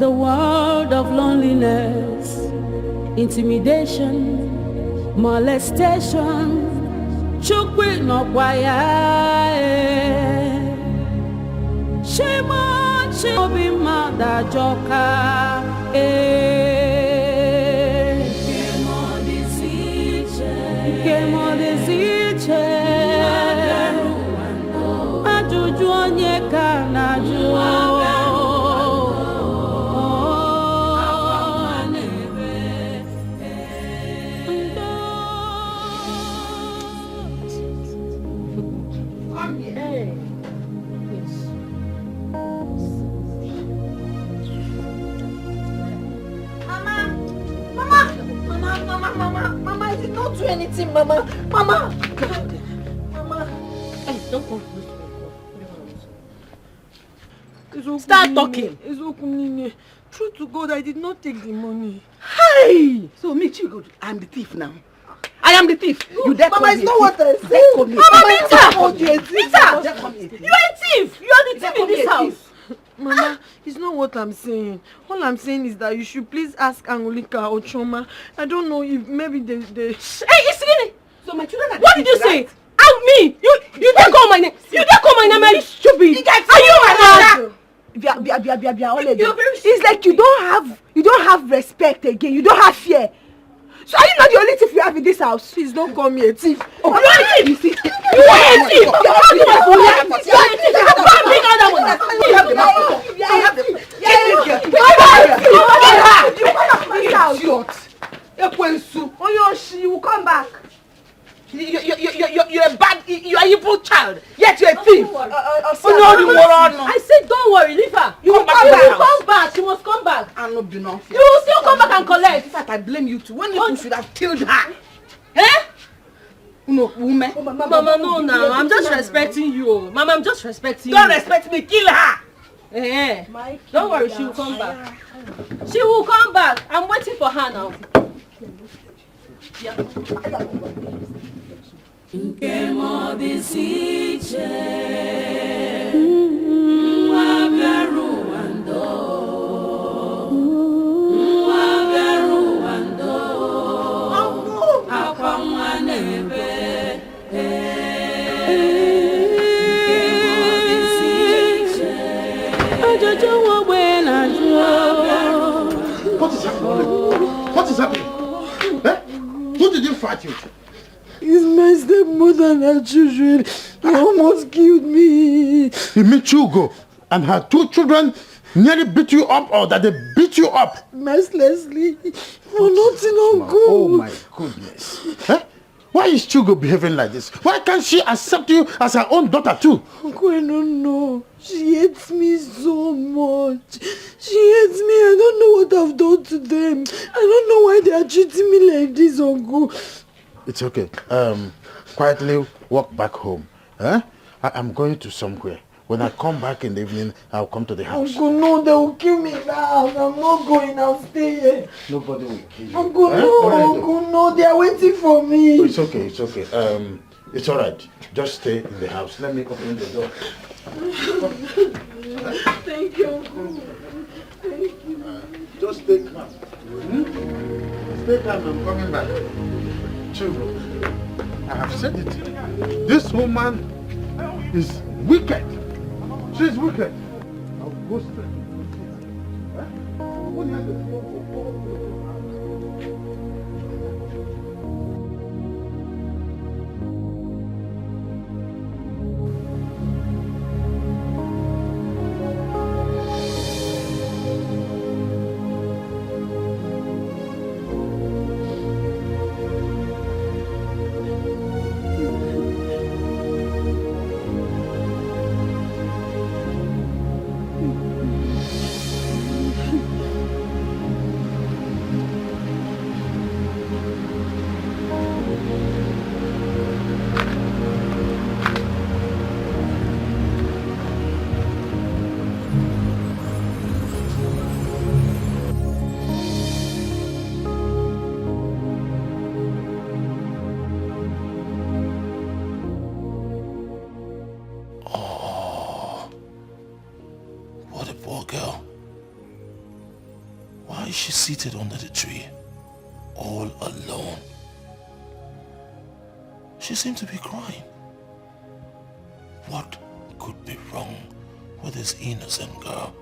the world of loneliness, intimidation, molestation. Chukwi no kwaya. Shema chobi mada joka. Kemo desiche. Ajuju onyeka na juo. Don't do anything, Mama. Mama. Hey, don't go. Start talking. It's okay. True to God, I did not take the money. Hey! So me too, I'm the thief now. I am the thief. You dare Mama, call it's me not a what I thief. said. Mama, Rita! you are a thief. You are the thief in this house. Mama, it's not what I'm saying. All I'm saying is that you should please ask Angolika or Choma. I don't know if maybe they... Hey, Isini! So my children are What did you say? right? Out me! You didn't call my name! You didn't call my name! Are you stupid? Are you mad? It's like you don't have respect again. You don't have fear. So are you not the only thief we have in this house? Please don't call me a thief. Oh, you are a thief! You are a thief! You are a thief! Come bring all that one. You have the money. You have the money. You will come back. You're a bad, you're an evil child. Yet you're a thief. I said don't worry, leave her. You will come back. She must come back. I'm not being unfair. You will still come back and collect. In fact, I blame you too. When you should have killed her. Eh? No, woman. Mama, no, now. I'm just respecting you. Mama, I'm just respecting you. Don't respect me. Kill her. Eh. Don't worry, she will come back. She will come back. I'm waiting for her now. Yeah. Nkemo disiche Mwaberu wando Akwa mwanebe Nkemo disiche Ajojo wabwena jo. What is happening? What is happening? Eh? Who did you fight with? It's my stepmother and her children. He almost killed me. You mean Chugo and her two children nearly beat you up, or that they beat you up? Mercilessly. For nothing, Uncle. Oh my goodness. Eh? Why is Chugo behaving like this? Why can't she accept you as her own daughter too? Uncle, I don't know. She hates me so much. She hates me. I don't know what I've done to them. I don't know why they are treating me like this, Uncle. It's okay. Quietly walk back home. Eh? I'm going to somewhere. When I come back in the evening, I'll come to the house. Uncle, no, they will kill me in the house. I'm not going. I'll stay here. Nobody will kill you. Uncle, no, Uncle, no. They are waiting for me. Oh, it's okay, it's okay. It's alright. Just stay in the house. Let me open the door. Thank you, Uncle. Thank you. Just stay calm. Stay calm, I'm coming back. Children, I have said it. This woman is wicked. She's wicked. I'll go straight. she's seated under the tree, all alone. She seemed to be crying. What could be wrong with this innocent girl?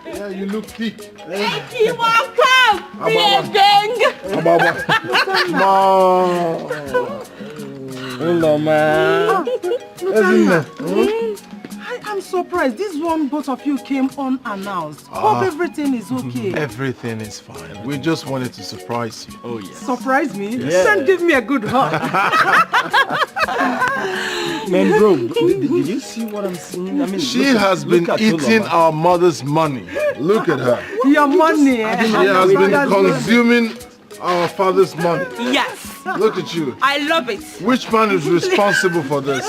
Yeah, you look thick. Thank you, welcome! Be a gang! Hello, man. I'm surprised. This one, both of you came unannounced. Hope everything is okay. Everything is fine. We just wanted to surprise you. Oh, yes. Surprise me? Yeah. Then give me a good hug. Man, bro, did you see what I'm seeing? I mean, she has been eating our mother's money. Look at her. Your money, She has been consuming our father's money. Yes. Look at you. I love it. Which man is responsible for this?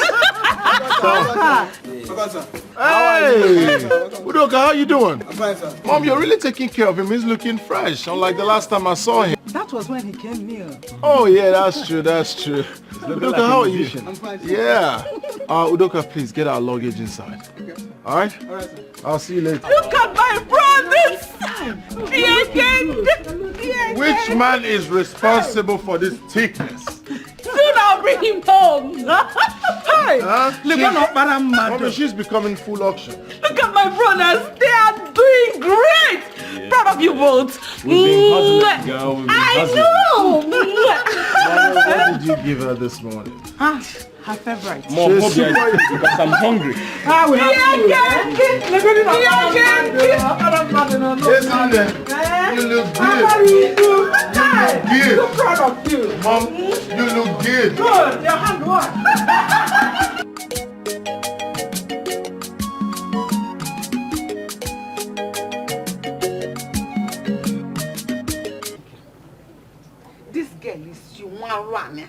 Hey! Udoka, how you doing? I'm fine, sir. Mom, you're really taking care of him. He's looking fresh, unlike the last time I saw him. That was when he came near. Oh, yeah, that's true, that's true. Udoka, like how are you? I'm fine, sir. Yeah. Udoka, please, get our luggage inside. Okay. All right? All right, sir. I'll see you later. Look at my brothers! Be a gang! Which man is responsible for this thickness? Soon I'll bring him home. Hey! Mommy, she's becoming full auction. Look at my brothers. They are doing great. Yeah. Proud of you both. We've been hustling, girl. We've been hustling. What did you give her this morning? Her favorite. More phobia because I'm hungry. Listen there. You look good. You look Proud of you. Mom, you look good. Good. Your hand work. This girl is Shumarwana.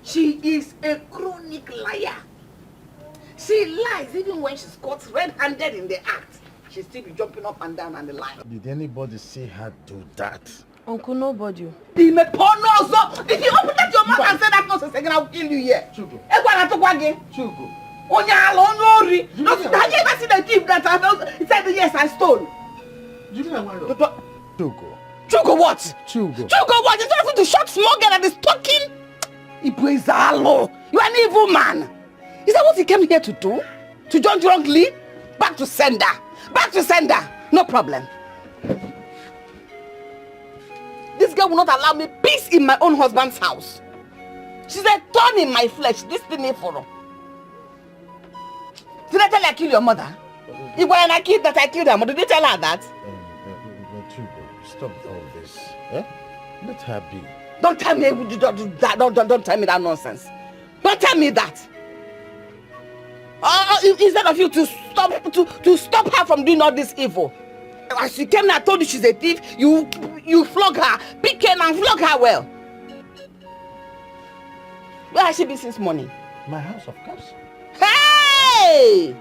She is a chronic liar. She lies even when she's caught red-handed in the act. She still be jumping up and down on the line. Did anybody see her do that? Uncle, nobody. If you open up your mouth and say that nonsense again, I'll kill you here. Chuku. Chuku. Have you ever seen a thief that said yes, I stole? You didn't want to. Chuku. Chuku what? Chuku. Chuku what? You don't have to shot small girl that is talking? Ibuezalo. You are an evil man. Is that what he came here to do? To join drunkenly? Back to sender. Back to sender. No problem. This girl will not allow me peace in my own husband's house. She's a thorn in my flesh. This thing is for her. Did I tell her I killed your mother? You were an accused that I killed her mother. Did you tell her that? Stop all this. Eh? Let her be. Don't tell me that. Don't tell me that nonsense. Don't tell me that. Instead of you to stop her from doing all this evil. As she came and I told you she's a thief, you flog her, pick her and flog her well. Where has she been since morning? My house, of course. Hey!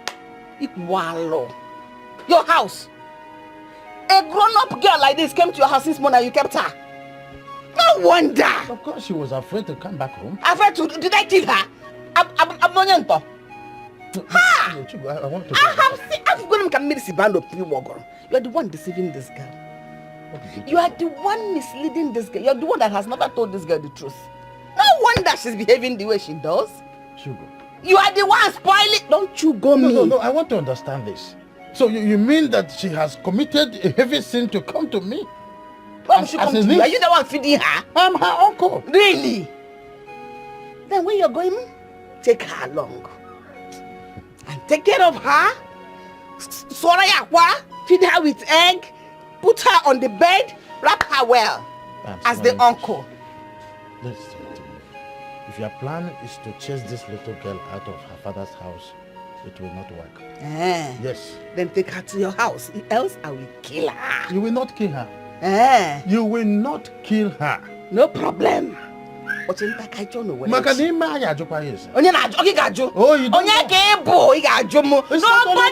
Ikwalo. Your house. A grown-up girl like this came to your house since morning and you kept her. No wonder. Of course she was afraid to come back home. Afraid to? Did I kill her? I'm not. Ha! I want to. I'm going to make band of people. You are the one deceiving this girl. You are the one misleading this girl. You are the one that has never told this girl the truth. No wonder she's behaving the way she does. Sugar. You are the one spoiling. Don't you go me. No, I want to understand this. So you mean that she has committed a heavy sin to come to me? Why would she come to you? Are you the one feeding her? I'm her uncle. Really? Then when you're going, take her along. And take care of her. Feed her with egg. Put her on the bed. Wrap her well. As the uncle. Listen to me. If your plan is to chase this little girl out of her father's house, it will not work. Yes. Then take her to your house. Else I will kill her. You will not kill her. You will not kill her. No problem. Nobody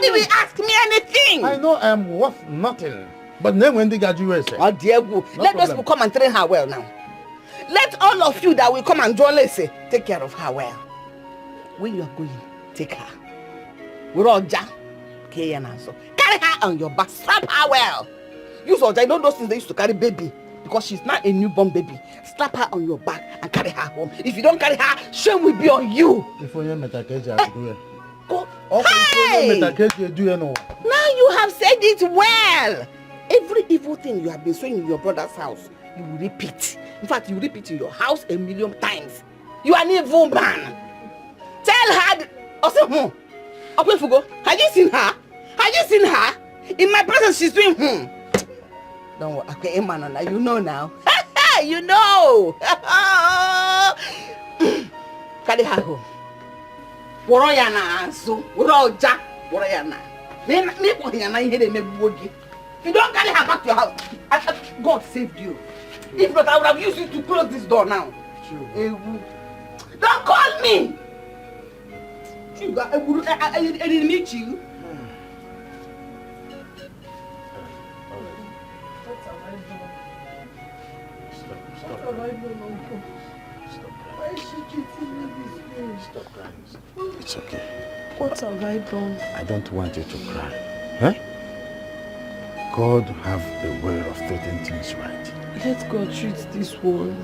will ask me anything. I know I am worth nothing. But then when they got you, oh dear, let those people come and train her well now. Let all of you that will come and join us take care of her well. When you are going, take her. We're all jam. Carry her on your back. Strap her well. Use all know those things they used to carry baby. Because she's not a newborn baby. Slap her on your back and carry her home. If you don't carry her, shame will be on you. Go. Hey! Now you have said it well. Every evil thing you have been saying in your brother's house, you will repeat. In fact, you will repeat in your house 1,000,000 times. You are an evil man. Tell her. Also, have you seen her? Have you seen her? In my presence, she's doing Don't worry. Okay, man, you know now. You know. Carry her home. If you don't carry her back to your house, God saved you. If not, I would have used you to close this door now. Don't call me. I didn't meet you. Why is she treating me this way? Stop crying. It's okay. What have I done? I don't want you to cry. Huh? God have a way of treating things right. Let God treat this one.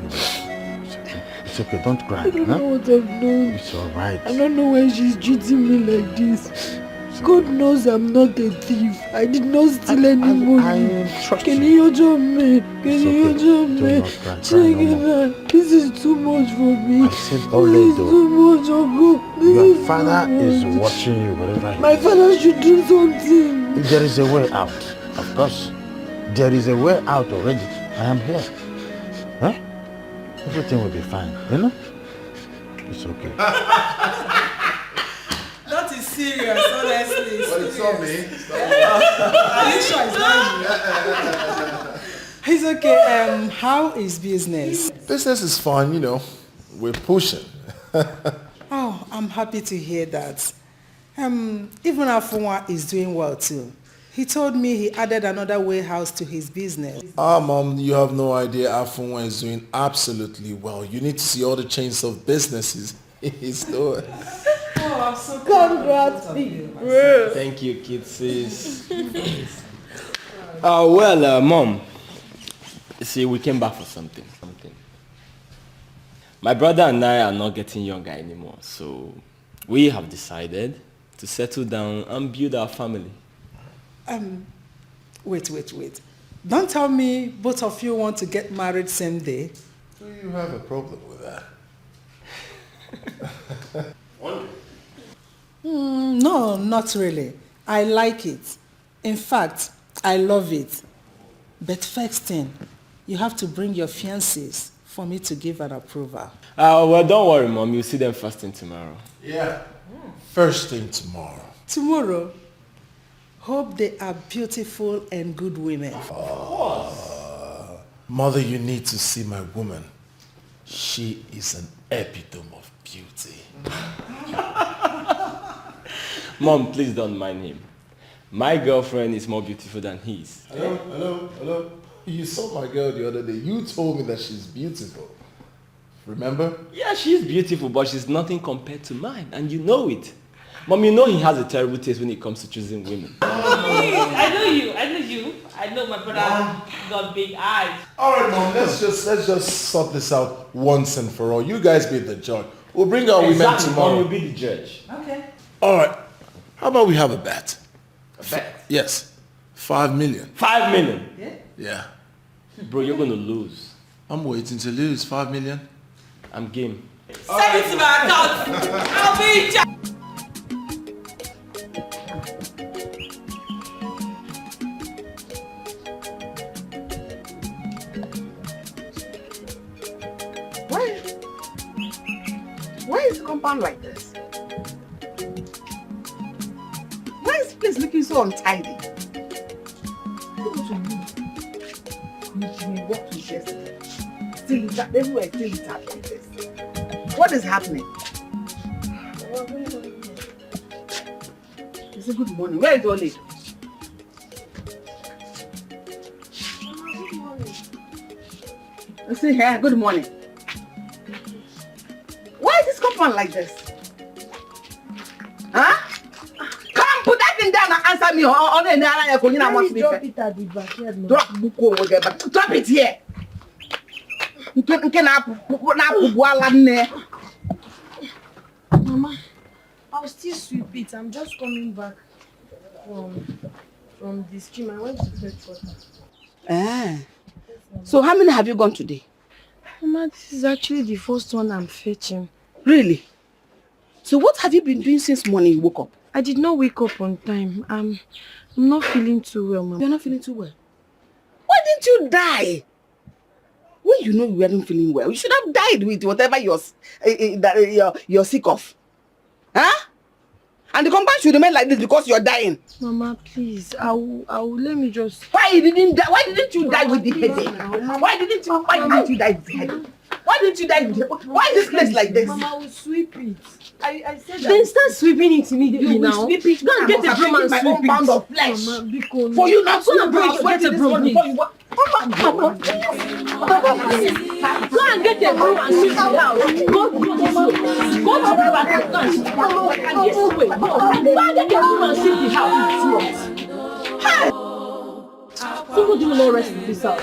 It's okay. It's okay. Don't cry. I don't know what I've done. It's alright. I don't know why she's treating me like this. God knows I'm not a thief. I did not steal any money. Can you jump me? Can you jump me? Check it out. This is too much for me. I said already though. Too much, Uncle. Your father is watching you wherever he is. My father should do something. If there is a way out, of course. There is a way out already. I am here. Huh? Everything will be fine, you know? It's okay. That is serious, honestly. But it's not me. Are you sure it's not you? It's okay. How is business? Business is fun, you know. We're pushing. Oh, I'm happy to hear that. Even Afunwa is doing well too. He told me he added another warehouse to his business. Mom, you have no idea. Afunwa is doing absolutely well. You need to see all the chains of businesses he's doing. Oh, I'm so Congrats, big bro. Thank you, kidsies. Well, Mom, see, we came back for something. My brother and I are not getting younger anymore, so we have decided to settle down and build our family. Wait. Don't tell me both of you want to get married same day. Do you have a problem with that? Wondering. No, not really. I like it. In fact, I love it. But first thing, you have to bring your fiancés for me to give an approval. Well, don't worry, Mom. You'll see them first thing tomorrow. Yeah. First thing tomorrow. Tomorrow? Hope they are beautiful and good women. Mother, you need to see my woman. She is an epitome of beauty. Mom, please don't mind him. My girlfriend is more beautiful than his. Hello. You saw my girl the other day. You told me that she's beautiful. Remember? Yeah, she's beautiful, but she's nothing compared to mine, and you know it. Mom, you know he has a terrible taste when it comes to choosing women. I know you. I know my brother got big eyes. All right, Mom. Let's just sort this out once and for all. You guys be the judge. We'll bring our women tomorrow. Mom will be the judge. Okay. All right. How about we have a bet? A bet? Yes. 5 million. 5 million? Yeah. Bro, you're gonna lose. I'm waiting to lose. 5 million. I'm game. Send it to my account. I'll be in charge. Why is the compound like this? Why is this place looking so untidy? We walked to yesterday. Still it's everywhere still it's like this. What is happening? It's a good morning. Where is Oli? See here, good morning. Why is this compound like this? Huh? Come, put that thing down and answer me. Drop it at the backyard. Drop it here. Mama, I'll still sweep it. I'm just coming back from the stream. I went to fetch water. So how many have you gone today? Mama, this is actually the first one I'm fetching. Really? So what have you been doing since morning you woke up? I did not wake up on time. I'm not feeling too well, Mama. You're not feeling too well? Why didn't you die? When you know you weren't feeling well, you should have died with whatever you're sick of. Huh? And the compound should remain like this because you're dying. Mama, please. I will let me just... Why didn't you die with the headache? Why didn't you die with the headache? Why didn't you die with the headache? Why is this place like this? Mama, I will sweep it. I said that. Then start sweeping it immediately now. Sweep it. Go and get a broom and sweep it. Pound of flesh. Mama, because... For you not to go and get a broom. Go and get a broom and sweep the house. Go to the back and get a broom and sweep the house. Somebody will not rest in this house.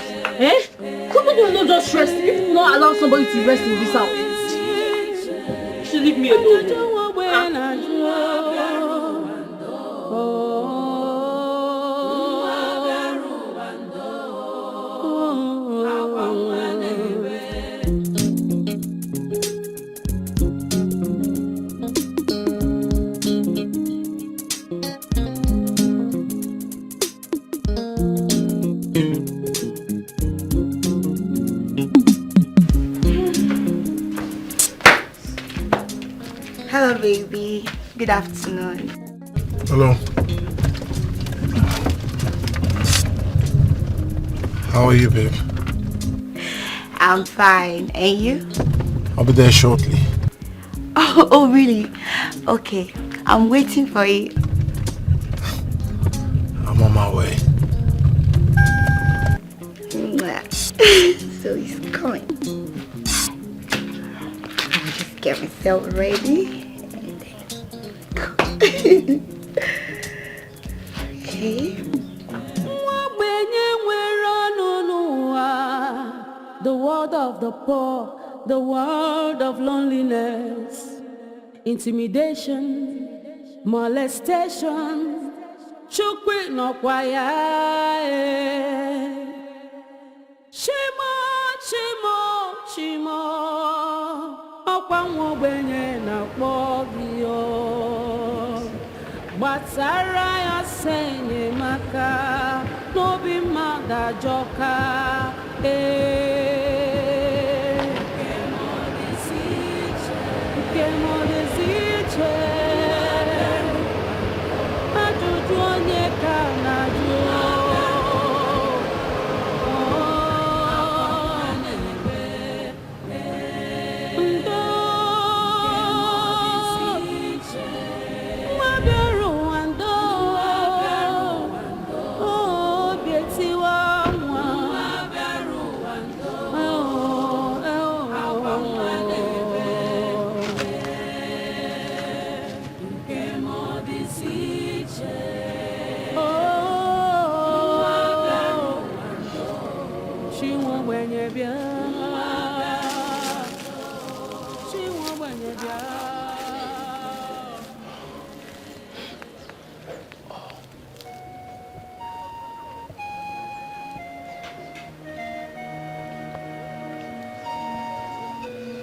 Somebody will not just rest. If you will not allow somebody to rest in this house, you leave me alone. Hello, baby. Good afternoon. Hello. How are you, babe? I'm fine. And you? I'll be there shortly. Oh, really? Okay. I'm waiting for you. I'm on my way. So he's coming. I'll just get myself ready. Okay. The world of the poor, the world of loneliness, intimidation, molestation, chukwi no kwaya. Shimo, okwa nwa ogbenye na kpọ gị o. Gbasara ya senye maka n'obi mmadụ ajọka nke m dịzi iche ajụjụ onye ka na-ajụ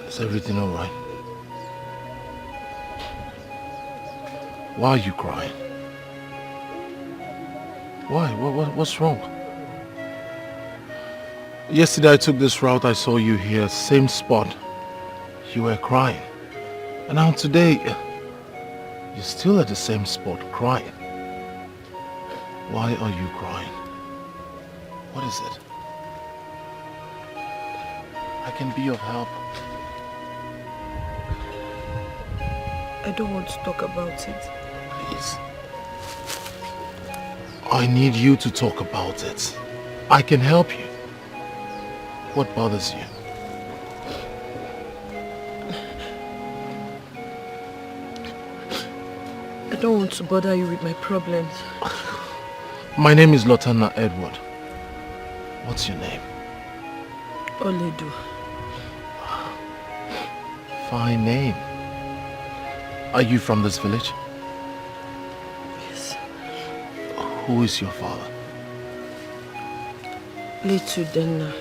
Is everything all right? Why are you crying? Why? What's wrong? Yesterday I took this route, I saw you here, same spot. You were crying. And now today, you're still at the same spot, crying. Why are you crying? What is it? I can be of help. I don't want to talk about it. Please. I need you to talk about it. I can help you. What bothers you? I don't want to bother you with my problems. My name is Lotana Edward. What's your name? Oledu. Fine name. Are you from this village? Yes. Who is your father? Little Denna.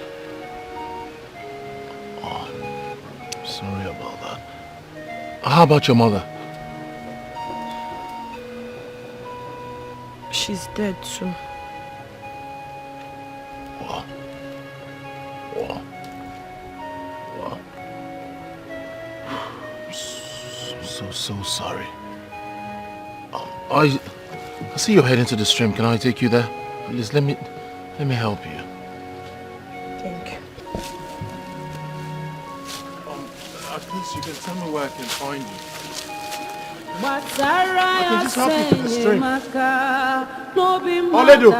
Oh, sorry about that. How about your mother? She's dead too. Wow. Wow. Wow. So sorry. I see you're heading to the stream. Can I take you there? Please let me help you. Thank you. At least you can tell me where I can find you. I can just help you to the stream. Oledu!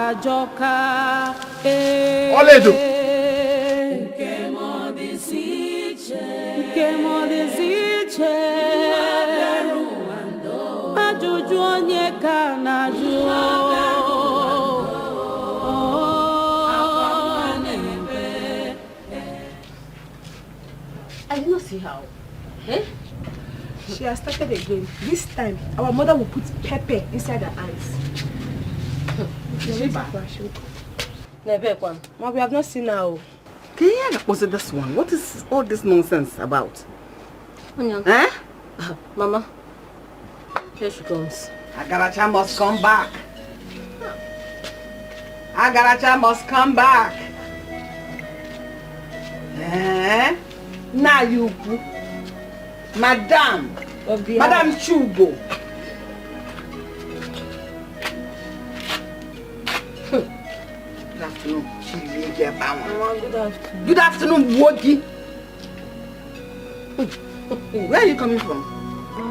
Oledu! I did not see how. Eh? She has started again. This time, our mother will put pepper inside her eyes. Mom, we have not seen her. Was it this one? What is all this nonsense about? Eh? Mama, here she comes. Agaracha must come back. Agaracha must come back. Eh? Now you, Madam Chugo. Good afternoon. Good afternoon, Wogi. Where are you coming from?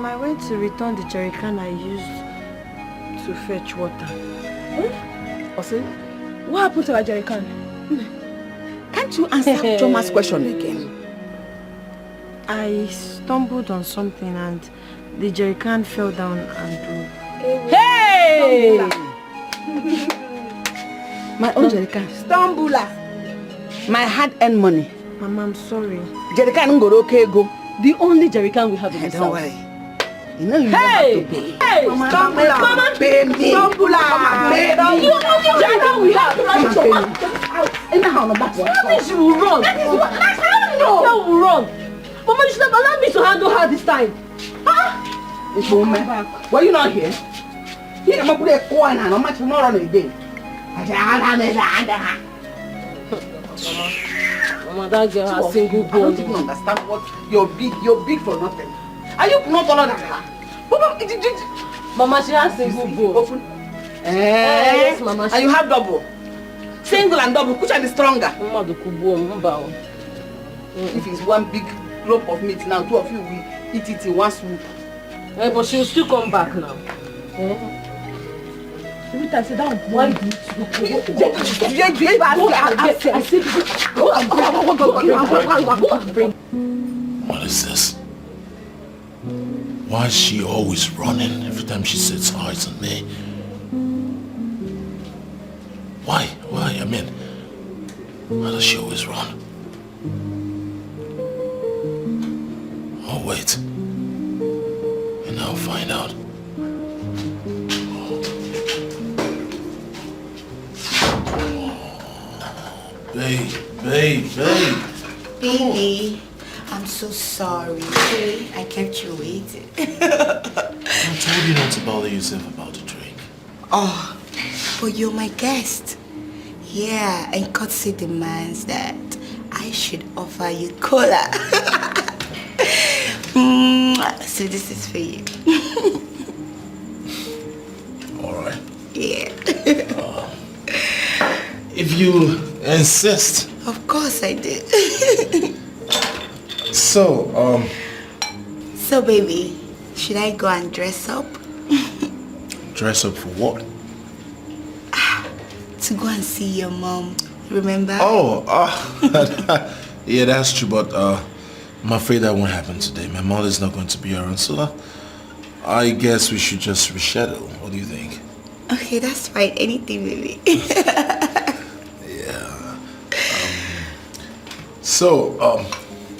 I went to return the jerry can I used to fetch water. Ose, what happened to our jerry can? Can't you answer Thomas' question again? I stumbled on something and the jerry can fell down and broke. Hey! My own jerry can. Stumbler. My hard-earned money. Mama, I'm sorry. Jerry can go okay go. The only jerry can we have in this house. Don't worry. You know you don't have to pay. Hey! Mama, come and pay me. Stumbler. Come and pay me. The only jerry can we have. Come and pay me. In the house, that's what. Mommy, she will run. That will run. Mama, you should have allowed me to handle her this time. Huh? Were you not here? Here I'm put a coin and how much more on again. Mama, that girl has single I don't bone. even understand what you're big for nothing. Are you not taller than her? Mama, she has single bone. Open. Yes, Mama. And you have double. Single and double. Which one is stronger? Mama, the kubo, Mama. If it's one big lump of meat now, two of you will eat it in one swoop. But she'll still come back now. Every time I say that, why do you What is this? Why is she always running every time she sets eyes on me? Why? I mean, why does she always run? Oh, wait. And I'll find out. Babe. Baby, I'm so sorry. Okay? I kept you waiting. I told you not to bother yourself about the drink. Oh, but you're my guest. Yeah, and courtesy demands that I should offer you cola. So this is for you. All right. Yeah. If you insist. Of course I did. So, So baby, should I go and dress up? Dress up for what? To go and see your mom, remember? Oh, yeah, that's true, but I'm afraid that won't happen today. My mother's not going to be around, so I guess we should just reschedule. What do you think? Okay, that's fine. Anything, baby. Yeah.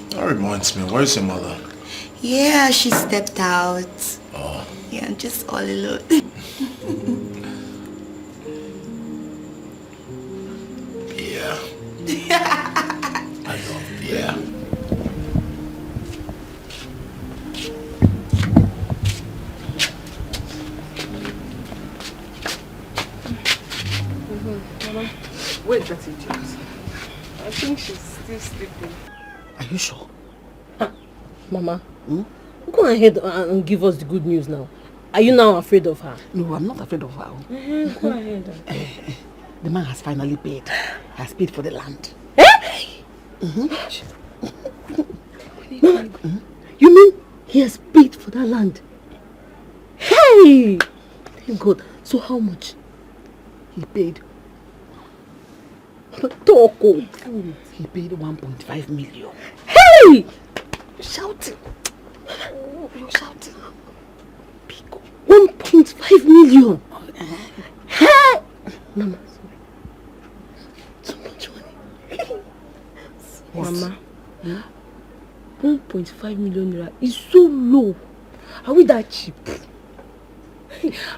That reminds me, where's your mother? Yeah, she stepped out. Oh. Yeah, I'm just all alone. Yeah. I love beer. Mama, where is that idiot? I think she's still sleeping. Are you sure? Mama, go ahead and give us the good news now. Are you now afraid of her? No, I'm not afraid of her. Go ahead. The man has finally paid. Has paid for the land. You mean he has paid for that land? Hey! Thank God. So how much? He paid. Toko. He paid 1.5 million. Hey! You're shouting. You're shouting. 1.5 million. Hey! Mama, sorry. Too much money. Mama, 1.5 million naira is so low. Are we that cheap?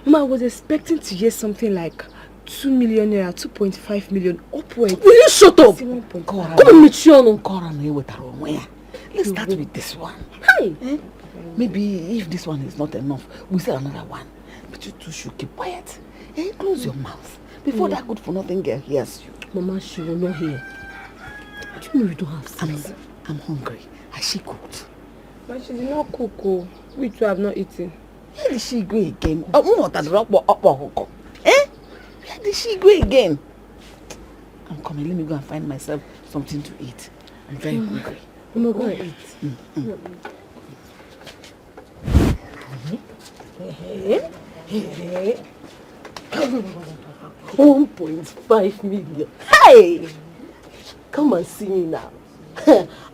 Mama, I was expecting to hear something like 2 million naira, 2.5 million upwards. Will you shut up? Come on, Michiano. Let's start with this one. Hey! Maybe if this one is not enough, we'll say another one. But you two should keep quiet. Close your mouth before that good for nothing girl hears you. Mama, she will not hear. Do you know you don't have sense? I'm hungry. Has she cooked? But she did not cook. We two have not eaten. Where did she go again? Where did she go again? I'm coming. Let me go and find myself something to eat. I'm very hungry. Mama, go and eat. 1.5 million. Hey! Come and see me now.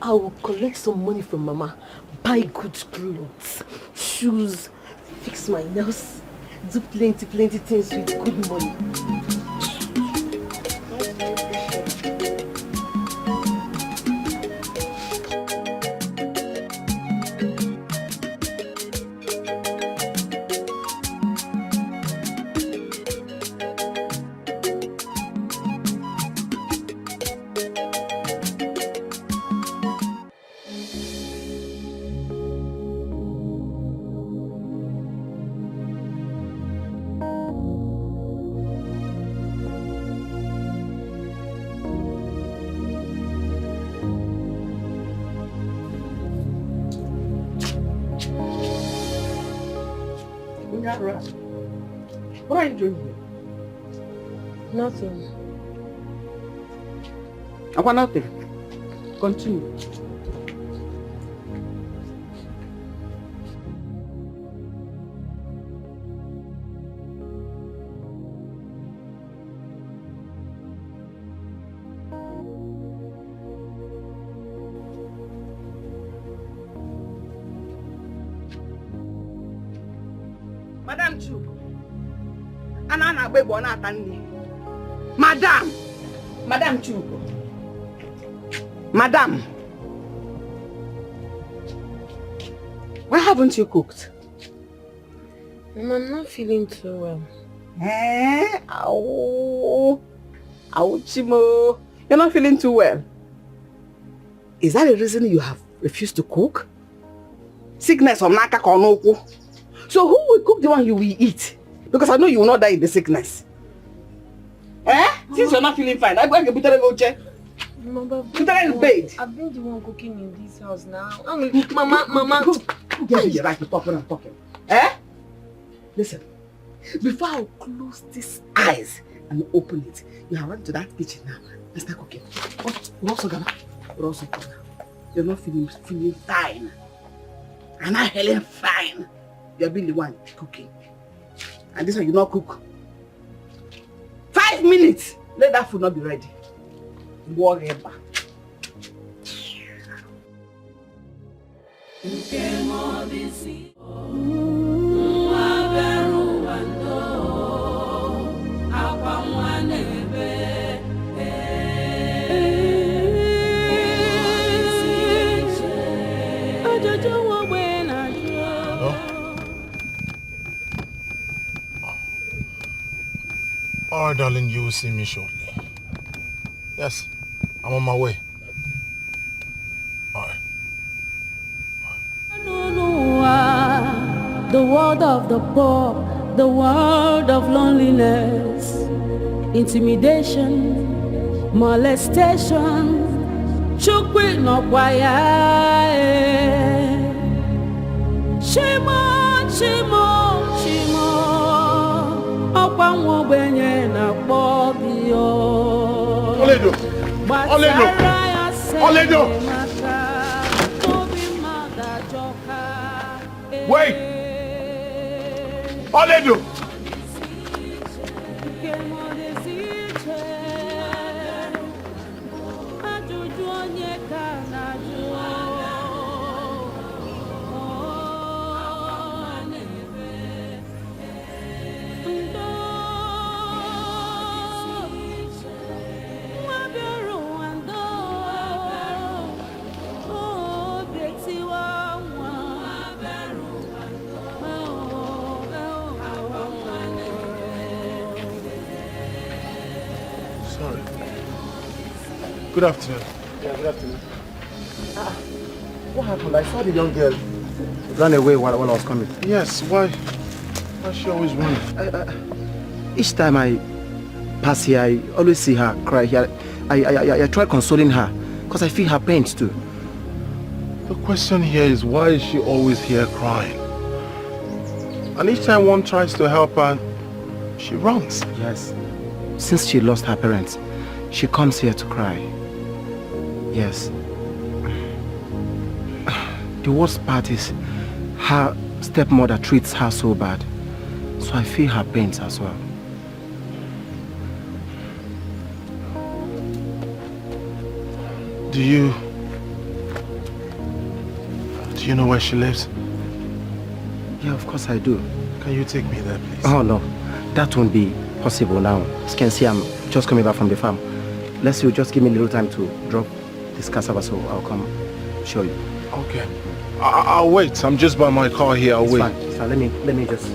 I will collect some money from Mama, buy good clothes, shoes, fix my nails, do plenty things with good money. Clara, what are you doing here? Nothing. I want nothing. Continue. Madam Chu, Anana Bebo Natani. Madam Chu. Madam, why haven't you cooked? Mama, I'm not feeling too well. Chimo. You're not feeling too well. Is that the reason you have refused to cook? Sickness of Naka Konoku. So who will cook the one you will eat? Because I know you will not die in the sickness. Since you're not feeling fine, I'm going to put go check. Mama, put her in bed. I've been the one cooking in this house now. Mama. Get me right to talk when I'm talking. Listen, before I close these eyes and open it, you have run to that kitchen now and start cooking. You're not feeling fine. I'm not feeling fine. You're being the one cooking. And this one you not cook. 5 minutes, let that food not be ready. Whatever. All right, darling, you will see me shortly. Yes, I'm on my way. All right. The world of the poor, the world of loneliness, intimidation, molestation, chukwi no kwaya, shimo, okwa mwobenye na kpobio. Oledo! Wait! Oledo! Good afternoon. Yeah, good afternoon. What happened? I saw the young girl run away when I was coming. Yes, why she always running? Each time I pass here, I always see her cry here. I try consoling her because I feel her pain too. The question here is, why is she always here crying? And each time one tries to help her, she runs. Yes. Since she lost her parents, she comes here to cry. Yes. The worst part is her stepmother treats her so bad. So I feel her pains as well. Do you know where she lives? Yeah, of course I do. Can you take me there, please? Oh no, that won't be possible now. As you can see, I'm just coming back from the farm. Let's you just give me a little time to drop this cassava, so I'll come show you. Okay. I'll wait. I'm just by my car here. I'll wait. Fine. It's fine. Let me just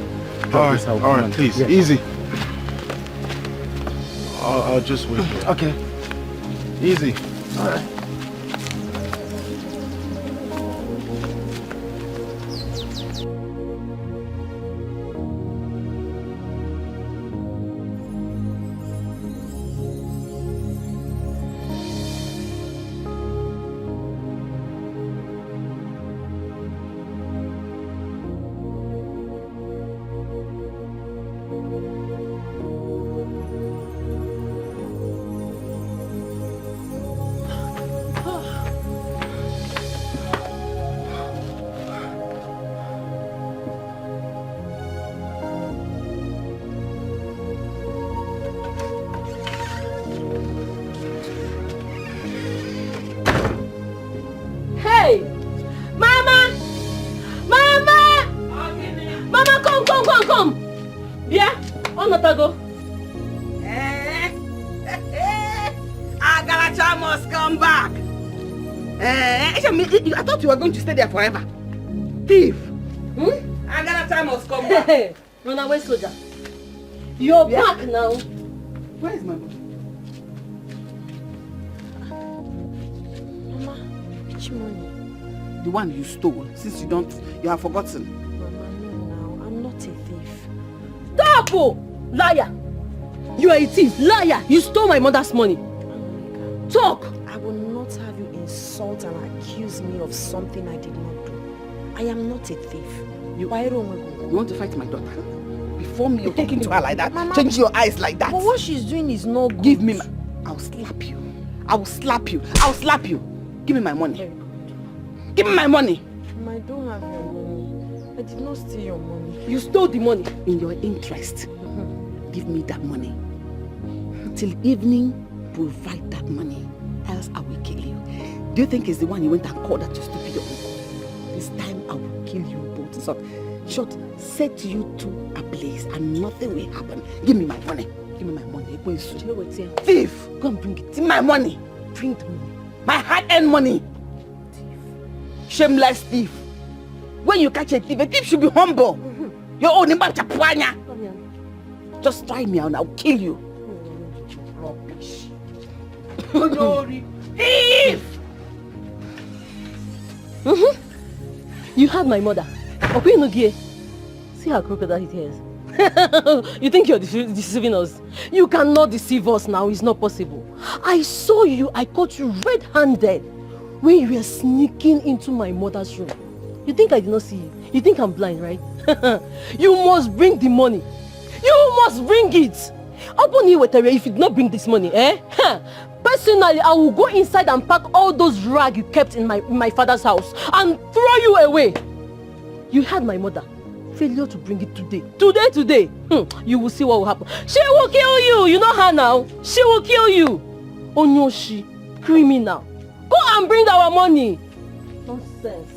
drop this out. All right, please. Yeah. Easy. I'll just wait here. Okay. Easy. All right. Onatago. Agaracha must come back. I thought you were going to stay there forever. Thief. Agaracha must come back. Run away, soldier. You're back now. Where is my money? Mama, which money? The one you stole, since you have forgotten. Mama, no, now. I'm not a thief. Tapo! Liar! You are a thief, liar! You stole my mother's money. Talk! I will not have you insult and accuse me of something I did not do. I am not a thief. You want to fight my daughter? Before me, you're talking to her like that? Mama, change your eyes like that? But what she's doing is not good. Give me my... I'll slap you. I will slap you. I'll slap you. Give me my money. Give me my money. I don't have your money. I did not steal your money. You stole the money. In your interest. Give me that money. Till evening, provide that money. Else I will kill you. Do you think it's the one you went and called that you stupid uncle? This time I will kill you both. So, short, set you two ablaze and nothing will happen. Give me my money. Give me my money. Thief! Go and bring it. Give me my money. Bring the money. My hard-earned money. Shameless thief. When you catch a thief should be humble. Your own name is just try me and I'll kill you. Rubbish. Thief! You had my mother. See how crocodile it is. You think you're deceiving us? You cannot deceive us now. It's not possible. I saw you. I caught you red-handed when you were sneaking into my mother's room. You think I did not see you? You think I'm blind, right? You must bring the money. You must bring it. If you did not bring this money, personally, I will go inside and pack all those rags you kept in my father's house and throw you away. You had my mother. Failure to bring it today. Today. You will see what will happen. She will kill you. You know her now. She will kill you. Onyoshi, criminal. Go and bring our money. Nonsense.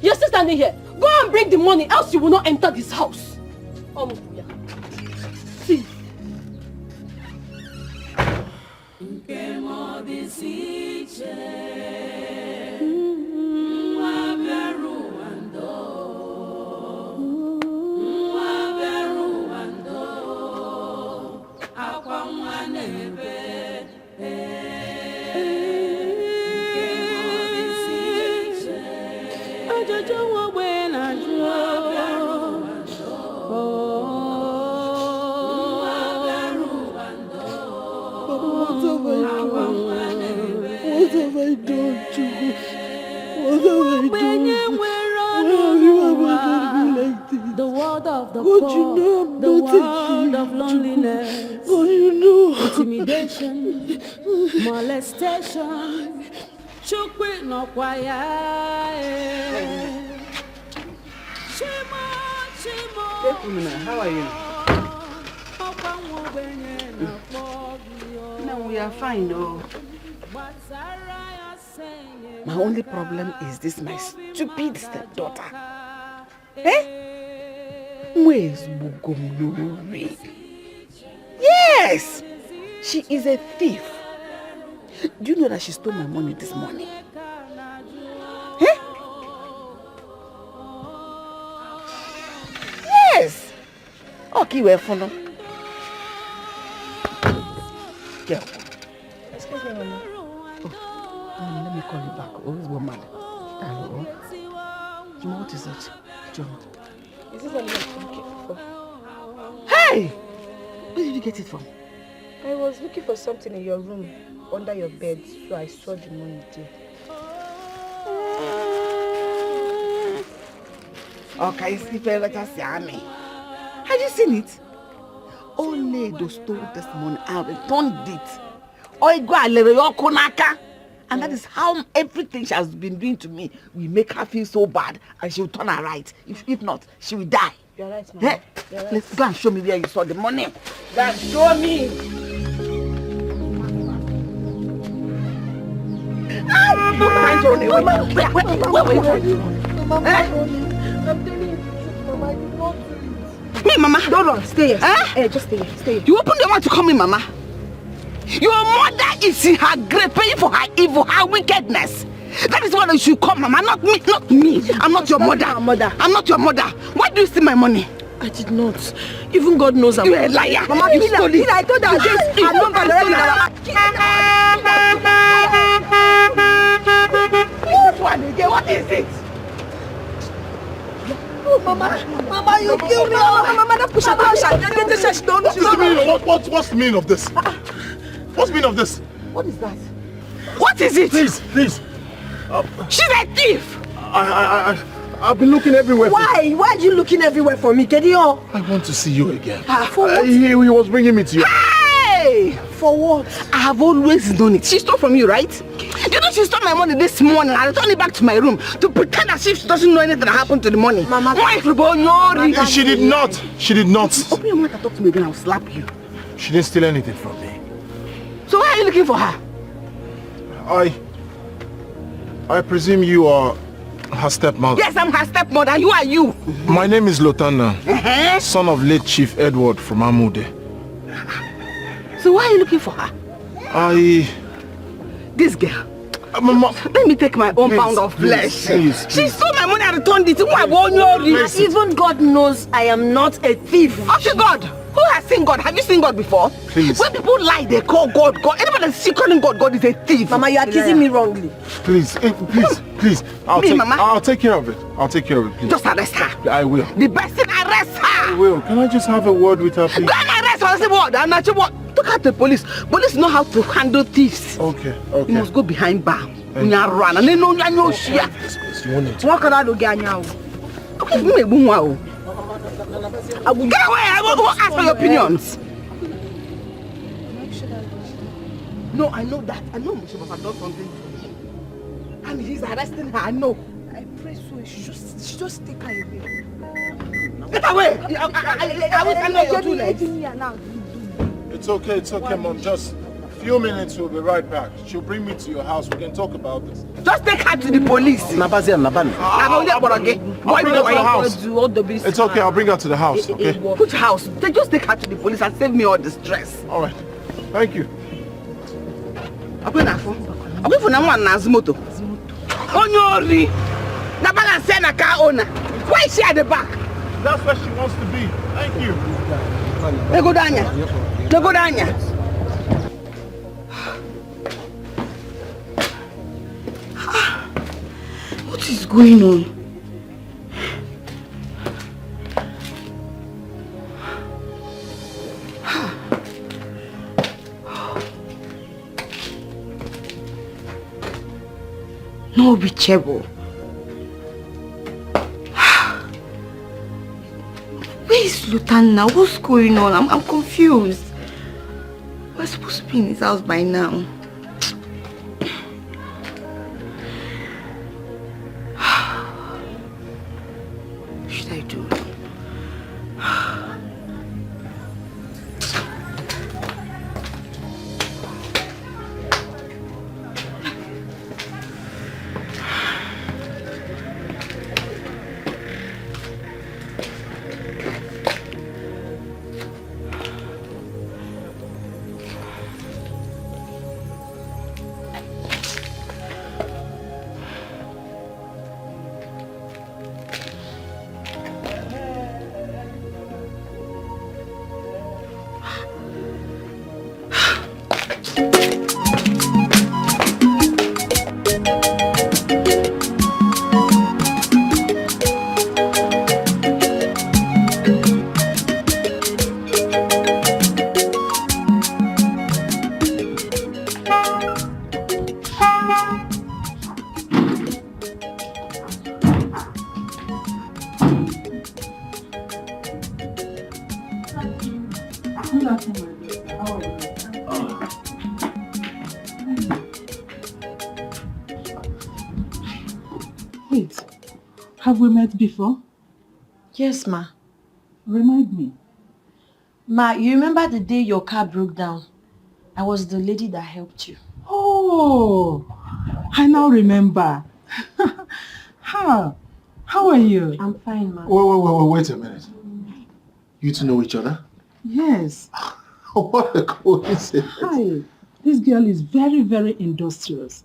You're still standing here. Go and bring the money, else you will not enter this house. See. The world of the poor, the world of loneliness, intimidation, molestation. Chukwi no kwaya. How are you? No, we are fine, oh. My only problem is this, my stupid stepdaughter. Where's Bugomlori? Yes! She is a thief. Do you know that she stole my money this morning? Yes! Okay, we're for now. Excuse me, Mama. Let me call you back. Oh, this woman. Hello. What is it? John. Is this what you're looking for? Hey! Where did you get it from? I was looking for something in your room, under your bed, so I saw the money there. Okay, sleep let us see me. Have you seen it? Only those stole this money and returned it. And that is how everything she has been doing to me. We make her feel so bad and she will turn her right. If not, she will die. You're right, Mama. Hey, You're right. let's go and show me where you saw the money. Go and show me. Where are you? I'm telling you, Mama, I did not do it. Me, Mama. Don't run. Stay here. Just stay here. Stay here. You open the door to call me Mama. Your mother is in her grave paying for her evil, her wickedness. That is what you should call Mama, not me. Not me. I'm not your mother. I'm not your mother. Why do you steal my money? I did not. Even God knows I'm... You're a liar. Mama, you stole it. I told her I'm not going to one again. What is it? Oh, Mama, you killed me. Mama, don't push her. What's the meaning of this? What's the meaning of this? What is that? What is it? Please. She's a thief. I've been looking everywhere. Why? Why are you looking everywhere for me, Kedio? I want to see you again. For what? He was bringing me to you. Hey! For what? I have always known it. She stole from you, right? You know she stole my money this morning. I returned it back to my room to pretend as if she doesn't know anything that happened to the money. Mama, she did not. She did not. Open your mouth and talk to me again. I'll slap you. She didn't steal anything from me. So why are you looking for her? I presume you are her stepmother. Yes, I'm her stepmother. Who are you? My name is Lotana, son of late Chief Edward from Amude. So why are you looking for her? This girl. Mama, let me take my own pound of flesh. Please. She stole my money and returned it. Even God knows I am not a thief. Okay, God. Who has seen God? Have you seen God before? Please. When people lie, they call God. Anybody that's calling God is a thief. Mama, you are accusing me wrongly. Please. I'll take care of it. Please. Just arrest her. I will. The best thing, arrest her. I will. Can I just have a word with her, please? Go and arrest her. I say what? I'm not sure what. Look at the police. Police know how to handle thieves. Okay. You must go behind bar. When you run and they know you shit. What can I do now? Okay, you make wow. Get away! I won't ask for your opinions. No, I know that. I know Musha must have done something to me. And he's arresting her. I know. I pray so. She just take her away. Get away! I will send her your 2 legs. It's okay, Mom. Just a few minutes, we'll be right back. She'll bring me to your house. We can talk about this. Just take her to the police. I'll bring her to the house. It's okay, I'll bring her to the house, okay? Which house? Just take her to the police and save me all the stress. All right. Thank you. I'll for now one Nazmoto. Onyori. Nabaga Sena car owner. Why is she at the back? That's where she wants to be. Thank you. Go down here. What is going on? No reachable. Where is Lutan now? What's going on? I'm confused. We're supposed to be in his house by now. What should I do? Wait, have we met before? Yes, Ma. Remind me. Ma, you remember the day your car broke down? I was the lady that helped you. Oh, I now remember. How are you? I'm fine, Ma. Wait a minute. You two know each other? Yes. What a coincidence. Hi. This girl is very, very industrious.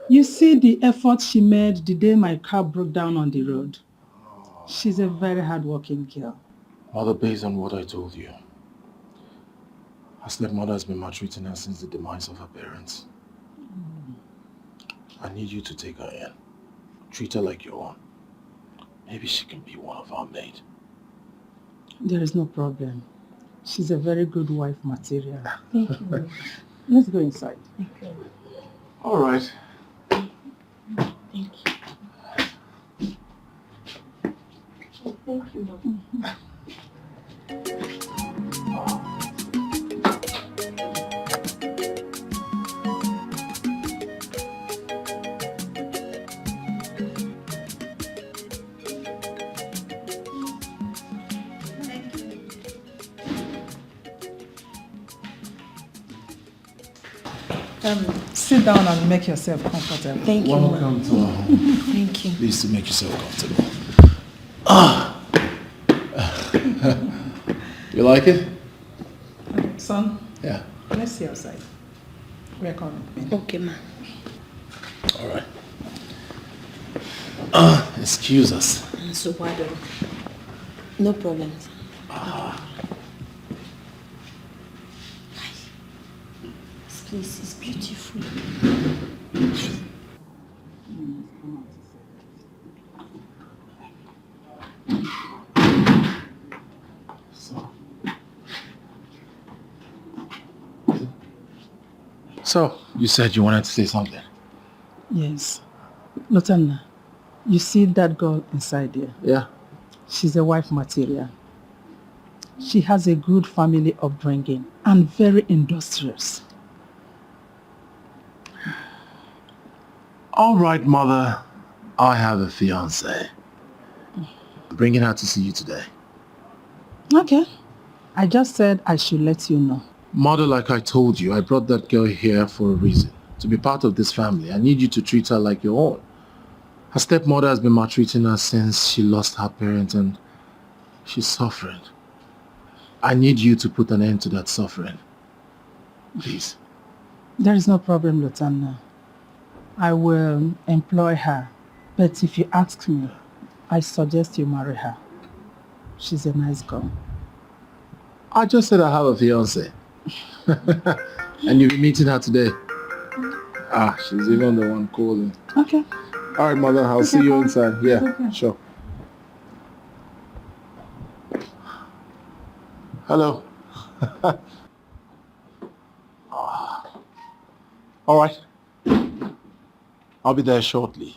You see the effort she made the day my car broke down on the road. She's a very hardworking girl. Mother, based on what I told you, her stepmother has been maltreating her since the demise of her parents. I need you to take her in. Treat her like your own. Maybe she can be one of our maids. There is no problem. She's a very good wife material. Thank you. Let's go inside. Okay. All right. Thank you. Oh, thank you, Mom. Sit down and make yourself comfortable. Thank you. Welcome to our home. Thank you. Please to make yourself comfortable. You like it? Son? Yeah. Let's see outside. We're coming. Okay, ma. All right. Excuse us. So what? No problems. This place is beautiful. So, you said you wanted to say something? Yes. Lotanna, you see that girl inside there? Yeah. She's a wife material. She has a good family upbringing and very industrious. All right, Mother. I have a fiance. Bringing her to see you today. Okay. I just said I should let you know. Mother, like I told you, I brought that girl here for a reason. To be part of this family. I need you to treat her like your own. Her stepmother has been maltreating her since she lost her parent and she's suffering. I need you to put an end to that suffering. Please. There is no problem, Lotanna. I will employ her. But if you ask me, I suggest you marry her. She's a nice girl. I just said I have a fiance. And you'll be meeting her today. She's even the one calling. Okay. All right, Mother, I'll see you inside. Yeah, okay. Sure. Hello. All right. I'll be there shortly.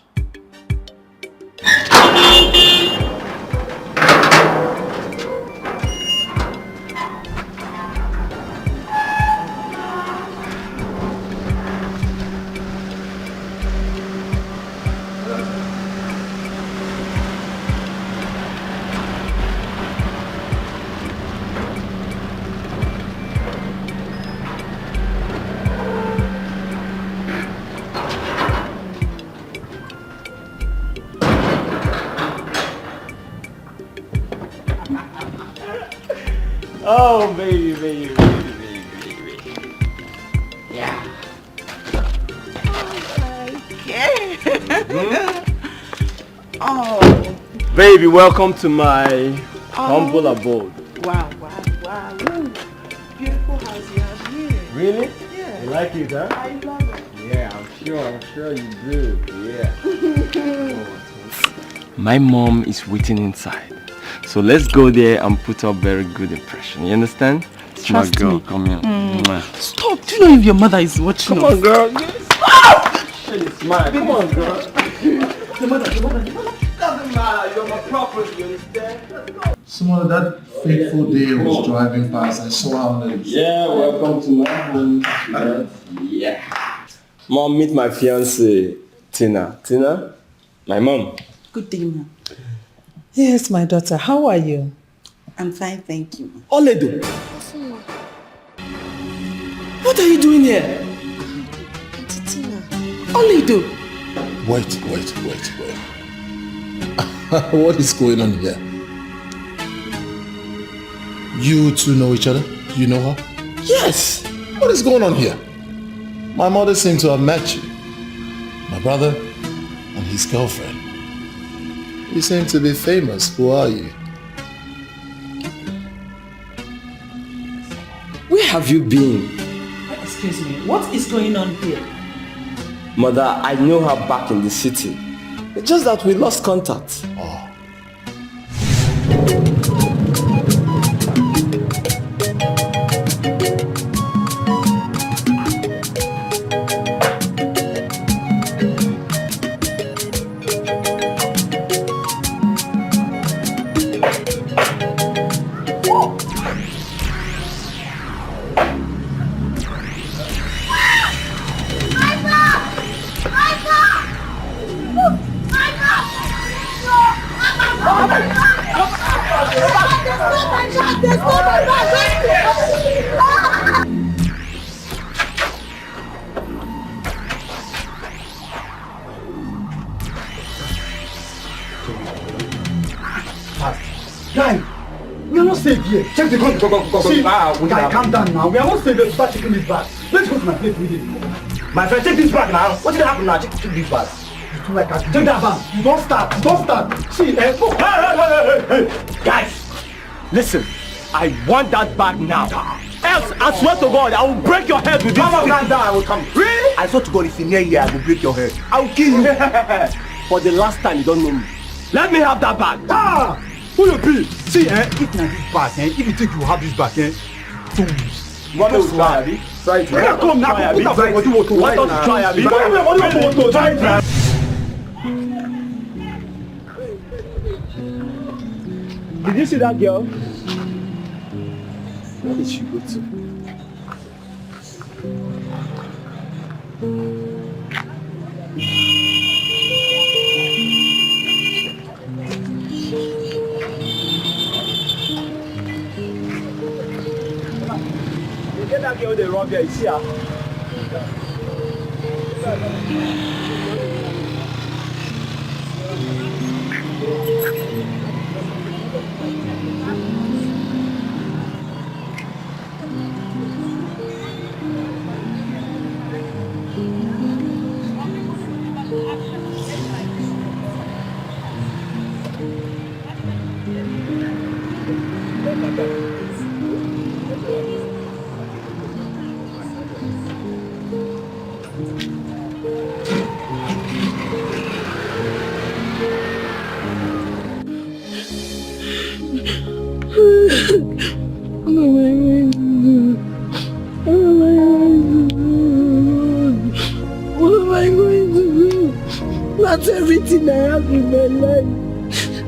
Oh, baby. Yeah. Okay. Oh. Baby, welcome to my humble abode. Wow. Ooh. Beautiful house you have here. Really? Yeah. You like it, huh? I love it. Yeah, I'm sure you do. Yeah. My mom is waiting inside. So let's go there and put up a very good impression. You understand? Trust girl, me. come here. Stop. Do you know if your mother is watching Come us? on, girl. Smile. Come on, girl. The mother. Doesn't matter. You're my property. You understand? Let's go. Someone that fateful day I was driving past, I saw how late. Yeah, welcome to my home. Yeah. Mom, meet my fiance, Tina. Tina, my mom. Good day, ma. Yes, my daughter. How are you? I'm fine, thank you. Oledo. What are you doing here? Oledo. Wait. What is going on here? You two know each other? You know her? Yes! What is going on here? My mother seemed to have met you. My brother and his girlfriend. You seem to be famous. Who are you? Where have you been? Excuse me, what is going on here? Mother, I know her back in the city. It's just that we lost contact. Oh. Guy, we are not safe here. Check the gun. Go. See, guy, calm down now. We are not safe here to start checking this bag. Let's go to my place with it. My friend, check this bag now. What did happen now? Check this bag. You too like that. Check that bag. You don't start. See, Hey. Guys, listen. I want that bag now. Else, I swear to God, I will break your head with this thing. Calm down, I will come. Really? I swear to God, if you're near here, I will break your head. I will kill you. For the last time, you don't know me. Let me have that bag. Who you be? See, if na this bag, if you think you have this bag, fools. You want me to try, Abi? Try it. Come now, put up what you want to try. Want us to try, Abi? What do you want to try? Did you see that girl? Where did she go to? You get that girl they run there, you see her? That's everything I have in my life.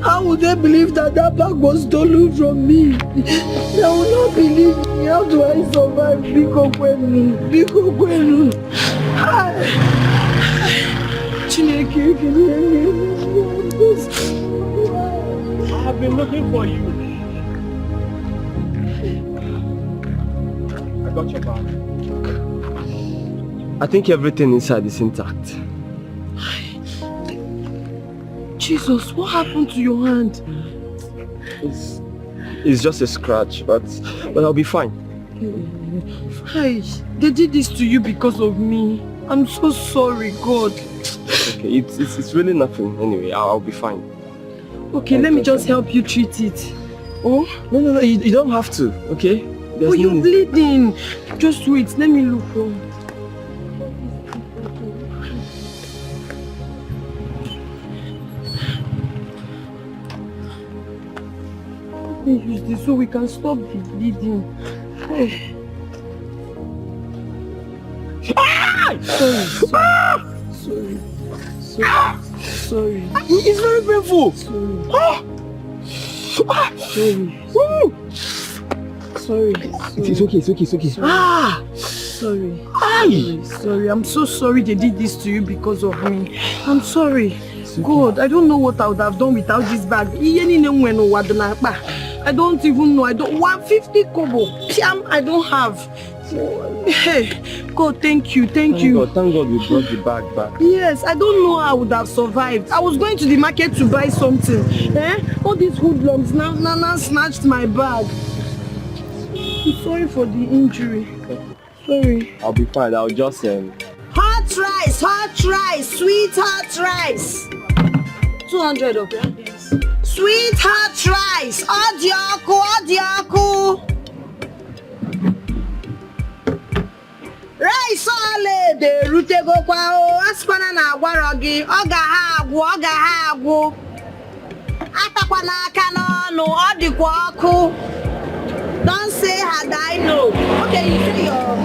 How would they believe that that bag was stolen from me? They will not believe me. How do I survive? Biko Kwenu. Chineke, can you hear me? I have been looking for you. I got your bag. I think everything inside is intact. Jesus, what happened to your hand? It's just a scratch, but I'll be fine. Hey, they did this to you because of me. I'm so sorry, God. Okay, it's really nothing anyway. I'll be fine. Okay, let me just help you treat it. Oh? No, you don't have to, okay? Oh, you're bleeding. Just wait, let me look for it. Let me use this so we can stop the bleeding. Hey. Sorry. It's very painful. Sorry. It's okay. Sorry. I'm so sorry they did this to you because of me. I'm sorry. God, I don't know what I would have done without this bag. I don't even know. 150 kobo. Piam, I don't have. Hey, God, thank you. Thank God we brought the bag back. Yes, I don't know how I would have survived. I was going to the market to buy something. All these hoodlums now snatched my bag. Sorry for the injury. Sorry. I'll be fine. I'll just Hot rice, sweet hot rice. 200, okay? Yes. Sweet hot rice. Odioku. Rice ole de rute go kwa o askwana na agwaro gi oga ha agwu atakwa n'aka n'ọnụ ọ dịkwa ọkụ. Don't say had I know. Okay, you say your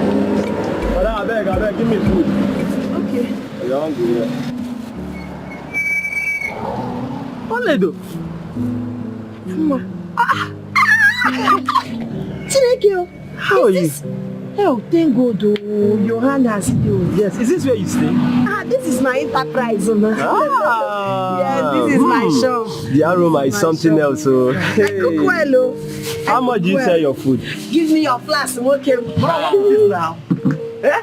I beg, give me food. Okay. You're hungry, yeah. Oledo. How are you? Oh, thank God, oh, your hand has healed. Yes, is this where you stay? This is my enterprise, Yes, this is my shop. The aroma is something else, so. I cook well, oh. How much do you sell your food? Give me your flask, okay? What is this now? Eh?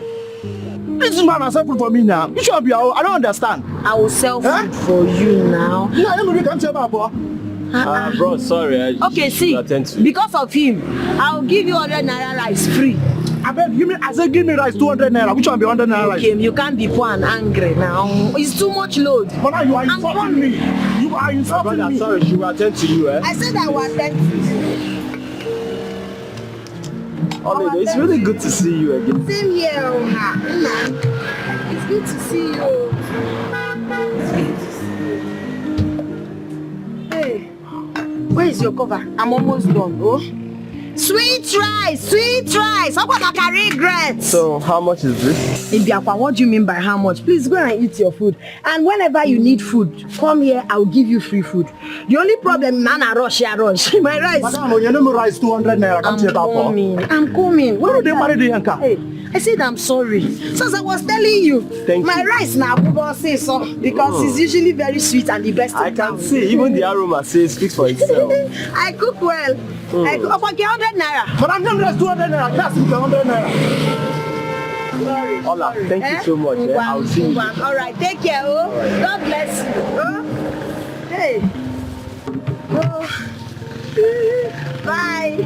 This man has food for me now. You should be out. I don't understand. I will sell food for you now. Yeah, you can't tell me, boy. Bro, sorry. Okay, see, because of him, I'll give you 100 naira rice free. I said give me rice 200 naira. Which one be 100 naira rice? Okay, you can't be poor and angry now. It's too much load. But now you are insulting me. You are insulting me. Sorry, she will attend to you, eh? I said I will attend to you. Oledo, it's really good to see you again. Same here, It's good to see you. Hey, where is your cover? I'm almost done, oh. Sweet rice. How about I regret? So, how much is this? Ibiakwa, what do you mean by how much? Please go and eat your food. And whenever you need food, come here, I'll give you free food. The only problem, man, I rush. My rice. Madam, you know my rice 200 naira. I'm coming. Why do they marry the Yanka? Hey, I said I'm sorry. So as I was telling you, my rice now, because it's usually very sweet and the best. I can see, even the aroma speaks for itself. I cook well. I cook 100 naira. But I'm not just 200 naira. That's 100 naira. Sorry. Ola, thank you so much. I'll see you. All right, take care. Oh, right. God bless you. Oh, hey. Oh. Bye.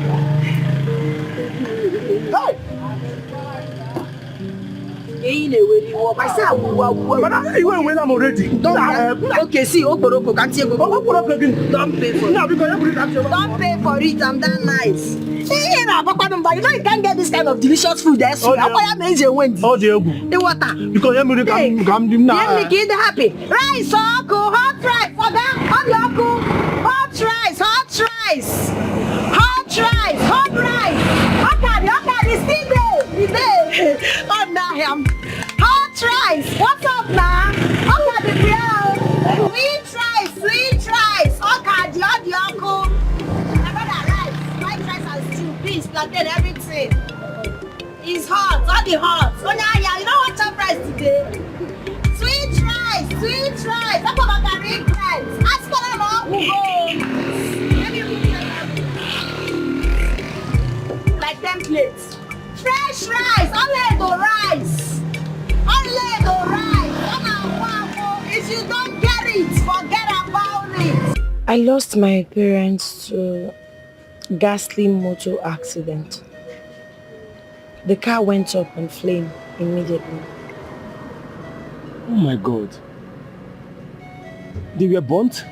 Hey. I said I will. But you went with them already. Okay, see, Oporoko can't you go? Don't pay for it. Don't pay for it. I'm that nice. You know you can't get this kind of delicious food there. So I'm amazing. Oh, the water. Because you come now. Get happy. Rice, hot rice. Hot rice. Okay, still there. Oh, now him. Hot rice. What's up now? Okay, the brown. Sweet rice. Okay, the uncle. White rice and stew, beans, plantain, everything. It's hot, all the hot. So now, you don't want chop rice today. Sweet rice. That's what I can rice. Ask for them all who go. Like 10 plates. Fresh rice, Oledo rice. If you don't get it, forget about it. I lost my parents to ghastly motor accident. The car went up in flame immediately. Oh my God. They were burnt?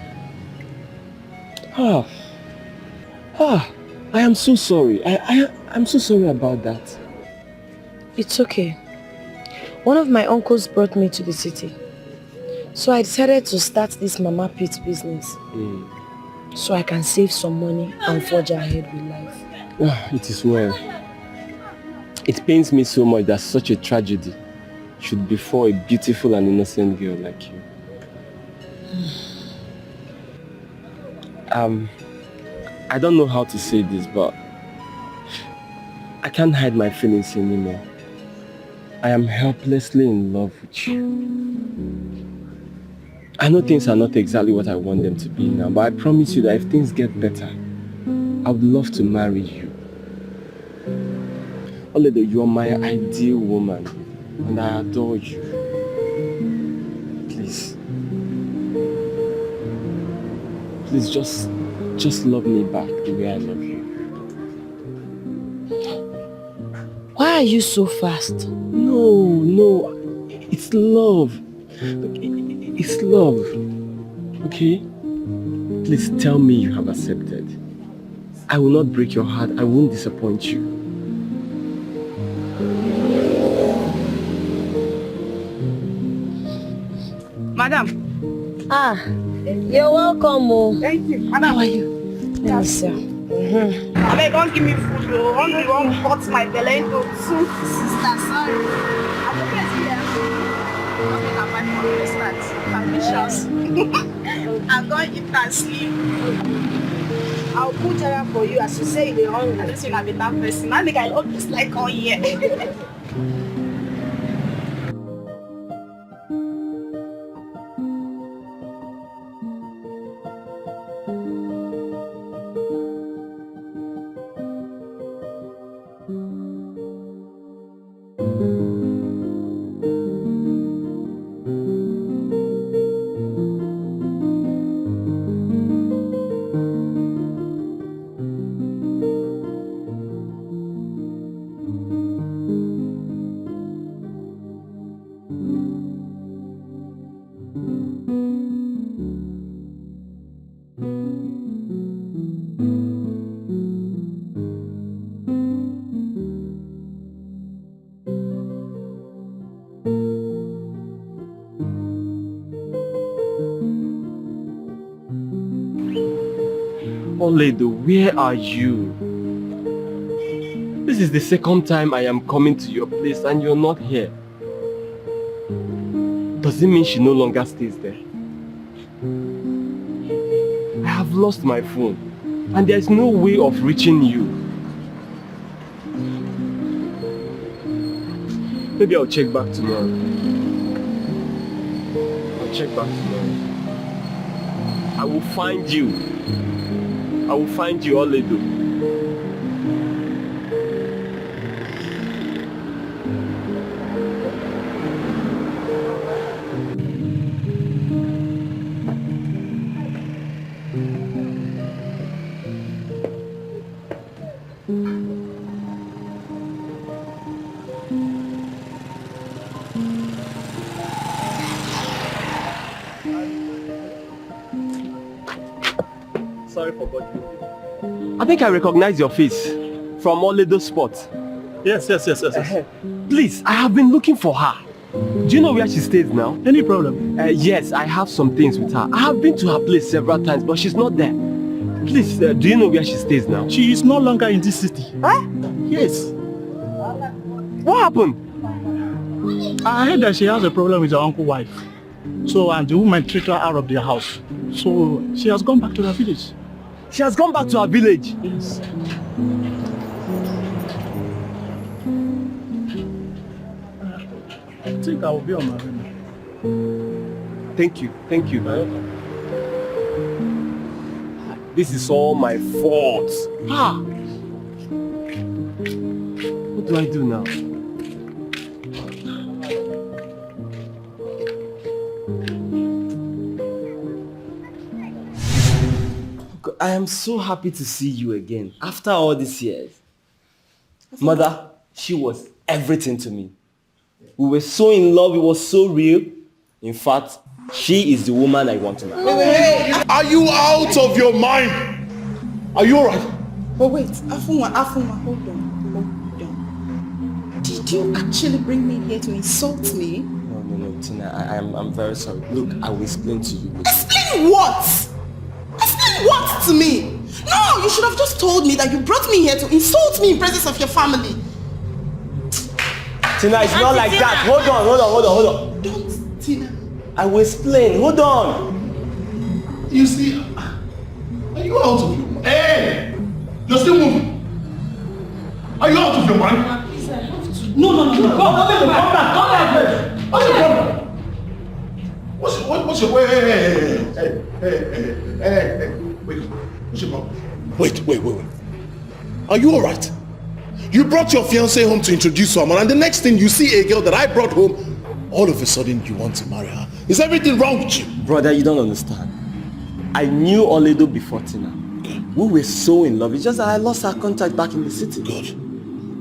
I am so sorry. I'm so sorry about that. It's okay. One of my uncles brought me to the city. So I decided to start this Mama Pit business. So I can save some money and forge ahead with life. It is well. It pains me so much that such a tragedy should befall a beautiful and innocent girl like you. I don't know how to say this, but I can't hide my feelings anymore. I am helplessly in love with you. I know things are not exactly what I want them to be now, but I promise you that if things get better, I would love to marry you. Oledo, you are my ideal woman, and I adore you. Please just love me back the way I love you. Why are you so fast? No. It's love. It's love. Okay? Please tell me you have accepted. I will not break your heart. I won't disappoint you. Madam. You're welcome. Oh. Thank you. Madam. How are you? Yes, sir. I beg, don't give me food, though. Hungry won't cut my belly into two. Sister, sorry. I'm okay here. Okay, I'm back from the restaurant. Ambitious. I'm going to eat and sleep. I'll put her for you as you say you're hungry. I don't think I'm a bad person. I think I look just like all here. Oledo, where are you? This is the second time I am coming to your place and you're not here. Does it mean she no longer stays there? I have lost my phone and there's no way of reaching you. Maybe I'll check back tomorrow. I'll check back tomorrow. I will find you. I will find you, Oledo. Sorry for bothering you. I think I recognize your face from Oledo's spot. Yes. Please, I have been looking for her. Do you know where she stays now? Any problem? Yes, I have some things with her. I have been to her place several times, but she's not there. Please, do you know where she stays now? She is no longer in this city. Huh? Yes. What happened? I heard that she has a problem with her uncle's wife. So, and the woman treated her out of their house. So, she has gone back to her village. She has gone back to her village? Yes. I think I will be on my way now. Thank you. This is all my fault. What do I do now? I am so happy to see you again after all these years. Mother, she was everything to me. We were so in love, it was so real. In fact, she is the woman I want to marry. Are you out of your mind? Are you alright? But wait, Afunwa, hold on. Did you actually bring me here to insult me? No, Tina, I'm very sorry. Look, I will explain to you. Explain what? Explain what to me? No, you should have just told me that you brought me here to insult me in presence of your family. Tina, it's not like that. Hold on. Don't, Tina. I will explain. Hold on. You see, are you out of your mind? Hey! You're still moving. Are you out of your mind? Please, I have to. No. Come back, please. What's your problem? What's your hey. Wait. What's your problem? Wait. Are you alright? You brought your fiancée home to introduce someone, and the next thing you see a girl that I brought home, all of a sudden you want to marry her. Is everything wrong with you? Brother, you don't understand. I knew Oledo before Tina. We were so in love. It's just that I lost our contact back in the city. Good.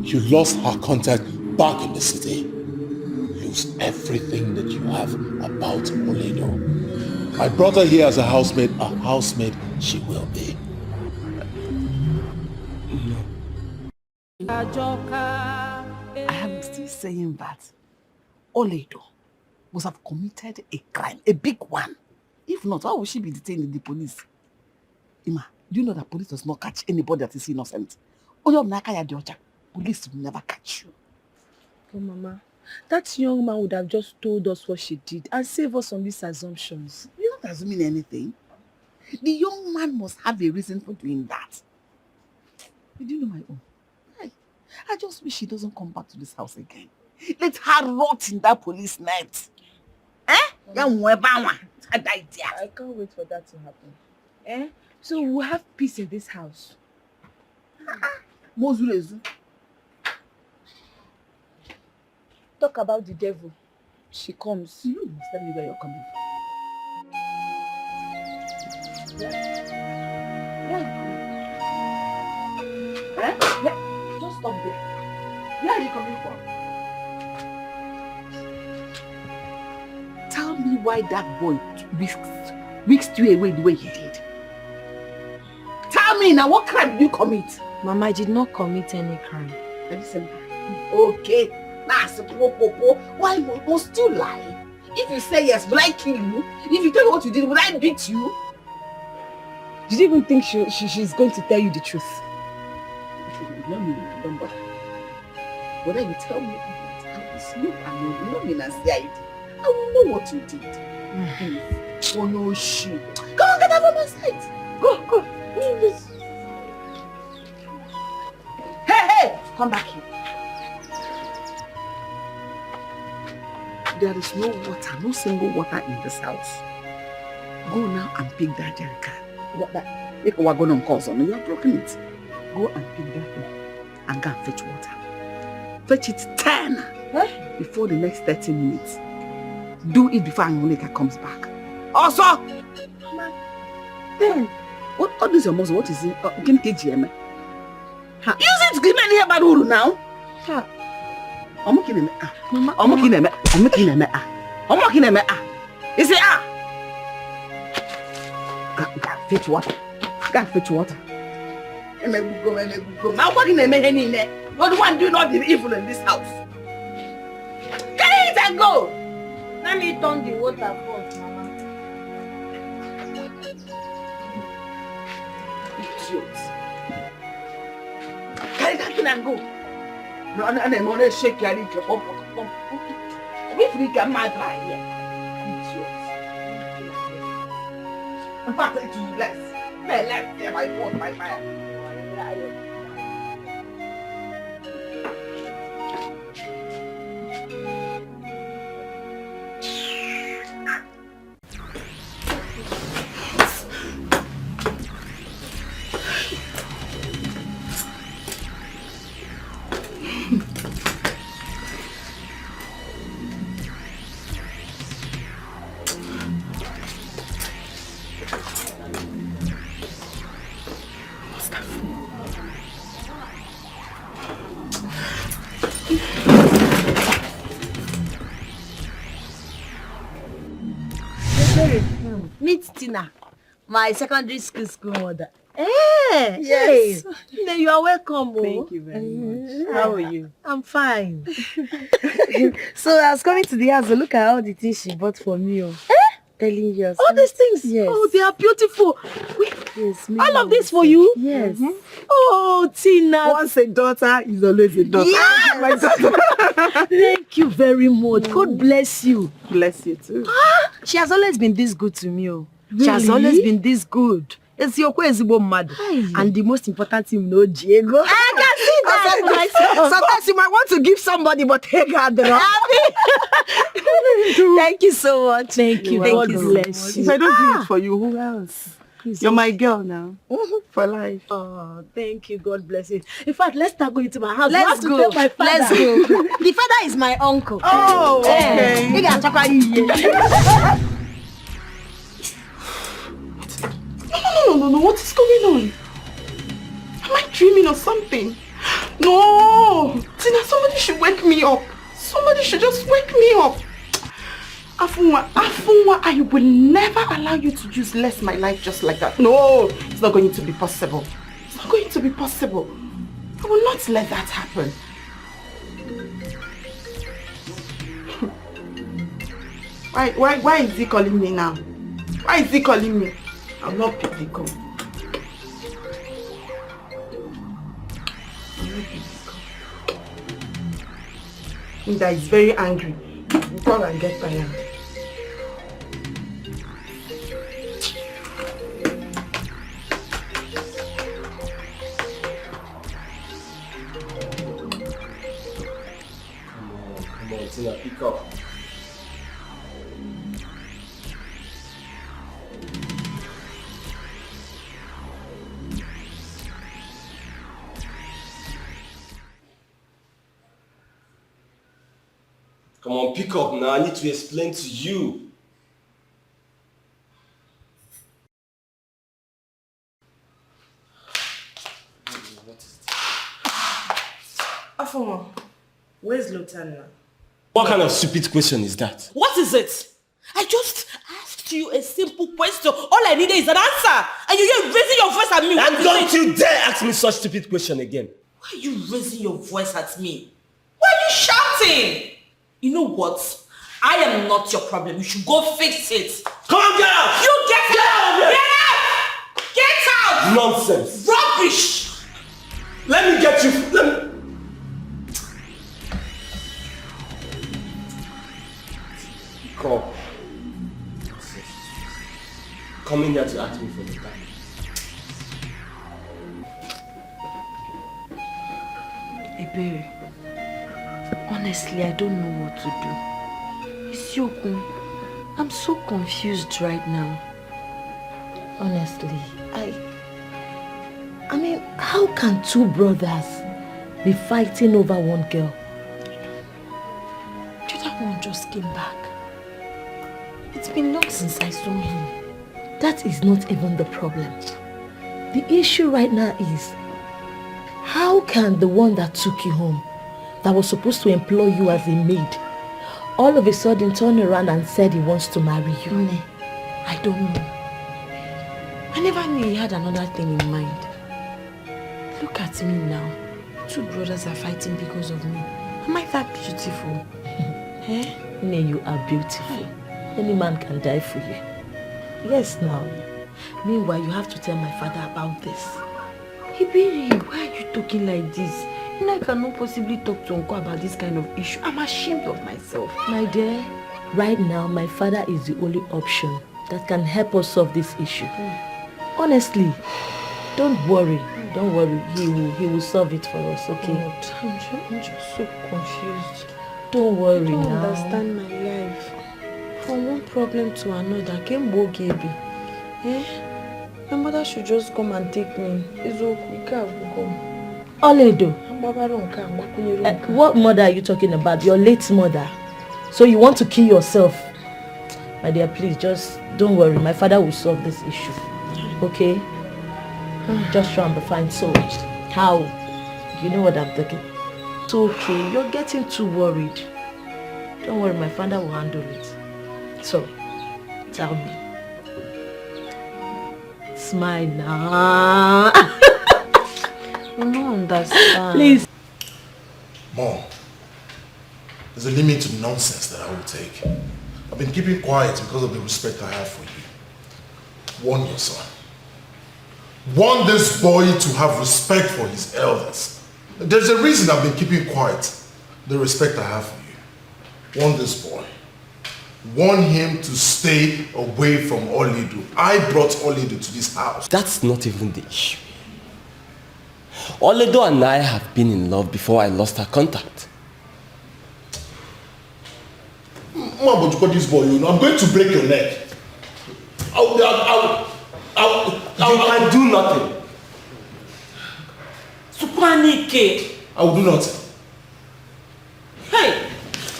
you lost her contact back in the city. Lose everything that you have about Oledo. I brought her here as a housemaid she will be. I am still saying that Oledo must have committed a crime, a big one. If not, why would she be detained in the police? Ima, do you know that police does not catch anybody that is innocent? Police will never catch you. Oh, Mama, that young man would have just told us what she did and save us from these assumptions. You're not assuming anything. The young man must have a reason for doing that. Did you know my own? I just wish he doesn't come back to this house again. Let her rot in that police net. I can't wait for that to happen. So we'll have peace in this house. Talk about the devil. She comes. You must tell me where you're coming from. Just stop there. Where are you coming from? Tell me why that boy whisked you away the way he did. Tell me now, what crime did you commit? Mama, I did not commit any crime. Listen. Okay. Why must you lie? If you say yes, will I kill you? If you tell me what you did, will I beat you? Did you even think she's going to tell you the truth? No, remember. Whether you tell me that I will sleep and you know me and say it, I will know what you did. Oh no, shit. Come on, get out of my sight. Go. Hey! Come back here. There is no water, no single water in this house. Go now and pick that jerrycan. You are going to cause on you have broken it. Go and pick that thing and go and fetch water. Fetch it 10 before the next 30 minutes. Do it before Angonika comes back. Also, then, what is your muscle? What is it? Can you use it to give me here Baruru now? I'm looking at You say fetch water. Go fetch water. You're the one doing all the evil in this house. Carry it and go. Let me turn the water first, Mama. Idiot. Carry that thing and go. No, and I'm gonna shake your little pump. We freak a mad right here. Idiot. In fact, it is less. My left there, my fault, my fire. Meet Tina, my secondary school mother. Hey, yes. Then you are welcome. Thank you very much. How are you? I'm fine. So I was coming to the house to look at all the things she bought for me. Telling you. All these things? Yes. Oh, they are beautiful. Yes, all of this for you? Yes. Oh, Tina. Once a daughter is always a daughter. Yes. My daughter. Thank you very much. God bless you. Bless you too. She has always been this good to me. Really? She has always been this good. It's your mad. And the most important thing, Diego. I can see that myself. Sometimes you might want to give somebody, but take her there. Thank you so much. Thank you. God bless you. If I don't do it for you, who else? You're my girl now. For life. Oh, thank you. God bless you. In fact, let's start going to my house. Let's go. Tell my father. Let's go. The father is my uncle. Oh, okay. No. What is going on? Am I dreaming or something? No! Tina, somebody should wake me up. Somebody should just wake me up. Afunwa, I will never allow you to useless my life just like that. No, it's not going to be possible. It's not going to be possible. I will not let that happen. Why is he calling me now? Why is he calling me? I'll not pick the call. That is very angry. You call and get by him. Come on, Tina, pick up. Come on, pick up now. I need to explain to you. What is this? Afoma, where's Lutana? What kind of stupid question is that? What is it? I just asked you a simple question. All I needed is an answer. And you're raising your voice at me. And don't you dare ask me such stupid question again. Why are you raising your voice at me? Why are you shouting? You know what? I am not your problem. You should go fix it. Come on, get out! You get out! Get out! Get out! Nonsense! Rubbish! Let me get you. Come in here to ask me for the time. Ebere, honestly, I don't know what to do. Isiokun, I'm so confused right now. Honestly, I mean, how can two brothers be fighting over one girl? The other one just came back. It's been long since I saw him. That is not even the problem. The issue right now is, how can the one that took you home, that was supposed to employ you as a maid, all of a sudden turn around and said he wants to marry you? I don't know. I never knew he had another thing in mind. Look at me now. Two brothers are fighting because of me. Am I that beautiful? Ine, you are beautiful. Any man can die for you. Yes, now. Meanwhile, you have to tell my father about this. Ibiri, why are you talking like this? You know, I cannot possibly talk to Uncle about this kind of issue. I'm ashamed of myself. My dear, right now, my father is the only option that can help us solve this issue. Honestly, don't worry. Don't worry. He will solve it for us, okay? I'm just so confused. Don't worry now. I don't understand my life. From one problem to another, my mother should just come and take me. Oledo, what mother are you talking about? Your late mother. So you want to kill yourself? My dear, please, just don't worry. My father will solve this issue. Okay? Just try and be fine. So, how? You know what I'm talking? It's okay. You're getting too worried. Don't worry, my father will handle it. So, tell me. Smile now. I don't understand. Please. Mom, there's a limit to nonsense that I will take. I've been keeping quiet because of the respect I have for you. Warn your son. Warn this boy to have respect for his elders. There's a reason I've been keeping quiet. The respect I have for you. Warn this boy. Warn him to stay away from Oledo. I brought Oledo to this house. That's not even the issue. Oledo and I have been in love before I lost our contact. Mom, but you got this boy, you know, I'm going to break your neck. You can do nothing. Supanike. I will do nothing. Hey!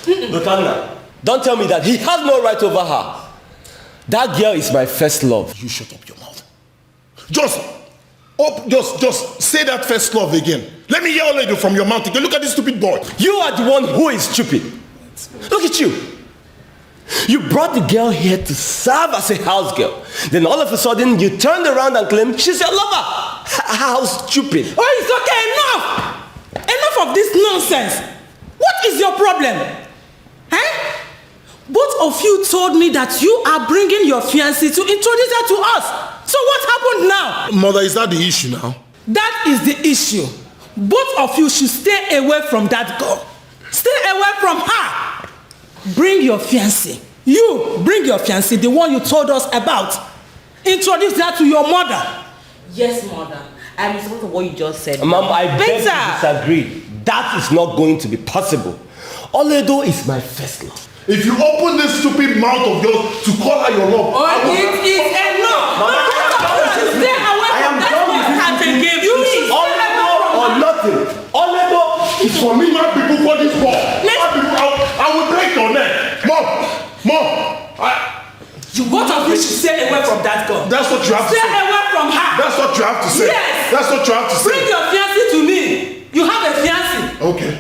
Lutana, don't tell me that he has no right over her. That girl is my first love. You shut up your mouth. Johnson, Oh, just say that first love again. Let me hear all of you from your mouth again. Look at this stupid boy. You are the one who is stupid. Look at you. You brought the girl here to serve as a house girl. Then all of a sudden, you turned around and claimed she's your lover. How stupid. Oh, it's okay. Enough. Enough of this nonsense. What is your problem? Eh? Both of you told me that you are bringing your fiancée to introduce her to us. So what happened now? Mother, is that the issue now? That is the issue. Both of you should stay away from that girl. Stay away from her. Bring your fiancé. You bring your fiancé, the one you told us about. Introduce her to your mother. Yes, mother. I'm listening to what you just said. Mom, I beg to disagree. That is not going to be possible. Oledo is my first love. If you open this stupid mouth of yours to call her your love, it is enough. Mama, stay away from that. Oledo or nothing. Oledo is for me, my people, for this ball. I will break your neck. Mom. Both of you should stay away from that girl. That's what you have to say. Stay away from her. That's what you have to say. Yes. That's what you have to say. Bring your fiancé to me. You have a fiancé. Okay.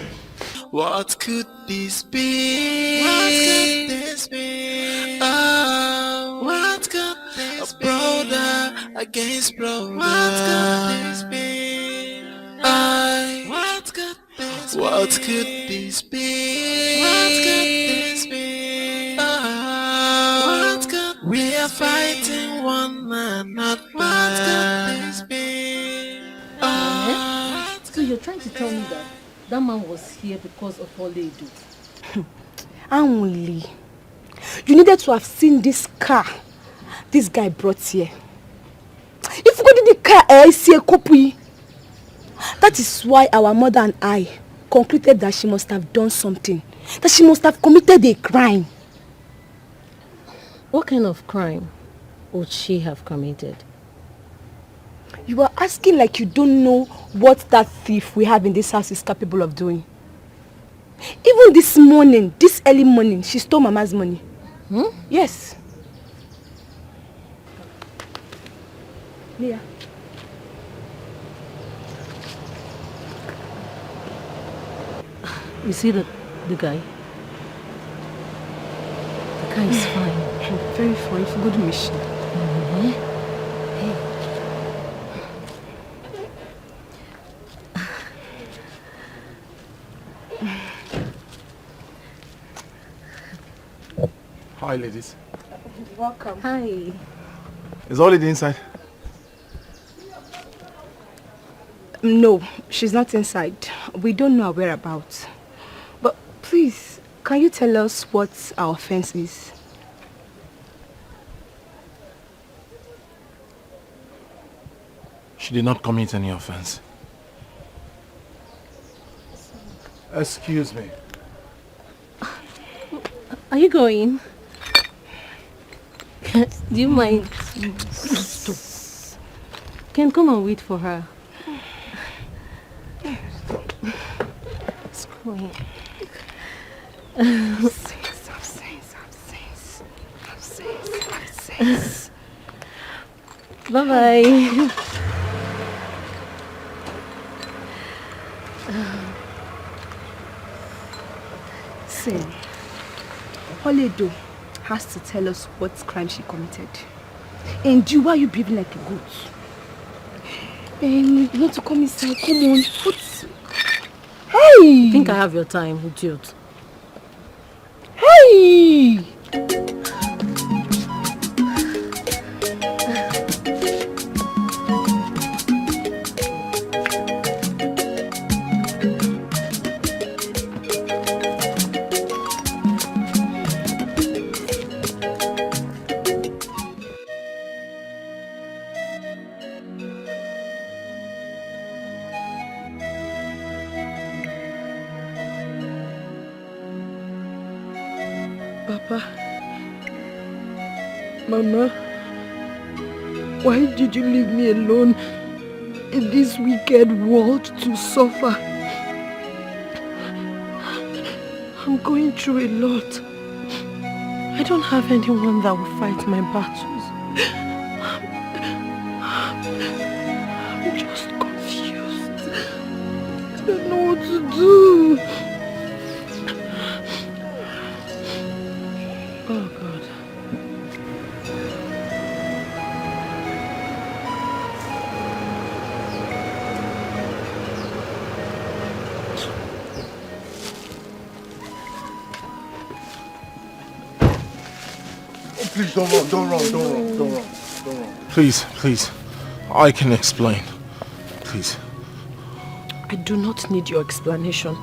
What could this be? What could this be? Oh, what could this be? A brother against brother. What could this be? What could this be? What could this be? What could this be? What could we are fighting one another. What could this be? So you're trying to tell me that man was here because of all they do? Only. You needed to have seen this car this guy brought here. If you go to the car, I see a copy. That is why our mother and I concluded that she must have done something. That she must have committed a crime. What kind of crime would she have committed? You are asking like you don't know what that thief we have in this house is capable of doing. Even this morning, this early morning, she stole Mama's money. Yes. Leah. You see the guy? The guy is fine. Very fine. It's a good mission. Hi, ladies. Welcome. Hi. Is Ollie inside? No, she's not inside. We don't know her whereabouts. But please, can you tell us what our offense is? She did not commit any offense. Excuse me. Are you going? Do you mind? Stop. Can come and wait for her. It's going. Bye-bye. See, Oledo has to tell us what crime she committed. And you, why are you behaving like a goat? You want to come inside? Come on, Hey! I think I have your time, idiot. Hey! Papa, Mama, why did you leave me alone in this wicked world to suffer? I'm going through a lot. I don't have anyone that will fight my battles. I'm what to do. Oh, God. Please don't run. Please. I can explain. Please. I do not need your explanation.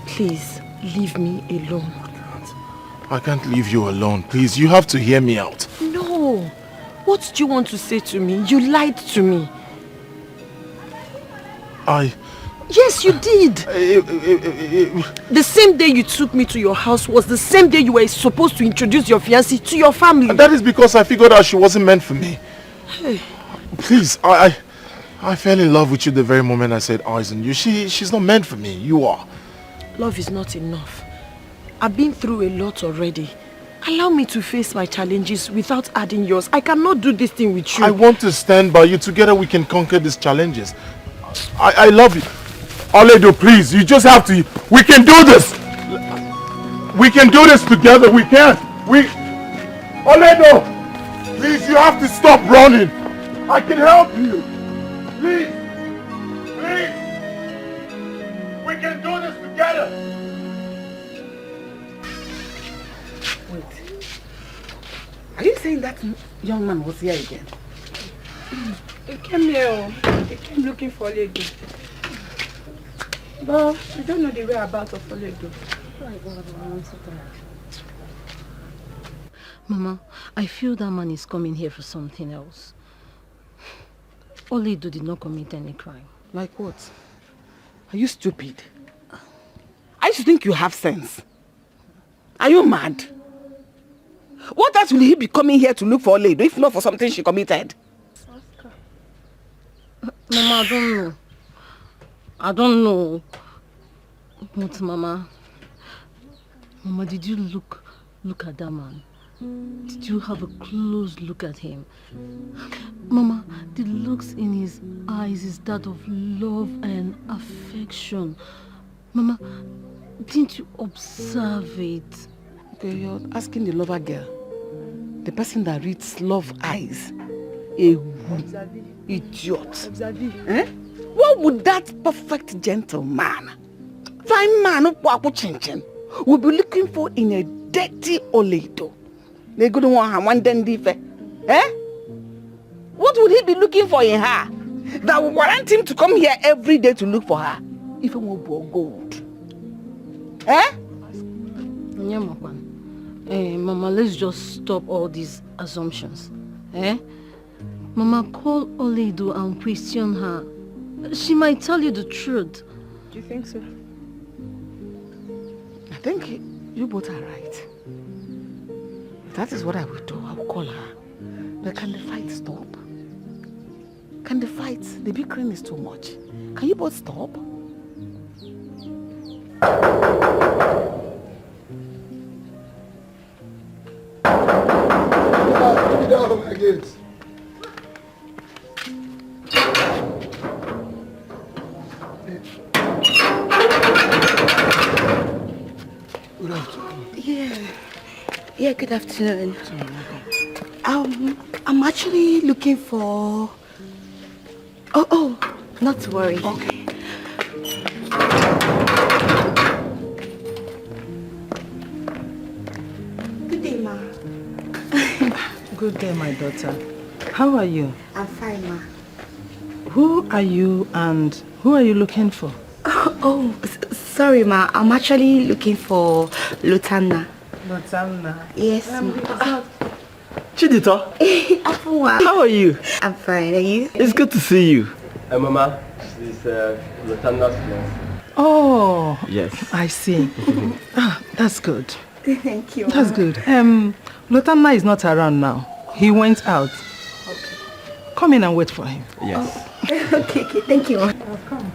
Please, leave me alone. I can't leave you alone. Please, you have to hear me out. No. What do you want to say to me? You lied to me. Yes, you did. The same day you took me to your house was the same day you were supposed to introduce your fiancée to your family. And that is because I figured out she wasn't meant for me. Hey. Please, I fell in love with you the very moment I said eyes on you. She's not meant for me. You are. Love is not enough. I've been through a lot already. Allow me to face my challenges without adding yours. I cannot do this thing with you. I want to stand by you. Together we can conquer these challenges. I love you. Oledo, please, you just have to. We can do this. We can do this together. We can. Oledo, please, you have to stop running. I can help you. Please. We can do this together. Wait. Are you saying that young man was here again? He came here. He came looking for Oledo. But we don't know the whereabouts of Oledo. Oh my God, I'm so tired. Mama, I feel that man is coming here for something else. Oledo did not commit any crime. Like what? Are you stupid? I used to think you have sense. Are you mad? What else will he be coming here to look for Oledo if not for something she committed? Mama, I don't know. But Mama, did you look at that man? Did you have a close look at him? Mama, the looks in his eyes is that of love and affection. Mama, didn't you observe it? Okay, you're asking the lover girl, the person that reads love eyes, a idiot. Eh? What would that perfect gentleman, fine man, would be looking for in a dirty Oledo? They couldn't want her one then eh? What would he be looking for in her that would warrant him to come here every day to look for her? Even more gold. Eh? Yeah, Mama, let's just stop all these assumptions. Eh? Mama, call Oledo and question her. She might tell you the truth. Do you think so? I think you both are right. That is what I will do. I will call her. But can the fight stop? Can the fight? The bickering is too much. Can you both stop? Get out of my gates. Good afternoon. Yeah, good afternoon. I'm actually looking for... Oh, not to worry. Okay. Good day, Ma. Good day, my daughter. How are you? I'm fine, Ma. Who are you and who are you looking for? Sorry, Ma. I'm actually looking for Lutana. Lutana? Yes, Ma. Chidito? How are you? I'm fine. Are you? It's good to see you. Mama, this is Lutana's fiance. Oh. Yes. I see. That's good. Thank you, Ma. That's good. Lutana is not around now. He went out. Okay. Come in and wait for him. Yes. Okay. Thank you, Ma. Welcome.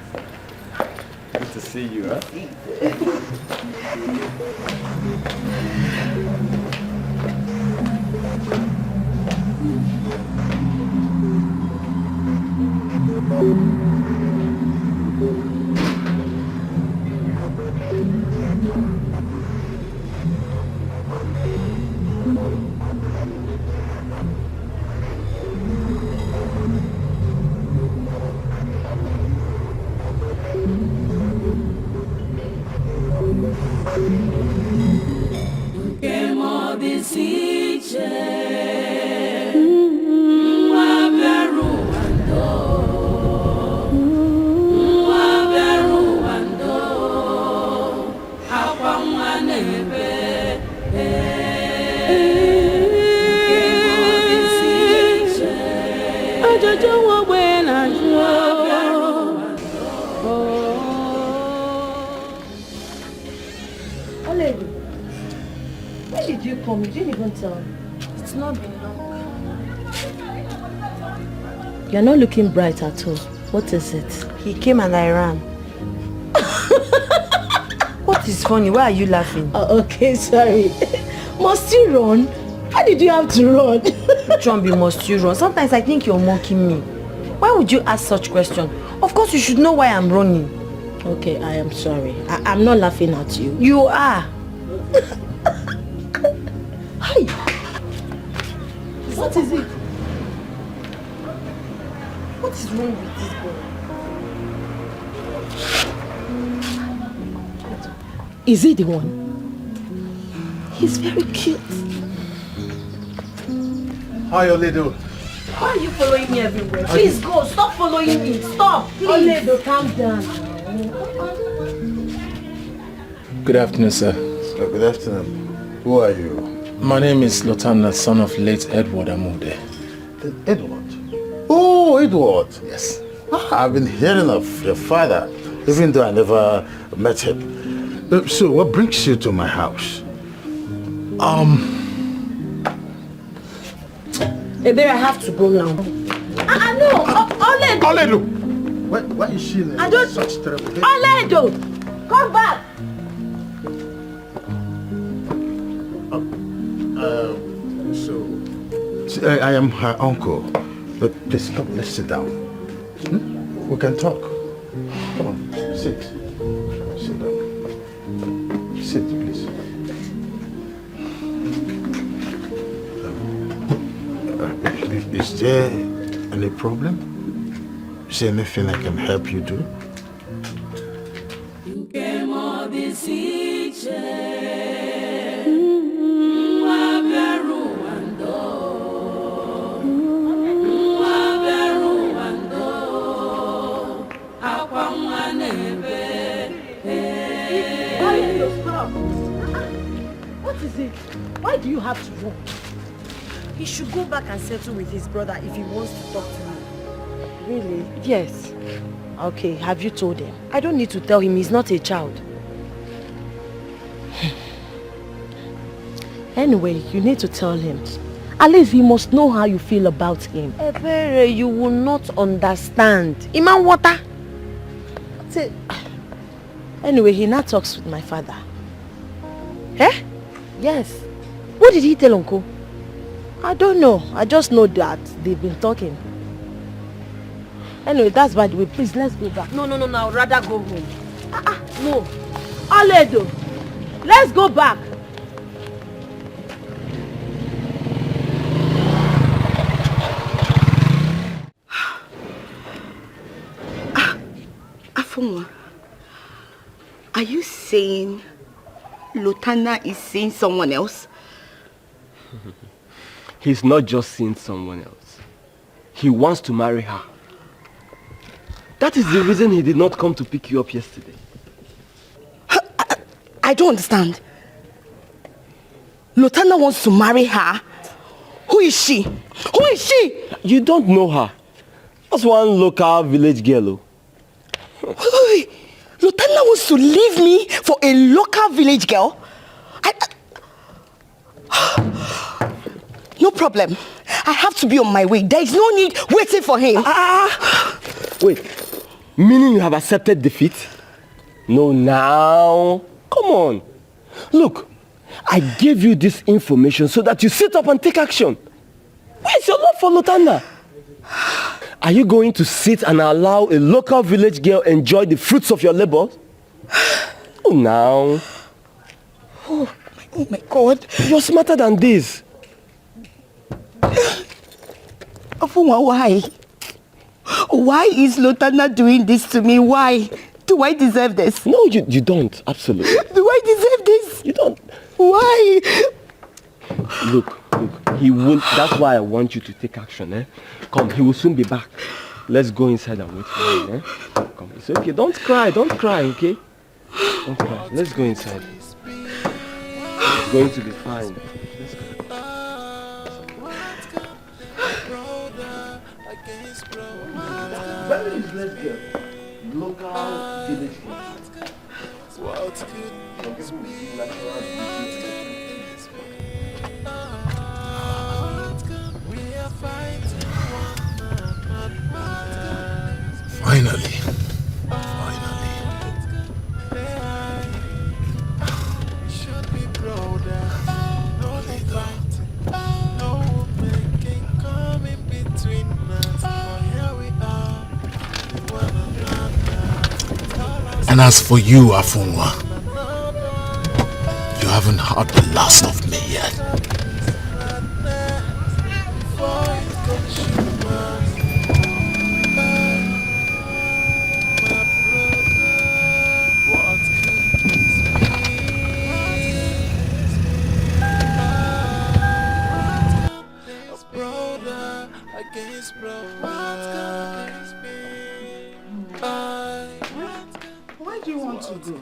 Good to see you, huh? Where did you come? You didn't even tell me. It's not been long. You're not looking bright at all. What is it? He came and I ran. What is funny? Why are you laughing? Okay, sorry. Must you run? Why did you have to run? Chombi, must you run? Sometimes I think you're mocking me. Why would you ask such question? Of course you should know why I'm running. Okay, I am sorry. I'm not laughing at you. You are. Hi. What is it? What is wrong with this boy? Is he the one? He's very cute. How you doing? Why are you following me everywhere? Please go. Stop following me. Stop. Please. Oledo, calm down. Good afternoon, sir. Good afternoon. Who are you? My name is Lotana, son of late Edward Amude. Edward? Oh, Edward. Yes. I've been hearing of your father, even though I never met him. So, what brings you to my house? Maybe I have to go now. No, Oledo. Oledo! Why is she in such terrible behavior? Oledo! Come back! I am her uncle. But please, come, let's sit down. We can talk. Come on, sit. Sit down. Sit, please. Is there any problem? Is there anything I can help you do? You came all this What is it? Why do you have to run? He should go back and settle with his brother if he wants to talk to me. Really? Yes. Okay, have you told him? I don't need to tell him. He's not a child. Anyway, you need to tell him. At least he must know how you feel about him. Ebere, you will not understand. Iman water. Anyway, he now talks with my father. Eh? Yes. What did he tell Uncle? I don't know. I just know that they've been talking. Anyway, that's by the way. Please, let's go back. No. I'd rather go home. No. Oledo, let's go back. Afunwa, are you saying Lotana is seeing someone else? He's not just seeing someone else. He wants to marry her. That is the reason he did not come to pick you up yesterday. I don't understand. Lotana wants to marry her? Who is she? Who is she? You don't know her. That's one local village girl. Wait. Lotana wants to leave me for a local village girl? No problem. I have to be on my way. There is no need waiting for him. Wait. Meaning you have accepted defeat? No, now. Come on. Look, I gave you this information so that you sit up and take action. Where's your love for Lotana? Are you going to sit and allow a local village girl enjoy the fruits of your labor? Oh, now. Oh my God. You're smarter than this. Afunwa, why? Why is Lotana doing this to me? Why? Do I deserve this? No, you don't. Absolutely. Do I deserve this? You don't. Why? Look, he won't. That's why I want you to take action, eh? Come, he will soon be back. Let's go inside and wait for him, eh? Come, it's okay. Don't cry, okay? Don't cry. Let's go inside. It's going to be fine. Let's go. Where is this girl? Local village girl. What could this be? We are fighting Finally. Should be broader. No fighting. No making come in between us. For here we are. One another. And as for you, Afunwa, you haven't had the last of me yet. Why do you want to go?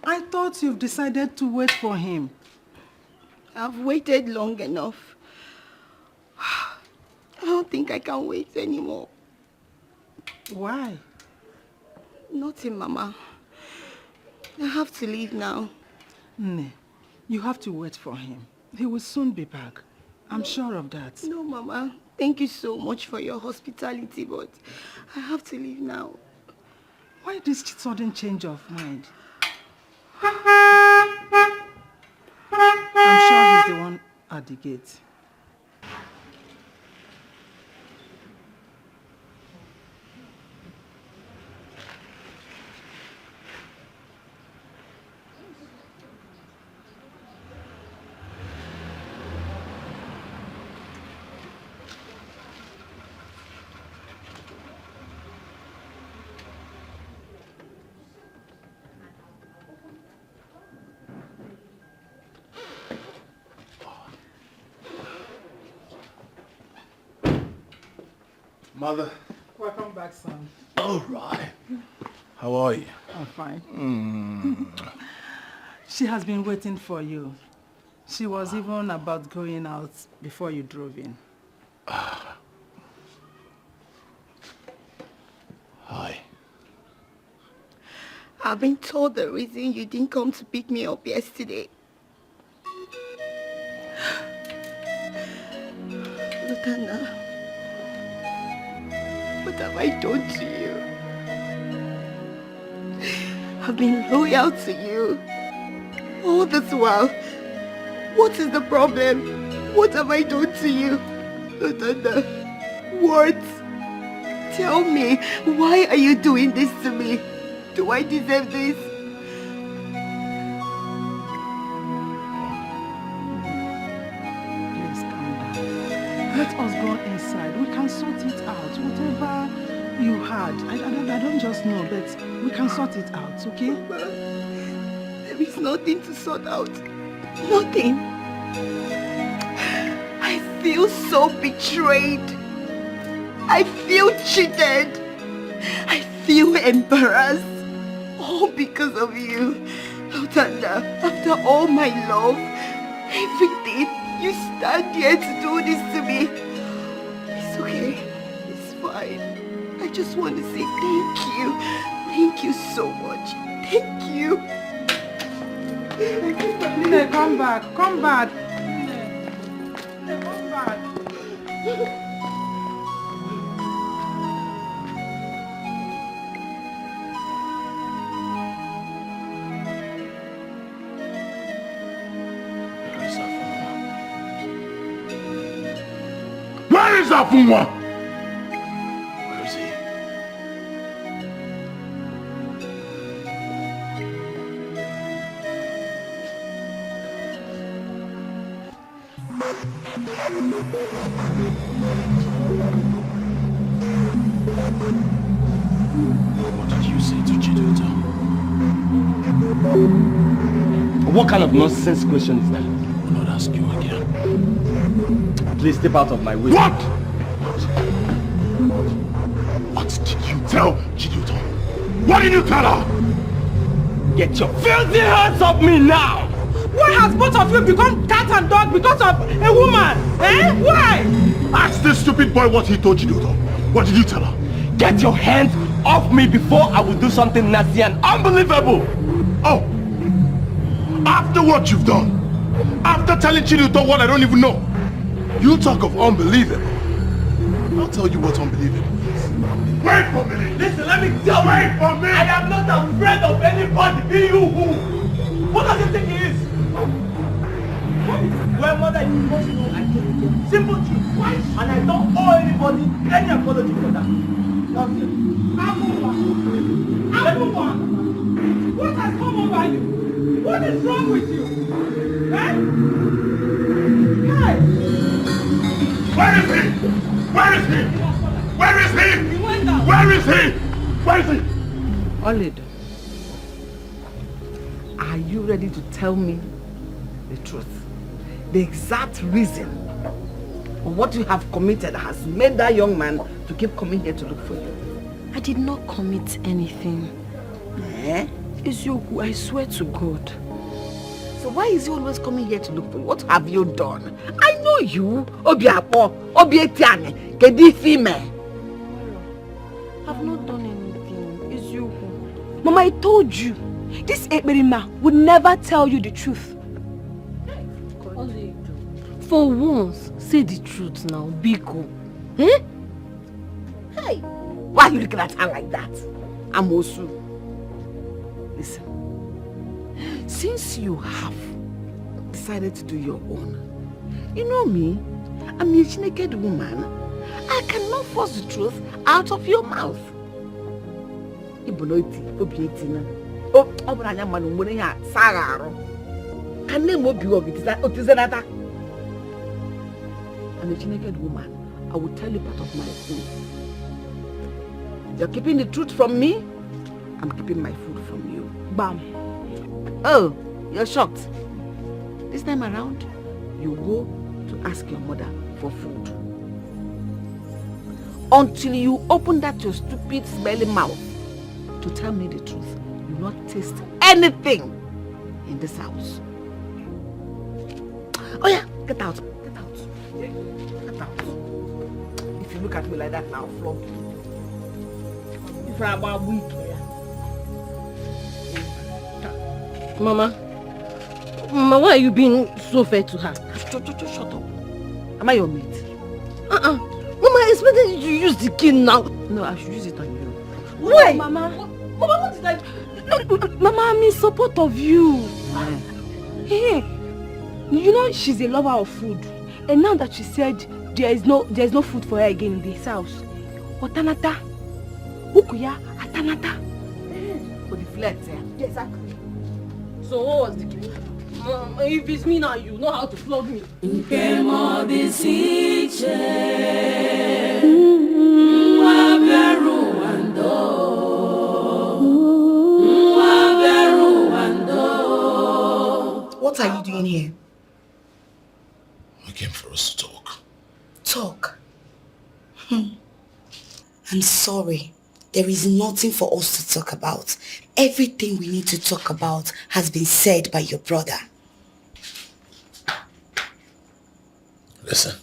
I thought you've decided to wait for him. I've waited long enough. I don't think I can wait anymore. Why? Nothing, Mama. I have to leave now. Nne, you have to wait for him. He will soon be back. I'm sure of that. No, Mama. Thank you so much for your hospitality, but I have to leave now. Why this sudden change of mind? I'm sure he's the one at the gate. Mother. Welcome back, son. All right. How are you? I'm fine. She has been waiting for you. She was even about going out before you drove in. Hi. I've been told the reason you didn't come to pick me up yesterday. Lutana, what have I done to you? I've been loyal to you all this while. What is the problem? What have I done to you? Lutana, what? Tell me, why are you doing this to me? Do I deserve this? Please calm down. Let us go inside. We can sort it out. Whatever you had. I don't just know, but we can sort it out, okay? Mama, there is nothing to sort out. Nothing. I feel so betrayed. I feel cheated. I feel embarrassed. All because of you. Lutanda, after all my love, everything, you stand here to do this to me. It's okay. It's fine. I just want to say thank you. Thank you so much. Thank you. Nne, come back. Come back. Nne, come back. Where is Afunwa? Where is he? What did you say to Chidoto? What kind of nonsense question is that? I will not ask you again. Please step out of my way. What? What did you tell Chidoto? What did you tell her? Get your filthy hands off me now! Why has both of you become cat and dog because of a woman? Eh? Why? Ask this stupid boy what he told Chidoto. What did you tell her? Get your hands off me before I will do something nasty and unbelievable! Oh! After what you've done, after telling Chidoto what I don't even know, you talk of unbelievable. I'll tell you what's unbelievable. Wait for me! Listen, let me tell you! Wait for me! I am not afraid of anybody, be you who? What does he think he is? Well, mother, you must know I told you the simple truth twice, and I don't owe anybody any apology for that. That's it. Abuba! What has come over you? What is wrong with you? Eh? Hey! Where is he? Where is he? Where is he? He went out. Where is he? Where is he? Olido, are you ready to tell me the truth? The exact reason of what you have committed has made that young man to keep coming here to look for you. I did not commit anything. Eh? Ezioku, I swear to God. So why is he always coming here to look for you? What have you done? I know you. Obiapo, Obietiane, Kedi female. I've not done anything. Ezioku. Mama, I told you. This Ekberima would never tell you the truth. For once, say the truth now, Biko. Eh? Hey, why are you looking at her like that? Amosu. Listen, since you have decided to do your own, you know me, I'm a naked woman. I cannot force the truth out of your mouth. Ibonoti, Obietina. Oh, Obranya Manu Munia, Sagaro. Can name what you of it? I'm a naked woman. I will tell you part of my food. You're keeping the truth from me, I'm keeping my food from you. Bam. Oh, you're shocked. This time around, you go to ask your mother for food. Until you open that your stupid smelly mouth to tell me the truth, you will not taste anything in this house. Oh yeah, get out. Get out. Get out. If you look at me like that now, I'll flog you. If I'm a week, Mama, why are you being so fair to her? Shut up. Am I your mate? Mama, I expected you to use the key now. No, I should use it on you. Why? Mama, what did I... Mama, I'm in support of you. Hey, you know she's a lover of food. And now that she said there is no food for her again in this house. Otanata. Ukuya, atanata. For the flirt, yeah. Exactly. So what was the key? If it's me now, you know how to flog me. What are you doing here? I came for us to talk. Talk? I'm sorry. There is nothing for us to talk about. Everything we need to talk about has been said by your brother. Listen,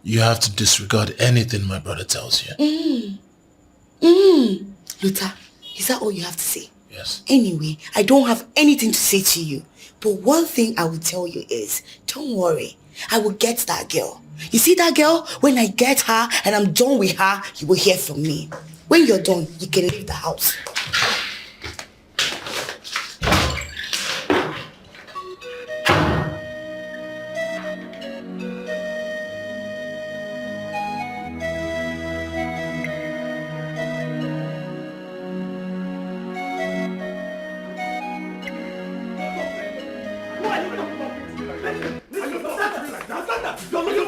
you have to disregard anything my brother tells you. Luther, is that all you have to say? Yes. Anyway, I don't have anything to say to you. But one thing I will tell you is, don't worry. I will get that girl. You see that girl? When I get her and I'm done with her, you will hear from me. When you're done, you can leave the house.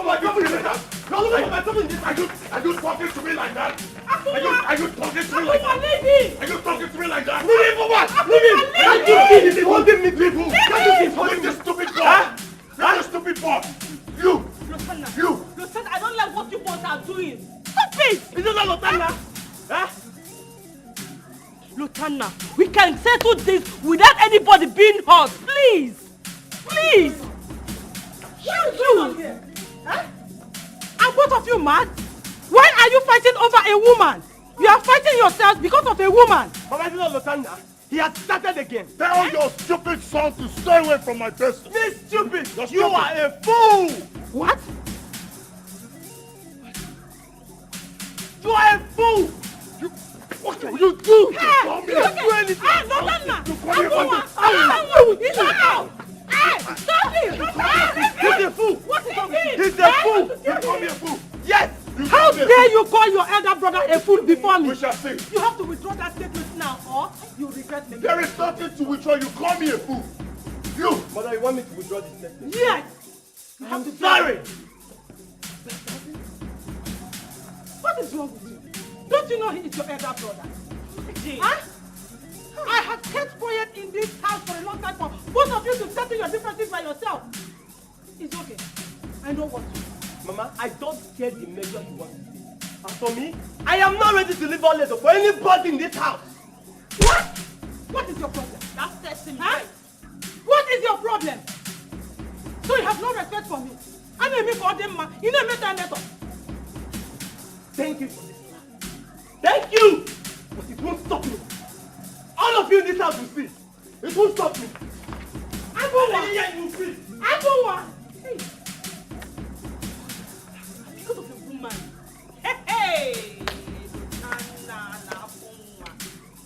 Are you talking to me like that? Are you talking to me like that? Are you talking to me like that? Leave him for what? Leave him! He's holding me, people! Leave this stupid boy! Leave this stupid boy! You! Lutana, I don't like what you both are doing. Stop it! Is it not Lutana? Huh? Lutana, we can settle this without anybody being hurt. Please! Please! What are you doing here? Huh? Are both of you mad? Why are you fighting over a woman? You are fighting yourselves because of a woman. Mama, it's not Lutana. He has started again. Tell your stupid son to stay away from my business. This stupid! You are a fool! What? You are a fool! What can you do? Hey! You do anything! Hey, Lutana! He's out! Hey! Stop him! He's a fool! What is he? He's a fool! You call me a fool? Yes! How dare you call your elder brother a fool before me? We shall see. You have to withdraw that statement now, or you regret me. There is nothing to withdraw. You call me a fool. You! Mother, you want me to withdraw this statement? Yes! You have to sorry! What is wrong with you? Don't you know he is your elder brother? Huh? I have kept quiet in this house for a long time for both of you to settle your differences by yourself. It's okay. I know what to do. Mama, I don't care the measure you want to take. As for me, I am not ready to leave all letter for anybody in this house. What? What is your problem? That's testing me. Huh? What is your problem? So you have no respect for me. I know me for them, man. You know me time better. Thank you for this. Thank you! But it won't stop me. All of you in this house will see. It won't stop me. I go one. I go one. Hey. Because of the woman. Hey!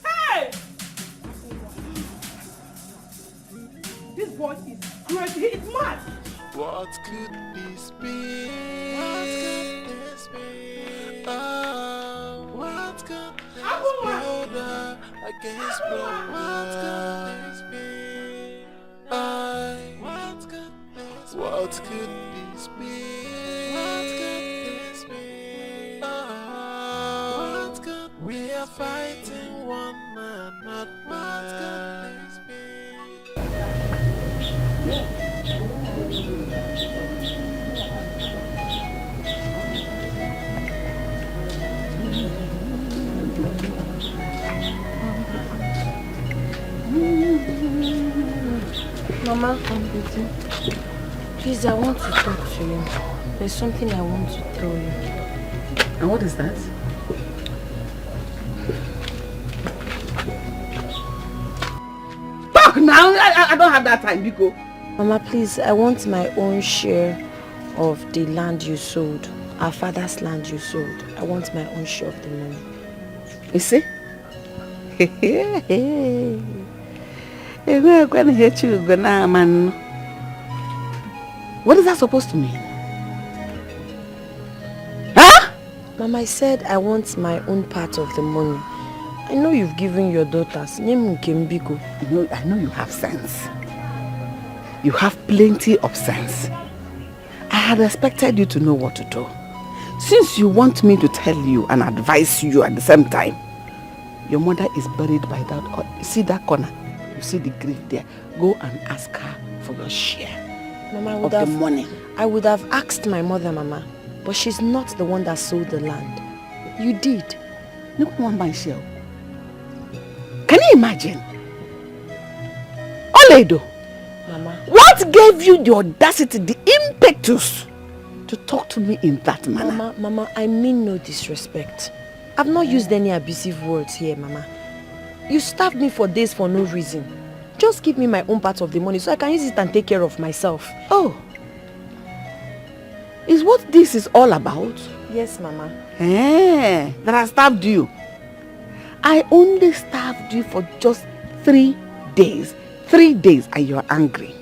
Hey! This boy is crazy. He is mad. What could this be? What could this be? Oh, what could this brother against brother? What could this be? What could this be? What could this be? What could we are fighting one man, not what could this be? Mama, please, I want to talk to you. There's something I want to tell you. And what is that? Talk now! I don't have that time, Biko. Mama, please, I want my own share of the land you sold. Our father's land you sold. I want my own share of the money. You see? What is that supposed to mean? Huh? Mama, I said I want my own part of the money. I know you've given your daughters. I know you have sense. You have plenty of sense. I had expected you to know what to do. Since you want me to tell you and advise you at the same time, your mother is buried by that. You see that corner? You see the grave there? Go and ask her for your share. Mama, of the money. I would have asked my mother, Mama, but she's not the one that sold the land. You did. No one my share. Can you imagine? Oledo, Mama, what gave you the audacity, the impetus to talk to me in that manner? Mama, I mean no disrespect. I've not used any abusive words here, Mama. You starved me for days for no reason. Just give me my own part of the money so I can use it and take care of myself. Oh. Is what this is all about? Yes, Mama. That I starved you. I only starved you for just 3 days. 3 days and you're angry.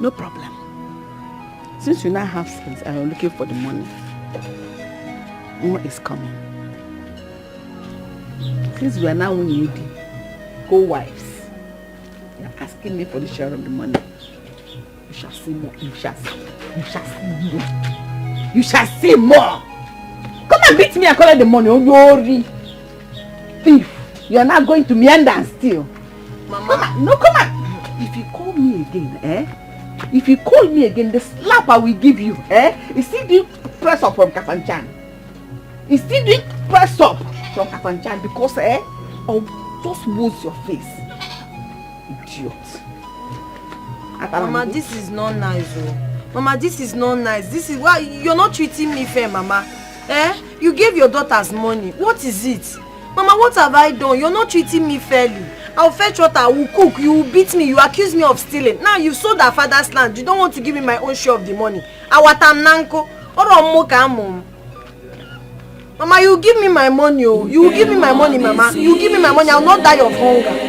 No problem. Since you now have sense and you're looking for the money, more is coming. Since we are now co-wives, you're asking me for the share of the money. You shall see more. You shall see. You shall see more. You shall see more. Come and beat me and collect the money. Oyori. Thief. You are not going to meander and steal. Mama. Come on. If you call me again, If you call me again, the slap I will give you, is still doing press up from Kafanchan. It's still doing press up from Kafanchan because, I'll just wound your face. Idiot. Mama, this is not nice, oh. Mama, this is not nice. This is why you're not treating me fair, Mama. You gave your daughters money. What is it? Mama, what have I done? You're not treating me fairly. I'll fetch water, I will cook, you will beat me, you accuse me of stealing. Now you've sold our father's land. You don't want to give me my own share of the money. Awatamnanko. Mama, you give me my money, oh. You will give me my money, Mama. You give me my money, I'll not die of hunger.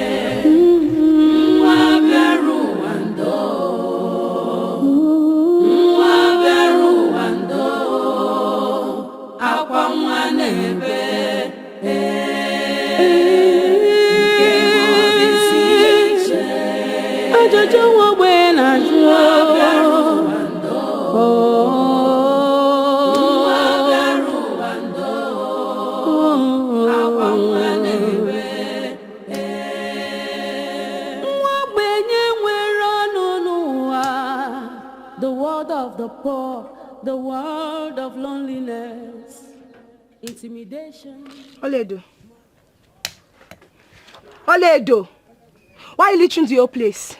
The world of the poor, the world of loneliness, intimidation. Oledo. Oledo. Why are you leeching to your place?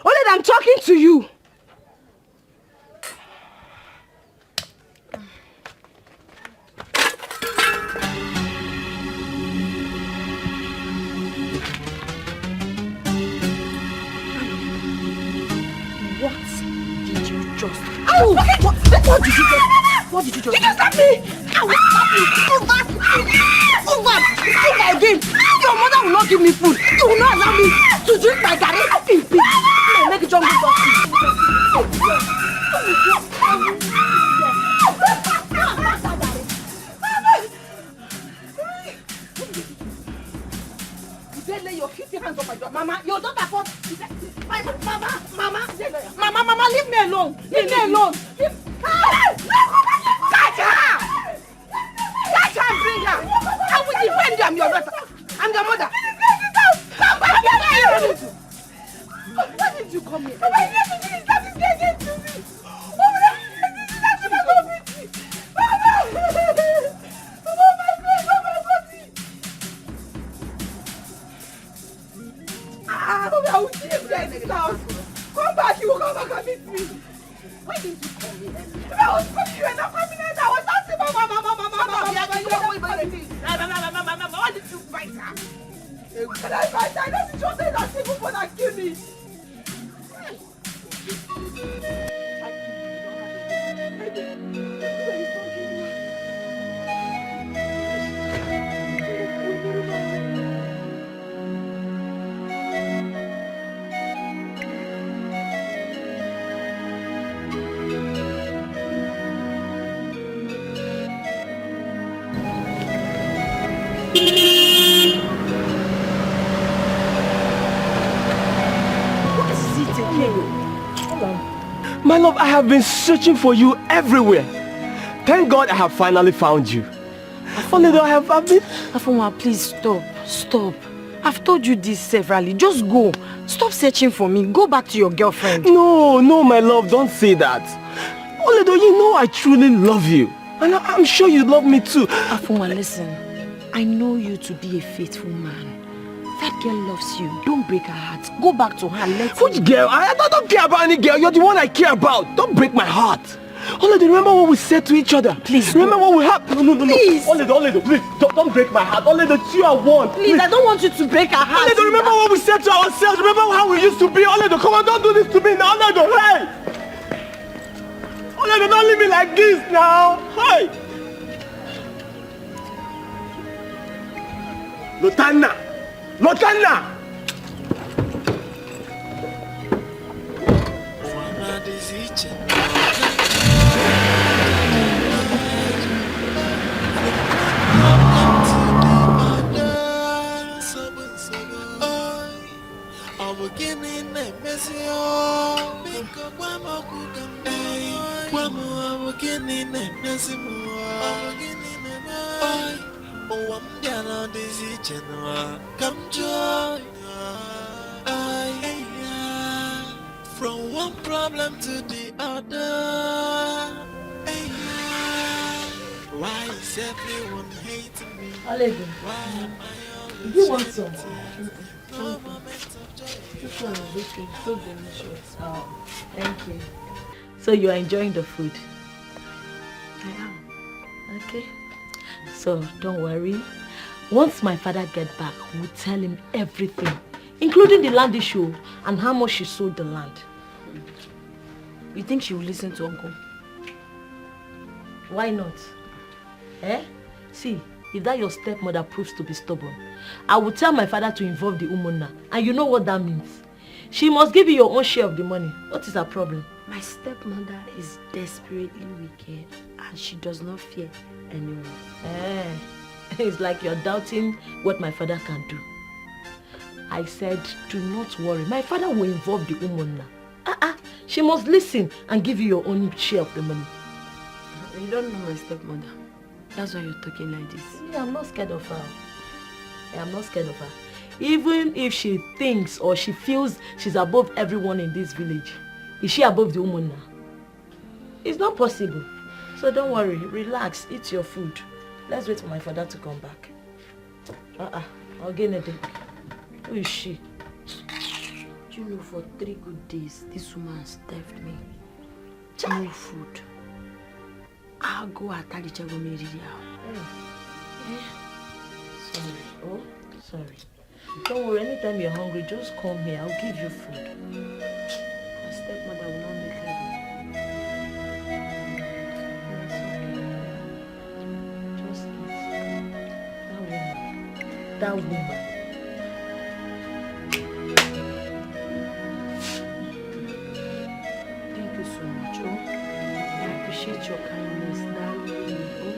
Oledo, I'm talking to you. What did you just? What did you just? You just slapped me! I will slap you! Over again! Your mother will not give me food! You will not allow me to drink my garri in peace! Make it jump into you lay your filthy hands on my daughter. Mama, your daughter fought. Mama, leave me alone. Leave me alone. Catch her! Catch her and bring her. I will defend you. I'm your daughter. I'm your mother. Come back here. Why did you come here? Mama, stop this getting to me. I will see you in this house. Come back, you will come back and meet me. Why didn't you come here? I was coming, you were not coming out. I was asking Mama. Why did you fight her? Can I fight her? I know she just said that people for that kill me. My love, I have been searching for you everywhere. Thank God I have finally found you. Only I have been... Afoma, please stop. I've told you this severally. Just go. Stop searching for me. Go back to your girlfriend. No, my love, don't say that. Oledo, you know I truly love you. And I'm sure you love me too. Afoma, listen. I know you to be a faithful man. That girl loves you. Don't break her heart. Go back to her. Which girl? I don't care about any girl. You're the one I care about. Don't break my heart. Oledo, remember what we said to each other? Please. Remember what we have? No. Please. Oledo, please. Don't break my heart. Oledo, you are one. Please, I don't want you to break her heart. Oledo, remember what we said to ourselves. Remember how we used to be. Oledo, come on, don't do this to me now. Oledo, hey. Oledo, don't leave me like this now. Hey. Lotana. From one problem to the other. Why is everyone hating me? Oliver, do you want some? This one is looking so delicious. Oh, thank you. So you are enjoying the food? I am. Okay. So don't worry. Once my father gets back, we'll tell him everything, including the land issue and how much she sold the land. You think she will listen to Uncle? Why not? Eh? See, if that your stepmother proves to be stubborn, I will tell my father to involve the Umuna, and you know what that means. She must give you your own share of the money. What is her problem? My stepmother is desperately wicked and she does not fear anyone. It's like you're doubting what my father can do. I said, do not worry. My father will involve the Umuna. She must listen and give you your own share of the money. You don't know my stepmother. That's why you're talking like this. Yeah, I'm not scared of her. I'm not scared of her. Even if she thinks or she feels she's above everyone in this village, is she above the woman now? It's not possible. So don't worry, relax, eat your food. Let's wait for my father to come back. I'll get a drink. Who is she? Do you know, for 3 good days, this woman starved me. No food. I'll go at Alichago Sorry. Oh, sorry. Don't worry, anytime you're hungry, just come here. I'll give you food. My stepmother will not make her do. Just eat. That woman. Thank you so much, oh. I appreciate your kindness. That woman, oh.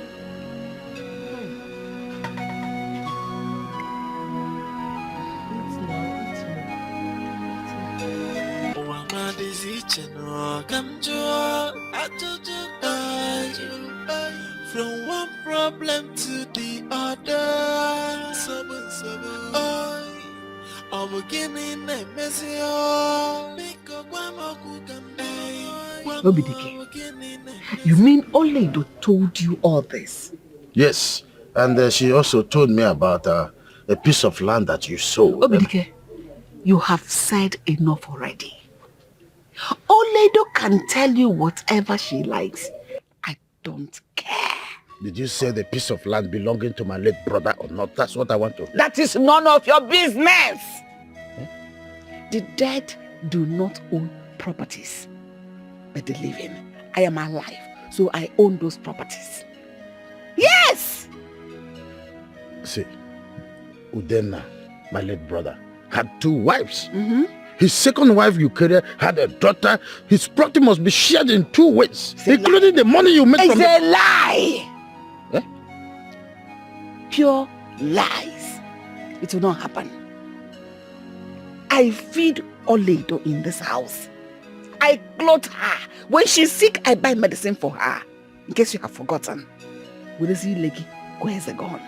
From one problem to the other. Dikeh, you mean Ini Edo told you all this? Yes, and she also told me about a piece of land that you sold. Dikeh, you have said enough already. Ini Edo can tell you whatever she likes. I don't care. Did you say the piece of land belonging to my late brother or not? That's what I want to know. That is none of your business. The dead do not own properties, but the living. I am alive, so I own those properties. Yes! See, Udenna, my late brother, had 2 wives. Mm-hmm. His second wife, Ukere, had a daughter. His property must be shared in 2 ways, including the money you make from It's a lie! Eh? Pure lies. It will not happen. I feed Ini Edo in this house. I clothe her. When she's sick, I buy medicine for her. In case you have forgotten. With this leggy, where's it gone?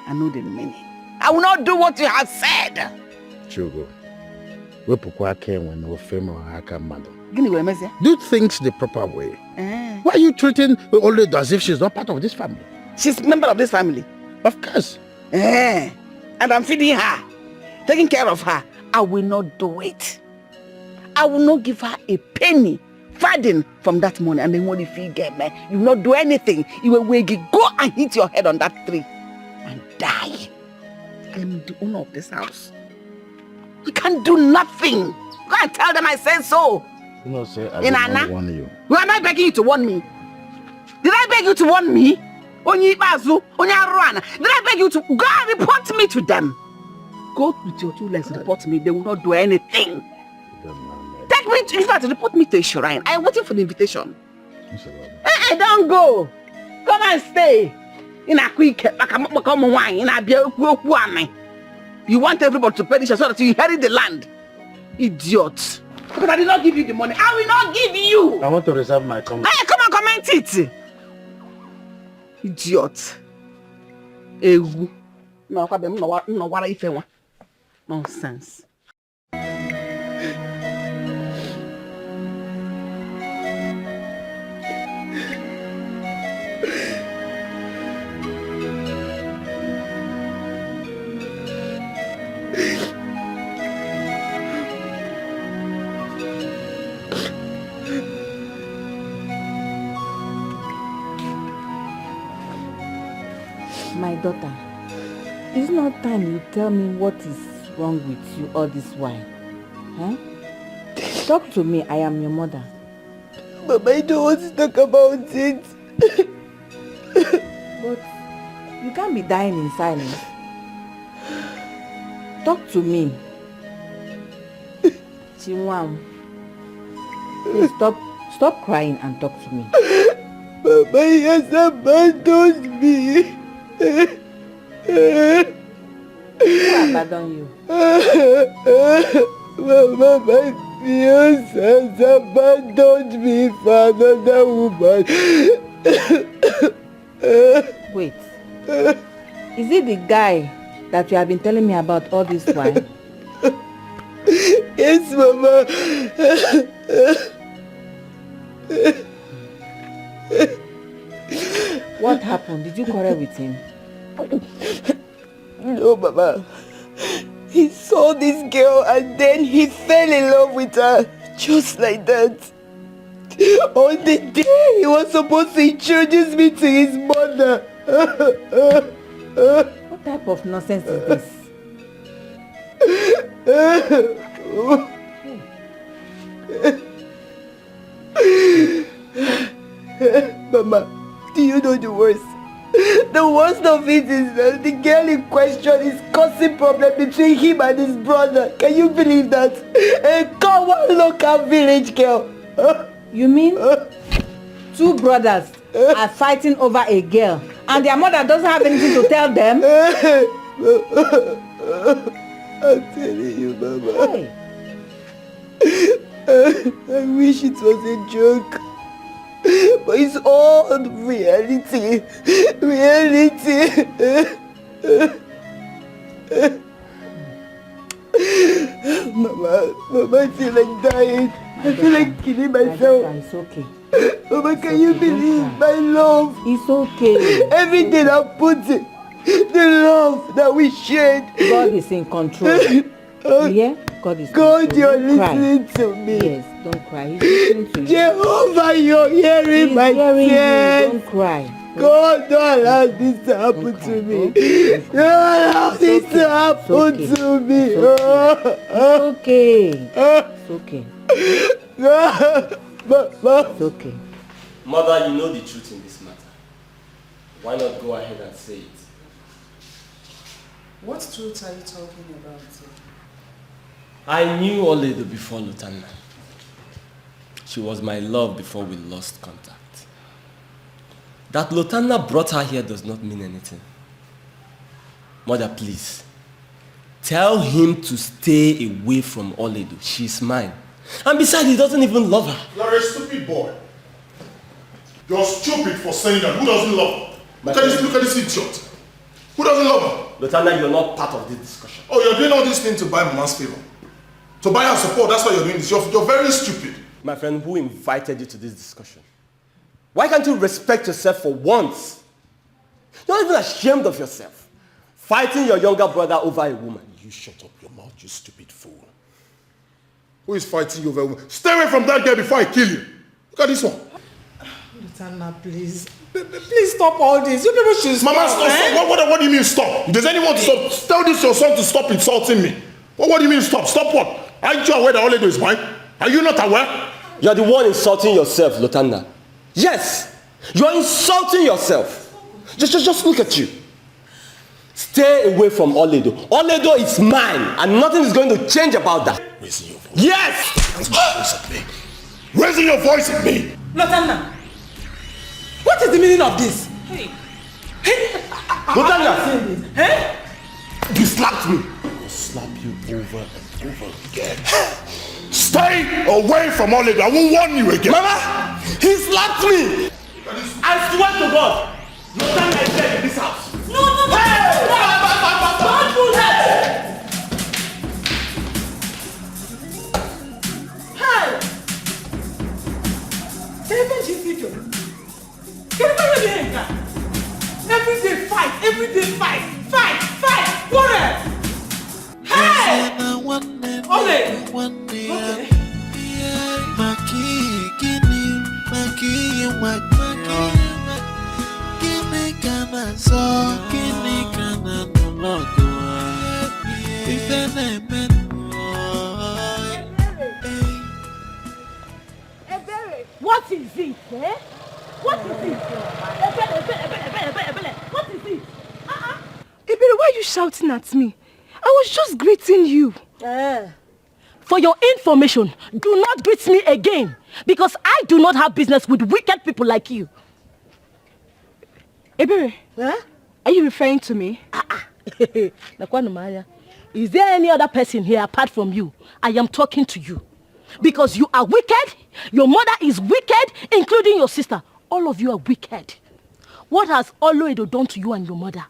I know the remaining. I will not do what you have said. Chugo. Do do things the proper way. Why are you treating Ini Edo as if she's not part of this family? She's a member of this family. Of course. And I'm feeding her, taking care of her. I will not do it. I will not give her a penny farthing from that money. And then when if you get me, you will not do anything. You will go and hit your head on that tree and die. I am the owner of this house. You can't do nothing. Go and tell them I said so. You know, say I did not warn you. Who am I begging you to warn me? Did I beg you to warn me? Did I beg you to go and report me to them? Go with your 2 legs, report me. They will not do anything. Take me to, in fact, report me to a shrine. I am waiting for the invitation. Don't go. Come and stay. In a quick, you want everybody to perish so that you inherit the land. Idiot. Because I did not give you the money. I will not give you. I want to reserve my comment. Hey, come and comment it. Idiot. Ewu. No, nonsense. My daughter, it's not time you tell me what is wrong with you all this while. Huh? Talk to me, I am your mother. Mama, I don't want to talk about it. But you can't be dying in silence. Talk to me. Chinwam, please stop crying and talk to me. Mama, he has abandoned me. Who abandoned you? Mama, my fiance has abandoned me for another woman. Wait. Is it the guy that you have been telling me about all this while? Yes, Mama. What happened? Did you quarrel with him? No, Mama. He saw this girl and then he fell in love with her. Just like that. On the day he was supposed to introduce me to his mother. What type of nonsense is this? Mama, do you know the worst? The worst of it is that the girl in question is causing problem between him and his brother. Can you believe that? A common local village girl. You mean two brothers are fighting over a girl and their mother doesn't have anything to tell them? I'm telling you, Mama. Hey. I wish it was a joke. But it's all reality. Reality. Mama, I feel like dying. I feel like killing myself. It's okay. Mama, can you believe my love? It's okay. Everything I put in, the love that we shared. God is in control. Yeah? God is in God, control. you're Don't listening cry. to me. Yes, don't cry. He's listening to you. Jehovah, you're hearing my tears. Don't cry. God, don't allow this to happen to me. Don't allow this to happen to me. It's okay. It's okay. It's okay. Mother, you know the truth in this matter. Why not go ahead and say it? What truth are you talking about? I knew Oledo before Lutanna. She was my love before we lost contact. That Lutanna brought her here does not mean anything. Mother, please. Tell him to stay away from Oledo. She's mine. And besides, he doesn't even love her. You're a stupid boy. You're stupid for saying that. Who doesn't love her? Look at this idiot. Who doesn't love her? Lutanna, you're not part of this discussion. Oh, you're doing all these things to buy Mama's favor. To buy her support, that's why you're doing this. You're very stupid. My friend, who invited you to this discussion? Why can't you respect yourself for once? You're not even ashamed of yourself. Fighting your younger brother over a woman. You shut up your mouth, you stupid fool. Who is fighting you over a woman? Stay away from that girl before I kill you. Look at this one. Lutanna, please. Please stop all this. You people should stop. Mama, stop. What do you mean stop? Does anyone stop? Tell this your son to stop insulting me. What do you mean stop? Stop what? Aren't you aware that Oledo is mine? Are you not aware? You're the one insulting yourself, Lutanna. Yes, you're insulting yourself. Just look at you. Stay away from Oledo. Oledo is mine, and nothing is going to change about that. Raising your voice. Yes! Raising your voice at me. Lutanna, what is the meaning of this? Hey. Lutanna! Hey? You slapped me. I'll slap you over and over again. Stay away from Oliver. I won't warn you again. Mama, he slapped me. I swear to God, no time like that in this house. No. Hey! Don't do that! Hey! Every day fight. What else? Hey! Okay. What is it, eh? What is it? What is it? Ebere, why are you shouting at me? I was just greeting you. For your information, do not greet me again, because I do not have business with wicked people like you. Ebere, are you referring to me? Is there any other person here apart from you? I am talking to you. Because you are wicked, your mother is wicked, including your sister. All of you are wicked. What has Ini Edo done to you and your mother?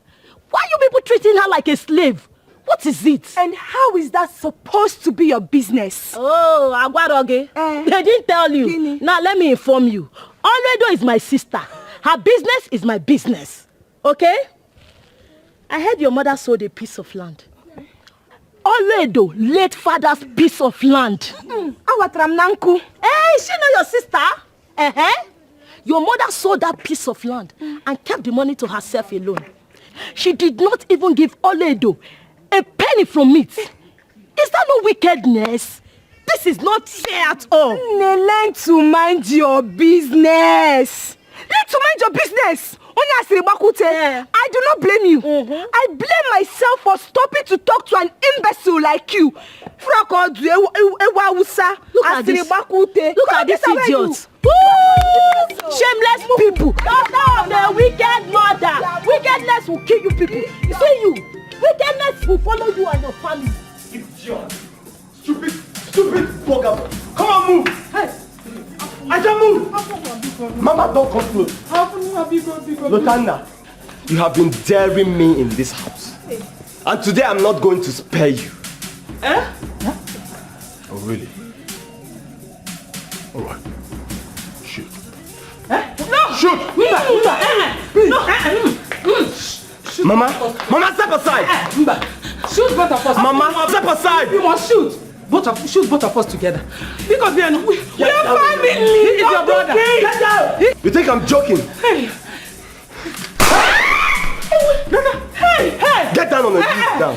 Why are you people treating her like a slave? What is it? And how is that supposed to be your business? Oh, Agwaroge. They didn't tell you. Kini. Now let me inform you. Ini Edo is my sister. Her business is my business. Okay? I heard your mother sold a piece of land. Ini Edo, late father's piece of land. Awatramnanku. Hey, is she not your sister? Your mother sold that piece of land and kept the money to herself alone. She did not even give Ini Edo a penny from it. Is that no wickedness? This is not fair at all. Learn to mind your business. Learn to mind your business. I do not blame you. I blame myself for stopping to talk to an imbecile like you. Look at this. Look at this idiot. Shameless people. Daughter of the wicked mother. Wickedness will kill you people. You see you. Wickedness will follow you and your family. Idiot. Stupid bugger. Come on, move. Hey. I can move. Mama, don't come close. Lotanda, you have been daring me in this house. And today I'm not going to spare you. Oh, really? All right. Shoot. No! Shoot! Please. Mama, step aside! Shoot both of us. Mama, step aside! You must shoot. Shoot both of us together. Because we are family. He is your brother. Get down. You think I'm joking? Hey. Hey. Get down on your knees down.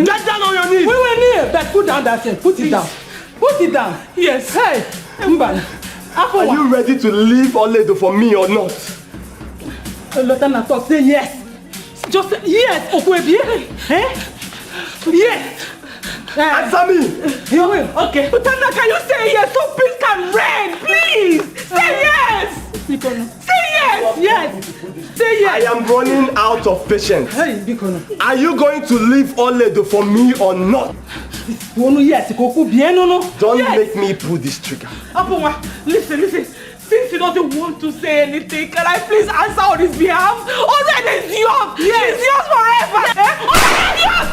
Get down on your knees. We were near. But put down that thing. Put it down. Put it down. Yes. Hey. Are you ready to leave Ini Edo for me or not? Lotana talk. Say yes. Just say yes. Yes. Answer me! You will. Okay. Lotana, can you say yes so pink can rain? Please. Say yes. Say yes. Yes. Say yes. I am running out of patience. Hey, are you going to leave Ini Edo for me or not? Yes. Don't make me pull this trigger. Listen. Since he doesn't want to say anything, can I please answer on his behalf? Ini is yours. Yes. She's yours forever. Ini is yours.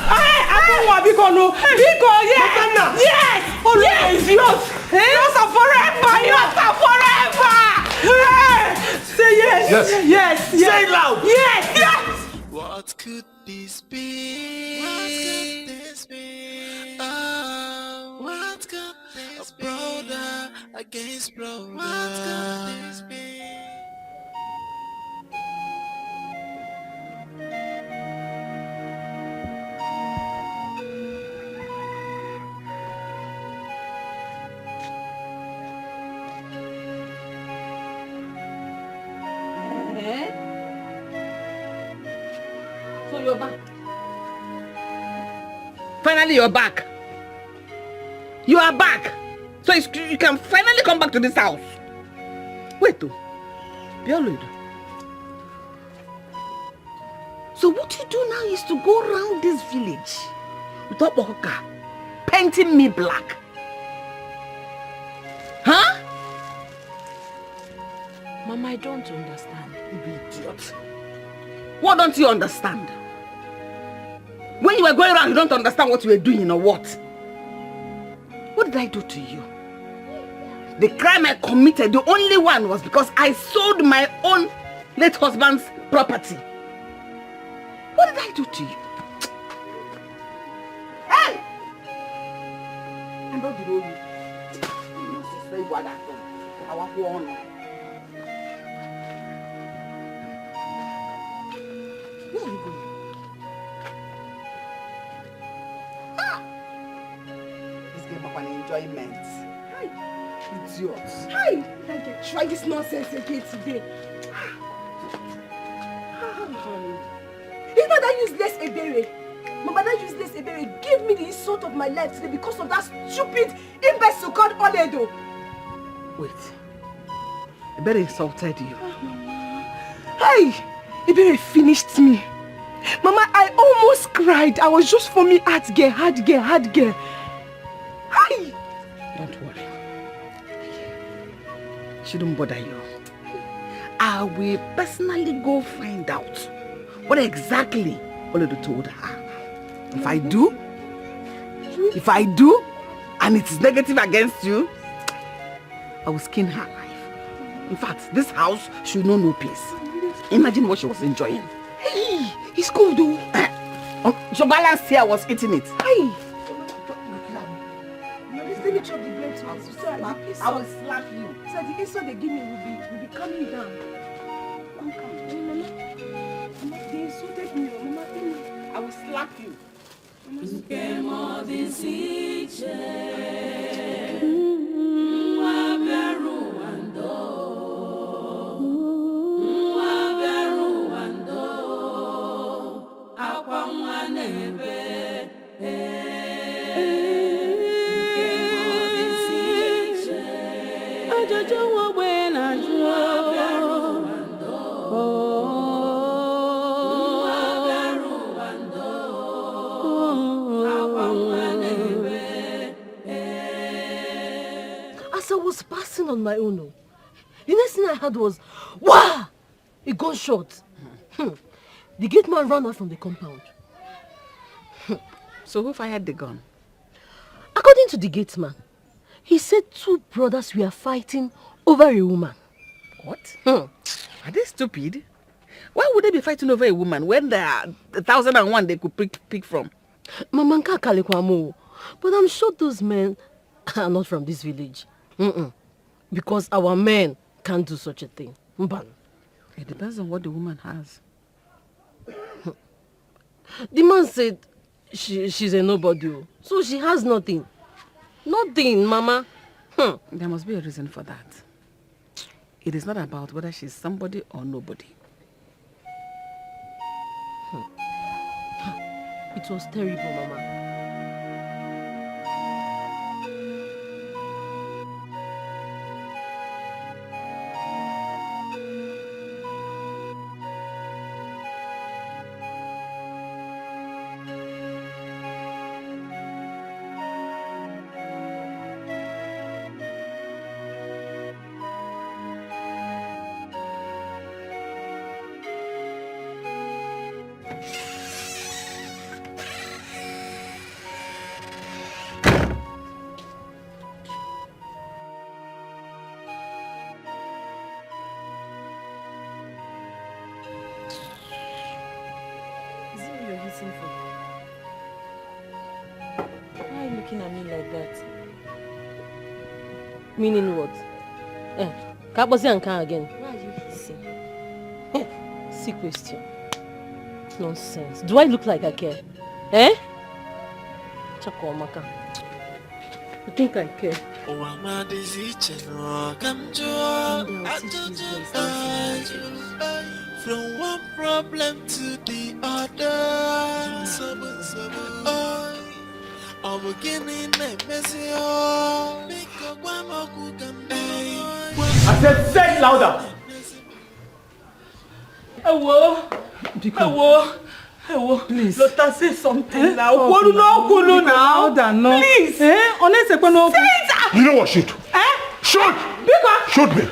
Yes. Ini is yours. Yours are forever. Yours are forever. Say yes. Yes. Say it loud. Yes. What could this be? What could this be? Oh, what could this be? A brother against brother. What could this be? So you're back. Finally, you're back. You are back. So you can finally come back to this house. Wait, though. So what you do now is to go around this village painting me black. Huh? Mama, I don't understand. You idiot. What don't you understand? When you were going around, you don't understand what you were doing or what? What did I do to you? The crime I committed, the only one, was because I sold my own late husband's property. What did I do to you? Hey! I'm not the only. You must say what I thought. I want one. Where are you going? This game of an enjoyment. Hi. Idiots. Hi! I can try this nonsense again today. Is that useless Ebere? Mama, that useless Ebere gave me the insult of my life today because of that stupid imbecile called Ini Edo. Wait. Ebere insulted you. Hey! Ebere finished me. Mama, I almost cried. I was just forming hard girl. Hi! Don't worry. Shouldn't bother you. I will personally go find out what exactly Oledo told her. If I do, and it is negative against you, I will skin her alive. In fact, this house should know no peace. Imagine what she was enjoying. Hey, it's cool though. Your balance here was eating it. Hey! Let me chop the bread to us. I will slap you. So the insult they give me will be coming down. Come. Mama, they insulted me. Mama, I will slap you. As I was passing on my own, the next thing I heard was, "Wah!" A gunshot. The gate man ran out from the compound. So who fired the gun? According to the gate man, he said 2 brothers were fighting over a woman. What? Are they stupid? Why would they be fighting over a woman when there are 1,001 they could pick from? Mamanka Kalekwamo, but I'm sure those men are not from this village. Because our men can't do such a thing. Mban. It depends on what the woman has. The man said she's a nobody, so she has nothing. Nothing, Mama. There must be a reason for that. It is not about whether she's somebody or nobody. It was terrible, Mama. Why are you looking at me like that? Meaning what? Kabosi and Ka again. Why are you hissing? See question. Nonsense. Do I look like I care? Chako Maka. You think I care? From one problem to the other. I'm beginning a messy. I said, say it louder. Hello. Please. Lotta, say something now. Kulu now. Please. Say it. You know what? Shoot. Shoot. Shoot me.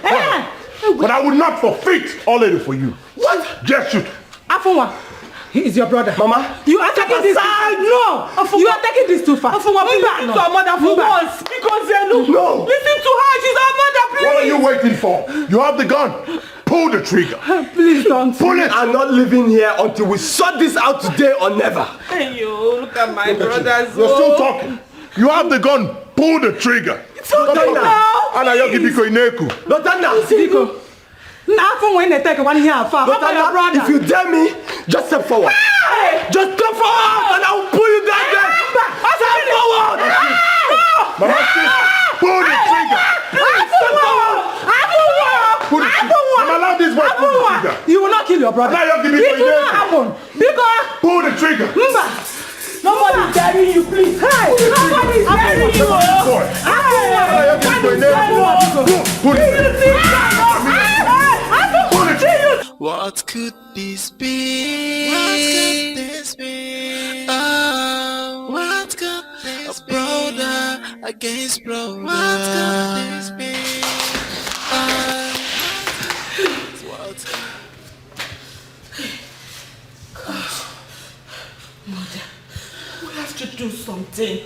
But I will not forfeit all lady for you. What? Just shoot. Afunwa, he is your brother. Mama. You are taking this. No. Afunwa. You are taking this too far. Afunwa, please listen to our mother for once. Because no. Listen to her. She's our mother, please. What are you waiting for? You have the gun. Pull the trigger. Please don't. Pull it. I'm not leaving here until we sort this out today or never. Hey, you look at my brothers. You're still talking. You have the gun. Pull the trigger. It's okay now. Ana yogi biko ineku. Lotana. Biko. Now from when they take one here far. Lotana, if you dare me, just step forward. Hey. Just step forward and I will pull you down there. Step forward. Mama, pull the trigger. Pull the trigger. I'm allowed this way. Pull the trigger. You will not kill your brother. It will not happen. Because pull the trigger. Nobody's daring you, please. Hey, nobody's daring you. What could this be? What could this be? Oh, what could this be? Brother against brother. What could this be? Mother, we have to do something.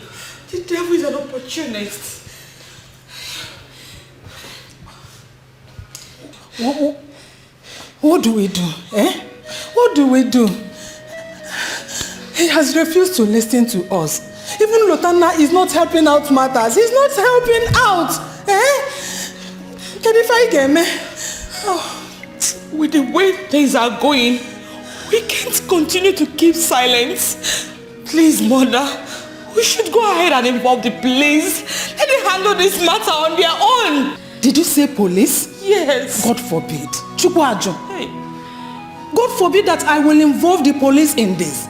The devil is an opportunist. What do we do? What do we do? He has refused to listen to us. Even Lotana is not helping out matters. He's not helping out. Can if I get me? With the way things are going, we can't continue to keep silence. Please, Mother, we should go ahead and involve the police. Let them handle this matter on their own. Did you say police? Yes. God forbid. Chukwajo. Hey. God forbid that I will involve the police in this.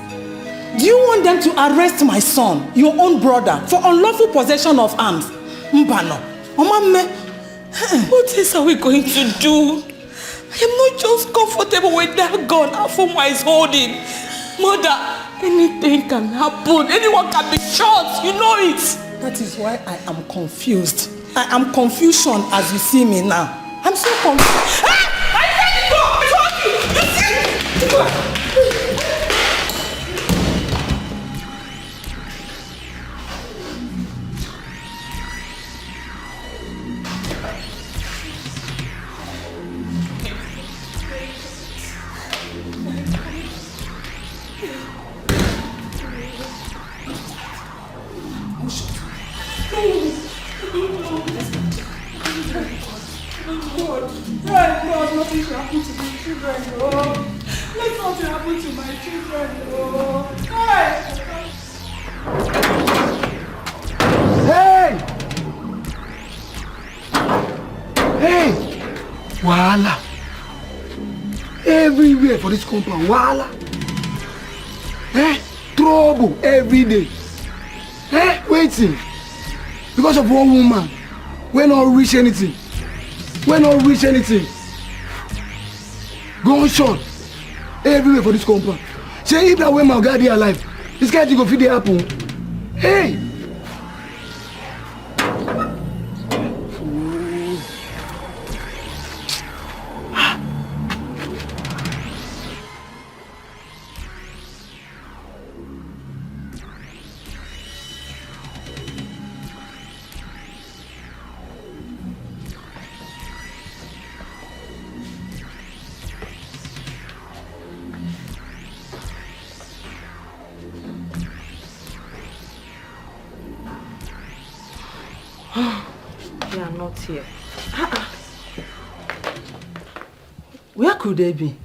Do you want them to arrest my son, your own brother, for unlawful possession of arms? Mbano. Omame. What else are we going to do? I am not just comfortable with that gun Afoma is holding. Mother, anything can happen. Anyone can be shot. You know it. That is why I am confused. I am confusion as you see me now. I'm so confused. I said it go! I told you! You see? God, nothing should happen to my children, oh. Let nothing happen to my children, oh. Hey! Wahala. Everywhere for this compound, wahala. Trouble every day. Waiting. Because of one woman. We not reach anything. Gunshot everywhere for this compound. Say if that way my God is alive, this guy go feed the apple. Hey! They are not here. Where could they be?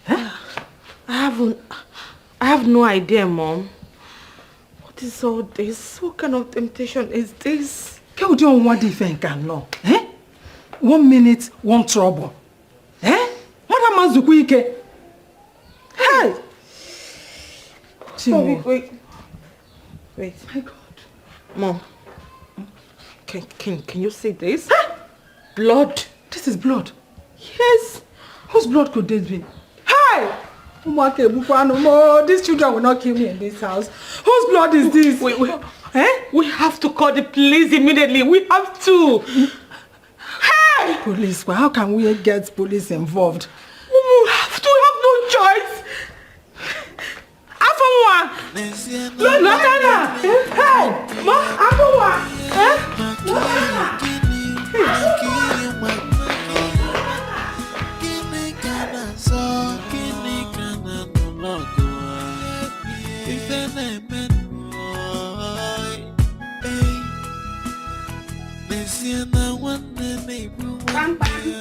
I have no idea, Mom. What is all this? What kind of temptation is this? What do you want to think? 1 minute, one trouble. What am I doing? Hey! Wait. My God. Mom. Can you see this? Blood. This is blood. Yes. Whose blood could this be? Hey! These children will not kill me in this house. Whose blood is this? We have to call the police immediately. We have to. Hey! Police? Well, how can we get police involved? We have to. We have no choice. Afonwa! Lotana! Hey! Ma, Afonwa! Lotana! Bang bang.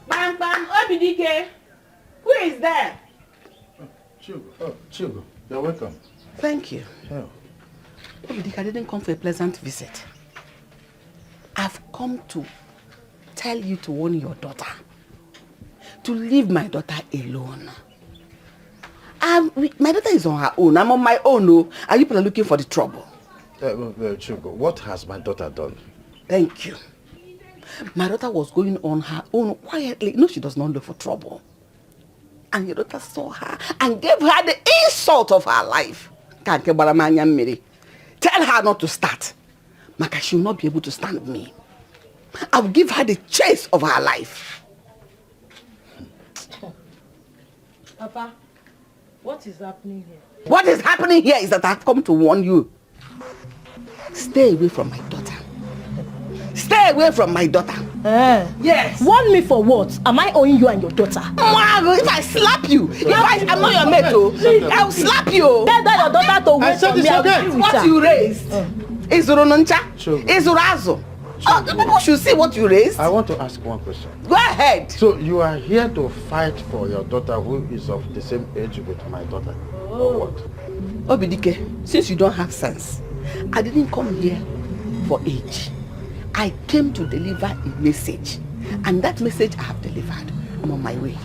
Bang bang. Dikeh. Who is there? Chigo, you're welcome. Thank you. Yeah. Dikeh, I didn't come for a pleasant visit. I've come to tell you to warn your daughter. To leave my daughter alone. My daughter is on her own. I'm on my own. No. Are you people looking for the trouble? Chigo, what has my daughter done? Thank you. My daughter was going on her own quietly. No, she does not look for trouble. And your daughter saw her and gave her the insult of her life. Tell her not to start. Maka, she will not be able to stand me. I will give her the chase of her life. Papa, what is happening here? What is happening here is that I've come to warn you. Stay away from my daughter. Stay away from my daughter. Yes. Warn me for what? Am I owing you and your daughter? If I slap you, I'm not your mate, I will slap you. Tell that your daughter to wait for me. What you raised is Rununcha, is Urazo. People should see what you raised. I want to ask one question. Go ahead. So you are here to fight for your daughter who is of the same age with my daughter? Or what? Dikeh, since you don't have sense, I didn't come here for age. I came to deliver a message. And that message I have delivered. I'm on my way.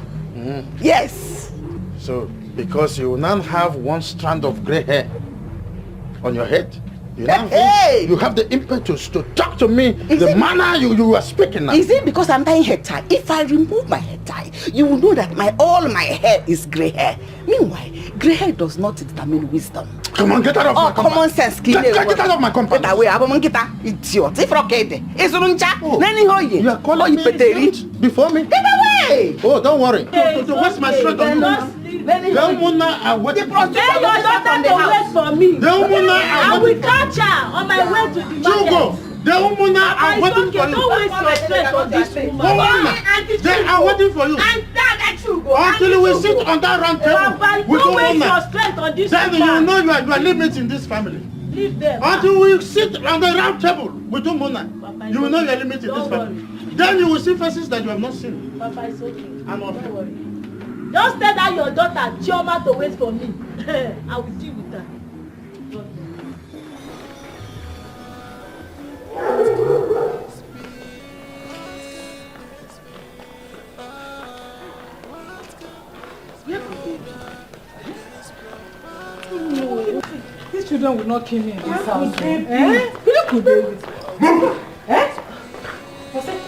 Yes. So because you now have one strand of grey hair on your head, you have the impetus to talk to me the manner you are speaking now. Is it because I'm tying head tie? If I remove my head tie, you will know that all my hair is grey hair. Meanwhile, grey hair does not determine wisdom. Come on, get out of my compound. Common sense. Get out of my compound. Get away, idiot. If okay, you are calling me idiot before me? Get away! Oh, don't worry. To waste my strength on you. Tell your daughter to wait for me. I will catch her on my way to the market. The woman are waiting for you. Don't waste your strength on this woman. They are waiting for you. Until we sit on that round table with don't waste your strength on this woman. Then you know you are limits in this family. Leave them. Until we sit on the round table with Mona, you will know you are limited in this family. Then you will see faces that you have not seen. Papa, it's okay. I'm not worry. Just tell that your daughter Chioma to wait for me. I will deal with her. No. These children will not kill me in this house. Look who they with. Move! What's it?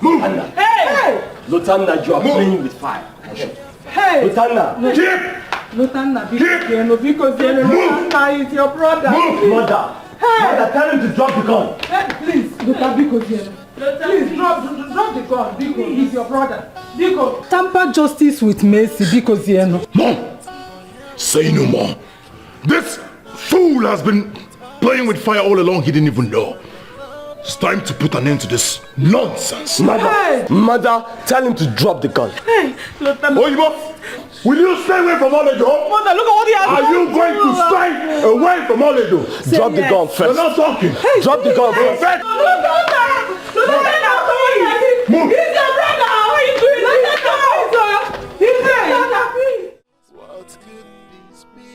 Move! Hey! Lotana, you are playing with fire. Hey! Lotana! Keep! Lotana, because Lotana is your brother. Move! Mother! Hey! Mother, tell him to drop the gun. Hey, please, Lotana, please drop the gun because he's your brother. Because tamper justice with mercy because Mom! Say no more. This fool has been playing with fire all along. He didn't even know. It's time to put an end to this nonsense. Mother, tell him to drop the gun. Hey, Oyibo, will you stay away from Oledo? Mother, look at what he has done. Are you going to stay away from Oledo? Drop the gun first. You're not talking. Hey, drop the gun first. Move. He's your brother. How are you doing? He's there. What could this be?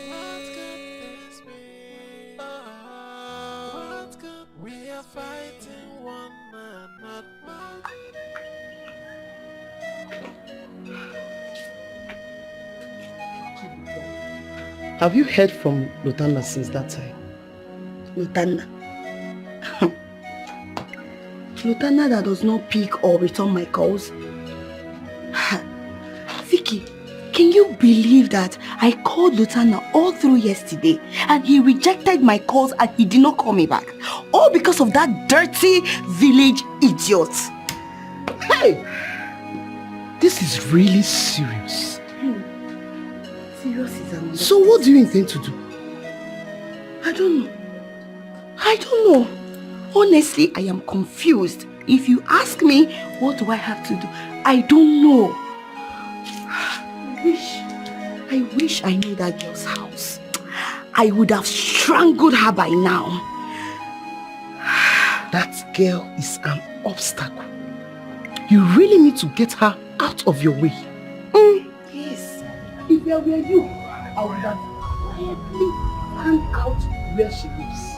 What could this be? What could we are fighting one another? Have you heard from Lotana since that time? Lotana? Lotana that does not pick or return my calls? Vicky, can you believe that I called Lieutenant all through yesterday and he rejected my calls and he did not call me back? All because of that dirty village idiot. Hey! This is really serious. Serious is another. So what do you intend to do? I don't know. Honestly, I am confused. If you ask me, what do I have to do? I don't know. I wish I knew that girl's house. I would have strangled her by now. That girl is an obstacle. You really need to get her out of your way. Yes. If I were you, I would have quietly found out where she lives.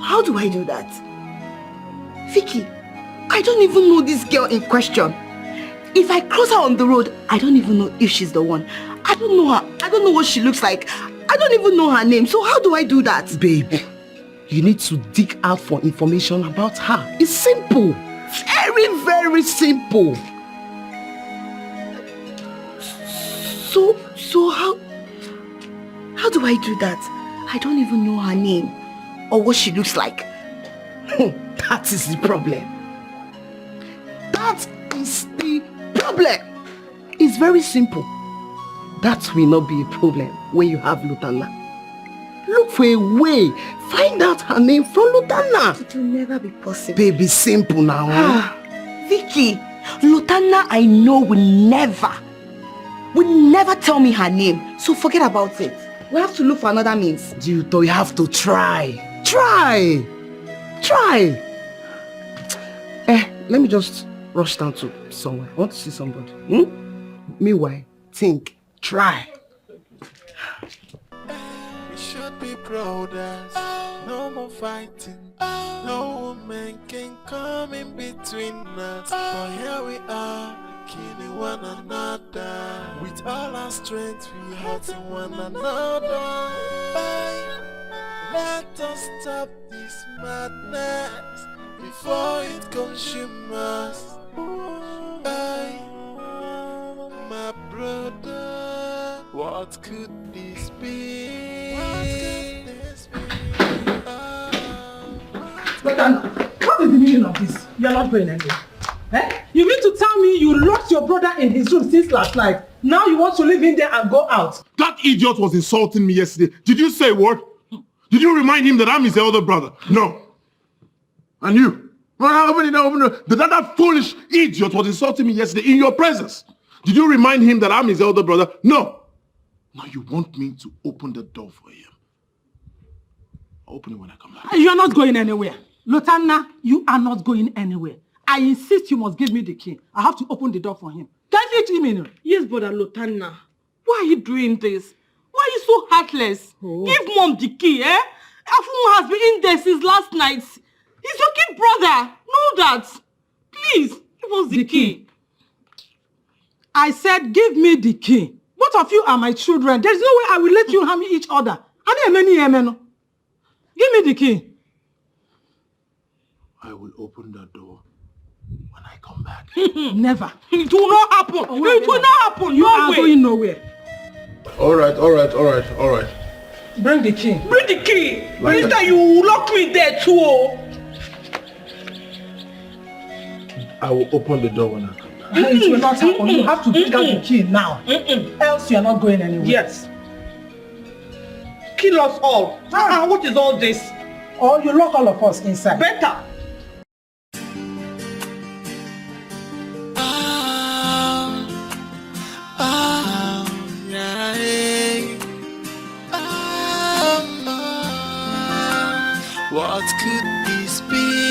How do I do that? Vicky, I don't even know this girl in question. If I cross her on the road, I don't even know if she's the one. I don't know her. I don't know what she looks like. I don't even know her name. So how do I do that? Babe, you need to dig out for information about her. It's simple. Very, very simple. So how do I do that? I don't even know her name or what she looks like. That is the problem. That is the problem. It's very simple. That will not be a problem when you have Lutana. Look for a way. Find out her name from Lutana. It will never be possible. Baby, simple now. Vicky, Lutana I know will never tell me her name. So forget about it. We have to look for another means. You have to try. Try. Let me just rush down to somewhere. I want to see somebody. Meanwhile, think. Try. We should be brothers. No more fighting. No woman can come in between us. But here we are, killing one another. With all our strength, we hurting one another. Let us stop this madness before it consumes us. My brother, what could this be? What is the meaning of this? You're not going anywhere. You mean to tell me you locked your brother in his room since last night? Now you want to leave him there and go out? That idiot was insulting me yesterday. Did you say a word? Did you remind him that I'm his elder brother? No. And you? That foolish idiot was insulting me yesterday in your presence. Did you remind him that I'm his elder brother? No. Now you want me to open the door for him. I'll open it when I come back. You're not going anywhere. Lutana, you are not going anywhere. I insist you must give me the key. I have to open the door for him. Can you let him in? Yes, brother Lutana. Why are you doing this? Why are you so heartless? Give mom the key, eh? Afumu has been in there since last night. He's your kid brother. Know that. Please, give us the key. I said, give me the key. Both of you are my children. There's no way I will let you harm each other. Give me the key. I will open the door when I come back. Never. It will not happen. It will not happen. You are going nowhere. All right. Bring the key. Bring the key. Mister, you lock me there too. I will open the door when I come back. It will not happen. You have to bring out the key now. Else you are not going anywhere. Yes. Kill us all. What is all this? Or you lock all of us inside. Better. What could this be?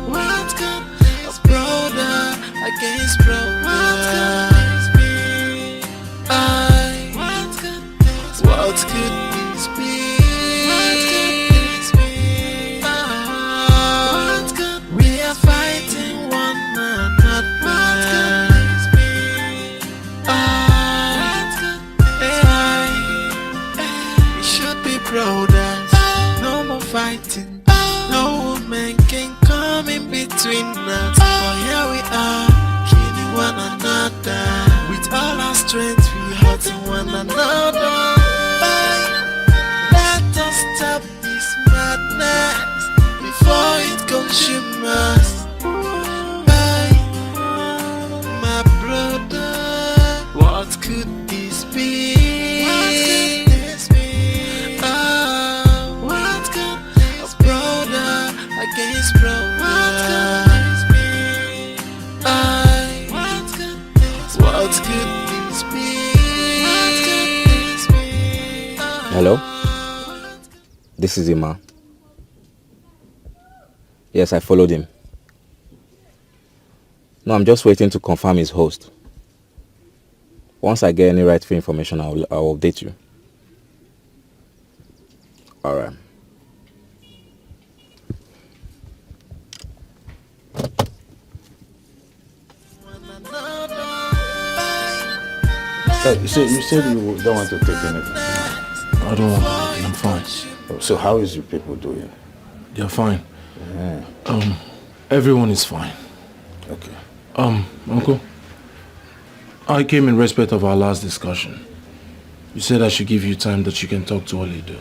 What could a brother against brother? What could this be? We are fighting one another. We should be brothers. No more fighting. No woman can come in between us. another. Let us stop this madness before it consumes us. My brother, what could this be? What could this be? What could this be? Brother against brother. What could this be? What could this be? What could this be? What could this be? Hello? This is Ima. Yes, I followed him. No, I'm just waiting to confirm his host. Once I get any rightful information, I'll update you. Alright. You said you don't want to take anything. I don't want anything. I'm fine. So how is your people doing? They're fine. Yeah. Everyone is fine. Okay. Uncle, I came in respect of our last discussion. You said I should give you time that you can talk to Ini Edo,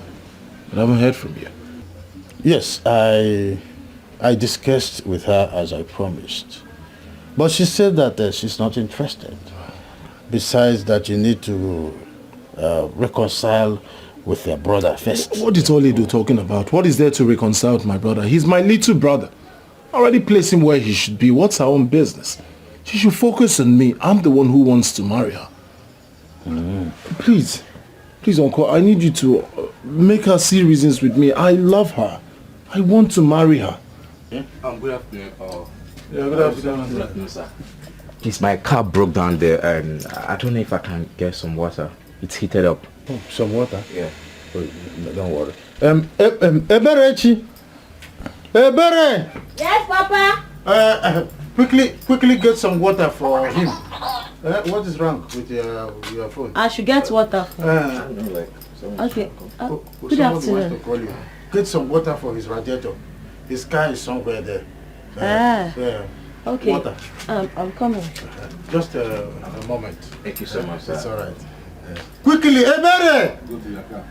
but I haven't heard from you. Yes, I discussed with her as I promised. But she said that she's not interested. Besides that, you need to reconcile with your brother first. What is Ini Edo talking about? What is there to reconcile with my brother? He's my little brother. I already placed him where he should be. What's her own business? She should focus on me. I'm the one who wants to marry her. Please, Uncle, I need you to make her see reasons with me. I love her. I want to marry her. Good afternoon. Good afternoon, sir. Please, my car broke down there and I don't know if I can get some water. It's heated up. Oh, some water? Yeah. Oh, don't worry. Eberechi. Ebere! Yes, Papa? Quickly get some water for him. What is wrong with your phone? I should get water. Okay. Good afternoon. To call you. Get some water for his radiator. His car is somewhere there. Yeah. Okay. Water. I'm coming. Just a moment. Thank you so much, sir. It's all right. Quickly, Ebere! Go to your car.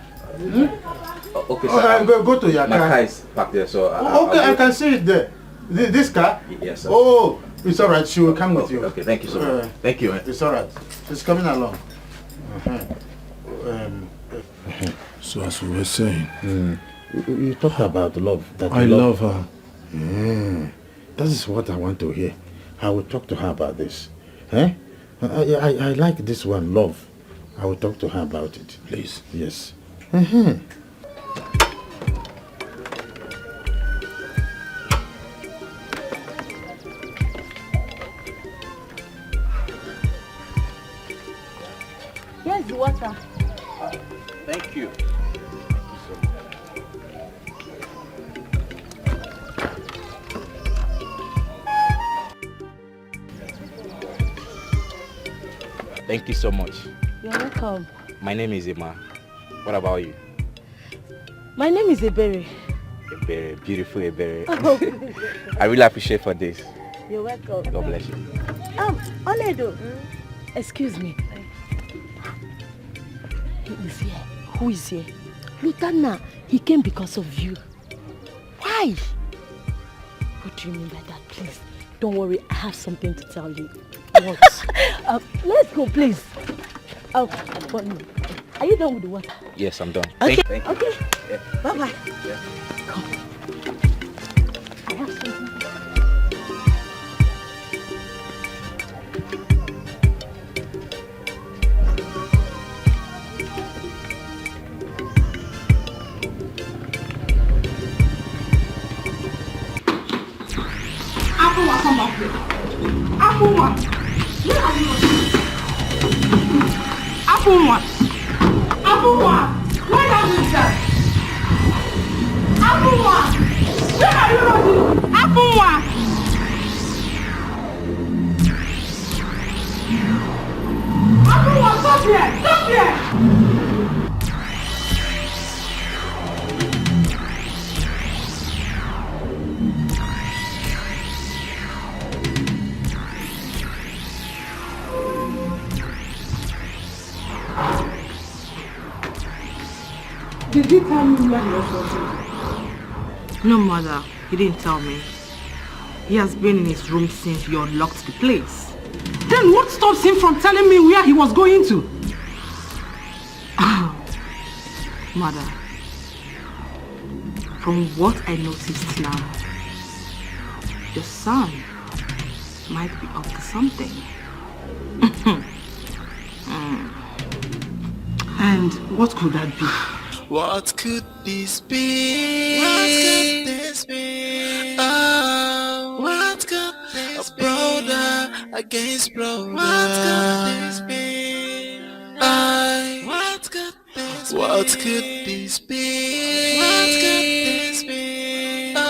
Okay, sir. Go to your car. My car is parked there, so... I can see it there. This car? Yes, sir. Oh, it's all right. She will come with you. Okay, thank you so much. Thank you. It's all right. She's coming along. So as we were saying... You talk about love. I love her. That is what I want to hear. I will talk to her about this. I like this one, love. I will talk to her about it. Please. Yes. Here's the water. Thank you. Thank you so much. You're welcome. My name is Ima. What about you? My name is Ebere. Ebere, beautiful Ebere. Oh. I really appreciate for this. You're welcome. God bless you. Ini Edo, excuse me. He is here. Who is here? Lutana, he came because of you. Why? What do you mean by that, please? Don't worry, I have something to tell you. What? Let's go, please. Are you done with the water? Yes, I'm done. Okay. Thank you. Okay. Yeah. Bye-bye. Yeah. Come. I have something. Apple, come back here. Apple, what? Where are you? Apple, what? Apple, what? Where are you, sir? Apple, what? Where are you running? Apple, what? Apple, what? Stop here! Stop here! Did he tell you where he was working? No, mother. He didn't tell me. He has been in his room since you unlocked the place. Then what stops him from telling me where he was going to? Mother, from what I noticed now, your son might be up to something. And what could that be? What could this be? What could this be? Oh, what could this be? A brother against brother. What could this be? What could this be? What could this be? What could this be? Oh,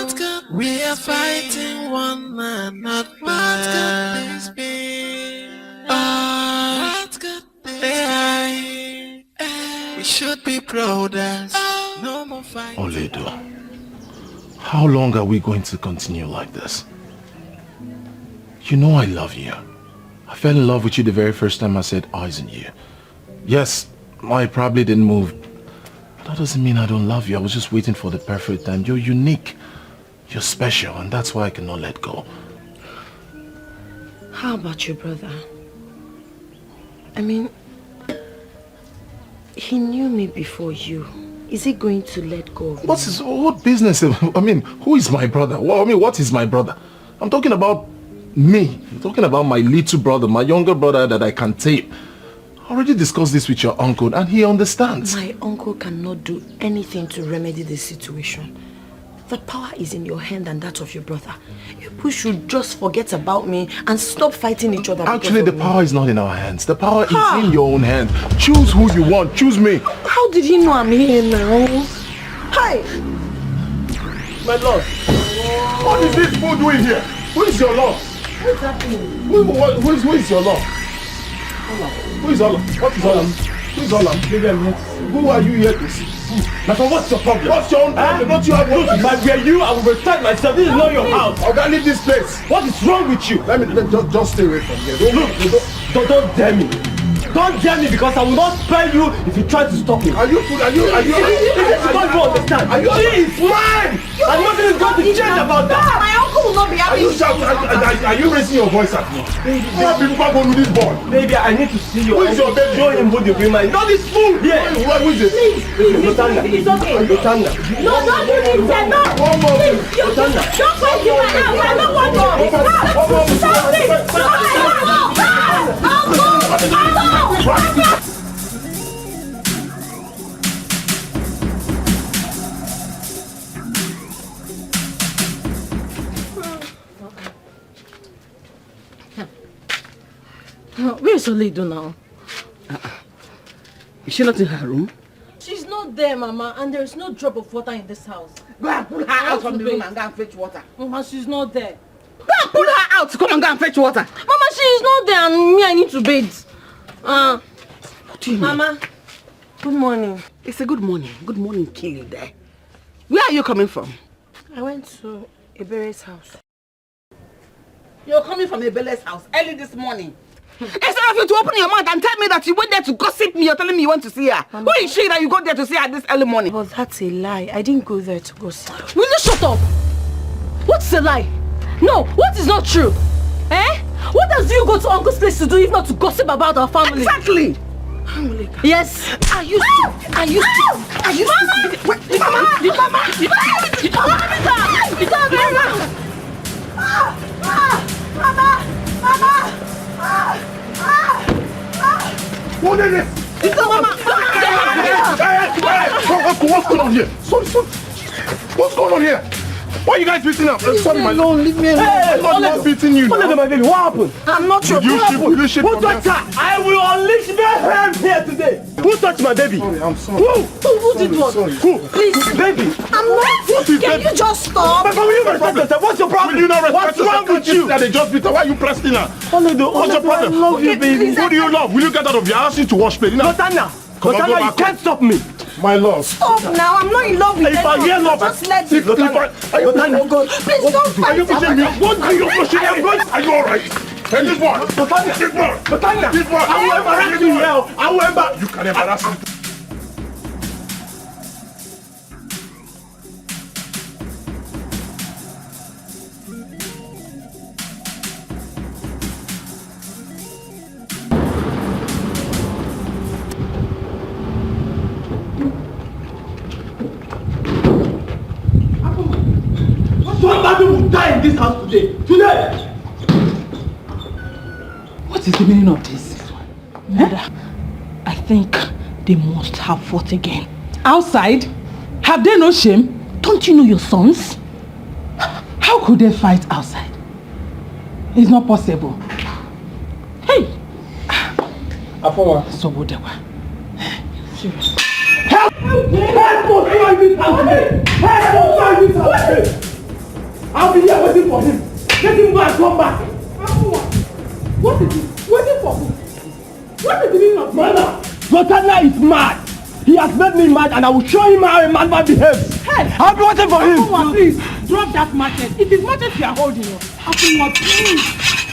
what could we are fighting one another. What could this be? Oh, what could this be? We should be brothers. No more fighting. Oledo, how long are we going to continue like this? You know I love you. I fell in love with you the very first time I set eyes on you. Yes, I probably didn't move. But that doesn't mean I don't love you. I was just waiting for the perfect time. You're unique. You're special, and that's why I cannot let go. How about your brother? I mean, he knew me before you. Is he going to let go of me? What business? I mean, who is my brother? Well, I mean, what is my brother? I'm talking about me. I'm talking about my little brother, my younger brother that I can tame. I already discussed this with your uncle and he understands. My uncle cannot do anything to remedy the situation. The power is in your hand and that of your brother. You should just forget about me and stop fighting each other. Actually, the power is not in our hands. The power is in your own hand. Choose who you want. Choose me. How did he know I'm here now? Hi! My lord. What is this fool doing here? Who is your lord? What's happening? Who is your lord? Who is Allah? What is Allah? Who is Allah? Who are you here to see? Now, what's your problem? What's your own problem? Don't you have one? If I were you, I would respect myself. This is not your house. I'm gonna leave this place. What is wrong with you? Just stay away from here. Don't dare me. Don't dare me because I will not spare you if you try to stop me. Are you? Don't you understand? She is mine. And nothing is going to change about that. My uncle will not be happy. Are you raising your voice at me? More people are going to this boy. Baby, I need to see your Who is your baby? Show him who the woman is. Not this fool here. Who is it? Please, it's okay. Lotanda. No, don't do this, no. One more. Don't fight him right now. I don't want to. Stop this. Where is Oledo now? Is she not in her room? She's not there, Mama, and there is no drop of water in this house. Go and pull her out from the room and go and fetch water. Mama, she's not there. Go and pull her out. Come and go and fetch water. Mama, she is not there, and me, I need to bathe. What do you mean? Mama, good morning. It's a good morning. Good morning, Kelly there. Where are you coming from? I went to Ebere's house. You're coming from Ebele's house early this morning. Instead of you to open your mouth and tell me that you went there to gossip me, you're telling me you want to see her. Mama, who is she that you go there to see her this early morning? But that's a lie. I didn't go there to gossip. Will you shut up? What's a lie? No, what is not true? Eh? What does you go to Uncle's place to do if not to gossip about our family? Exactly! Yes. Are you stupid? Are you stupid? Are you stupid? Mama! What is this? What's going on here? Sorry. What's going on here? Why are you guys beating up? Sorry, my lord. Leave me alone. I'm not beating you. Oledo, my baby, what happened? I'm not sure. Who touched her? I will unleash mayhem here today. Who touched my baby? Sorry, I'm sorry. Who did what? Who? Please. Baby. I'm not. Can you just stop? But will you respect yourself? What's your problem? Will you not respect What's wrong with you? That they just beat her. Why are you pressing her? Oledo, what's your problem? I love you, baby. Who do you love? Will you get out of here? I asked you to wash plate. Lotanda, you can't stop me. My love. Stop now. I'm not in love with If I hear love, just let it go. go. Please don't fight. Are you pushing me? What are you pushing me? Are you alright? Hey, this one. This one. I will embarrass you here. I will embarrass you. Can embarrass me. this house today. Today! What is the meaning of this? Mother, I think they must have fought again. Outside? Have they no shame? Don't you know your sons? How could they fight outside? It's not possible. Hey! Afowa. Sobodewa. Seriously. Help! Help for trying this house today! Help for trying this house today! I'll be here waiting for him. Let him go and come back. What is it? Waiting for who? What is the meaning of Mother, Zotana is mad. He has made me mad and I will show him how a madman behaves. Hey! I'll be waiting for him. Afunwa, please, drop that machete. It is machete you are holding. Afunwa, please.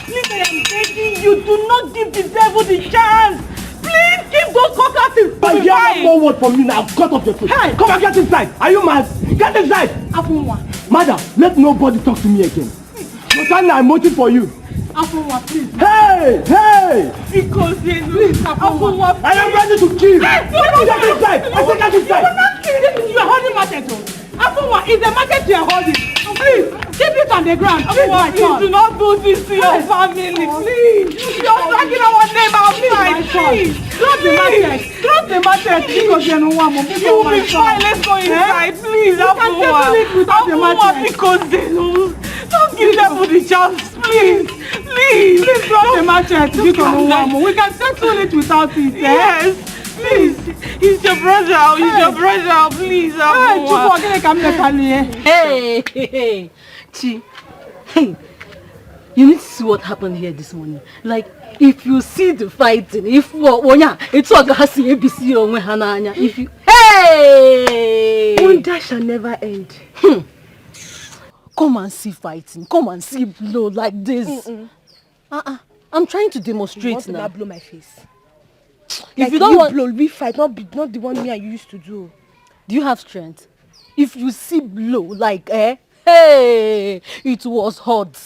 Please, I am begging you, do not give the devil the chance. Please, give those cockatrices. But you have one word from me now. Cut off your foot. Hey! Come and get inside. Are you mad? Get inside. Afunwa. Madam, let nobody talk to me again. Zotana, I'm waiting for you. Afunwa, please. Hey! Hey! Because please, Afunwa, I am ready to kill. Hey, Get inside. I said get inside. You will not kill this. You are holding machete. Afunwa, it's a machete you are holding. Please, keep it on the ground. Afunwa, please do not do this to your family. Please. You are dragging our name outside. Please. Drop the machete. Drop the machete. Because you know what, you will be fine. Let's go inside. Please, Afunwa. Afunwa, because they know. Don't give them the chance, please. Please drop the machete. We can settle it without it. Yes. Please. He's your brother. He's your brother. Please. Hey. Chi. Hey. You need to see what happened here this morning. Like, if you see the fighting, if it's what has ABC or Hananya. If you hey, wonder shall never end. Come and see fighting. Come and see blow like this. I'm trying to demonstrate you want now. To blow my face. If like you don't want blow, we fight. Not the one me and you used to do. Do you have strength? If you see blow like hey, it was hot.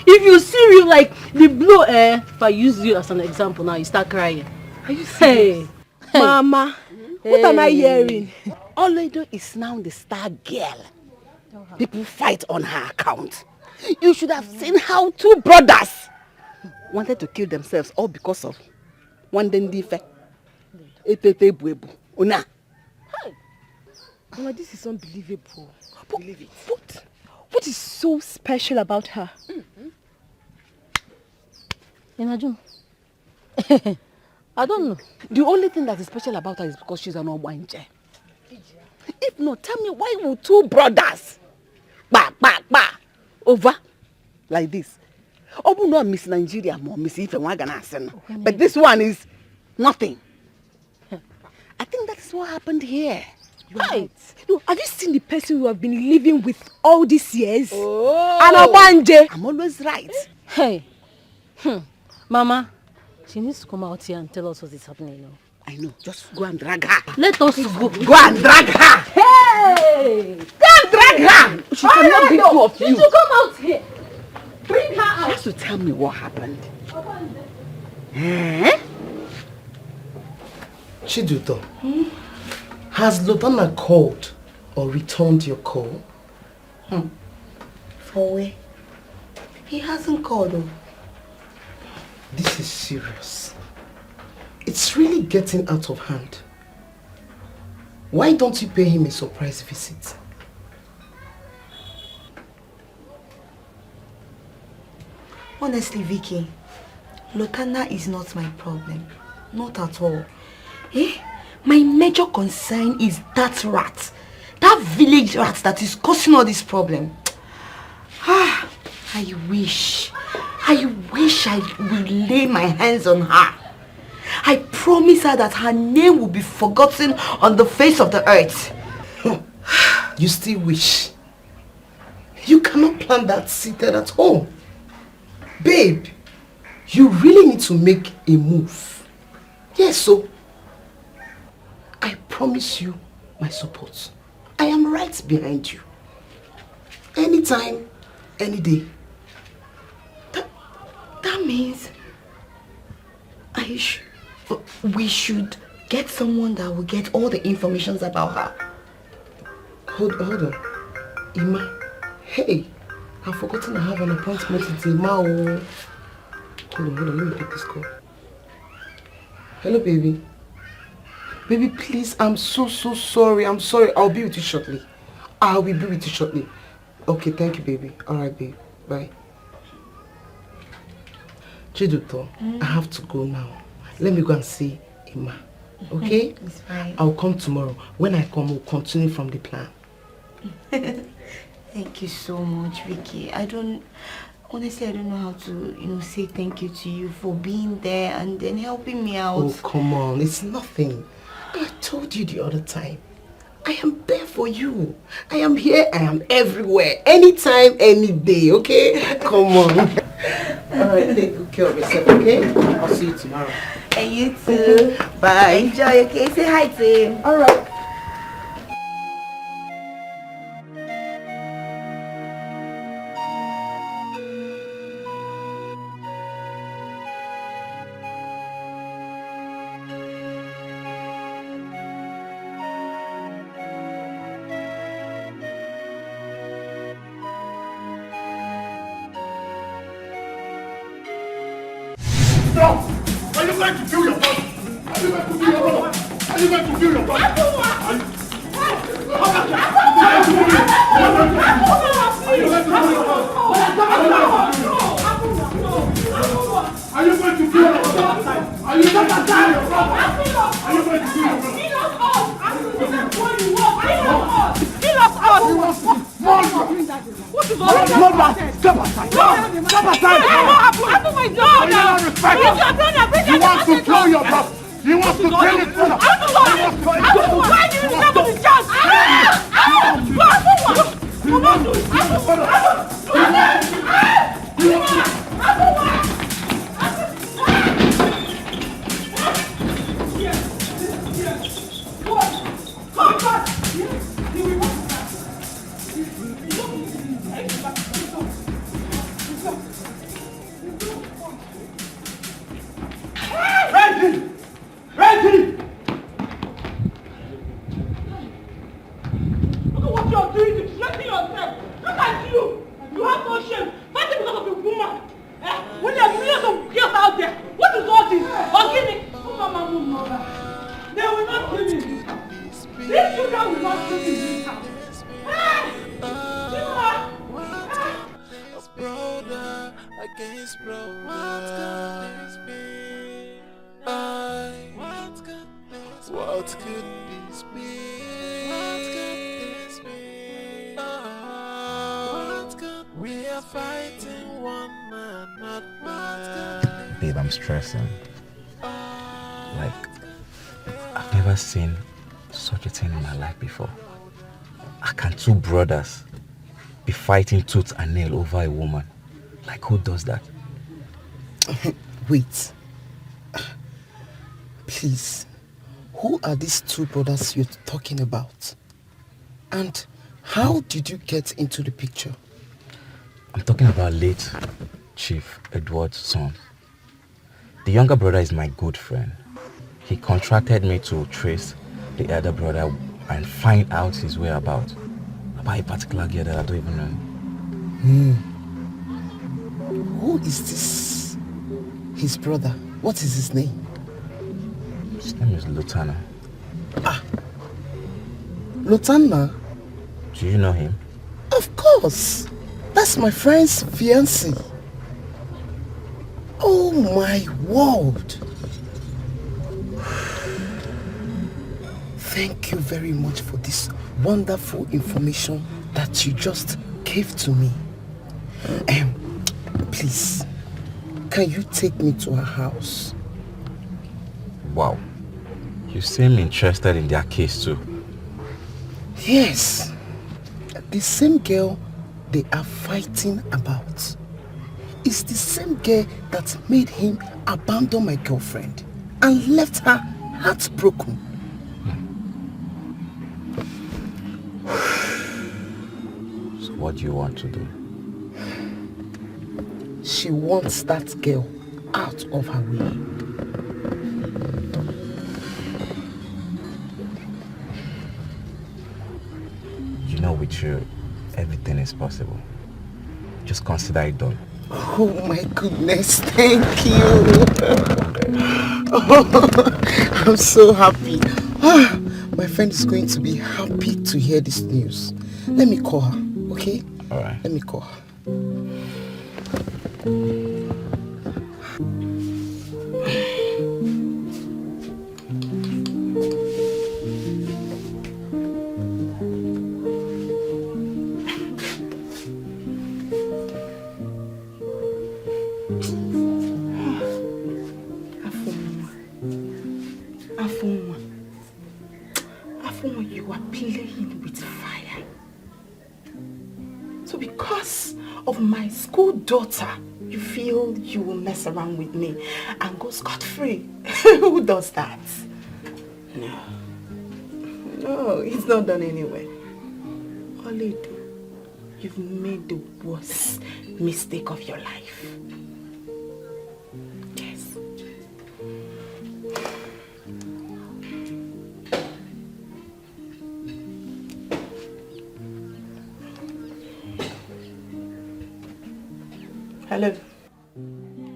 If you see real like the blow if I use you as an example now, you start crying. Are you serious? Hey. Mama, what am I hearing? Olodo is now the star girl. People fight on her account. You should have seen how two brothers wanted to kill themselves all because of one dendife. Una. Mama, this is unbelievable. Believe it. What is so special about her? Inajun. I don't know. The only thing that is special about her is because she's an Obwanje. If not, tell me why would two brothers over like this? Obu no Miss Nigeria more Miss Ife Wagana. But this one is nothing. I think that is what happened here. Right. No, have you seen the person who have been living with all these years? Oh. Anabanje. I'm always right. Hey. Mama, she needs to come out here and tell us what is happening now. I know. Just go and drag her. Let us go. Go and drag her. Hey! Go and drag her. She cannot be two of you. She should come out here. Bring her out. She has to tell me what happened. Chiduto, has Lotana called or returned your call? For where? He hasn't called though. This is serious. It's really getting out of hand. Why don't you pay him a surprise visit? Honestly, Vicky, Lotana is not my problem. Not at all. My major concern is that rat. That village rat that is causing all this problem. I wish I will lay my hands on her. I promise her that her name will be forgotten on the face of the earth. You still wish? You cannot plant that seated at home. Babe, you really need to make a move. Yes, so I promise you my support. I am right behind you. Anytime, any day. That means we should get someone that will get all the information about her. Hold on. Ima, hey, I've forgotten I have an appointment with Mao. Hold on, let me take this call. Hello, baby. Baby, please, I'm so sorry. I'm sorry. I'll be with you shortly. I will be with you shortly. Okay, thank you, baby. Alright, babe. Bye. Chiduto, I have to go now. Let me go and see Emma. Okay? It's fine. I'll come tomorrow. When I come, we'll continue from the plan. Thank you so much, Vicky. Honestly, I don't know how to, say thank you to you for being there and then helping me out. Oh, come on. It's nothing. I told you the other time. I am there for you. I am here. I am everywhere. Anytime, any day, okay? Come on. Alright, take good care of yourself, okay? I'll see you tomorrow. And you too. Bye. Enjoy, okay? Say hi to him. Alright. Stop! Are you going to kill your brother? Are you going to kill your brother? Are you going to kill your brother? Are you going to kill your brother? Are you going to kill your brother? Are you going to kill your brother? Kill us all! What is all this? Step aside! Step aside! Open my door now! You want to kill your brother! You want to kill his brother! Why do you never be just? Ready! Look at what you are doing to strengthen yourself. Look at you. You have no shame. Fighting because of a woman. When there are millions of girls out there, what is all this? Forgive me. They will not kill me. These children will not kill me in this house. Brother against brother. What could this be? We are fighting one another. Babe, I'm stressing. Like, I've never seen such a thing in my life before. How can two brothers be fighting tooth and nail over a woman? Like, who does that? Wait. Please. Who are these two brothers you're talking about? And how did you get into the picture? I'm talking about late Chief Edward's son. The younger brother is my good friend. He contracted me to trace the elder brother and find out his whereabouts about a particular girl that I don't even know. Who is this? His brother. What is his name? His name is Lutana. Lutana? Do you know him? Of course. That's my friend's fiancé. Oh my word. Thank you very much for this wonderful information that you just gave to me. Please, can you take me to her house? Wow. You seem interested in their case too. Yes. The same girl they are fighting about is the same girl that made him abandon my girlfriend and left her heartbroken. So what do you want to do? She wants that girl out of her way. You know, with you, everything is possible. just consider it done. Oh my goodness, thank you. Oh, I'm so happy. My friend is going to be happy to hear this news. Let me call her, okay? Alright. Let me call her. Afuma, you are playing with fire. So because of my school daughter, you feel you will mess around with me and go scot-free. Who does that? No, it's not done anyway. Olido, you've made the worst mistake of your life. Yes. Hello.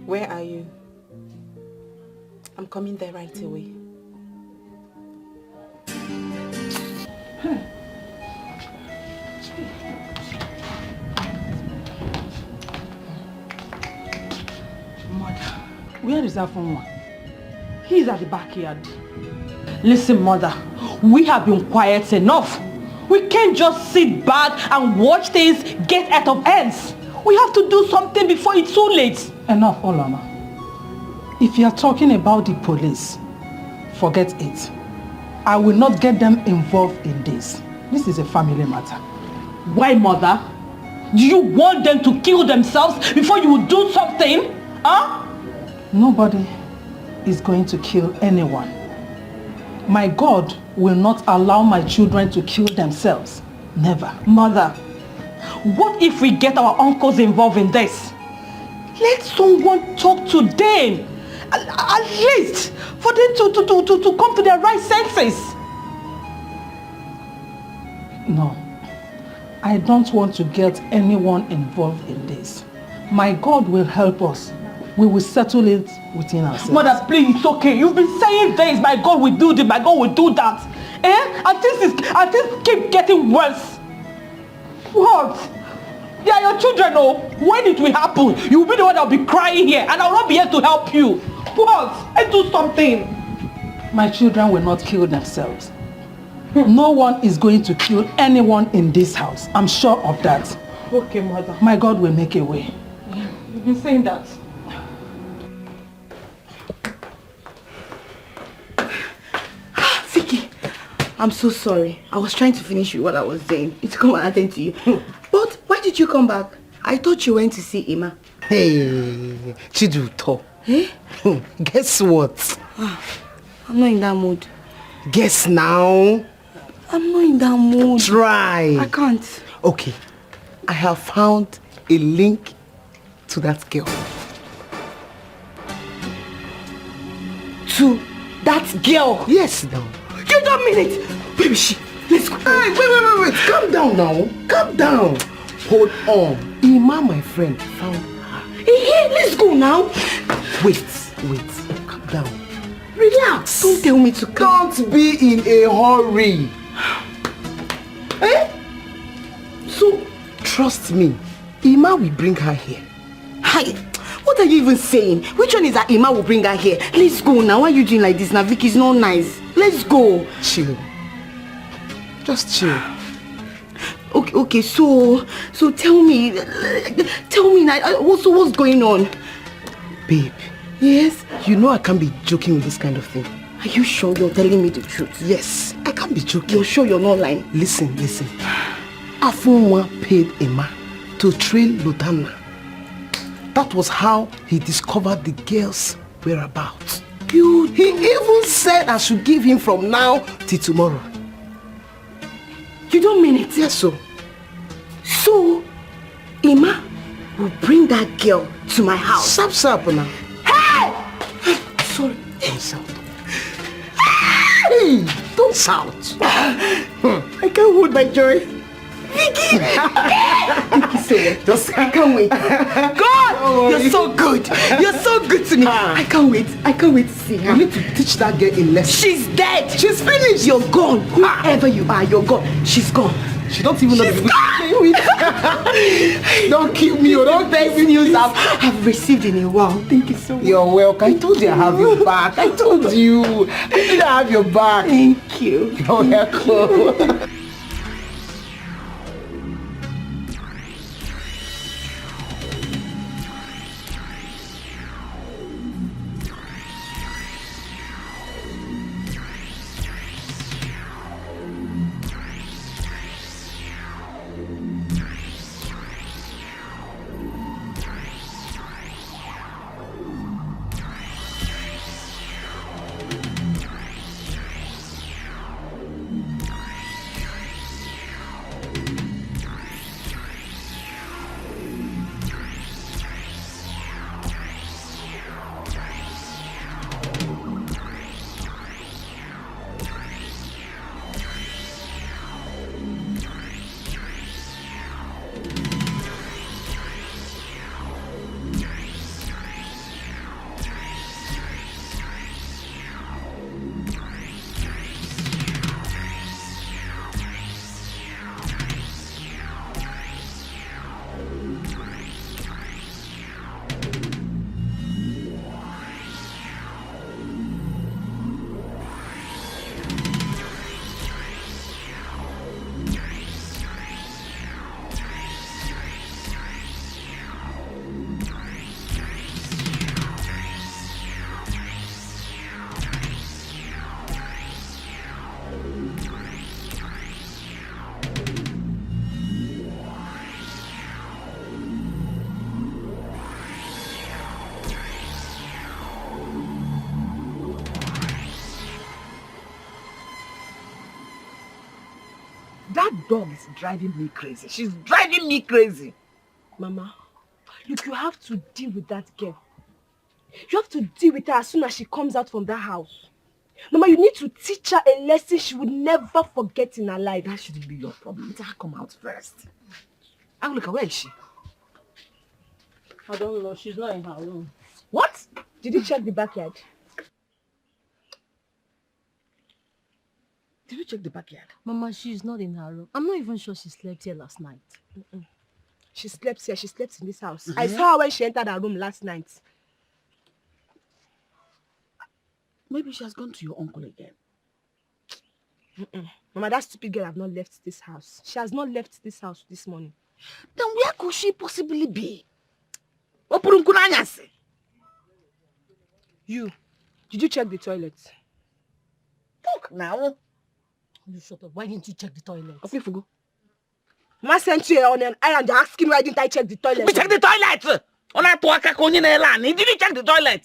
Where are you? I'm coming there right away. Mother, where is Afonwa? He's at the backyard. Listen, Mother, we have been quiet enough. We can't just sit back and watch things get out of hands. We have to do something before it's too late. Enough, Olama. If you are talking about the police, forget it. I will not get them involved in this. This is a family matter. Why, Mother? Do you want them to kill themselves before you will do something? Huh? Nobody is going to kill anyone. My God will not allow my children to kill themselves. Never. Mother, what if we get our uncles involved in this? Let someone talk to them. At least for them to come to their right senses. No. I don't want to get anyone involved in this. My God will help us. We will settle it within ourselves. Mother, please, it's okay. You've been saying this. My God will do this. My God will do that. And things keep getting worse. What? They are your children, oh. When it will happen, you will be the one that will be crying here, and I will not be here to help you. What? Let's do something. My children will not kill themselves. No one is going to kill anyone in this house. I'm sure of that. Okay, Mother. My God will make a way. Yeah, you've been saying that. Vicky, I'm so sorry. I was trying to finish with what I was saying. To come and attend to you. But why did you come back? I thought you went to see Emma. Hey, Chiduto. Eh? Guess what? I'm not in that mood. Guess now. I'm not in that mood. Try. I can't. Okay. I have found a link to that girl. To that girl? Yes, now. You don't mean it. Baby, let's go. Hey, wait. Calm down now. Calm down. Hold on. Ima, my friend, found her. Hey, let's go now. Wait. Calm down. Relax. Don't tell me to calm. Don't be in a hurry. Eh? So, trust me. Ima will bring her here. Hi. What are you even saying? Which one is that Ima will bring her here? Let's go now. Why are you doing like this now, Vicky? It's not nice. Let's go. Chill. Just chill. Okay, so tell me now, what's going on? Babe. Yes? You know I can't be joking with this kind of thing. Are you sure you're telling me the truth? Yes, I can't be joking. You're sure you're not lying? Listen. Afunwa paid Emma to trail Lutana. That was how he discovered the girl's whereabouts. He even said I should give him from now till tomorrow. You don't mean it? Yes, so. So, Emma will bring that girl to my house. Sap now. Hey! Sorry. Don't shout. Hey! Don't shout. I can't hold my joy. Vicky! Thank you so much. Just, I can't wait. God, you're so good. You're so good to me. I can't wait. I can't wait to see her. You need to teach that girl a lesson. She's dead. She's finished. You're gone. Whoever you are, you're gone. She's gone. She don't even know the people she's playing with. Don't kill me. Don't best news I've received in a while. Thank you so much. You're welcome. I told you I have your back. I told you. I did have your back. Thank you. You're welcome. That dog is driving me crazy. She's driving me crazy. Mama, look, you have to deal with that girl. You have to deal with her as soon as she comes out from that house. Mama, you need to teach her a lesson she would never forget in her life. That shouldn't be your problem. Let her come out first. Look, where is she? I don't know. She's not in her room. What? Did you check the backyard? Did you check the backyard? Mama, she's not in her room. I'm not even sure she slept here last night. She slept here. She slept in this house. I saw her when she entered her room last night. Maybe she has gone to your uncle again. Mama, that stupid girl have not left this house. She has not left this house this morning. Then where could she possibly be? You, did you check the toilet? Look now. You shut up. Why didn't you check the toilet? Okay, Fugu. Mama sent you on an errand asking why didn't I check the toilet? We check the toilet! Did you check the toilet?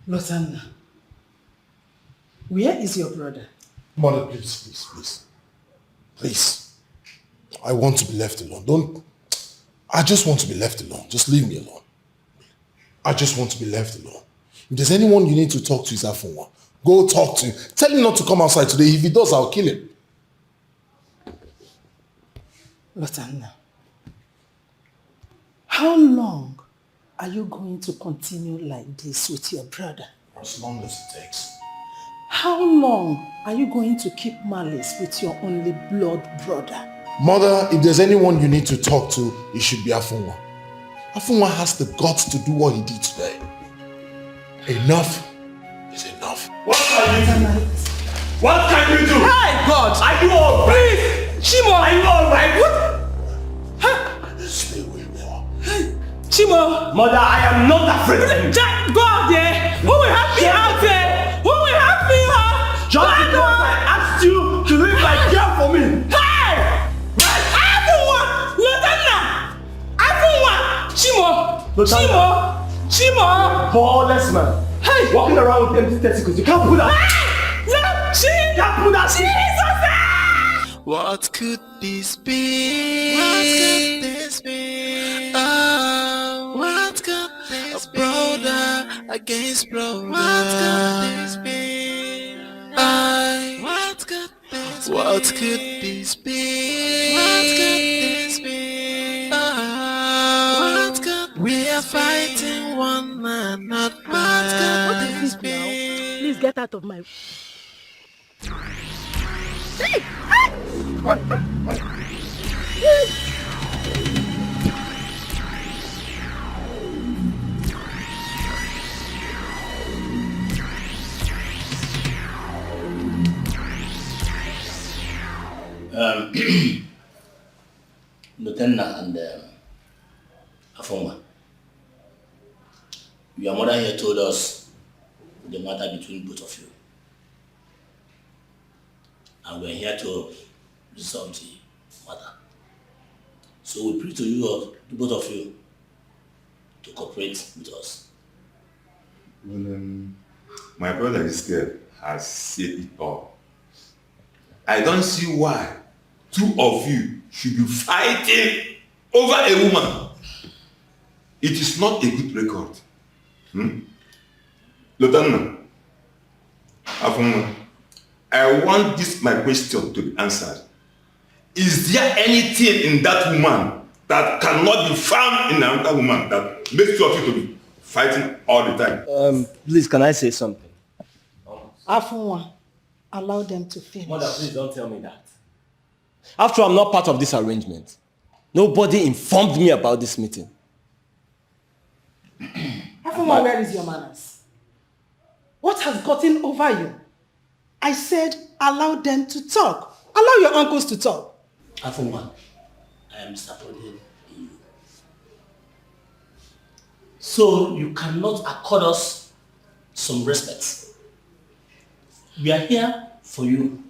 Lotanna, where is your brother? Mother, please. Please. I want to be left alone. I just want to be left alone. Just leave me alone. I just want to be left alone. If there's anyone you need to talk to, is Afunwa. Go talk to him. Tell him not to come outside today. If he does, I'll kill him. Lotanna, how long are you going to continue like this with your brother? As long as it takes. How long are you going to keep malice with your only blood brother? Mother, if there's anyone you need to talk to, it should be Afunwa. Afunwa has the guts to do what he did today. Enough is enough. What can you do? What can you do? Hey, God! Are you all right? Chimo! Are you all right? What? Stay where you are. Chimo! Mother, I am not afraid of you. Go out there! Who will help me out there? Who will help me out? Just because I asked Chimo! Chimo! Ballless man. Hey! Walking around with empty testicles. You can't put that. You can't put that. Jesus! What could this be? What could this be? Oh, what could this be? Brother against brother. What could this be? What could this be? What could this be? What could this be? Oh, what could we are fighting one another. What is this now? Please get out of my... Hey! Lieutenant and Afoma, your mother here told us the matter between both of you. And we're here to resolve the matter. So we pray to you, to both of you, to cooperate with us. Well, my brother Dikeh has said it all. I don't see why two of you should be fighting over a woman. It is not a good record. Lieutenant, I want my question to be answered. Is there anything in that woman that cannot be found in another woman that makes two of you to be fighting all the time? Please, can I say something? Afunwa, allow them to finish. Mother, please don't tell me that. After all, I'm not part of this arrangement. Nobody informed me about this meeting. Afunwa, where is your manners? What has gotten over you? I said allow them to talk. Allow your uncles to talk. Afoma, I am disappointed in you. So you cannot accord us some respect. We are here for you.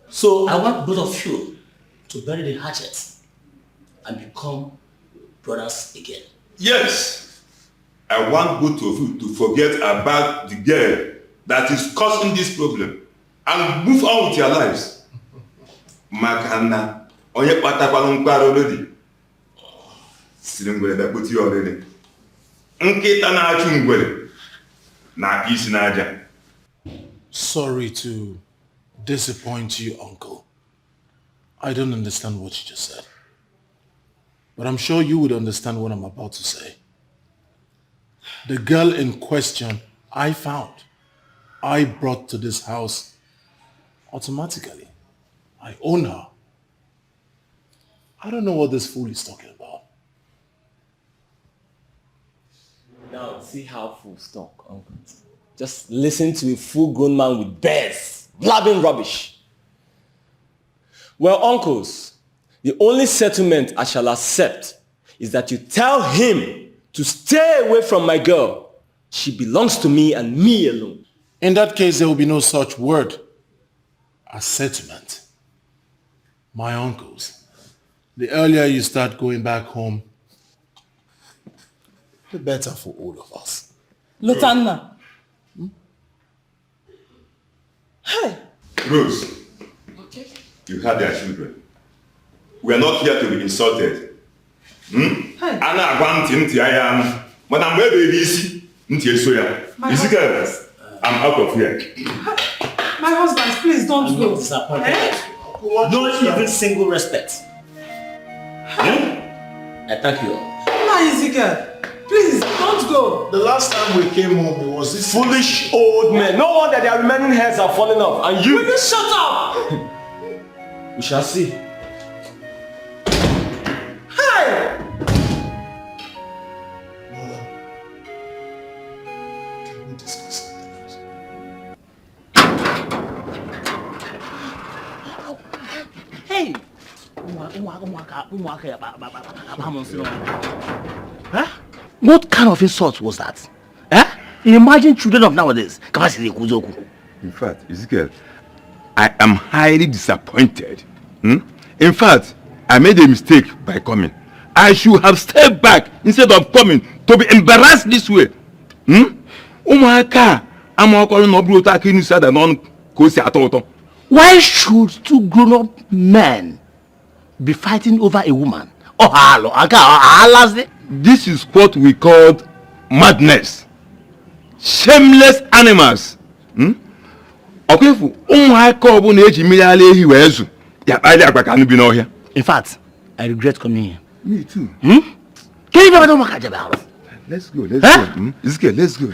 So I want both of you to bury the hatchet and become brothers again. Yes, I want both of you to forget about the girl that is causing this problem and move on with your lives. Makana, onye patakwala mkpara already. Siri ngwere dakputi already. Nkịta na-achụ ngwere na isi n'aja. Sorry to disappoint you, Uncle. I don't understand what you just said. But I'm sure you would understand what I'm about to say. The girl in question I found, I brought to this house automatically. I own her. I don't know what this fool is talking about. Now, see how fools talk, Uncle. Just listen to a full-grown man with bears, blabbing rubbish. Well, uncles, the only settlement I shall accept is that you tell him to stay away from my girl. She belongs to me and me alone. In that case, there will be no such word as settlement. My uncles, the earlier you start going back home, the better for all of us. Lieutenant. Hey. Rose, you had their children. We are not here to be insulted. Ana agwa ntị aya anu. Mana mgbe ebe isi ntị eso ya. Dikeh, I'm out of here. My husband, please don't go. Disappointed. No even single respect. I thank you. Dikeh, please don't go. The last time we came home, it was this foolish old man. No wonder their remaining hairs are falling off. And you... Will you shut up? We shall see. Hey! Can we discuss something else? Hey! Huh? What kind of insult was that? Imagine children of nowadays. In fact, Dikeh, I am highly disappointed. In fact, I made a mistake by coming. I should have stayed back instead of coming to be embarrassed this way. Why should two grown-up men be fighting over a woman? This is what we call madness. Shameless animals. In fact, I regret coming here. Me too. Can you never Let's go. Let's go. Let's go.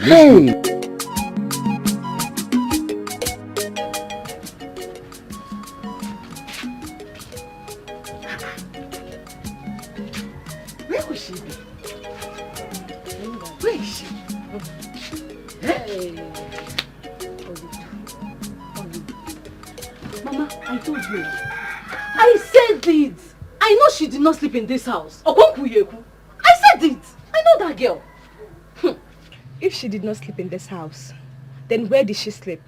Where could she be? Where is she? Hey. Mama, I told you. I said it. I know she did not sleep in this house. I said it. I know that girl. If she did not sleep in this house, then where did she sleep?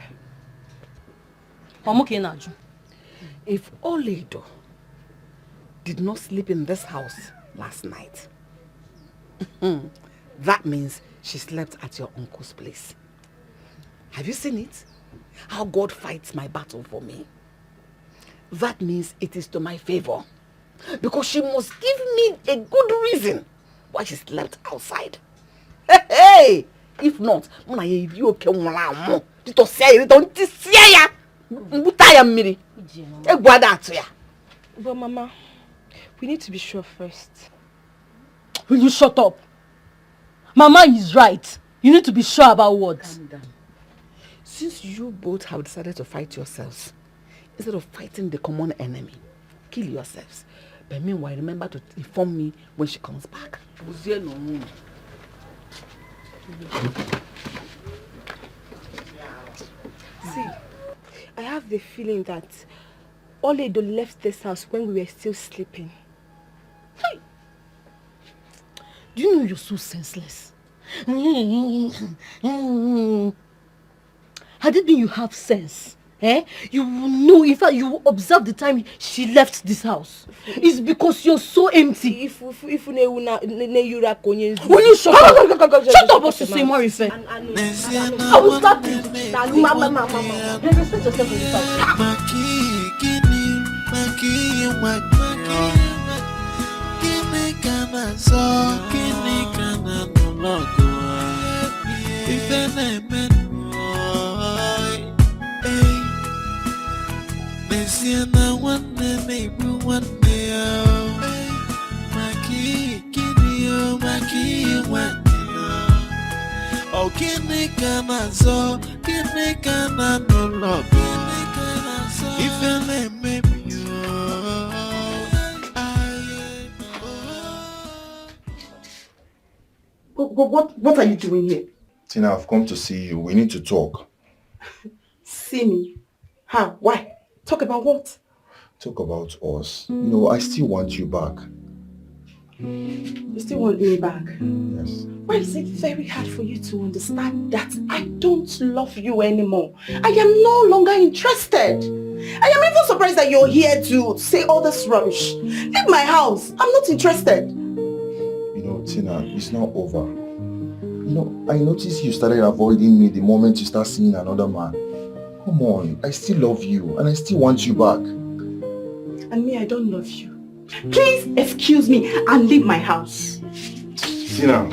If Ini Edo did not sleep in this house last night, that means she slept at your uncle's place. Have you seen it? How God fights my battle for me. That means it is to my favor. Because she must give me a good reason why she slept outside. Hey! If not, but Mama, we need to be sure first. Will you shut up? Mama is right. You need to be sure about what? Calm down. Since you both have decided to fight yourselves, instead of fighting the common enemy, kill yourselves. But meanwhile, remember to inform me when she comes back. See, I have the feeling that Ini Edo left this house when we were still sleeping. Hey. Do you know you're so senseless? Had it been you have sense, you will know, in fact, you will observe the time she left this house. It's because you're so empty. Will you shut up? Shut up, what you say, Marife. I will start this. Mama. Respect yourself in this Siena one neighbor one day, Maki, Kinio, Maki, one day. Oh, Kinikana, so Kinikana, no love. If I maybe What are you doing here? Tina, I've come to see you. We need to talk. See me? Huh? Why? Talk about what? Talk about us. You know, I still want you back. You still want me back? Yes. Why is it very hard for you to understand that I don't love you anymore? I am no longer interested. I am even surprised that you're here to say all this rubbish. Leave my house. I'm not interested. You know, Tina, it's not over. You know, I noticed you started avoiding me the moment you start seeing another man. Come on, I still love you and I still want you back. And me, I don't love you. Please excuse me and leave my house. Tina.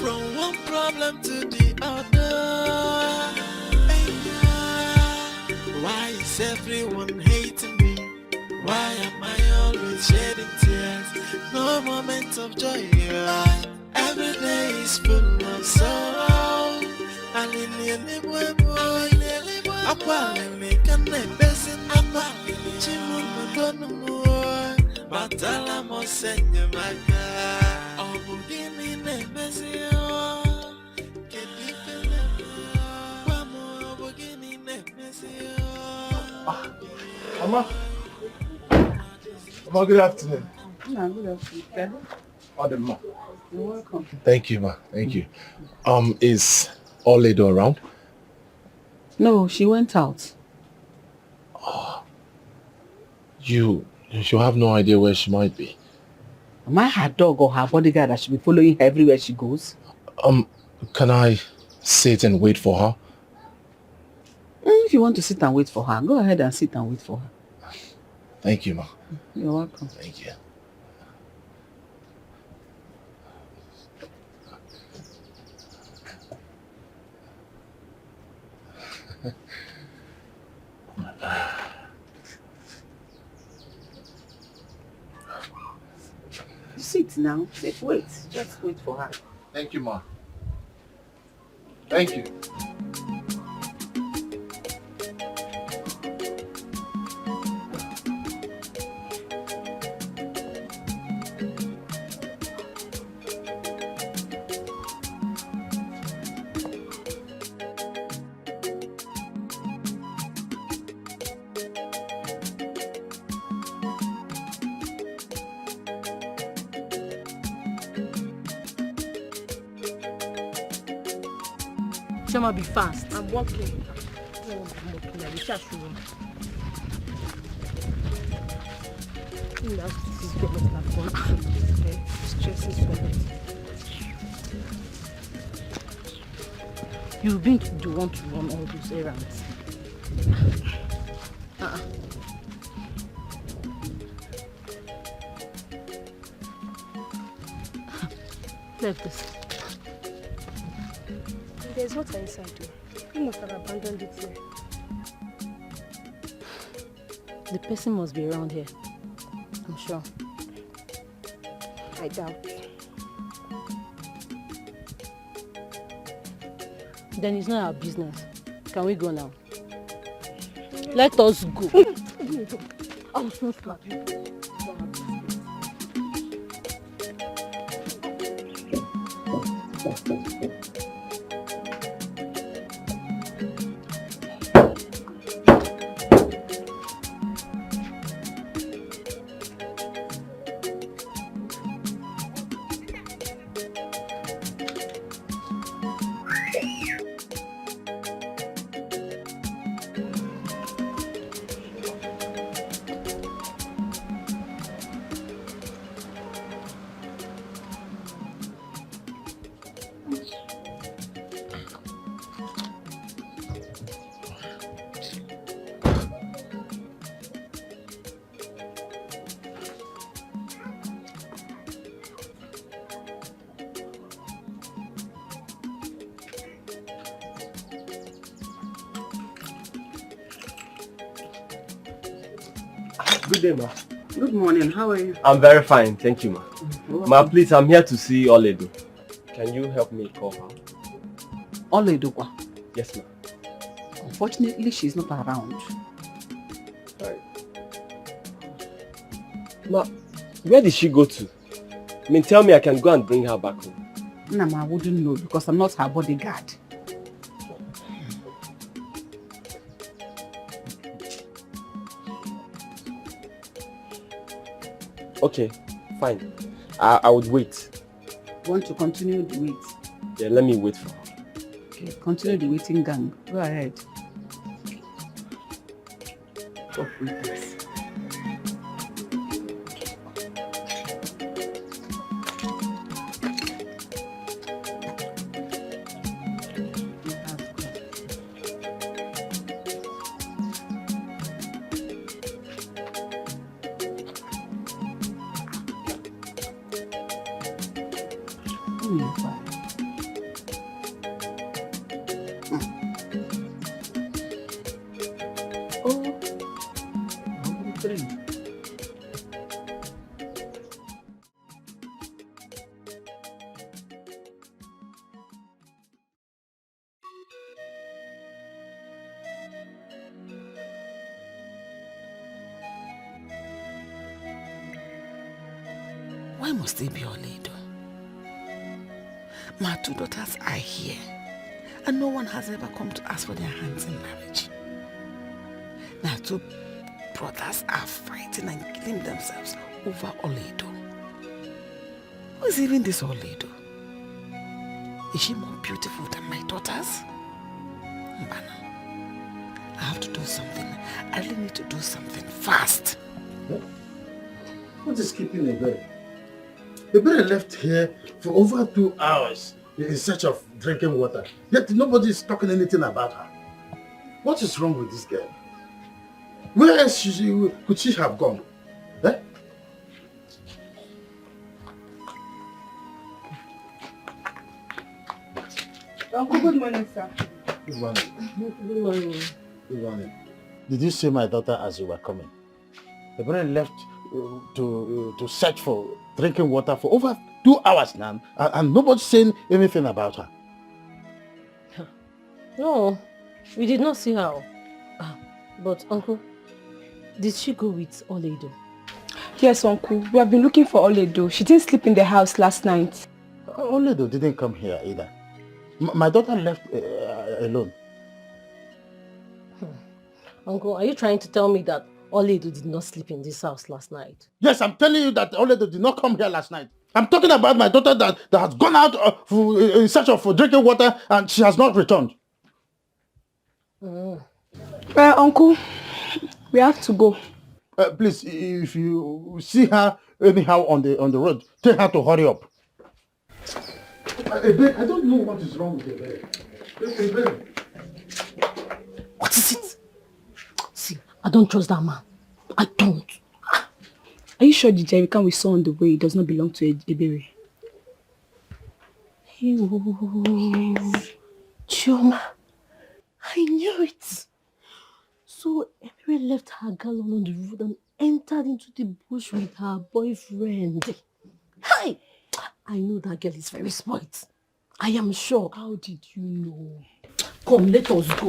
from one problem to Is everyone hating me? Why am I always shedding tears? No moment of joy. Every day is full of sorrow. Batala mo senye maka obugini nemesio kedipele kwa mo obugini nemesio. Mama. Mama, good afternoon. Good afternoon. Ma. You're welcome. Thank you, ma. Thank you. Is Oledo around? No, she went out. You have no idea where she might be. Am I her dog or her bodyguard that should be following her everywhere she goes? Can I sit and wait for her? If you want to sit and wait for her, go ahead and sit and wait for her. Thank you, ma. You're welcome. Thank you. Sit now. Sit, wait. Just wait for her. Thank you, ma. Thank you. Shema, be fast. I'm walking. I'm walking. I wish I should. Stresses for me. You've been the one to run all those errands. Left this. There's water inside too. You must have abandoned it here. The person must be around here. I'm sure. I doubt. Then it's not our business. Can we go now? Let us go. I was not slap you. Good day, ma. Good morning. How are you? I'm very fine, thank you, ma. Ma, please, I'm here to see Oledo. Can you help me call her? Oledo? Yes, ma. Unfortunately, she's not around. Right. Ma, where did she go to? I mean, tell me I can go and bring her back home. No, I wouldn't know because I'm not her bodyguard. Okay, fine. I would wait. Want to continue the wait? Yeah, let me wait for her. Okay, continue the waiting gang. Go ahead. Stop waiters. 3. Why must they be Ini Edo? My 2 daughters are here, and no one has ever come to ask for their hands in marriage. My 2 brothers are fighting and killing themselves over Ini Edo. Who is even this Ini Edo? Is she more beautiful than my daughters? Mbana, I have to do something. I really need to do something fast. What is keeping Ebere? Ebere left here for over 2 hours in search of drinking water. Yet nobody is talking anything about her. What is wrong with this girl? Where else could she have gone? Eh? Uncle, good morning, sir. Good morning. Good morning. Good morning. Did you see my daughter as you were coming? Ebere left to search for drinking water for over 2 hours now, and nobody's saying anything about her. No, we did not see her. But uncle, did she go with Ini Edo? Yes, uncle. We have been looking for Ini Edo. She didn't sleep in the house last night. Ini Edo didn't come here either. My daughter left alone. Uncle, are you trying to tell me that Ini Edo did not sleep in this house last night? Yes, I'm telling you that Ini Edo did not come here last night. I'm talking about my daughter that has gone out in search of drinking water and she has not returned. Well, uncle, we have to go. Please, if you see her anyhow on the road, tell her to hurry up. I don't know what is wrong with Ebere. What is it? See, I don't trust that man. I don't. Are you sure the jerrycan we saw on the way does not belong to Ebere? Chioma, I knew it. So Ebere left her gallon on the road and entered into the bush with her boyfriend. Hi! I know that girl is very smart. I am sure. How did you know? Come, let us go.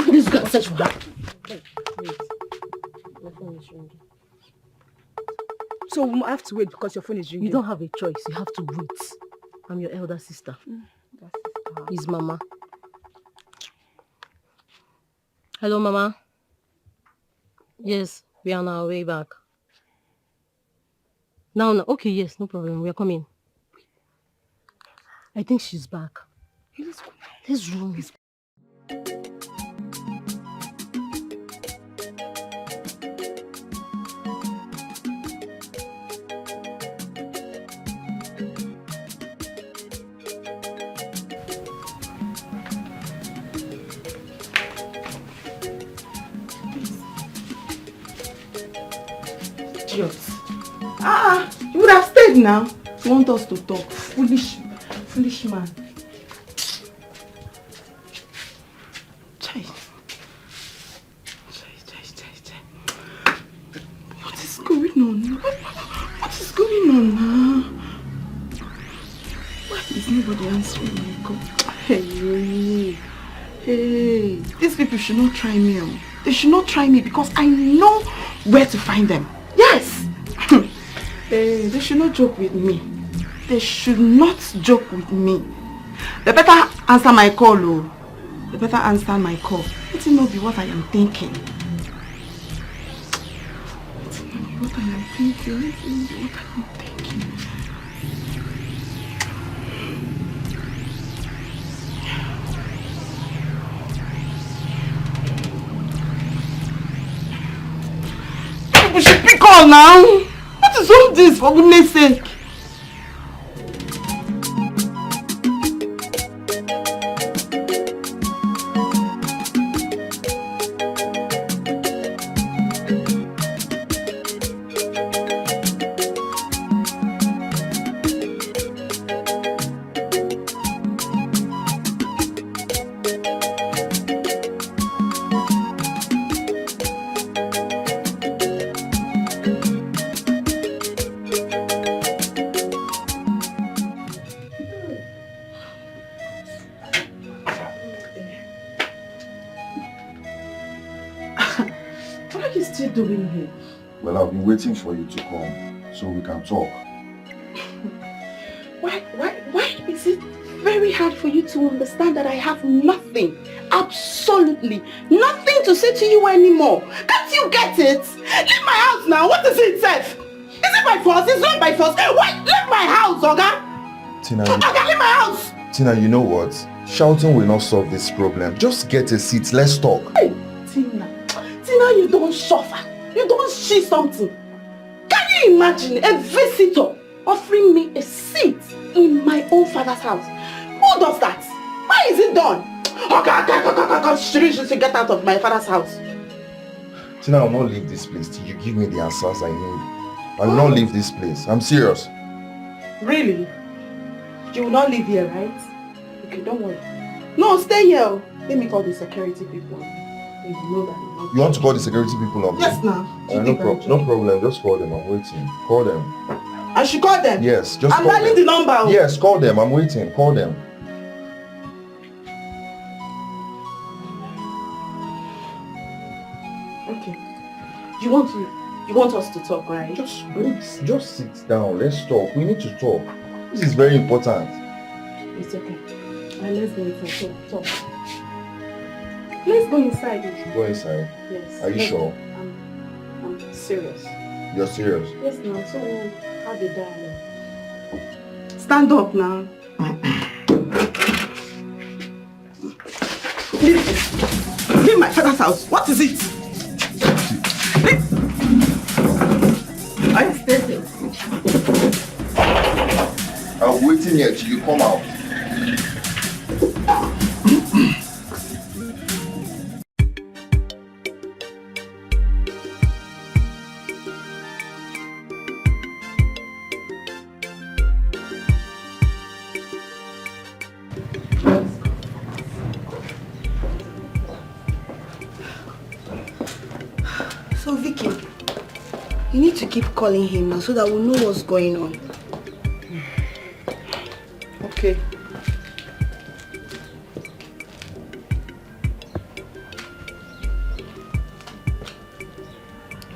Let's go and search for that. Wait. My phone is ringing. So we have to wait because your phone is ringing? You don't have a choice. You have to wait. I'm your elder sister. His mama. Hello, mama. Yes, we are on our way back. Now, okay, yes, no problem. We are coming. I think she's back. Let's go. Let's run. You would have stayed now. You want us to talk. Foolish man. Chai. What is going on? What is going on now? Why is nobody answering my call? Hey, these people should not try me. They should not try me because I know where to find them. Yes! Hey, they should not joke with me. They should not joke with me. They better answer my call, oh. They better answer my call. Let it not be what I am thinking. Let it not be what I am thinking. Let it not be what I am thinking. We should pick on now. What is all this, for goodness sake? What are you still doing here? Well, I've been waiting for you to come so we can talk. Why is it very hard for you to understand that I have nothing, absolutely nothing to say to you anymore? Can't you get it? Leave my house now. What is it, Seth? Is it my fault? It's not my fault. Why? Leave my house, Oga. Tina, Oga, leave my house. Tina, you know what? Shouting will not solve this problem. Just get a seat. Let's talk. Hey, Tina, you don't suffer. You don't see something. Can you imagine a visitor offering me a seat in my own father's house? Who does that? Why is it done? Okay, get out of my father's house. Tina, I will not leave this place till you give me the answers I need. I will not leave this place. I'm serious. Really? You will not live here, right? Okay, don't worry. No, stay here. Let me call the security people. You know that. You want to call the security people on me? Yes, now. No problem. Just call them. I'm waiting. Call them. I should call them? Yes, just I'm call dialing them. the number. Yes, call them. I'm waiting. Call them. Okay. You want us to talk, right? Just sit down. Let's talk. We need to talk. This is very important. It's okay. Let's go inside. Talk. Let's go inside. Go inside. Yes. Are you sure? I'm serious. You're serious? Yes, now. So we'll have a dialogue. Stand up now. Leave my father's house. What is it? Are you staying? I'm waiting here till you come out. So Vicky, you need to keep calling him now so that we'll know what's going on. Okay.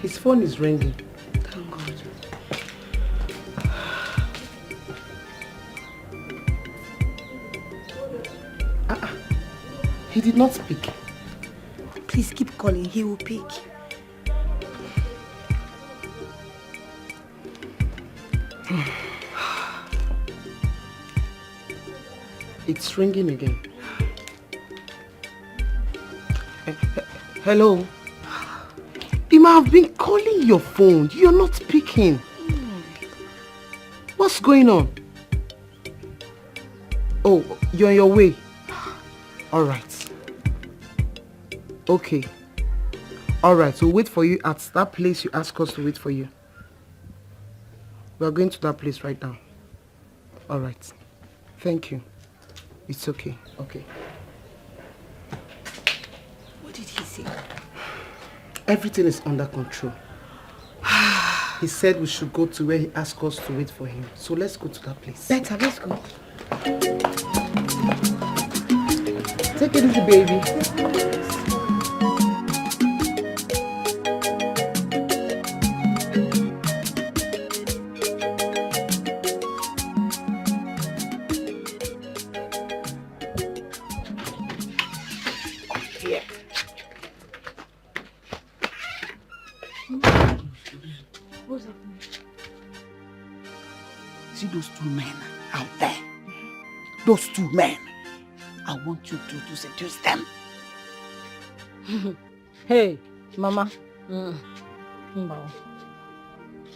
His phone is ringing. Thank God. He did not speak. Please keep calling, he will pick. It's ringing again. Hello? Ima, I've been calling your phone. You're not picking. What's going on? Oh, you're on your way. All right. Okay. All right, so wait for you at that place you asked us to wait for you. We are going to that place right now. All right. Thank you. It's okay. Okay. What did he say? Everything is under control. He said we should go to where he asked us to wait for him. So let's go to that place. Better, let's go. Take it easy, baby. See those two men out there? Those two men. I want you to seduce them. Hey, Mama.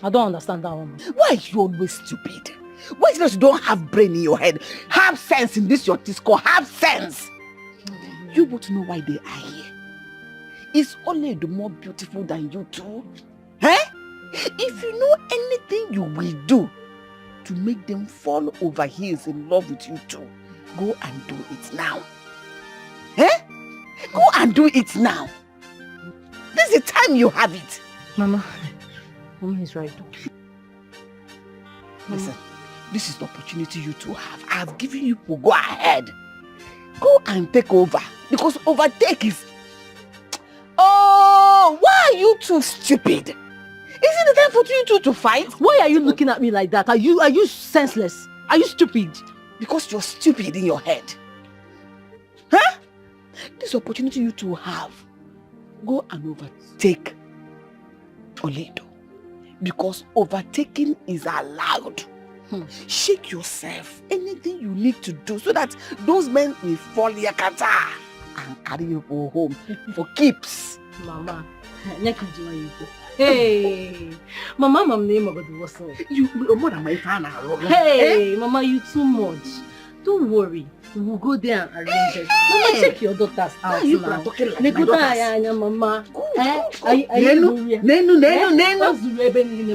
I don't understand that woman. Why are you always stupid? Why is it that you don't have brain in your head? Have sense in this your disco. Have sense. You both know why they are here. Is only the more beautiful than you two? Eh? If you know anything you will do to make them fall over heels in love with you two, go and do it now. Eh? Go and do it now. This is the time you have it. Mama is right. Listen, this is the opportunity you two have. I have given you to go ahead. Go and take over. Because overtake is... Oh, why are you two so stupid? Is it the time for you two to fight? Why are you looking at me like that? Are you senseless? Are you stupid? Because you're stupid in your head. Huh? This opportunity you two have, go and overtake Oledo. Because overtaking is allowed. Shake yourself. Anything you need to do so that those men will fall yakata and carry you home for keeps. Mama, hey, Mama, name of the was you more than my fan. Hey, Mama, you too much. Don't worry. We will go there and arrange it. Mama, check your daughters out you now. Talking like my daughters. Mama.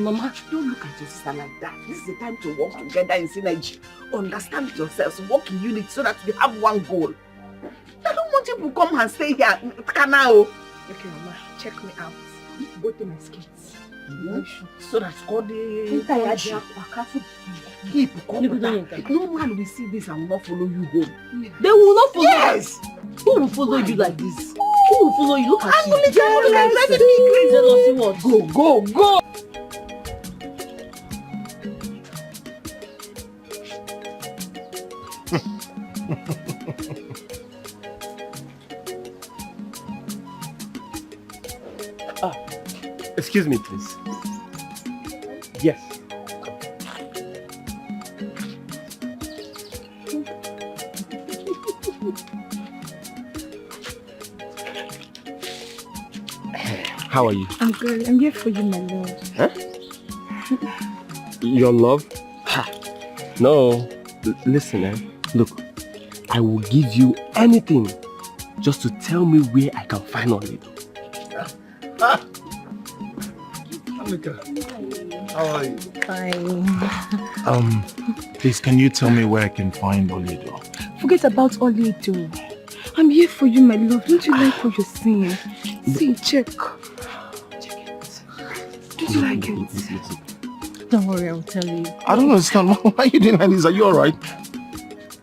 Mama, don't look at your sister like that. This is the time to work together in synergy. Understand yourselves, work in unity so that we have one goal. I don't want you to come and stay here. Canal. Okay, Mama, check me out. Go to my skates. So that's called the keep. No man will see this and will not follow you home. They will not follow. Yes. Who will follow you like this? Who will follow you? Look at I'm you. Jealousy what? Go. Excuse me, please. Yes. How are you? I'm good. I'm here for you, my love. Huh? Your love? Ha. No. Listen, look. I will give you anything just to tell me where I can find Oledo. How are you? Fine. Please, can you tell me where I can find Oledo? Forget about Oledo. I'm here for you, my love. Don't you like what you're saying? See, check. Check it. Don't you like it? Listen. Don't worry, I'll tell you. I don't understand. Why are you doing like this? Are you alright?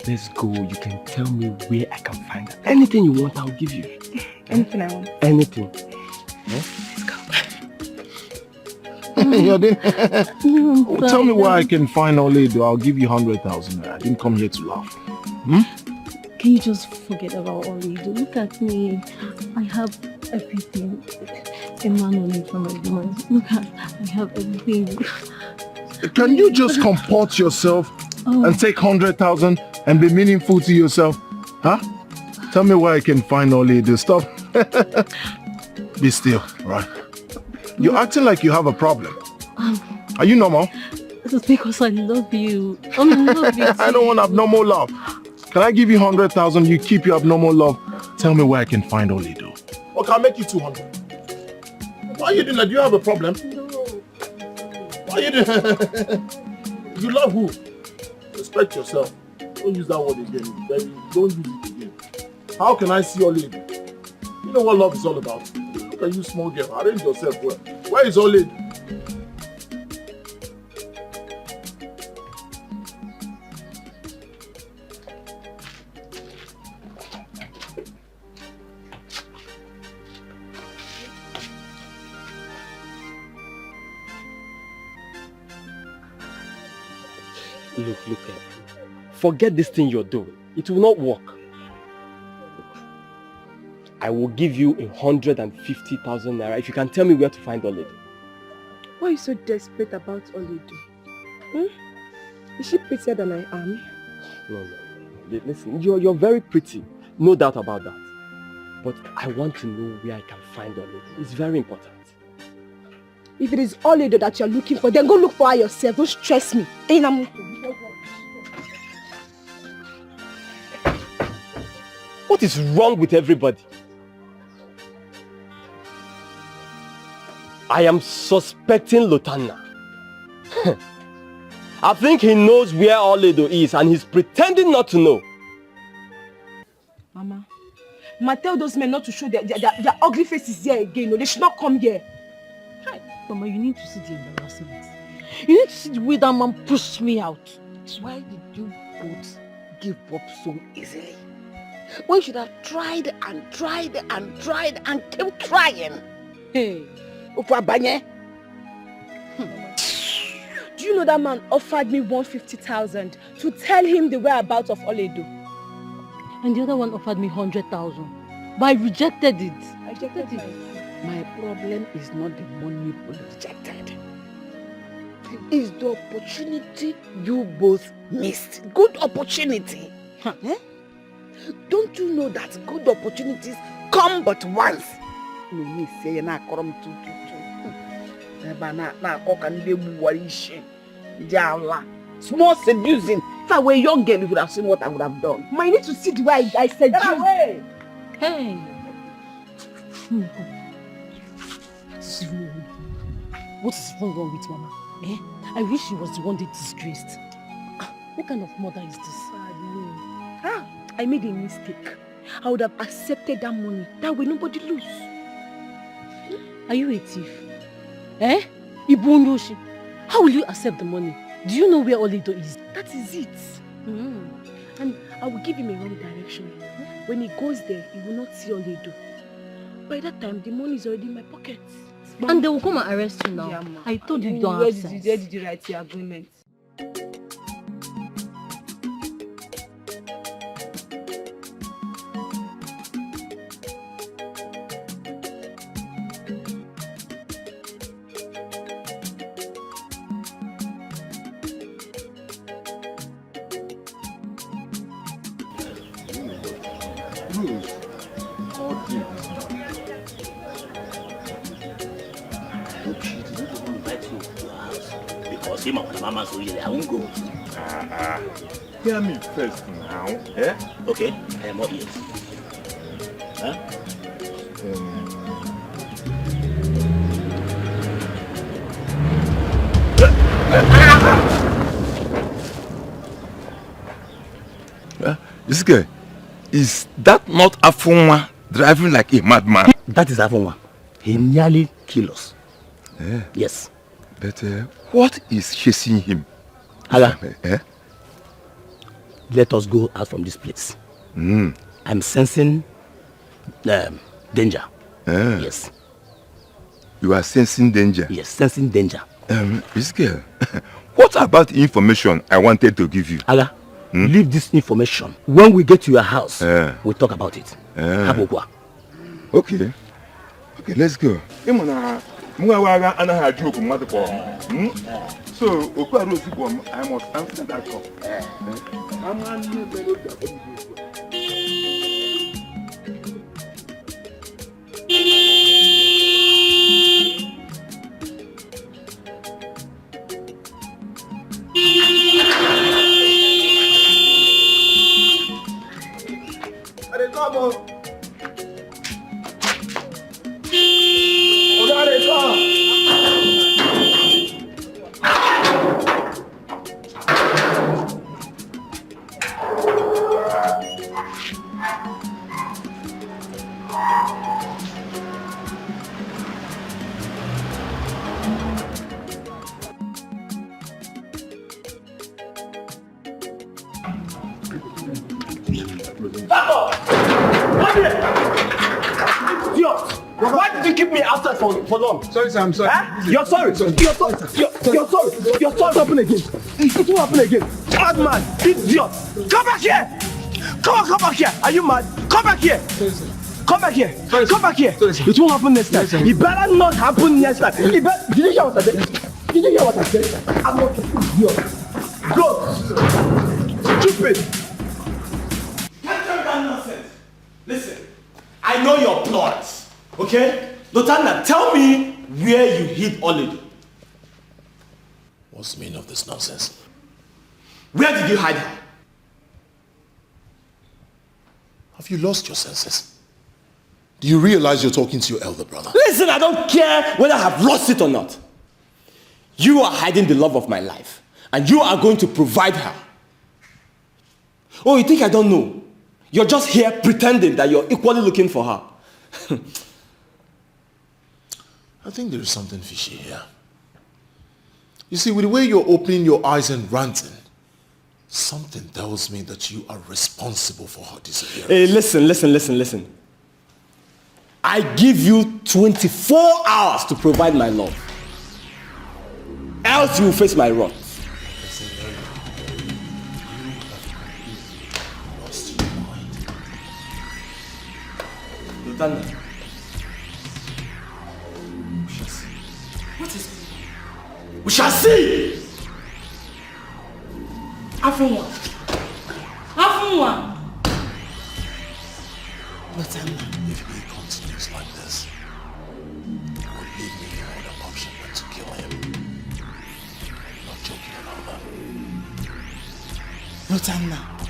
Let's go. You can tell me where I can find her. Anything you want, I'll give you. Anything I want. Anything. Let's go. Tell me where I can find Oledo. I'll give you 100,000. I didn't come here to laugh. Can you just forget about Oledo? Look at me. I have everything. A man only from my woman. Look at, I have everything. Can you just comport yourself and take 100,000 and be meaningful to yourself? Huh? Tell me where I can find Oledo. Stop. Be still, right? You're acting like you have a problem. Are you normal? This is because I love you. I love you. I don't want abnormal love. Can I give you 100,000? You keep your abnormal love. Tell me where I can find Oledo. Okay, I'll make you 200. Why are you doing that? Do you have a problem? No. Why are you doing that? You love who? Respect yourself. Don't use that word again. Don't use it again. How can I see Oledo? You know what love is all about. Look at you, small girl. Arrange yourself well. Where is Oledo? Look. Forget this thing you're doing. It will not work. I will give you 150,000 naira if you can tell me where to find Oledo. Why are you so desperate about Oledo? Is she prettier than I am? No. Listen, you're very pretty. No doubt about that. But I want to know where I can find Oledo. It's very important. If it is Oledo that you're looking for, then go look for her yourself. Don't stress me. What is wrong with everybody? I am suspecting Lotanna. I think he knows where Oledo is and he's pretending not to know. Mama, tell those men not to show their ugly faces here again. No, they should not come here. Mama, you need to see the embarrassment. You need to see the way that man pushed me out. Why did you both give up so easily? When you should have tried and kept trying. Hey, Do you know that man offered me 150,000 to tell him the whereabouts of Oledo? And the other one offered me 100,000. But I rejected it. My problem is not the money you rejected. It's the opportunity you both missed. Good opportunity. Eh? Don't you know that good opportunities come but once? No, me say na come to. Small seducing. If I were a young girl, you would have seen what I would have done. I need to see the way I said you. Hey. What is wrong with Mama? Eh? I wish she was the one they disgraced. What kind of mother is this? I made a mistake. I would have accepted that money. That way nobody lose. Are you a thief? Eh? Ibunyoshi. How will you accept the money? Do you know where Oledo is? That is it. And I will give him a wrong direction. When he goes there, he will not see Oledo. By that time, the money is already in my pocket. And they will come and arrest you now. Yeah, I told you don't have sense. Where did you write your agreement? Hear me first now. Eh? Okay, I am all ears. Huh? This guy, is that not Afonwa driving like a madman? That is Afonwa. He nearly killed us. Yeah. Yes. But what is chasing him? Aga, let us go out from this place. I'm sensing danger. Yes. You are sensing danger? Yes, sensing danger. This girl, what about the information I wanted to give you? Aga, leave this information. When we get to your house, we'll talk about it. Okay. Okay, let's go. So, I must answer that call. Why did you keep me outside for long? Sorry, sir, I'm sorry. Huh? You're sorry. You're sorry. You're sorry. You're sorry. Happen again. It won't happen again. Bad man, idiot. Come back here. Come back here. Are you mad? Come back here. Sorry, sir. Come back here. Sorry, come back here. Sorry, it won't happen next time. It better not happen next time. Did you hear what I said? Did you hear what I said? I'm not an idiot. Go. Stupid. Can't tell me that nonsense. Listen, I know your plots. Okay? Lotana, tell me where you hid Oledo. What's the meaning of this nonsense? Where did you hide her? Have you lost your senses? Do you realize you're talking to your elder brother? Listen, I don't care whether I have lost it or not. You are hiding the love of my life, and you are going to provide her. Oh, you think I don't know? You're just here pretending that you're equally looking for her. I think there is something fishy here. You see, with the way you're opening your eyes and ranting, something tells me that you are responsible for her disappearance. Hey, listen. I give you 24 hours to provide my love. Else you will face my wrath. Lieutenant. What is it? We shall see! Afunwa. Afunwa. Lieutenant. If he continues like this, it will leave me no other option but to kill him. Not joking about that. Lieutenant,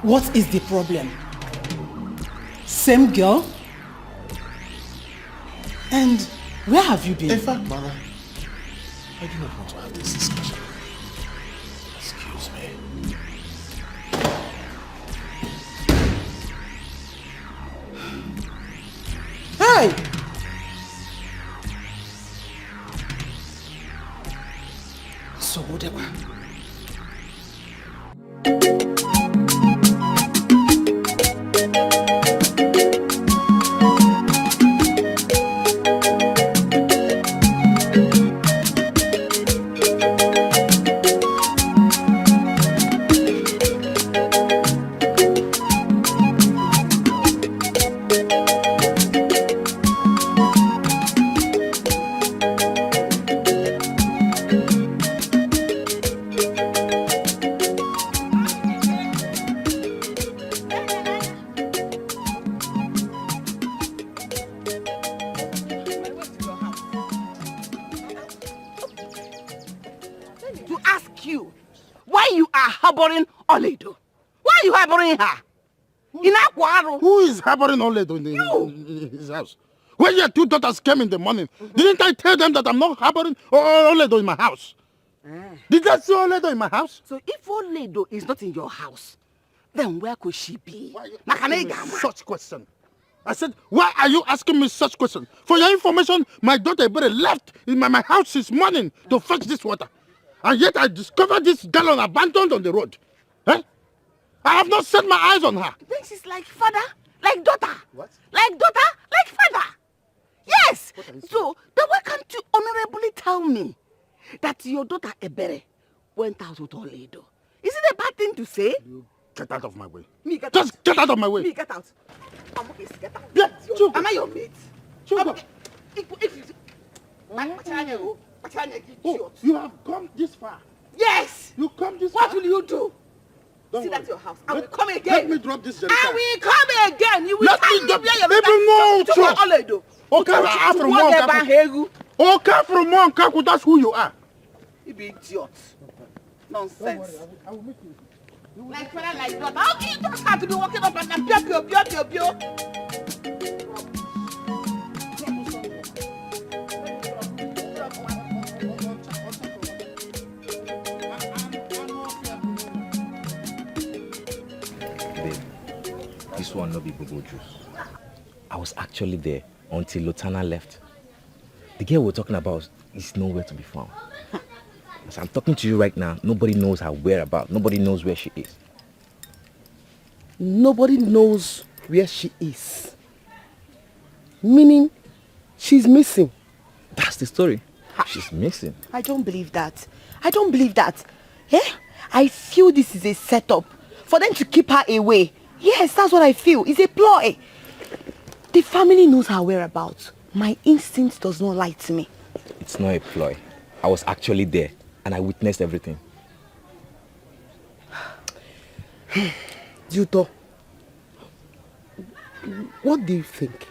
what is the problem? Same girl? And where have you been? In fact, Mother, I do not want to have this discussion. Excuse me. Hey! So whatever. To ask you why you are harboring Oledo. Why are you harboring her? Who is harboring Oledo in his house? When your two daughters came in the morning, didn't I tell them that I'm not harboring Oledo in my house? Did I see Oledo in my house? So if Oledo is not in your house, then where could she be? Such question. I said, why are you asking me such question? For your information, my daughter Ebere left in my house this morning to fetch this water. And yet I discovered this gallon abandoned on the road. Eh? I have not set my eyes on her. Then she's like father, like daughter. What? Like daughter, like father. Yes. So then why can't you honorably tell me that your daughter Ebere went out with Oledo? Is it a bad thing to say? Get out of my way. Me, get Just out. get out of my way. Me, get out. Get out. Yeah, Am I your mate? Oh, you have come this far. Yes. You come this What far. will you do? Don't See, worry. that's your house. I will come again. Let me drop this. I will come again. You will Let me drop. Oledo. Okay, from one. Okay, from one. Kaku, that's who you are. You be idiot. Nonsense. I will meet you. Like father, like daughter. How can you just have to be walking up and pio. This one no be bubble juice. I was actually there until Lotana left. The girl we're talking about is nowhere to be found. As I'm talking to you right now, nobody knows her whereabouts. Nobody knows where she is. Nobody knows where she is. Meaning, she's missing. That's the story. She's missing. I don't believe that. I don't believe that. Eh? I feel this is a setup for them to keep her away. Yes, that's what I feel. It's a ploy. The family knows her whereabouts. My instinct does not lie to me. It's not a ploy. I was actually there and I witnessed everything. Juto, what do you think?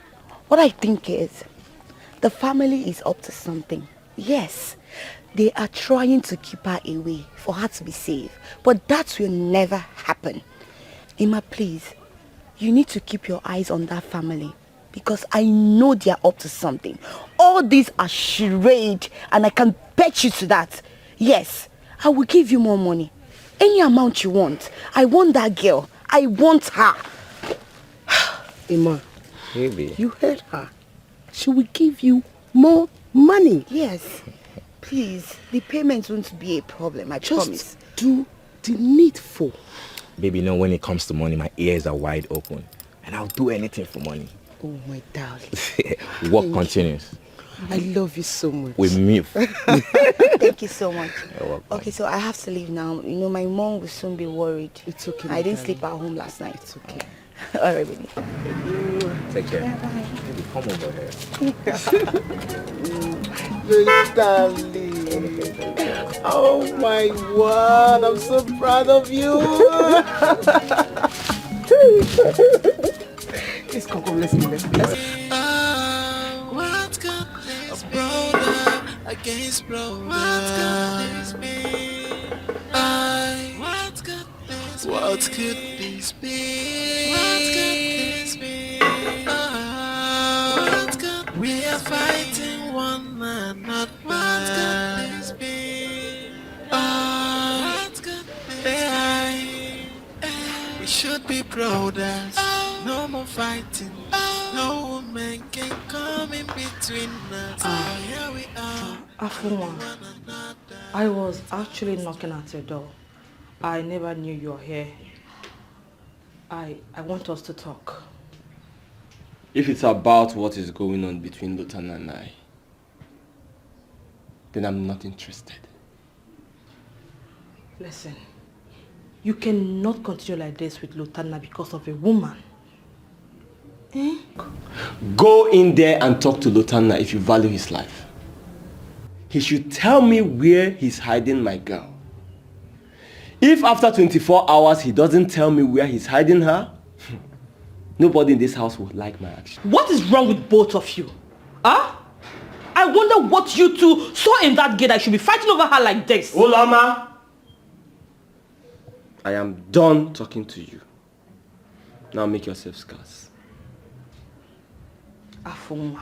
What I think is, the family is up to something. Yes, they are trying to keep her away for her to be safe. But that will never happen. Emma, please, you need to keep your eyes on that family. Because I know they are up to something. All these are charade and I can bet you to that. Yes, I will give you more money. Any amount you want. I want that girl. I want her. Emma, Baby. you heard her. She will give you more money. Yes. Please, the payment won't be a problem, I promise. Just do the needful. Baby, you know when it comes to money, my ears are wide open. And I'll do anything for money. Oh, my darling. Work continues. I love you so much. With me. Thank you so much. You're welcome. Okay, so I have to leave now. You know, my mom will soon be worried. It's okay. I didn't sleep at home last night. It's okay. All right, baby. Take care. Bye-bye. Baby, come over here. Baby, darling. Oh my word, I'm so proud of you. Please come, let's go. What could this brother against brother? What could this be? What could we are fighting one another? What could this be? What could this be? We should be brothers. No more fighting. No woman can come in between us. Here we are. Afunwa, I was actually knocking at your door. I never knew you were here. I want us to talk. If it's about what is going on between Lutana and I, then I'm not interested. Listen, you cannot continue like this with Lutana because of a woman. Eh? Go in there and talk to Lutana if you value his life. He should tell me where he's hiding my girl. If after 24 hours he doesn't tell me where he's hiding her, nobody in this house would like my action. What is wrong with both of you? Huh? I wonder what you two saw in that gate that should be fighting over her like this. Olama! I am done talking to you. Now make yourself scarce. Afunwa,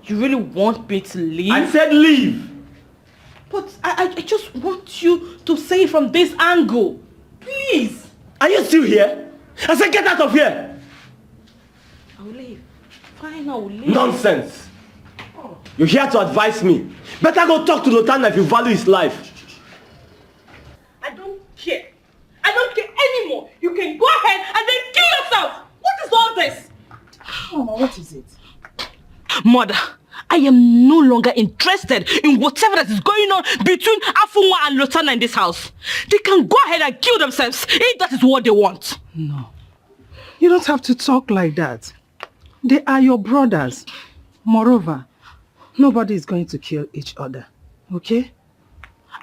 you really want me to leave? I said leave! But I just want you to say it from this angle. Please! Are you still here? I said get out of here! I will leave. Fine, I will leave. Nonsense! Oh. You're here to advise me. Better go talk to Lutana if you value his life. I don't care. I don't care anymore. You can go ahead and then kill yourself. What is all this? Oh, what is it? Mother, I am no longer interested in whatever that is going on between Afunwa and Lutana in this house. They can go ahead and kill themselves if that is what they want. No. You don't have to talk like that. They are your brothers. Moreover, nobody is going to kill each other. Okay?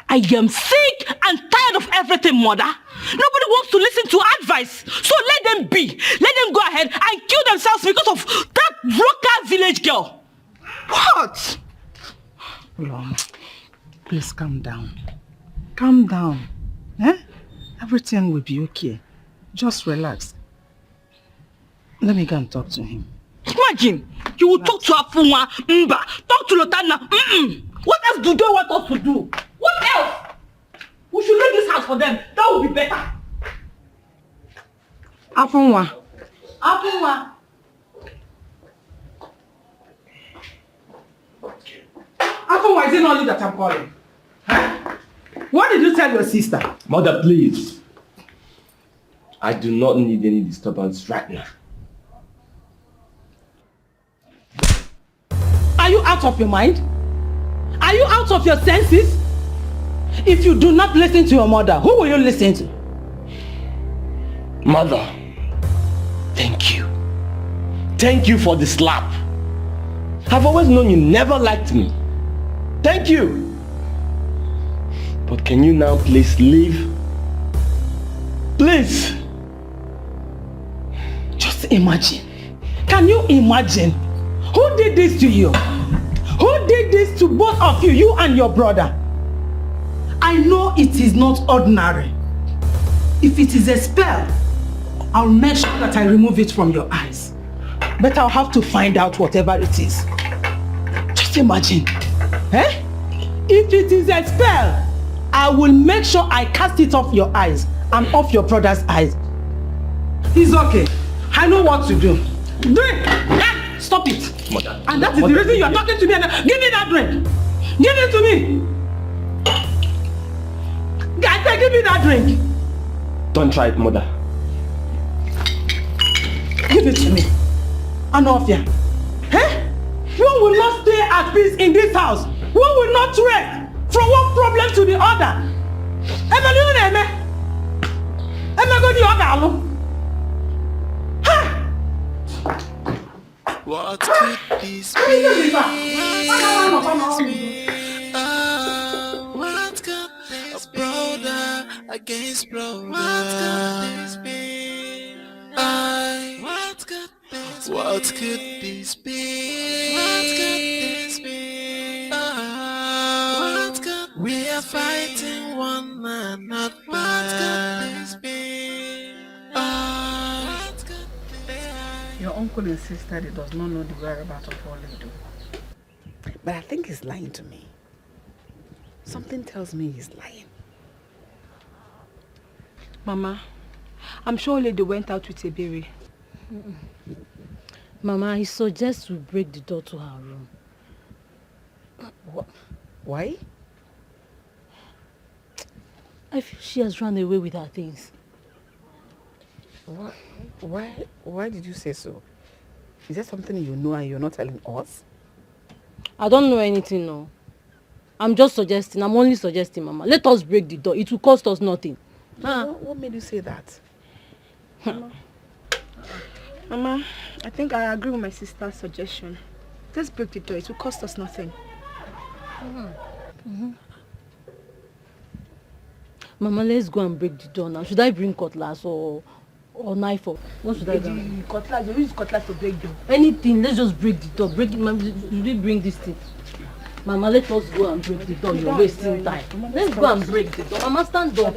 I am sick and tired of everything, Mother. Nobody wants to listen to advice. So let them be. Let them go ahead and kill themselves because of that broken village girl. What? Lord, please calm down. Calm down. Eh? Everything will be okay. Just relax. Let me go and talk to him. Imagine, you will talk to Afunwa, Mba, talk to Lutana. What else do they want us to do? What else? We should leave this house for them. That would be better. Afunwa. Afunwa. Afunwa, is it not you that I'm calling? Huh? What did you tell your sister? Mother, please. I do not need any disturbance right now. Are you out of your mind? Are you out of your senses? If you do not listen to your mother, who will you listen to? Mother, thank you. Thank you for the slap. I've always known you never liked me. Thank you. But can you now please leave? Please. Just imagine. Can you imagine? Who did this to you? Who did this to both of you, you and your brother? I know it is not ordinary. If it is a spell, I'll make sure that I remove it from your eyes. But I'll have to find out whatever it is. Just imagine. Eh? If it is a spell, I will make sure I cast it off your eyes and off your brother's eyes. It's okay. I know what to do. Drink! Stop it! Mother. And that is the reason you are talking to me. Give me that drink! Give it to me! I said give me that drink! Don't try it, Mother. Give it to me. Anofia. Eh? One will not stay at peace in this house. One will not rest from one problem to the other. What could this be? What could this be? Brother against brother. What could this be? What could this be? What could this be? What could this be? What could we are fighting one another. What could this be? What could Your uncle insisted he does not know the whereabouts of Oledo. But I think he's lying to me. Something tells me he's lying. Mama, I'm sure Oledo went out with Ebere. Mama, he suggests we break the door to her room. Why? I feel she has run away with her things. What? Why did you say so? Is there something you know and you're not telling us? I don't know anything, no. I'm just suggesting. I'm only suggesting, Mama. Let us break the door. It will cost us nothing. What made you say that? Mama, I think I agree with my sister's suggestion. Let's break the door. It will cost us nothing. Mama, let's go and break the door now. Should I bring cutlass or knife? Or what should I do? Cutlass. You use cutlass to break the door. Anything. Let's just break the door. Break it, Mama. Should we bring this thing? Mama, let us go and break the door. You're wasting time. Let's go and break the door. Mama, stand up.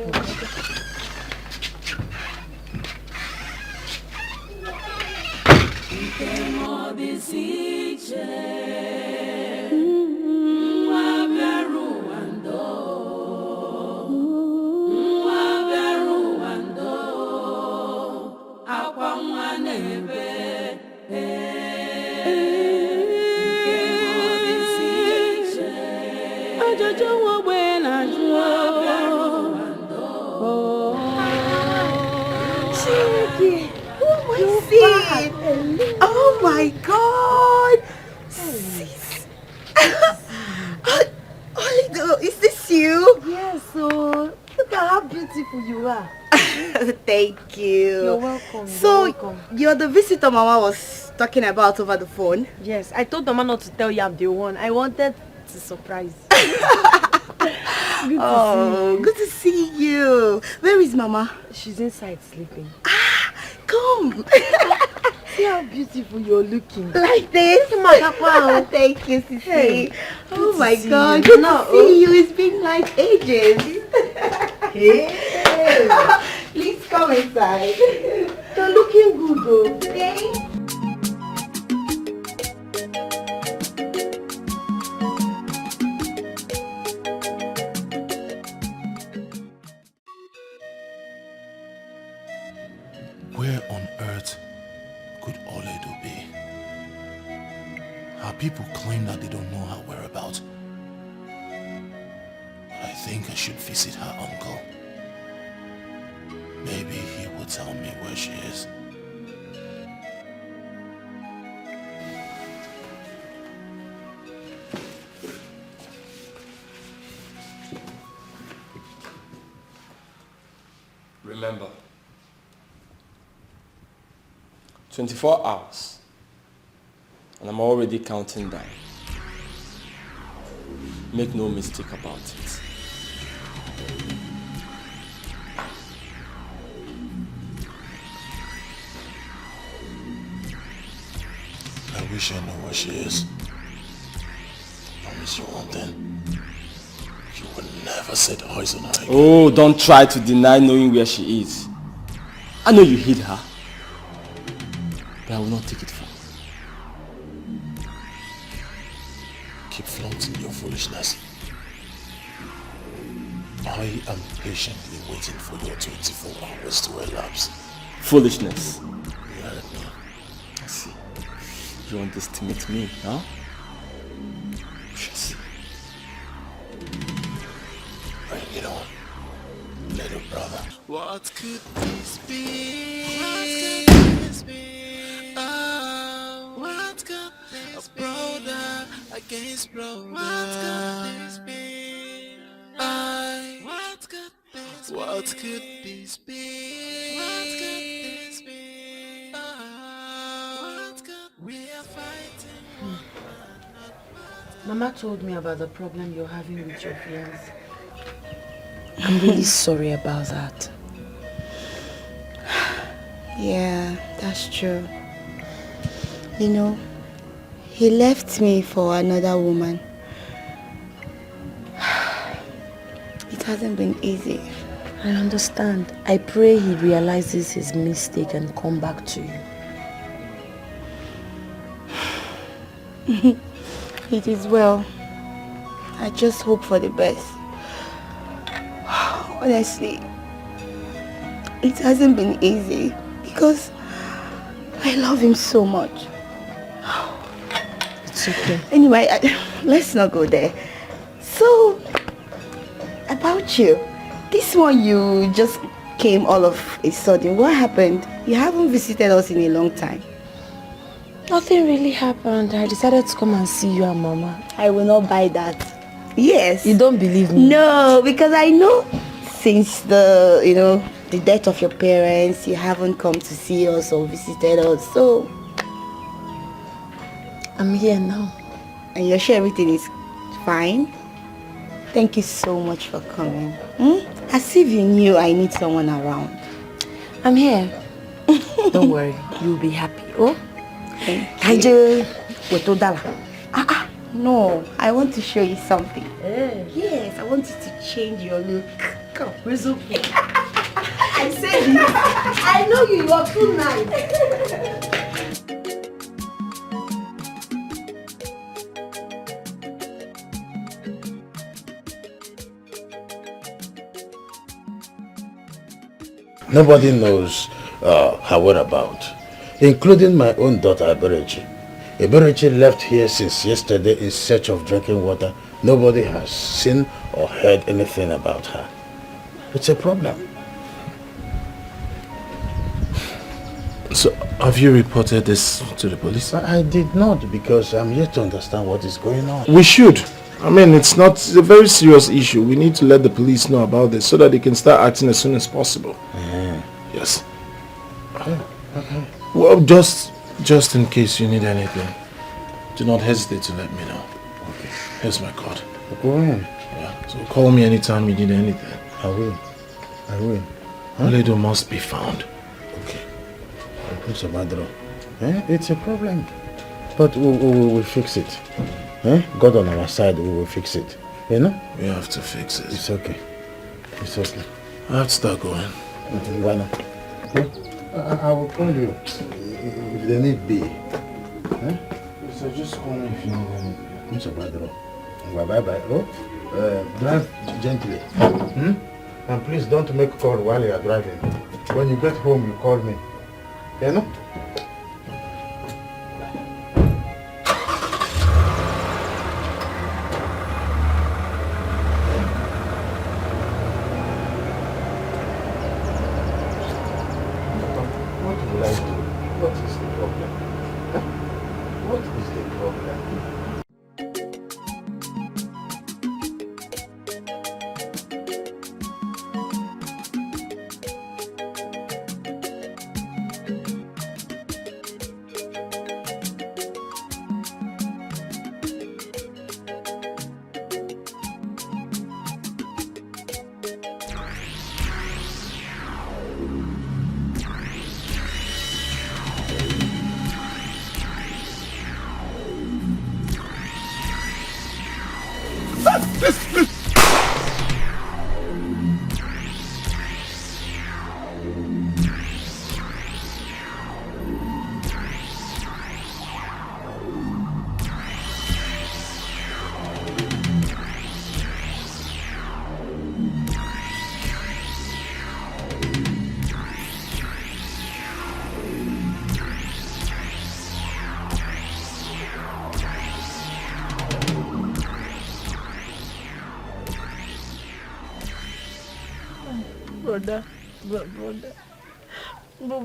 Oh my God! Sis! Oledo, is this you? Yes, so look at how beautiful you are. Thank you. You're welcome. So, You're welcome. you're the visitor Mama was talking about over the phone? Yes, I told Mama not to tell you I'm the one. I wanted to surprise you. Good to see you. Where is Mama? She's inside sleeping. Come. See how beautiful you're looking. Like this? Thank you, Sissy. Hey, oh my God. You. Good to see you. It's been like ages. Hey. Please come inside. You're looking good though. Thanks. Where on earth could Oledo be? Her people claim that they don't know her whereabouts. But I think I should visit her uncle. Maybe he will tell me where she is. Remember, 24 hours, and I'm already counting down. Make no mistake about it. I wish I knew where she is. I promise you one thing. You will never set eyes on her again. Oh, don't try to deny knowing where she is. I know you hid her, but I will not take it from you. Keep flaunting your foolishness. I am patiently waiting for your 24 hours to elapse. Foolishness. You heard me. I see. You underestimate me, huh? We shall see. Bring it on, little brother. What could this be? What could this be? Oh, brother against brother. What could this be? What could this be? What could this be? What could this be? What could we are fighting one another? Mama told me about the problem you're having with your fiance. I'm really sorry about that. Yeah, that's true. You know, he left me for another woman. It hasn't been easy. I understand. I pray he realizes his mistake and come back to you. It is well. I just hope for the best. Honestly, it hasn't been easy because I love him so much. It's okay. Anyway, let's not go there. So, about you, this one you just came all of a sudden. What happened? You haven't visited us in a long time. Nothing really happened. I decided to come and see you and Mama. I will not buy that. Yes. You don't believe me? No, because I know since the death of your parents, you haven't come to see us or visited us. So, I'm here now. And you're sure everything is fine? Thank you so much for coming. As if you knew I need someone around. I'm here. Don't worry, you'll be happy. Oh? Thank you. No, I want to show you something. Yes, I want you to change your look. Come, resume. I said it. I know you are too nice. Nobody knows her whereabouts, including my own daughter, Eberechi. Eberechi left here since yesterday in search of drinking water. Nobody has seen or heard anything about her. It's a problem. So, have you reported this to the police? I did not, because I'm yet to understand what is going on. We should. I mean, it's a very serious issue. We need to let the police know about this so that they can start acting as soon as possible. Yes. Okay. Well, just in case you need anything, do not hesitate to let me know. Okay. Here's my card. Go ahead. Yeah. So call me anytime you need anything. I will. Ledo must be found. Okay. It's a matter. It's a problem. But we will fix it. God on our side, we will fix it. You know? We have to fix it. It's okay. It's okay. I have to start going. Why not? I will call you if they need be. So just call me if you need anything. It's a matter. Bye-bye. Drive gently. And please don't make a call while you are driving. When you get home, you call me. You know?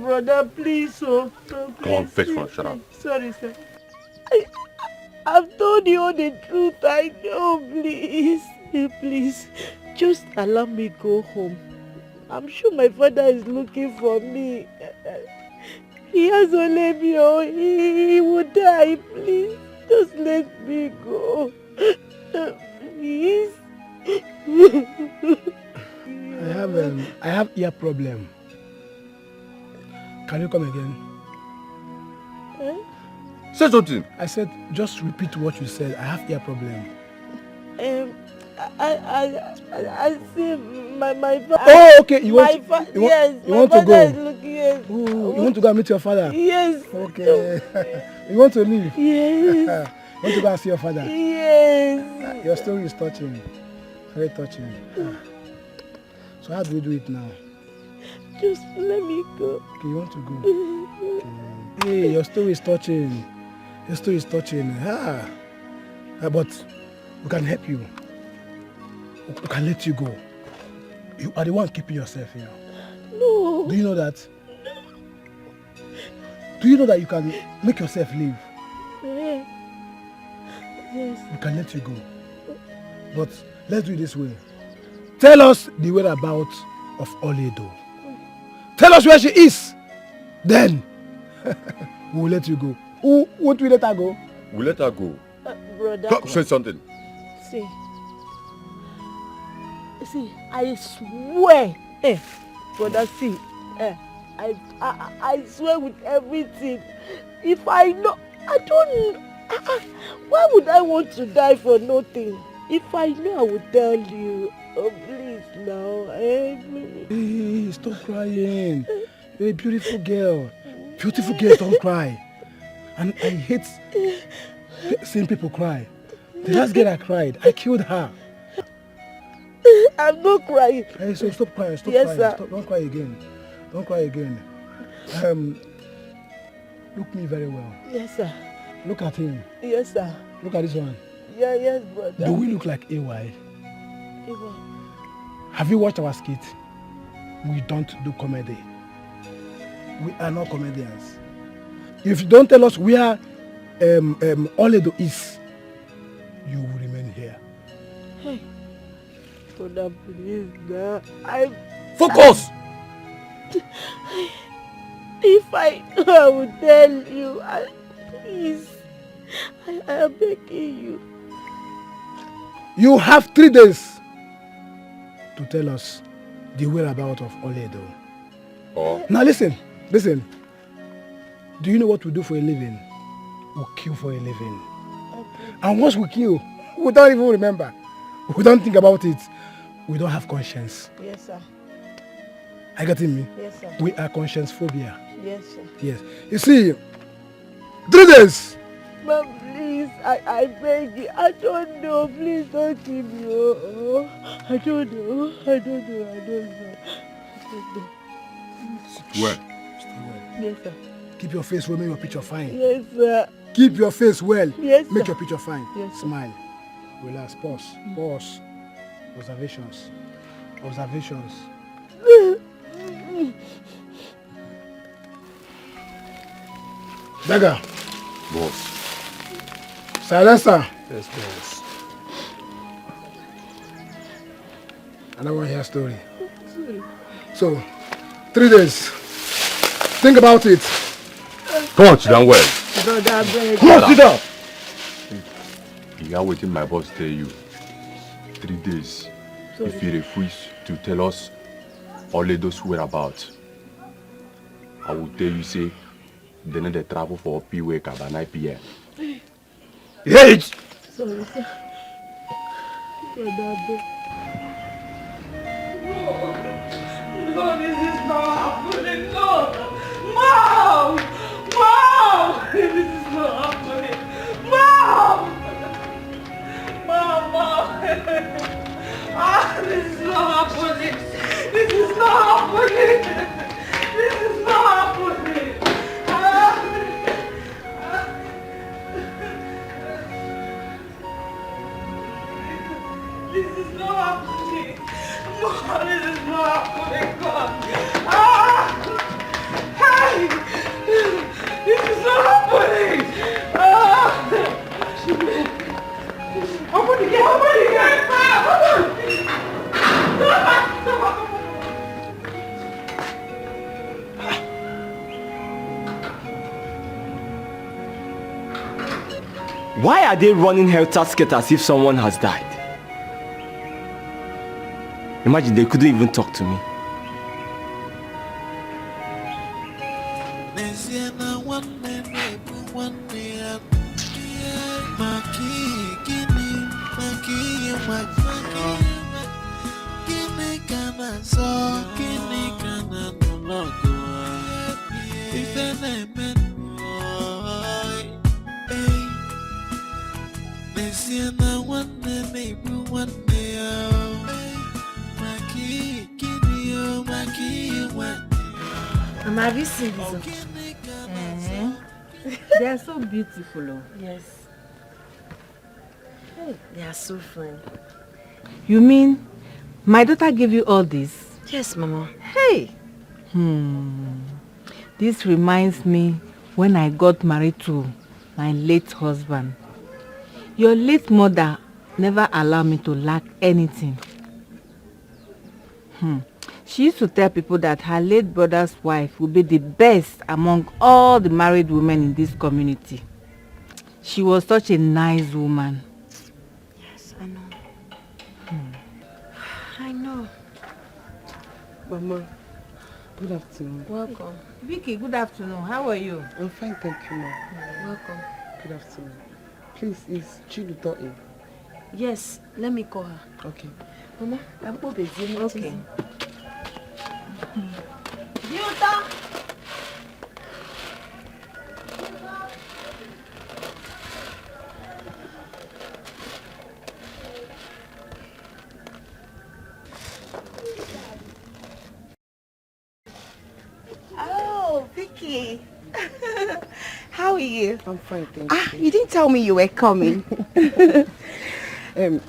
Brother, please, please. Come on, fetch one, shut up. Sorry, sir. I've told you all the truth. I know, please. Please, just allow me go home. I'm sure my father is looking for me. He has only me. Oh, he would die. Please, just let me go. Please. I have ear problem. Can you come again? Say something. I said, just repeat what you said. I have ear problem. I see my father. Oh, okay. You want to go? Is looking, yes. Oh, you want to go and meet your father? Yes. Okay. You want to leave? Yes. You want to go and see your father? Yes. Your story is touching. Very touching. So how do we do it now? Just let me go. Okay, you want to go? Okay. Hey, your story is touching. Your story is touching. But we can help you. We can let you go. You are the one keeping yourself here. No. Do you know that? Do you know that you can make yourself leave? Yes. We can let you go. But let's do it this way. Tell us the whereabouts of Ini Edo. Tell us where she is. Then we will let you go. Won't we let her go? We let her go. Brother. Come, say something. See, I swear, brother, see, I swear with everything. If I know, I don't. Why would I want to die for nothing? If I know, I would tell you. Oh, please now. Hey, stop crying. You're a beautiful girl. Beautiful girls don't cry. And I hate seeing people cry. The last girl I cried, I killed her. I'm not crying. Hey, so stop crying. Stop yes, crying. Sir. Stop, don't cry again. Don't cry again. Look me very well. Yes, sir. Look at him. Yes, sir. Look at this one. Yeah, yes, brother. Do we look like AY? AY. Have you watched our skit? We don't do comedy. We are not comedians. If you don't tell us where Ini Edo is, you will remain here. Hey, brother, please, now. Focus! If I know, I will tell you. Please, I am begging you. You have 3 days to tell us the whereabouts of Ini Edo. Oh. Now listen. Do you know what we do for a living? We kill for a living. Okay. And once we kill, we don't even remember. We don't think about it. We don't have conscience. Yes, sir. Are you getting me? Yes, sir. We are conscience phobia. Yes, sir. Yes. You see, 3 days. But please, I beg you. I don't know. Please don't kill me. Oh, I don't know. Well. Yes, sir. Keep your face well, make your picture fine. Yes, sir. Keep your face well. Yes, sir. Make your picture fine. Yes, sir. Smile. Relax. Pause. Observations. Dagger. Boss. Silencer. Yes, boss. I don't want to hear a story. So, 3 days. Think about it. Come on, sit down well. Brother, beg. Come on, sit down. You are waiting my boss tell you. 3 days. Sorry. If you refuse to tell us Ini Edo's whereabouts, I will tell you, say, they need to travel for P wake by 9 p.m. You hear it? Sorry, sir. Brother, beg. No, this is not happening. No. Mom! Mom! This is not happening. Mom! Mom! This is not happening. This is not happening. This is not happening. This is not happening. No, this is not happening, God. Hey! This is not happening. Open the gate! Open the gate! Why are they running helter-skelter as if someone has died? Imagine they couldn't even talk to me. Mama, have you seen these? They are so beautiful. Yes. Hey, they are so fine. You mean my daughter gave you all this? Yes, Mama. Hey! This reminds me when I got married to my late husband. Your late mother never allowed me to lack anything. She used to tell people that her late brother's wife would be the best among all the married women in this community. She was such a nice woman. Yes, I know. I know. Mama, good afternoon. Welcome. Vicky, good afternoon. How are you? I'm fine, thank you, Mom. Welcome. Good afternoon. Please, is Chiluto in? Yes, let me call her. Okay. Mama, I'm busy. Okay. Oh, Vicky. How are you? I'm fine, thank you. You didn't tell me you were coming.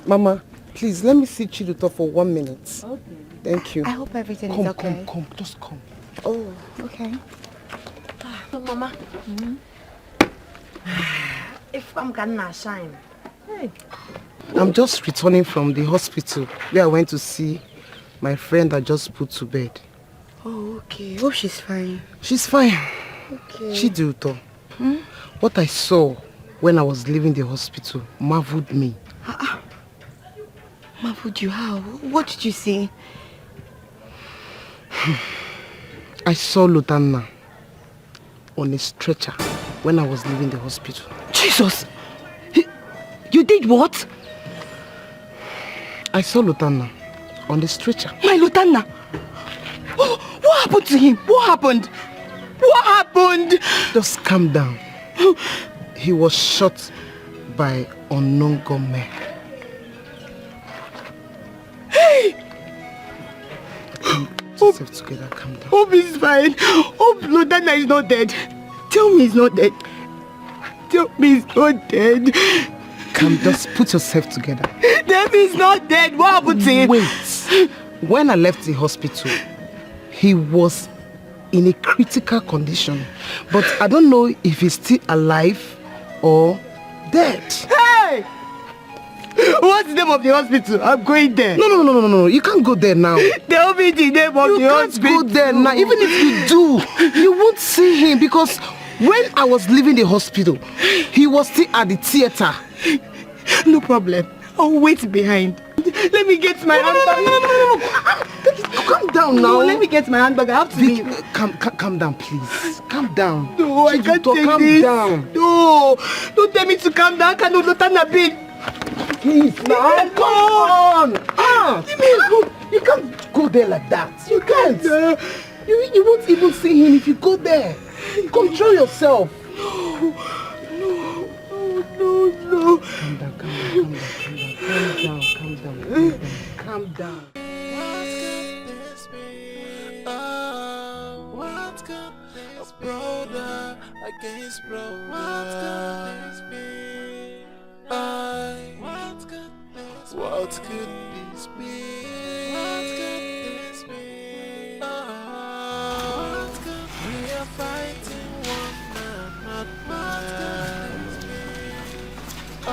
Mama, please, let me see Chiluto for 1 minute. Okay. Thank you. I hope everything is okay. Come, just come. Oh, okay. Mama. If I'm gonna shine. Hey. I'm just returning from the hospital where I went to see my friend that just put to bed. Oh, okay. Hope she's fine. She's fine. Okay. Chiluto. What I saw when I was leaving the hospital marveled me. Marveled you? How? What did you see? I saw Lutana on a stretcher when I was leaving the hospital. Jesus! You did what? I saw Lutana on the stretcher. My Lutana! What happened to him? What happened? What happened? Just calm down. He was shot by unknown gunmen. Hey! Put yourself together, calm down. Hope he's fine. Hope Lutana is not dead. Tell me he's not dead. Tell me he's not dead. Come, just put yourself together. Tell me he's not dead. What happened to him? Wait. When I left the hospital, he was in a critical condition. But I don't know if he's still alive or dead. Hey! What's the name of the hospital? I'm going there. No. You can't go there now. Tell me the name of the hospital. You can't go there now. Even if you do, you won't see him because when I was leaving the hospital, he was still at the theater. No problem. I'll wait behind. Let me get my handbag. No. Calm down now. No, let me get my handbag. I have to leave. Calm down, please. Calm down. No, I can't take calm this. Down. No, don't tell me to calm down. Can you Lutana be? Please, now. Come on. You can't go there like that. You can't. You won't even see him if you go there. Control yourself. No. Calm down. What could this be? Brother against brother. What could this be? What could this be? What could this be? What could we are fighting one another? What could this be?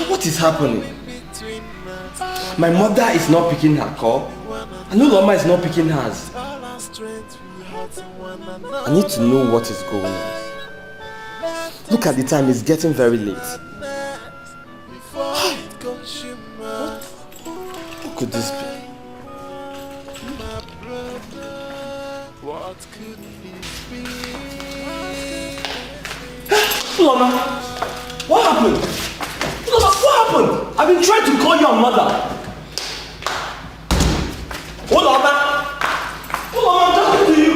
What is happening? My mother is not picking her call. And Uloma is not picking hers. I need to know what is going on. Look at the time, it's getting very late. What could this be? Uloma, what happened? Uloma, what happened? I've been trying to call your mother. Uloma! Uloma, I'm talking to you!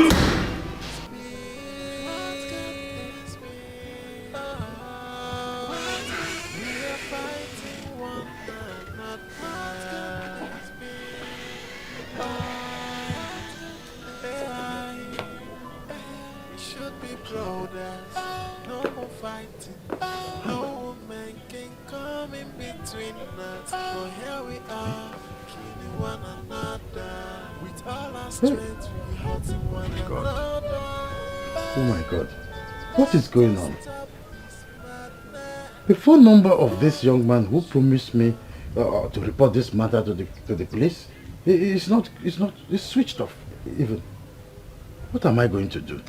Oh my God. What is going on? The phone number of this young man who promised me to report this matter to the police it's switched off even. What am I going to do?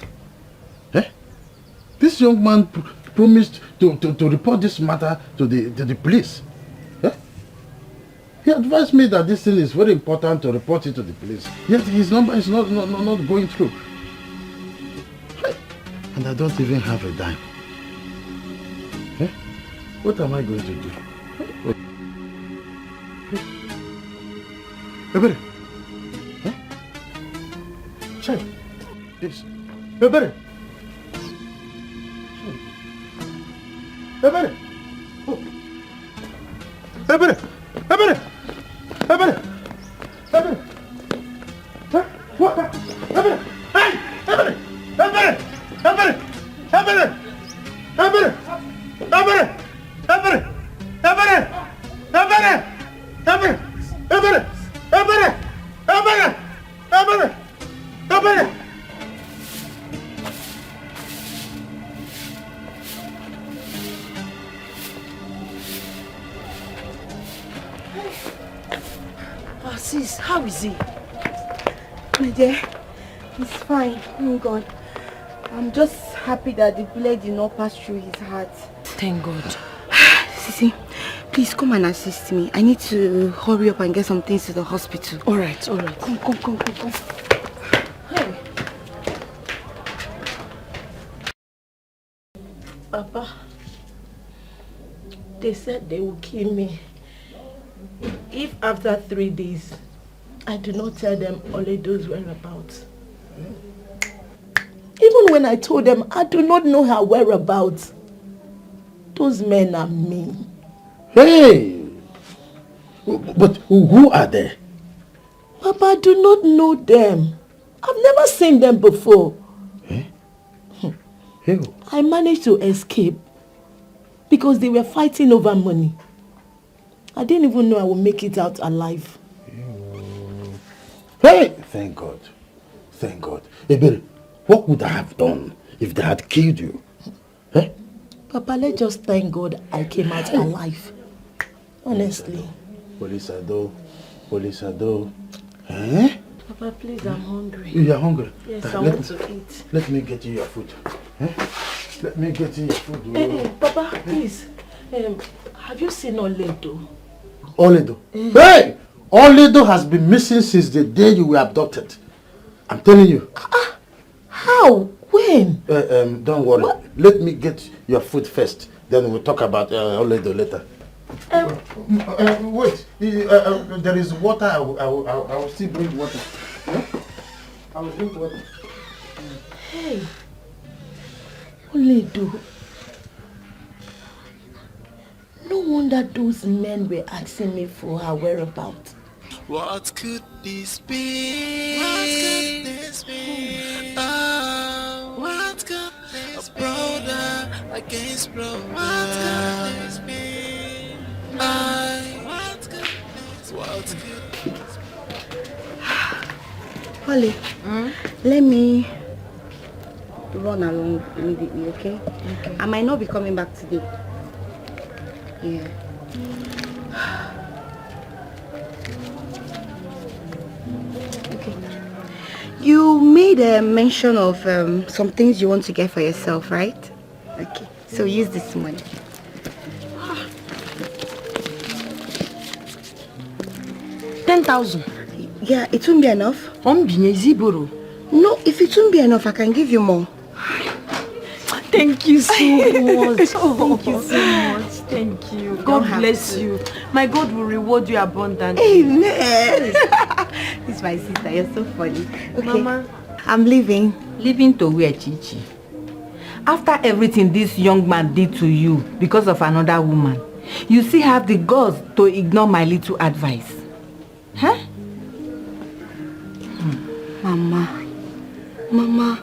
This young man promised to report this matter to the police. He advised me that this thing is very important to report it to the police. Yet his number is not going through. And I don't even have a dime. What am I going to do? Ebere! Chai! Yes. Ebere! Ebere! Oh. Ebere! Ebere! Ebere! Ebere! What? Ebere! Hey! Ebere! Ebere! Ebere! Ebere! Ebere! Ebere! Ebere! Ebere! Ebere! Ebere! Ebere! Ebere! Ebere! Ebere! Ebere! Oh, sis, how is he? My dear, he's fine. Oh God. I'm just happy that the bullet did not pass through his heart. Thank God. Sisi, please come and assist me. I need to hurry up and get some things to the hospital. All right. Come. Hey. Papa, they said they will kill me if after 3 days I do not tell them Oledo's whereabouts. Even when I told them I do not know her whereabouts, those men are mean. Hey! But who are they? Papa, I do not know them. I've never seen them before. Hey. I managed to escape because they were fighting over money. I didn't even know I would make it out alive. Hey! Thank God. Thank God. Ebere, what would I have done if they had killed you? Papa, let's just thank God I came out alive. Honestly. Police Ado. Papa, please, I'm hungry. You are hungry? Yes, I want to eat. Let me get you your food. Let me get you your food. Hey, Papa, please. Have you seen Oledo? Oledo? Hey! Oledo has been missing since the day you were abducted. I'm telling you. How? When? Don't worry. What? Let me get your food first. Then we'll talk about Oledo later. Wait. There is water. I will still bring water. I will drink water. Hey. Oledo. No wonder those men were asking me for her whereabouts. What could this be? Oh, what could this be? A brother against brother. What could this be? What could this Holly, let me run along immediately, okay? Okay. I might not be coming back today. Yeah. Okay. You made a mention of some things you want to get for yourself, right? Okay. So use this money. 10,000. Yeah, it won't be enough. No, if it won't be enough, I can give you more. Thank you so much. Thank you so much. Thank you. God bless you. My God will reward you abundantly. Amen. It's my sister. You're so funny. Okay. Mama, I'm leaving. Leaving to where, Chichi? After everything this young man did to you because of another woman, you still have the guts to ignore my little advice. Huh? Mama,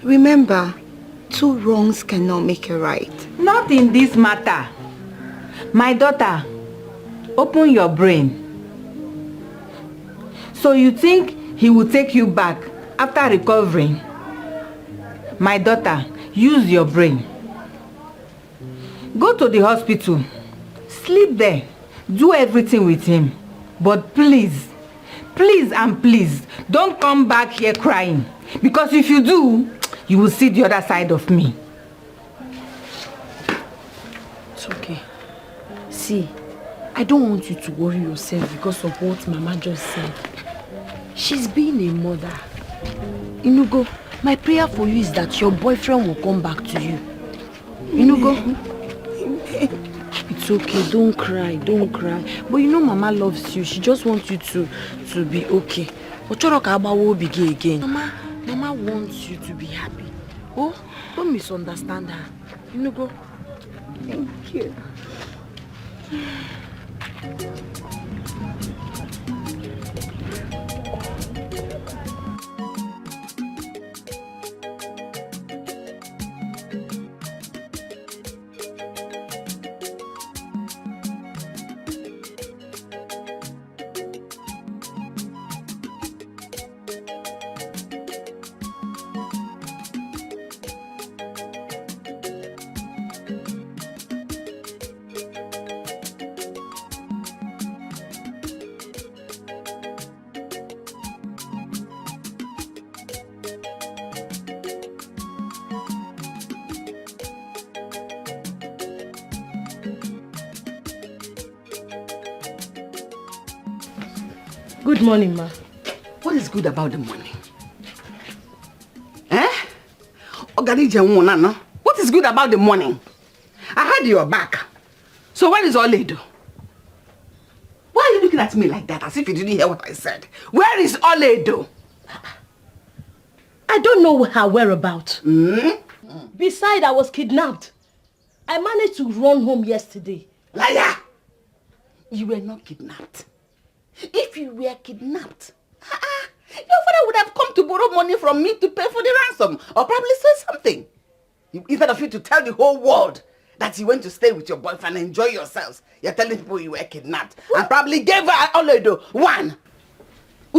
remember, 2 wrongs cannot make a right. Not in this matter. My daughter, open your brain. So you think he will take you back after recovering? My daughter, use your brain. Go to the hospital. Sleep there. Do everything with him. But please, and please, don't come back here crying. Because if you do, you will see the other side of me. It's okay. See, I don't want you to worry yourself because of what Mama just said. She's being a mother. Inugo, my prayer for you is that your boyfriend will come back to you. Inugo, it's okay, don't cry. But you know Mama loves you. She just wants you to be okay. Ochoroka will begin again. Mama wants you to be happy. Oh, don't misunderstand her. Inugo. Thank you. Good morning, ma. What is good about the money? What is good about the money? I had your back. So where is Oledo? Why are you looking at me like that as if you didn't hear what I said? Where is Oledo? I don't know her whereabouts. Besides, I was kidnapped. I managed to run home yesterday. Liar! You were not kidnapped. If you were kidnapped, your father would have come to borrow money from me to pay for the ransom or probably say something. Instead of you to tell the whole world that you went to stay with your boyfriend and enjoy yourselves, you're telling people you were kidnapped and probably gave her Oledo one. I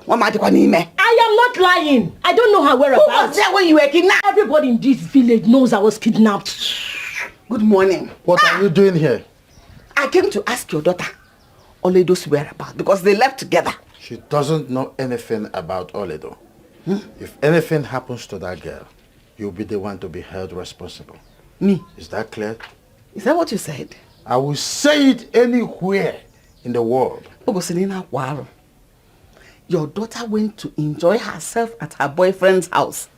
am not lying. I don't know her whereabouts. Who was there when you were kidnapped? Everybody in this village knows I was kidnapped. Good morning. What are you doing here? I came to ask your daughter Oledo's whereabouts because they left together. She doesn't know anything about Oledo. If anything happens to that girl, you'll be the one to be held responsible. Me? Is that clear? Is that what you said? I will say it anywhere in the world. Your daughter went to enjoy herself at her boyfriend's house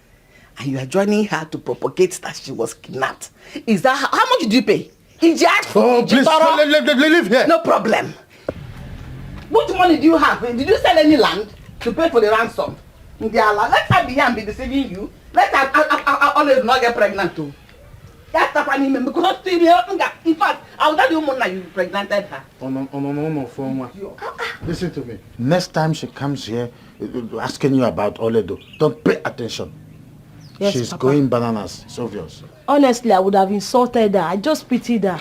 and you are joining her to propagate that she was kidnapped. Is that how much did you pay? Oh, please, leave here. No problem. What money do you have? Did you sell any land to pay for the ransom? Let her be here and be deceiving you. Let her always not get pregnant too. That's the funny man because in fact, I would tell you more you pregnanted her. No. Listen to me. Next time she comes here asking you about Oledo, don't pay attention. Yes, she's Papa. going bananas. It's obvious. Honestly, I would have insulted her. I just pitied her.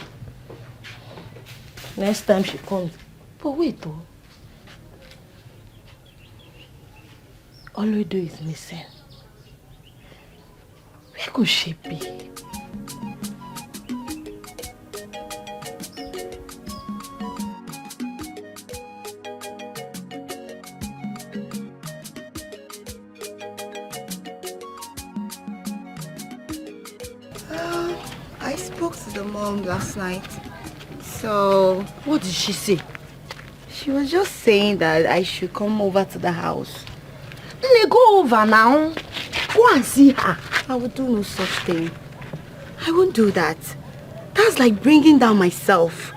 Next time she comes. But wait though. Oledo is missing. Where could she be? I spoke to the mom last night. So... What did she say? She was just saying that I should come over to the house. Let go over now. Go and see her. I would do no such thing. I won't do that. That's like bringing down myself.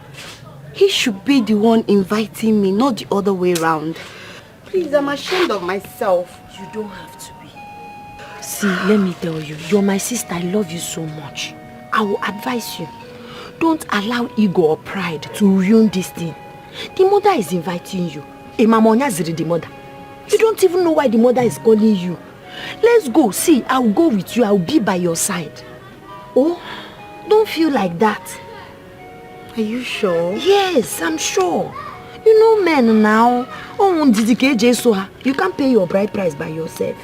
He should be the one inviting me, not the other way around. Please, I'm ashamed of myself. You don't have to be. See, let me tell you, you're my sister. I love you so much. I will advise you. Don't allow ego or pride to ruin this thing. The mother is inviting you. The mother. You don't even know why the mother is calling you. Let's go. See, I'll go with you. I'll be by your side. Oh, don't feel like that. Are you sure? Yes, I'm sure. You know men now. Oh, Dikeh so you can't pay your bride price by yourself.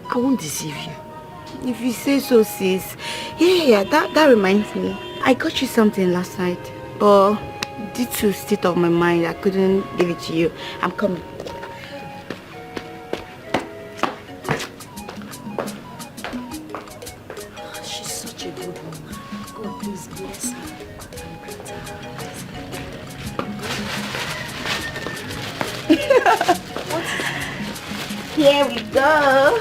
I won't deceive you. If you say so, sis. Yeah, that reminds me. I got you something last night, but due to state of my mind, I couldn't give it to you. I'm coming. She's such a good woman. God, please bless her. Here we go.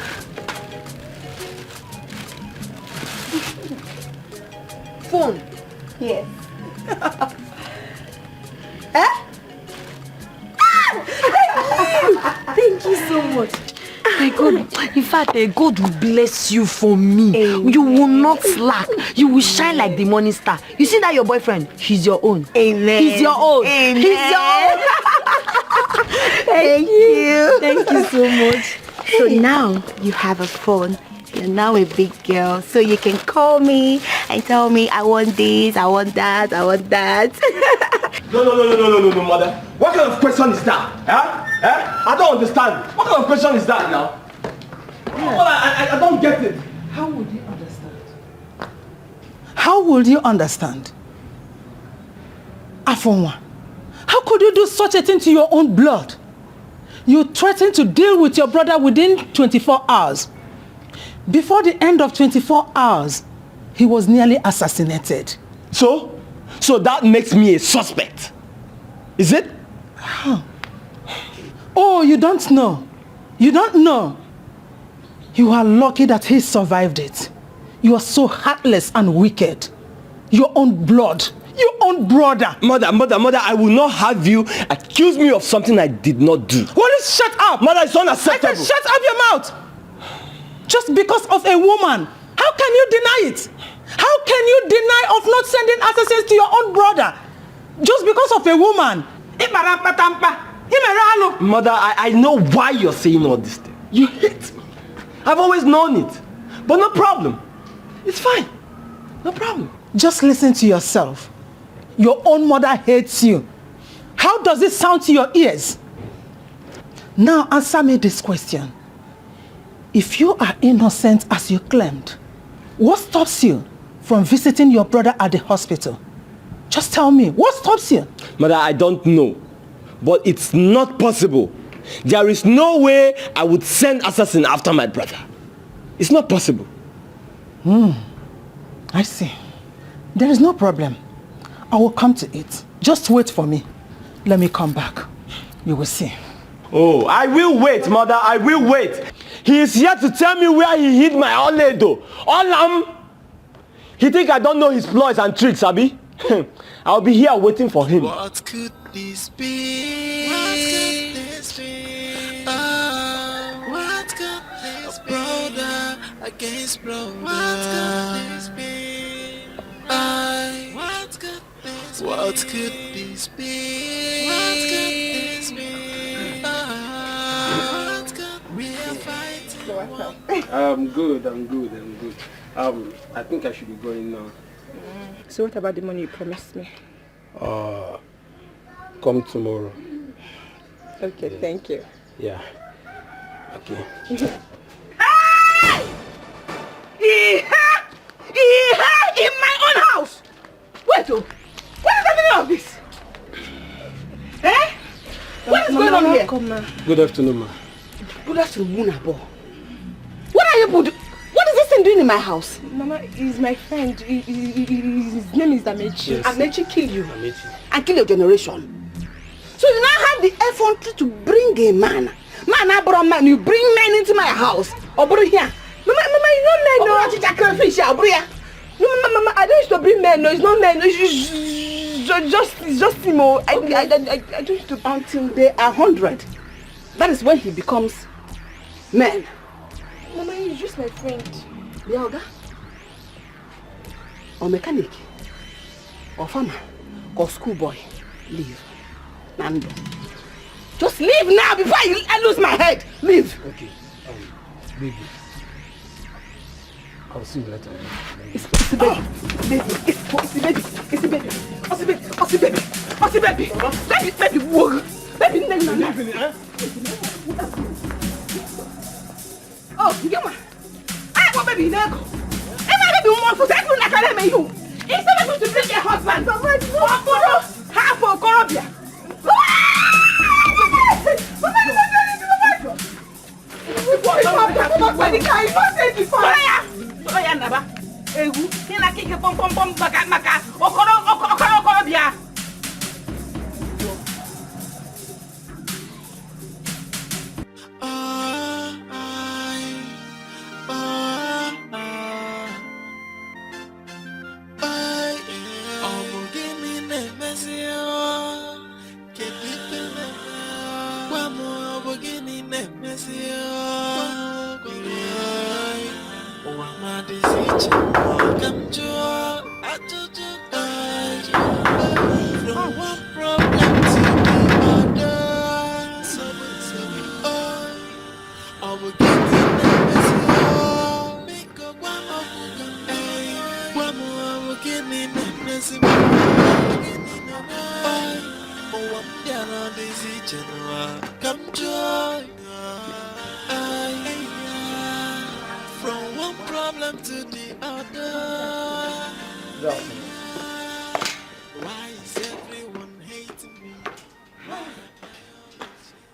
Phone. Yes. Thank you so much. My God, in fact, God will bless you for me. Amen. You will not slack. You will shine like the morning star. You see that your boyfriend? He's your own. Amen. He's your own. Amen. He's your own. Thank you. Thank you so much. So now you have a phone. You're now a big girl, so you can call me and tell me I want this, I want that, I want that. No, mother. What kind of question is that? I don't understand. What kind of question is that now? Yeah. Well, I don't get it. How would you understand? How would you understand? Afonwa, how could you do such a thing to your own blood? You threatened to deal with your brother within 24 hours. Before the end of 24 hours, he was nearly assassinated. So that makes me a suspect. Is it? Huh. Oh, you don't know. You don't know. You are lucky that he survived it. You are so heartless and wicked. Your own blood. Your own brother. Mother, I will not have you accuse me of something I did not do. What is shut up? Mother, it's unacceptable. I said shut up your mouth. Just because of a woman. How can you deny it? How can you deny of not sending assassins to your own brother? Just because of a woman. Mother, I know why you're saying all this thing. You hate me. I've always known it. But no problem. It's fine. No problem. Just listen to yourself. Your own mother hates you. How does it sound to your ears? Now answer me this question. If you are innocent as you claimed, what stops you from visiting your brother at the hospital? Just tell me, what stops you? Mother, I don't know. But it's not possible. There is no way I would send assassin after my brother. It's not possible. I see. There is no problem. I will come to it. Just wait for me. Let me come back. You will see. Oh, I will wait, mother. I will wait. He is here to tell me where he hid my Ini Edo. He think I don't know his ploys and tricks, Abi? I'll be here waiting for him. What could this be? What could this be? Oh, what could this be? Brother against brother. What could this be? What could this be? What could this be? What could this be? What could we are fighting? I'm good. I think I should be going now. So what about the money you promised me? Come tomorrow. Okay, yeah. Thank you. Yeah. Okay. on here? Good afternoon, ma. Good afternoon, Munabo. What are you doing? What is this thing doing in my house? Mama, he's my friend. His name is Amechi. Yes. Amechi kill you. Amechi. And kill your generation. So you now have the effrontery to bring a man. Man, I brought man. You bring men into my house. Over here. Mama, you know men. No, Mama, I don't used to bring men. No, it's not men. It's just him. I don't used to. Until they are 100. That is when he becomes man. Mama, he's just my friend. Yoga? Or mechanic? Or farmer? Or schoolboy? Leave. Nando. Just leave now before I lose my head. Leave. Okay. Baby. I'll see you later. It's the baby. It's the baby. It's the baby. It's the baby. It's the baby. It's the baby. Baby. Baby. Oh, you get one. I want baby. Never. Baby won't for that. Like I am you. Instead of to bring your husband. Half for Corobia.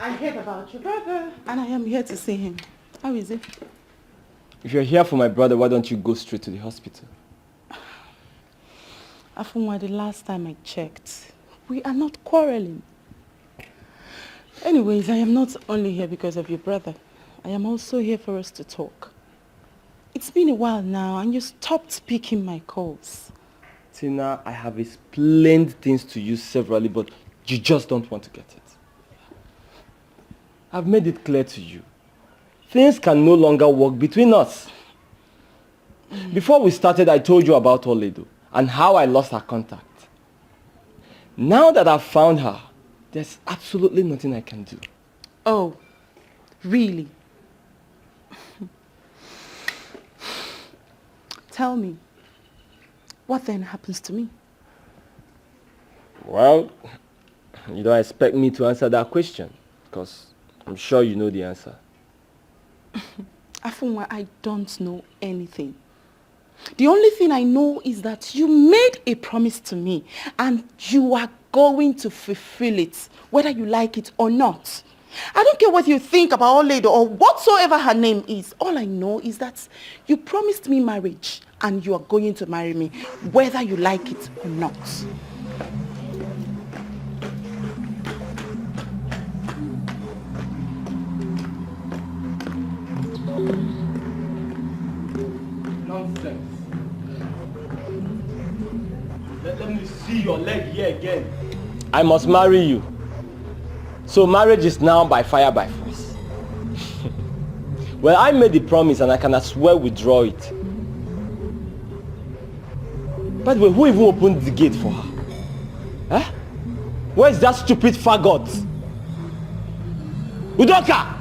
I heard about your brother, and I am here to see him. How is he? If you're here for my brother, why don't you go straight to the hospital? Afunwa, the last time I checked, we are not quarreling. Anyways, I am not only here because of your brother. I am also here for us to talk. It's been a while now, and you stopped picking my calls. Tina, I have explained things to you severally, but you just don't want to get it. I've made it clear to you. Things can no longer work between us. Before we started, I told you about Oledo and how I lost her contact. Now that I've found her, there's absolutely nothing I can do. Oh, really? Tell me, what then happens to me? Well, you don't expect me to answer that question, because I'm sure you know the answer. Afunwa, I don't know anything. The only thing I know is that you made a promise to me and you are going to fulfill it, whether you like it or not. I don't care what you think about Oledo or whatsoever her name is. All I know is that you promised me marriage and you are going to marry me, whether you like it or not. Nonsense. Let me see your leg here again. I must marry you. So marriage is now by fire by force. Well, I made the promise and I can as well withdraw it. By the way, who even opened the gate for her? Huh? Where's that stupid faggot? Udoka!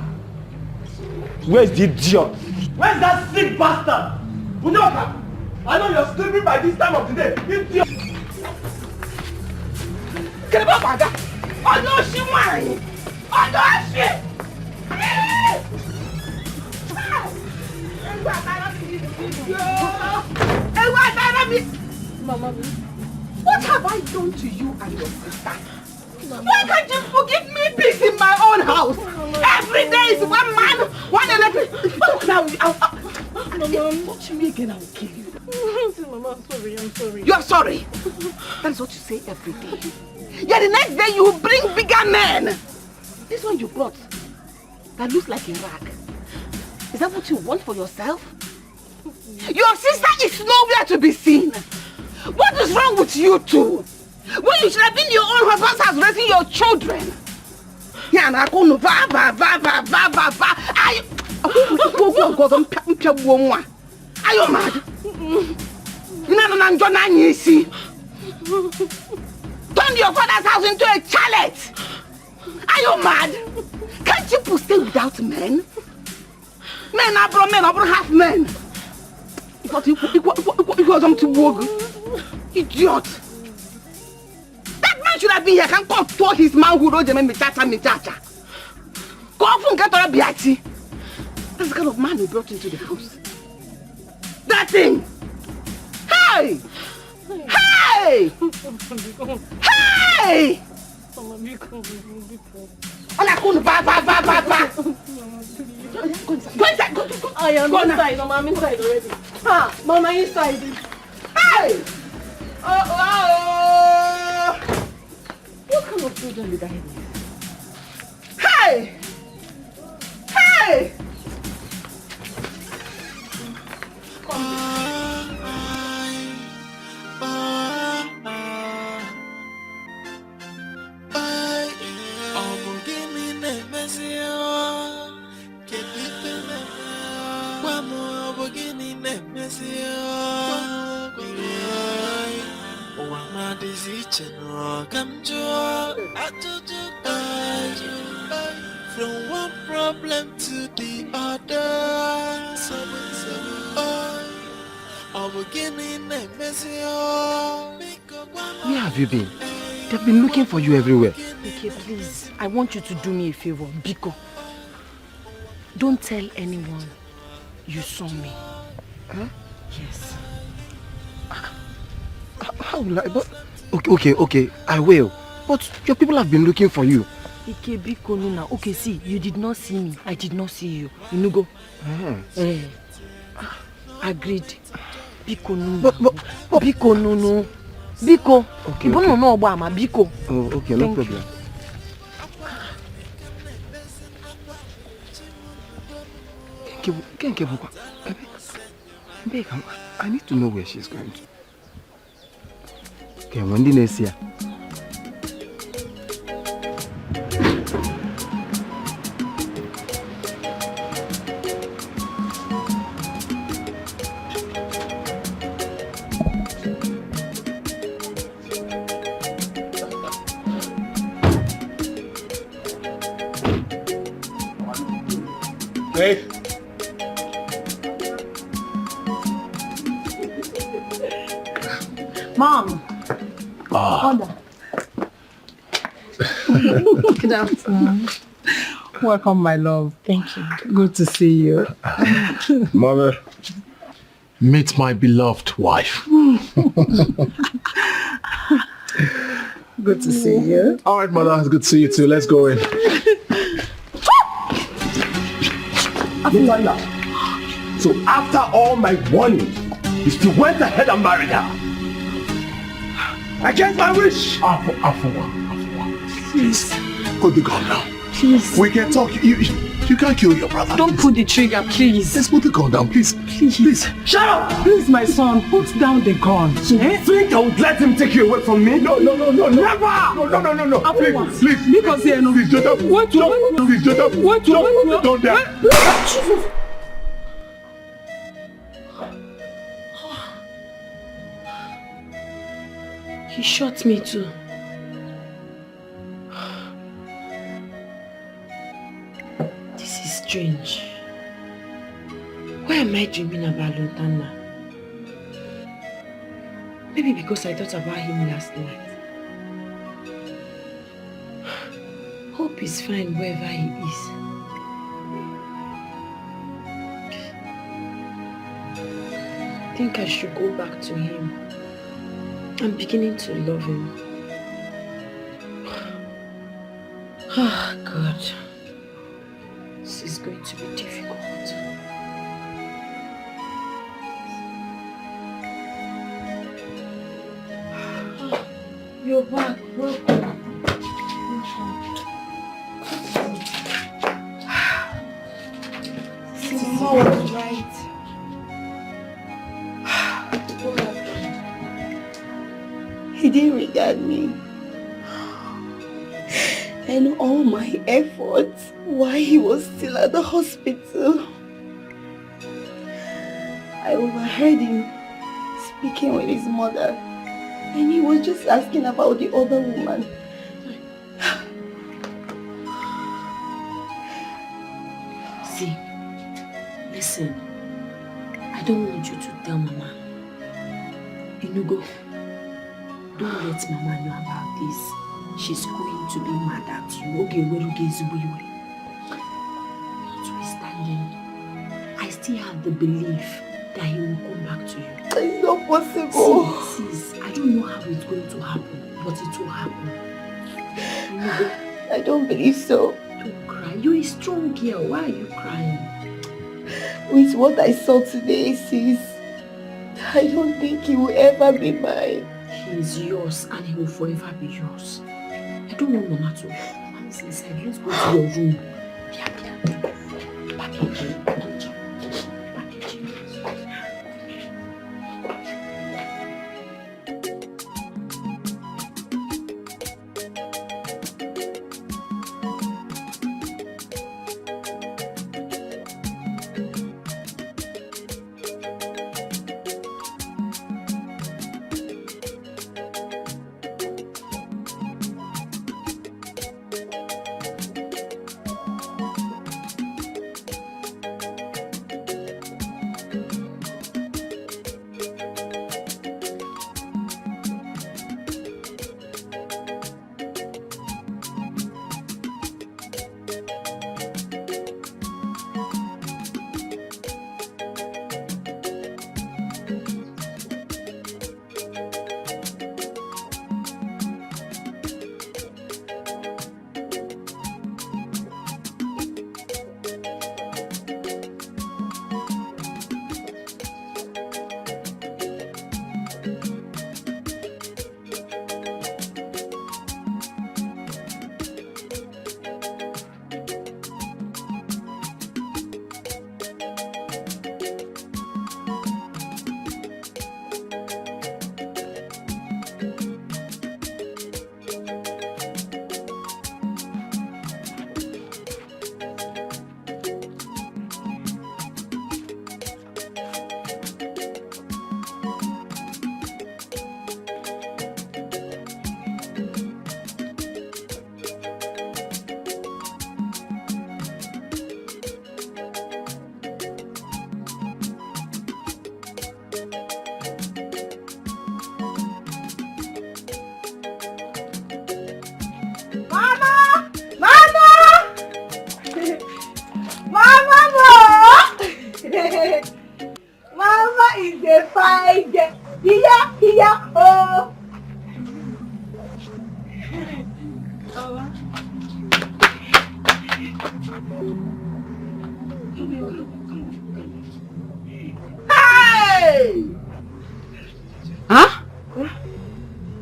Where's the idiot? Where's that sick bastard? Udoka! I know you're sleeping by this time of the day. Idiot! Get up, Ada! Oh no, she won! Oh no, she! Mama, what have I done to you and your sister? Why can't you forgive me? me peace in my own house. Every day is one man, one electric. Now, Mama, watch me again, I will kill you. Mama, I'm sorry, I'm sorry. You're sorry? That is what you say every day. Yeah, the next day you bring bigger men. This one you brought, that looks like a rag. Is that what you want for yourself? Your sister is nowhere to be seen. What is wrong with you two? When you should have been in your own husband's house raising your children. Yeah, and I go no va. Are you mad? Turn your father's house into a chalet. Are you mad? Can't you stay without men? Men are half men. It was to work. Idiot. That man should have been here. Can't control his manhood. Michacha. Go off and get on a biati. That's the kind of man we brought into the house. That thing. Hey! Hey! Hey! I am inside, Mama, I'm inside already. Ah, Mama, inside. Hey! What kind of children did I have? Hey! Hey! From one problem to the other. Where have you been? They've been looking for you everywhere. Dikeh, please, I want you to do me a favor. Biko, don't tell anyone you saw me. Huh? Yes. How will I? But okay, I will. But your people have been looking for you. Dikeh, Biko, Nuna. Okay, see, you did not see me. I did not see you. You go. Agreed. Biko, Nuna. Biko, Nunu. Biko. Okay. Biko. Oh, okay, no problem. I need to know where she's going to. Okay, when did I see her? Hey. Mom. Order. Good afternoon. Welcome, my love. Thank you. Good to see you. Mother, meet my beloved wife. Good to see you. All right, Mother, it's good to see you too. Let's go in. So after all my warning, you still went ahead and married her. Against my wish. Please. Put the gun down. Please. We can talk. You can't kill your brother. Don't put the trigger, please. Let's put the gun down, please. Please. Shut up! Please, my son, put down the gun. So you think I would let him take you away from me? No. Never! No. Please. Because here, no. Please, Jota. Wait. Please, Jota. Wait. Don't dare. Jesus. He shot me too. This is strange. Why am I dreaming about Lotana? Maybe because I thought about him last night. Hope he's fine wherever he is. I think I should go back to him. I'm beginning to love him. Oh, God. This is going to be difficult. You're back. Welcome. Mama was right. What happened? He didn't regard me. And all my efforts while he was still at the hospital. I overheard him speaking with his mother. And he was just asking about the other woman. See, listen. I don't want you to tell Mama. Inugo, don't let Mama know about this. She's going to be mad at you. Notwithstanding, I still have the belief that he will come back to you. It's not possible. Sis, I don't know how it's going to happen, but it will happen. I don't believe so. Don't cry. You're a strong girl. Why are you crying? With what I saw today, sis, I don't think he will ever be mine. He is yours and he will forever be yours. I don't want Mama to. Mama's inside. Let's go to your room. Packaging.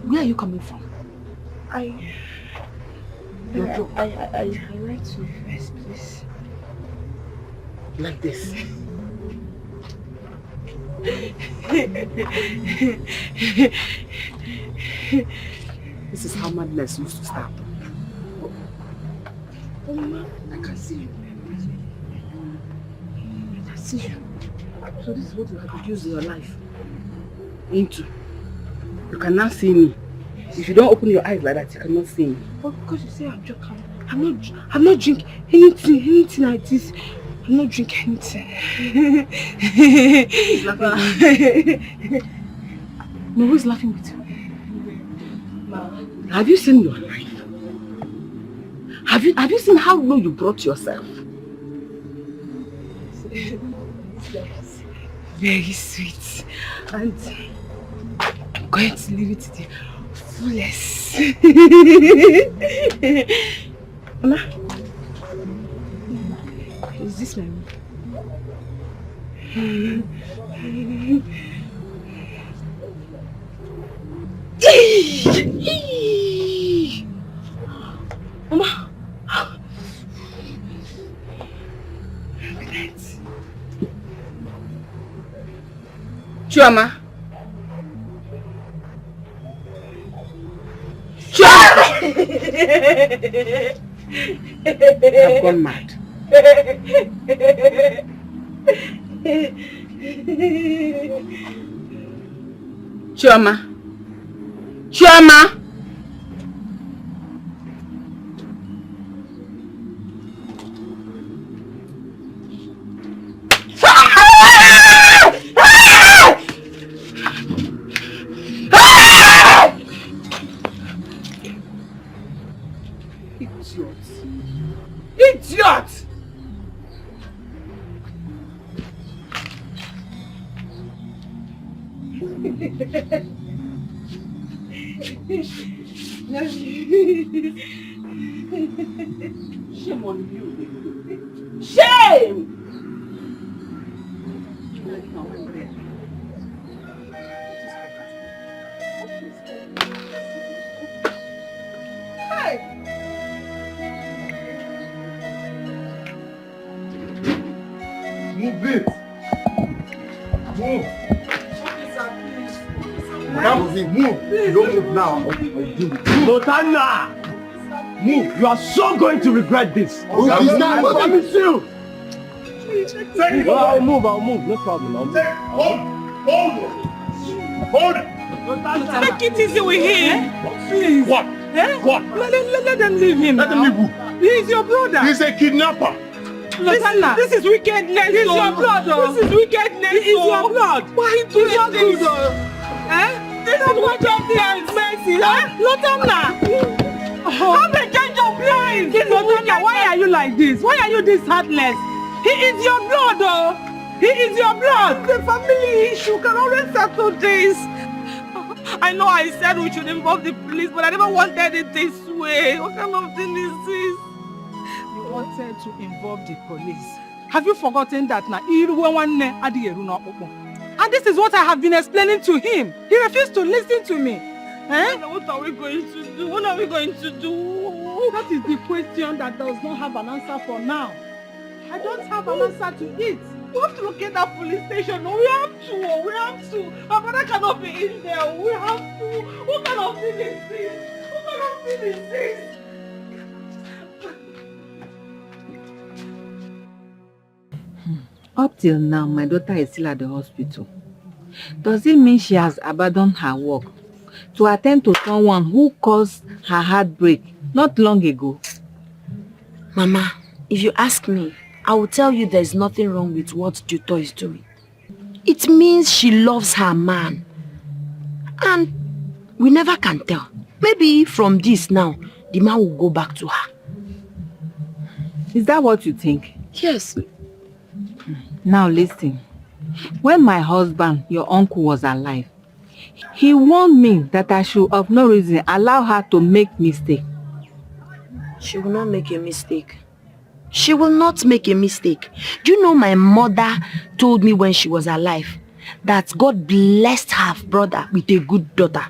Where are you coming from? I like to first, please. Like this. This is how madness used to start. Mama, I can see you. I can see you. So this is what you have to use your life into. You can now see me. If you don't open your eyes like that, you cannot see me. But because you say I'm joking, I'm not drinking anything like this. I'm not drinking anything. Who's laughing? No, who's laughing with you? Have you seen your life? Have you seen how low you brought yourself? Very sweet. And I'm going to leave it to the fullest. Mama. Is this my room? Mama. Chioma. Chioma! I've gone mad. Chioma. Chioma! Idiot! Shame on you. Shame! Hey! Move it! Move! Madam, move! You don't move now. Lotana! Move! You are so going to regret this. Oh, I he's not- promise you! Take Well, I'll move, no problem. I'll move. Hold it! Take it easy with him. Please. What? Eh? What? Let them leave him. Let them leave who? He is your brother. He's a kidnapper. This is wickedness. It's your blood. This is wickedness. It is your blood. Why do you do this? Eh? This is what your parents mercy. Lotamna. Have a change of mind. Lotamna, why are you like this? Why are you this heartless? He is your blood, oh. He is your blood. The family issue can always settle this. I know I said we should involve the police, but I never wanted it this way. What kind of thing is this? You wanted to involve the police. Have you forgotten that now? And this is what I have been explaining to him. He refused to listen to me. Eh? What are we going to do? What are we going to do? That is the question that does not have an answer for now. I don't have an answer to it. We have to locate that police station. We have to. Our brother cannot be in there. We have to. What kind of thing is this? What kind of thing is this? Up till now, my daughter is still at the hospital. Does it mean she has abandoned her work to attend to someone who caused her heartbreak not long ago? Mama, if you ask me, I will tell you there's nothing wrong with what Duto is doing. It means she loves her man. And we never can tell. Maybe from this now, the man will go back to her. Is that what you think? Yes. Now listen. When my husband, your uncle, was alive, he warned me that I should of no reason allow her to make mistake. She will not make a mistake. She will not make a mistake. Do you know my mother told me when she was alive that God blessed her brother with a good daughter?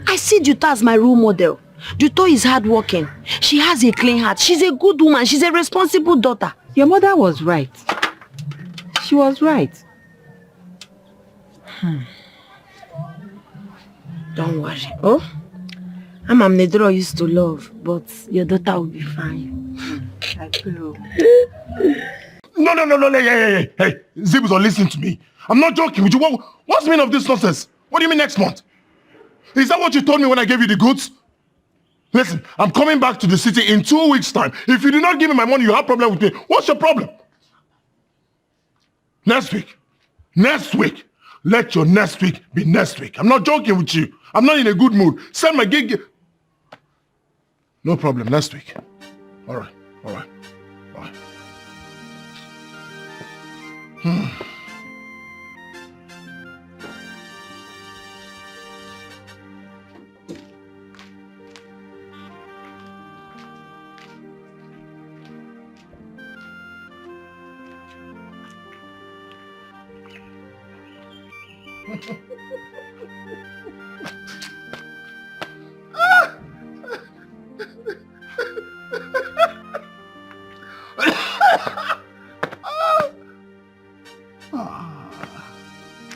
I see Duto as my role model. Duto is hardworking. She has a clean heart. She's a good woman. She's a responsible daughter. Your mother was right. She was right. Don't worry. Oh? Amamnedro used to love, but your daughter will be fine. I feel. No, hey, Zibuzo, listen to me. I'm not joking with you. What's the meaning of this nonsense? What do you mean next month? Is that what you told me when I gave you the goods? Listen, I'm coming back to the city in 2 weeks' time. If you do not give me my money, you have a problem with me. What's your problem? Next week. Let your next week be next week. I'm not joking with you. I'm not in a good mood. Send my gig. No problem, next week. All right.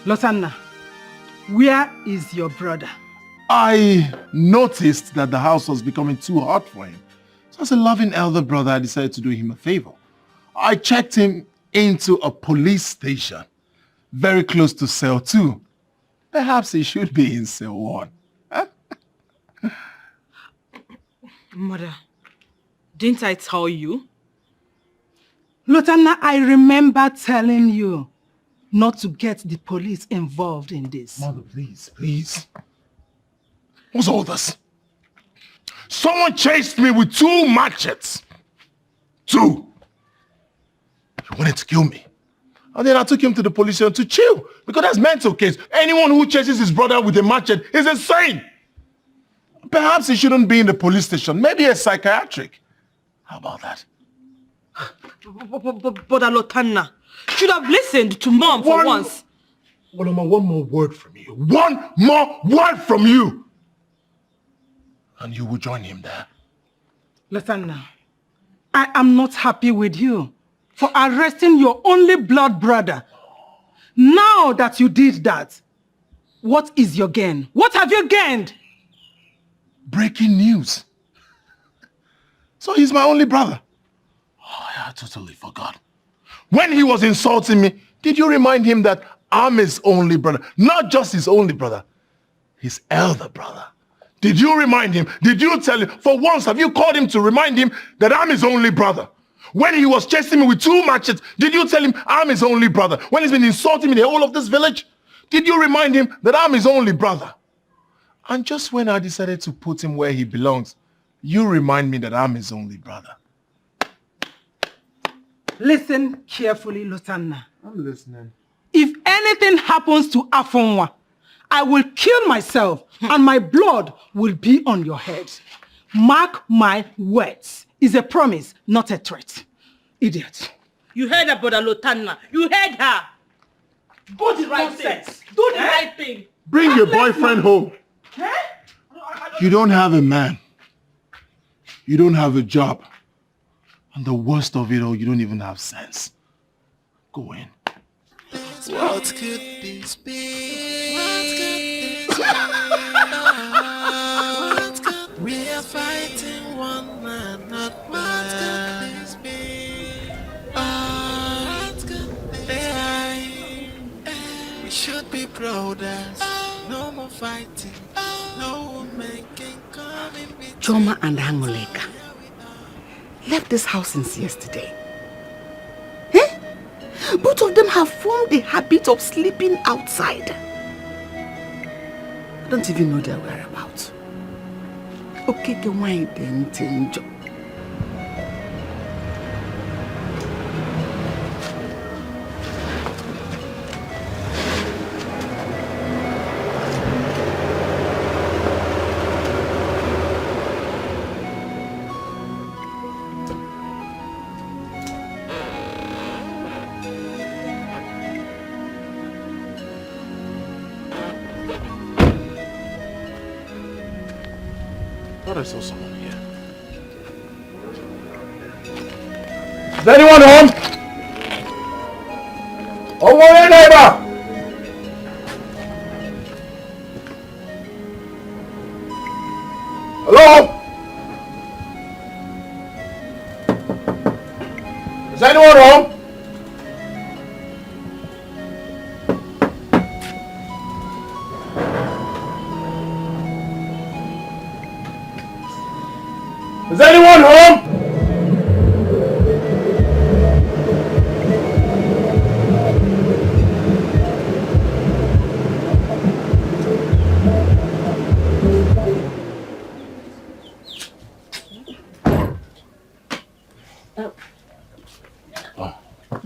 Lotanna, where is your brother? I noticed that the house was becoming too hot for him. So as a loving elder brother, I decided to do him a favor. I checked him into a police station, very close to cell 2. Perhaps he should be in cell 1. Huh? Mother, didn't I tell you? Lotanna, I remember telling you not to get the police involved in this. Mother, please, please. What's all this? Someone chased me with 2 machetes. 2. He wanted to kill me. And then I took him to the police station to chill. Because that's mental case. Anyone who chases his brother with a machete is insane. Perhaps he shouldn't be in the police station. Maybe a psychiatric. How about that? But Lotanna, should have listened to Mom for once. Walama, one more word from you. One more word from you! And you will join him there. Lotanna, I am not happy with you for arresting your only blood brother. Now that you did that, what is your gain? What have you gained? Breaking news. So he's my only brother. Oh, I totally forgot. When he was insulting me, did you remind him that I'm his only brother? Not just his only brother, his elder brother. Did you remind him? Did you tell him? For once, have you called him to remind him that I'm his only brother? When he was chasing me with 2 machetes, did you tell him I'm his only brother? When he's been insulting me in the whole of this village, did you remind him that I'm his only brother? And just when I decided to put him where he belongs, you remind me that I'm his only brother. Listen carefully, Lotanna. I'm listening. If anything happens to Afonwa, I will kill myself and my blood will be on your head. Mark my words. It's a promise, not a threat. Idiot. You heard her, brother Lotanna. You heard her. Do the right thing. Do the right thing. Bring your boyfriend home. You don't have a man. You don't have a job. And the worst of it all, you don't even have sense. Go in. What could this be? What could this be? What could we are fighting one man, not what could this be? What could this be? We should be brothers. No more fighting. No more making coming between. Choma and Hangoleka left this house since yesterday. Both of them have formed the habit of sleeping outside. I don't even know their whereabouts. Okay, why then change? I saw someone here. Is anyone home? Oh, my neighbor! Hello? Is anyone home? Is anyone home?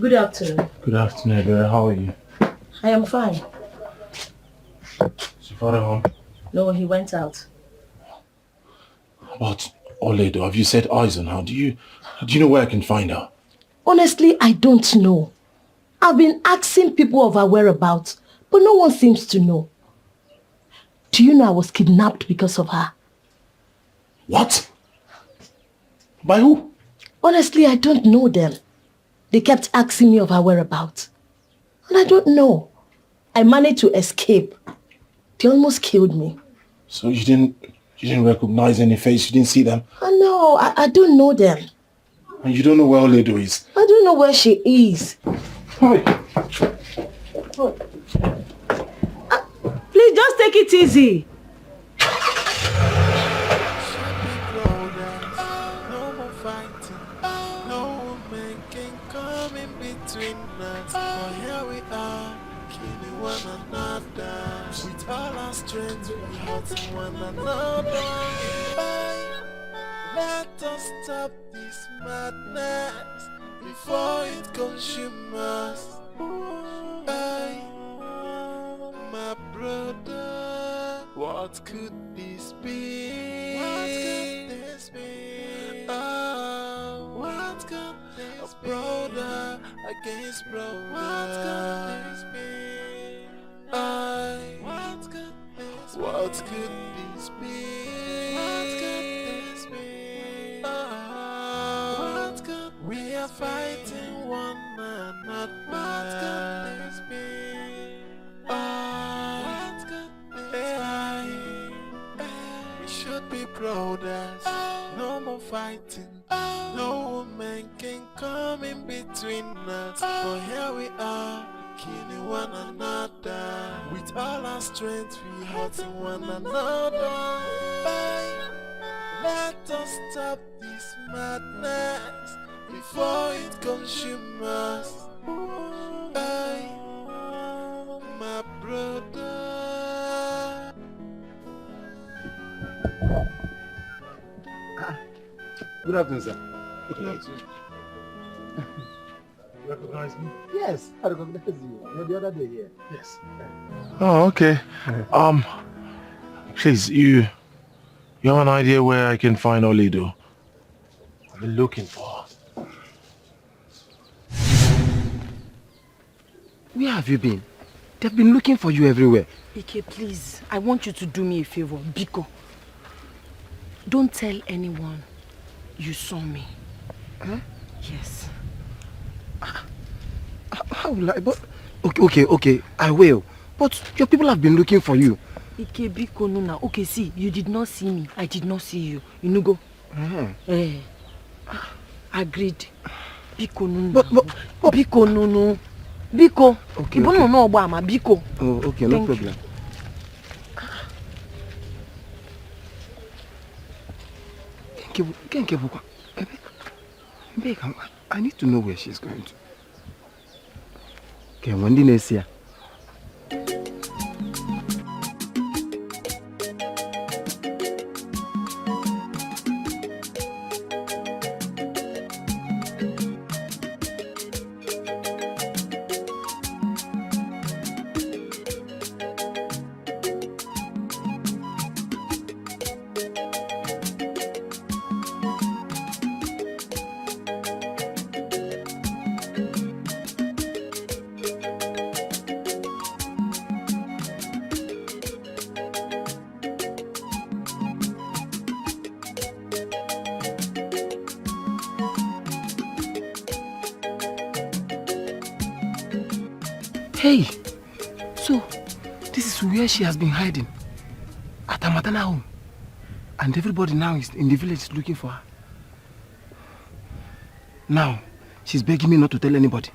Good afternoon. Good afternoon, dear. How are you? I am fine. Is your father home? No, he went out. About Oledo, have you set eyes on her? Do you know where I can find her? Honestly, I don't know. I've been asking people of her whereabouts, but no one seems to know. Do you know I was kidnapped because of her? What? By who? Honestly, I don't know them. They kept asking me of her whereabouts. And I don't know. I managed to escape. They almost killed me. So you didn't recognize any face? You didn't see them? No, I don't know them. And you don't know where Oledo is? I don't know where she is. Hey. Please just take it easy. With all our strength, we hurt one another. Let us stop this madness before it consumes us. My brother, what could this be? What could this be? Oh, what could this be? A brother against brother. What could this be? What could this be? What could this be? What could we are fighting one man, not what could this be? What could this be? We should be brothers, no more fighting. No woman can come in between us. For here we are, killing one another. With all our strength, we hurting one another. Let us stop this madness before it consumes us. My brother. Good afternoon, sir. Good afternoon. Recognize me? Yes, I recognize you. You're the other day here. Yes. Oh, okay. Please, you have an idea where I can find Oledo? I've been looking for her. Where have you been? They've been looking for you everywhere. Ike, please, I want you to do me a favor. Biko, don't tell anyone you saw me. Huh? Yes. How will I? But okay, I will. But your people have been looking for you. Ike, Biko, no, now. Okay, see, you did not see me. I did not see you. You know, go. Agreed. Biko, no, but Biko, no. Biko. Okay. No, Obama. Biko. Oh, okay, no problem. I need to know where she's going to. Okay, when did I see her? Hey, so this is where she has been hiding, at her maternal home, and everybody now is in the village looking for her. Now, she's begging me not to tell anybody.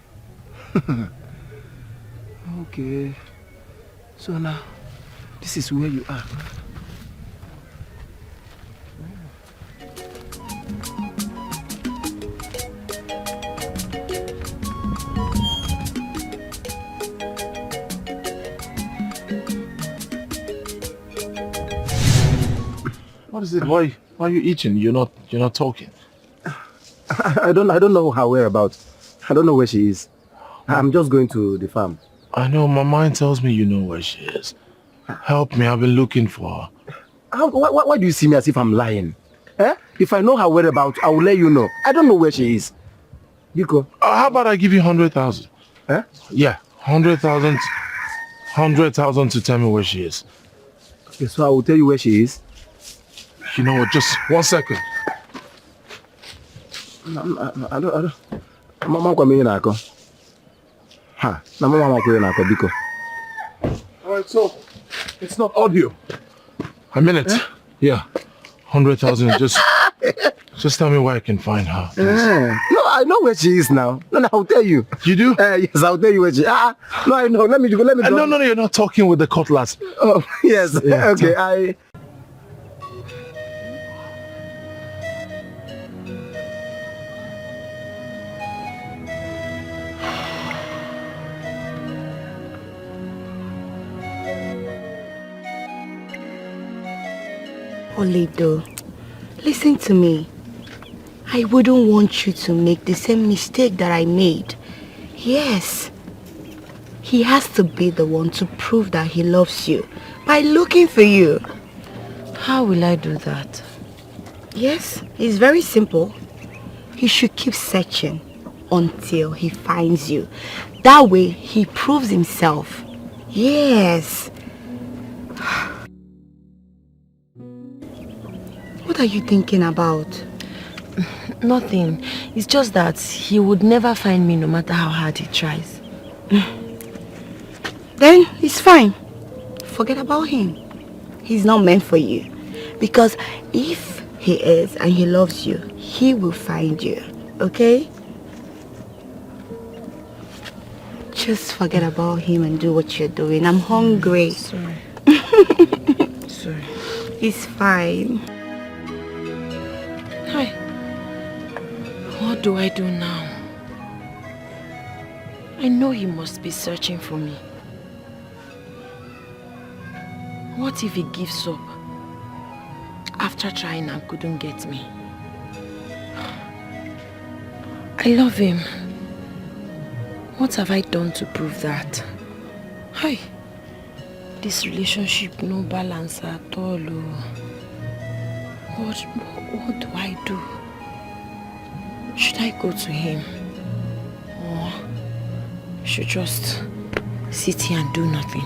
Okay, so now, this is where you are. What is it? Why are you eating? You're not talking. I don't know her whereabouts. I don't know where she is. I'm just going to the farm. I know, my mind tells me you know where she is. Help me, I've been looking for her. Why do you see me as if I'm lying? Eh? If I know her whereabouts, I will let you know. I don't know where she is. Biko. How about I give you 100,000? Eh? Yeah, 100,000. 100,000 to tell me where she is. Okay, so I will tell you where she is. You know what? Just 1 second. I don't. Mama kwa mimi nako. Ha, na mama kwa nako biko. Alright, so it's not audio. A minute. Yeah. 100,000. Just tell me where I can find her. No, I know where she is now. No, I'll tell you. You do? Yes, I'll tell you where she is. No, I know. Let me go. No, you're not talking with the cutlass. Oh, yes. Yeah, okay, Oledo, listen to me. I wouldn't want you to make the same mistake that I made. Yes. He has to be the one to prove that he loves you by looking for you. How will I do that? Yes, it's very simple. He should keep searching until he finds you. That way, he proves himself. Yes. What are you thinking about? Nothing. It's just that he would never find me no matter how hard he tries. Then it's fine. Forget about him. He's not meant for you. Because if he is and he loves you, he will find you. Okay? Just forget about him and do what you're doing. I'm hungry. Sorry. Sorry. It's fine. Hi. What do I do now? I know he must be searching for me. What if he gives up after trying and couldn't get me? I love him. What have I done to prove that? Hi. This relationship no balance at all. What do I do? Should I go to him? Or should just sit here and do nothing?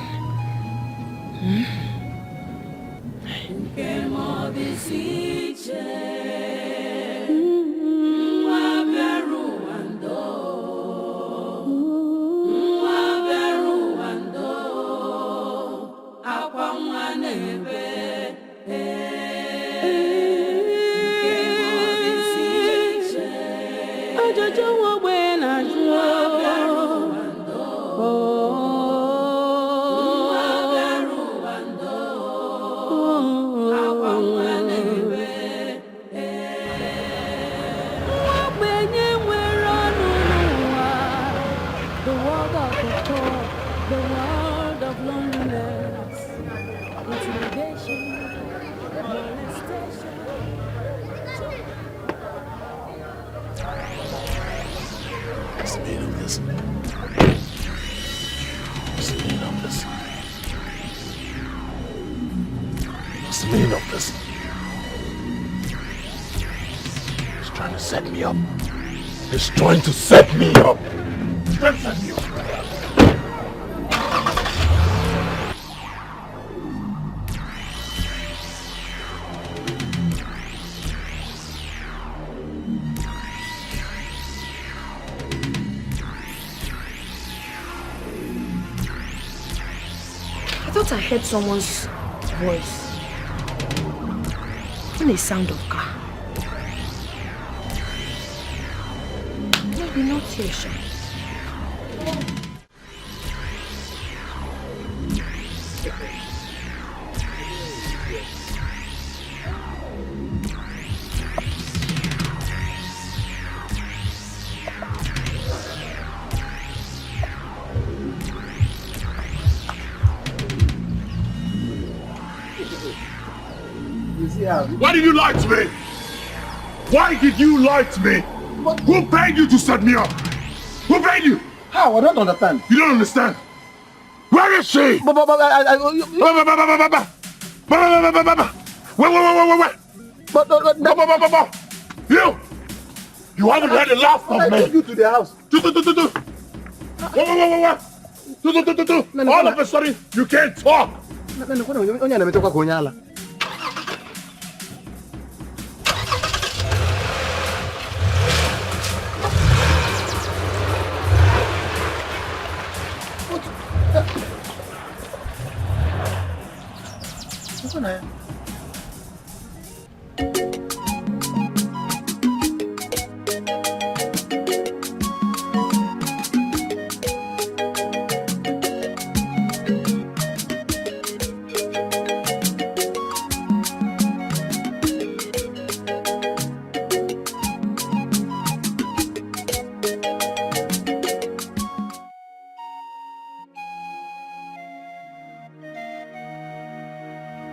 Trying to set me up. I thought I heard someone's voice. And a sound of car. Maybe not here, Sha. Why did you lie to me? Why did you lie to me? Who paid you to set me up? Who paid you? How? I don't understand. You don't understand? Where is she? Wait. You haven't heard the last of me. I took you to the house. Wait. All of a sudden, you can't talk.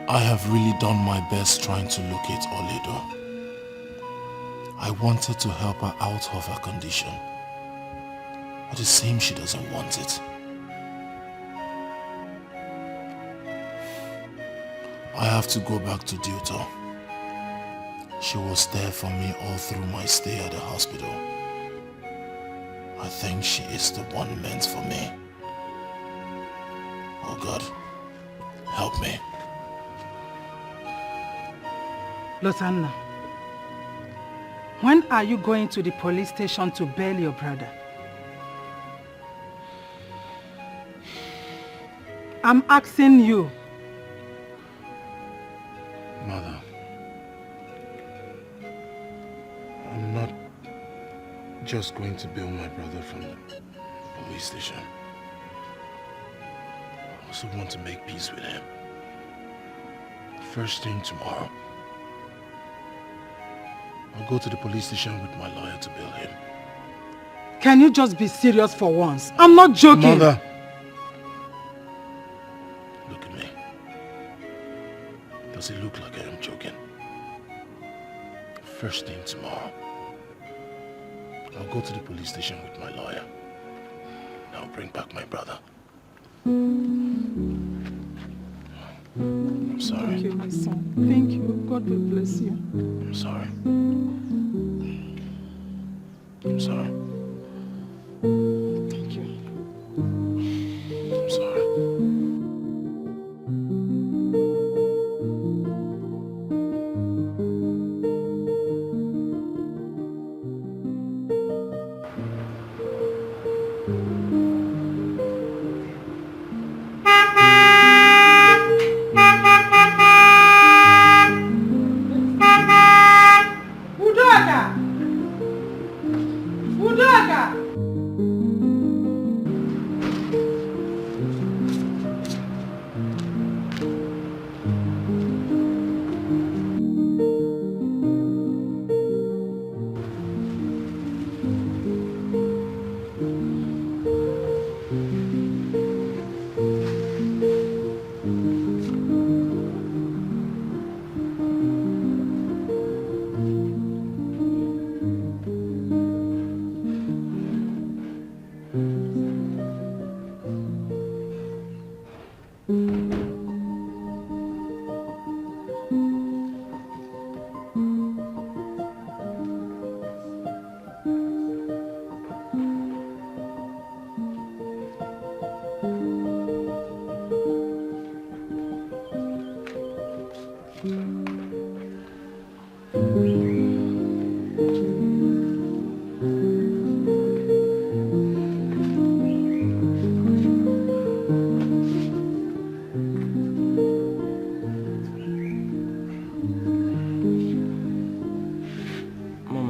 I have really done my best trying to locate Oledo. I wanted to help her out of her condition, but it seems she doesn't want it. I have to go back to Duto. She was there for me all through my stay at the hospital. I think she is the one meant for me. Oh God, help me. Lotanna, when are you going to the police station to bail your brother? I'm asking you. Mother, I'm not just going to bail my brother from the police station. I also want to make peace with him. First thing tomorrow, I'll go to the police station with my lawyer to bail him. Can you just be serious for once? I'm not joking. Mother! Look at me. Does it look like I am joking? First thing tomorrow, I'll go to the police station with my lawyer. And I'll bring back my brother. I'm sorry. Thank you, my son. Thank you. God will bless you. I'm sorry. I'm sorry. Thank you.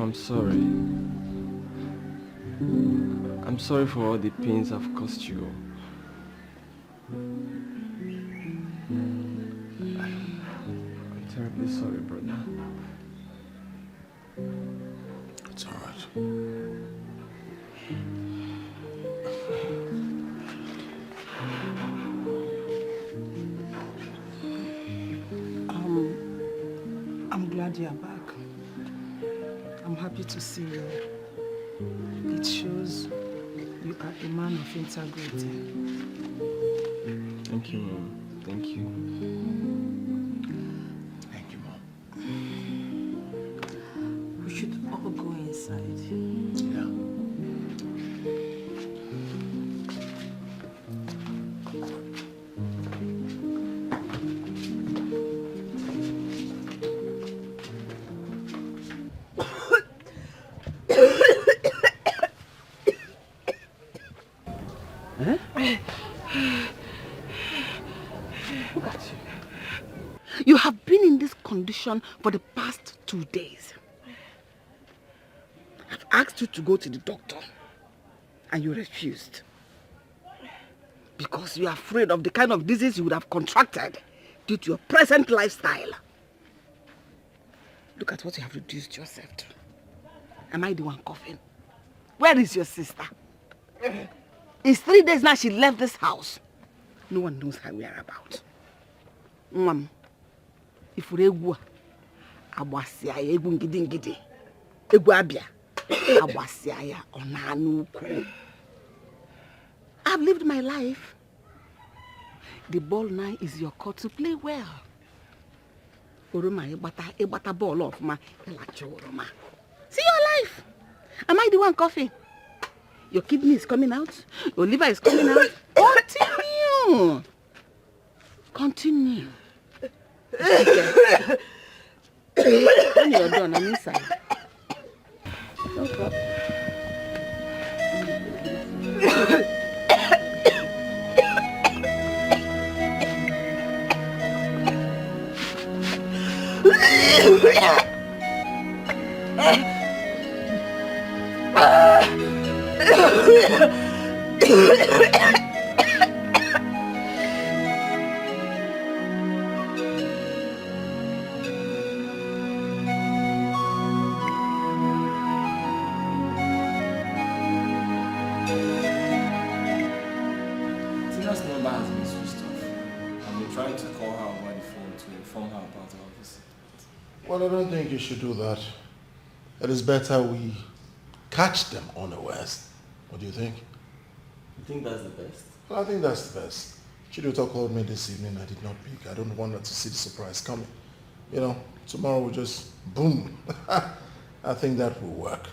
I'm sorry. I'm sorry for all the pains I've caused you. I'm terribly sorry, brother. It's all right. I'm glad you're back. I'm happy to see you. It shows you are a man of integrity. Thank you, Mom. Thank you. Thank you, Mom. We should all go inside. Yeah. Look at you. You have been in this condition for the past 2 days. I've asked you to go to the doctor and you refused. Because you are afraid of the kind of disease you would have contracted due to your present lifestyle. Look at what you have reduced yourself to. Am I the one coughing? Where is your sister? It's 3 days now she left this house. No one knows her whereabouts. Mom, if we go, Abasia, Egu Ngidi, Eguabia, Abasia, Onanuku. I've lived my life. The ball now is your court to play well. Oroma, ebata ball off ma, Oroma. See your life. Am I the one coughing? Your kidney is coming out. Your liver is coming out. Continue. Continue. When you're done, I'm inside. No problem. Tina's number has been switched off. I've been trying to call her over the phone to inform her about our visit. Well, I don't think you should do that. It is better we catch them unawares. What do you think? You think that's the best? Well, I think that's the best. Chiduta called me this evening. I did not pick. I don't want her to see the surprise coming. You know, tomorrow we'll just boom. I think that will work.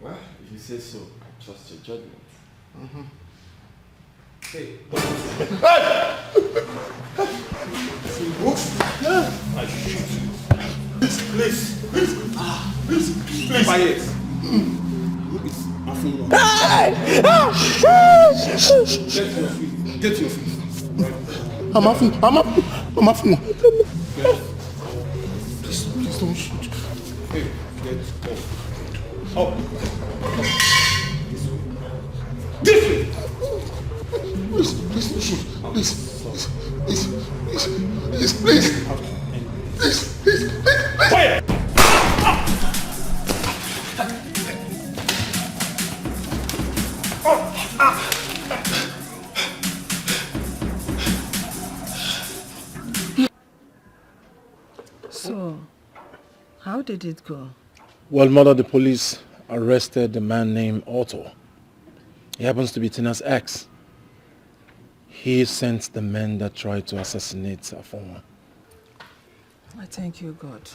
Well, if you say so, I trust your judgment. Mm-hmm. Hey, I shoot you. Please. Quiet. Get your feet. I'm laughing. Please don't shoot. Hey, get off. This way. Please don't shoot. Please. Quiet. So, how did it go? Well, Mother, the police arrested a man named Otto. He happens to be Tina's ex. He sent the men that tried to assassinate Afoma. I thank you, God.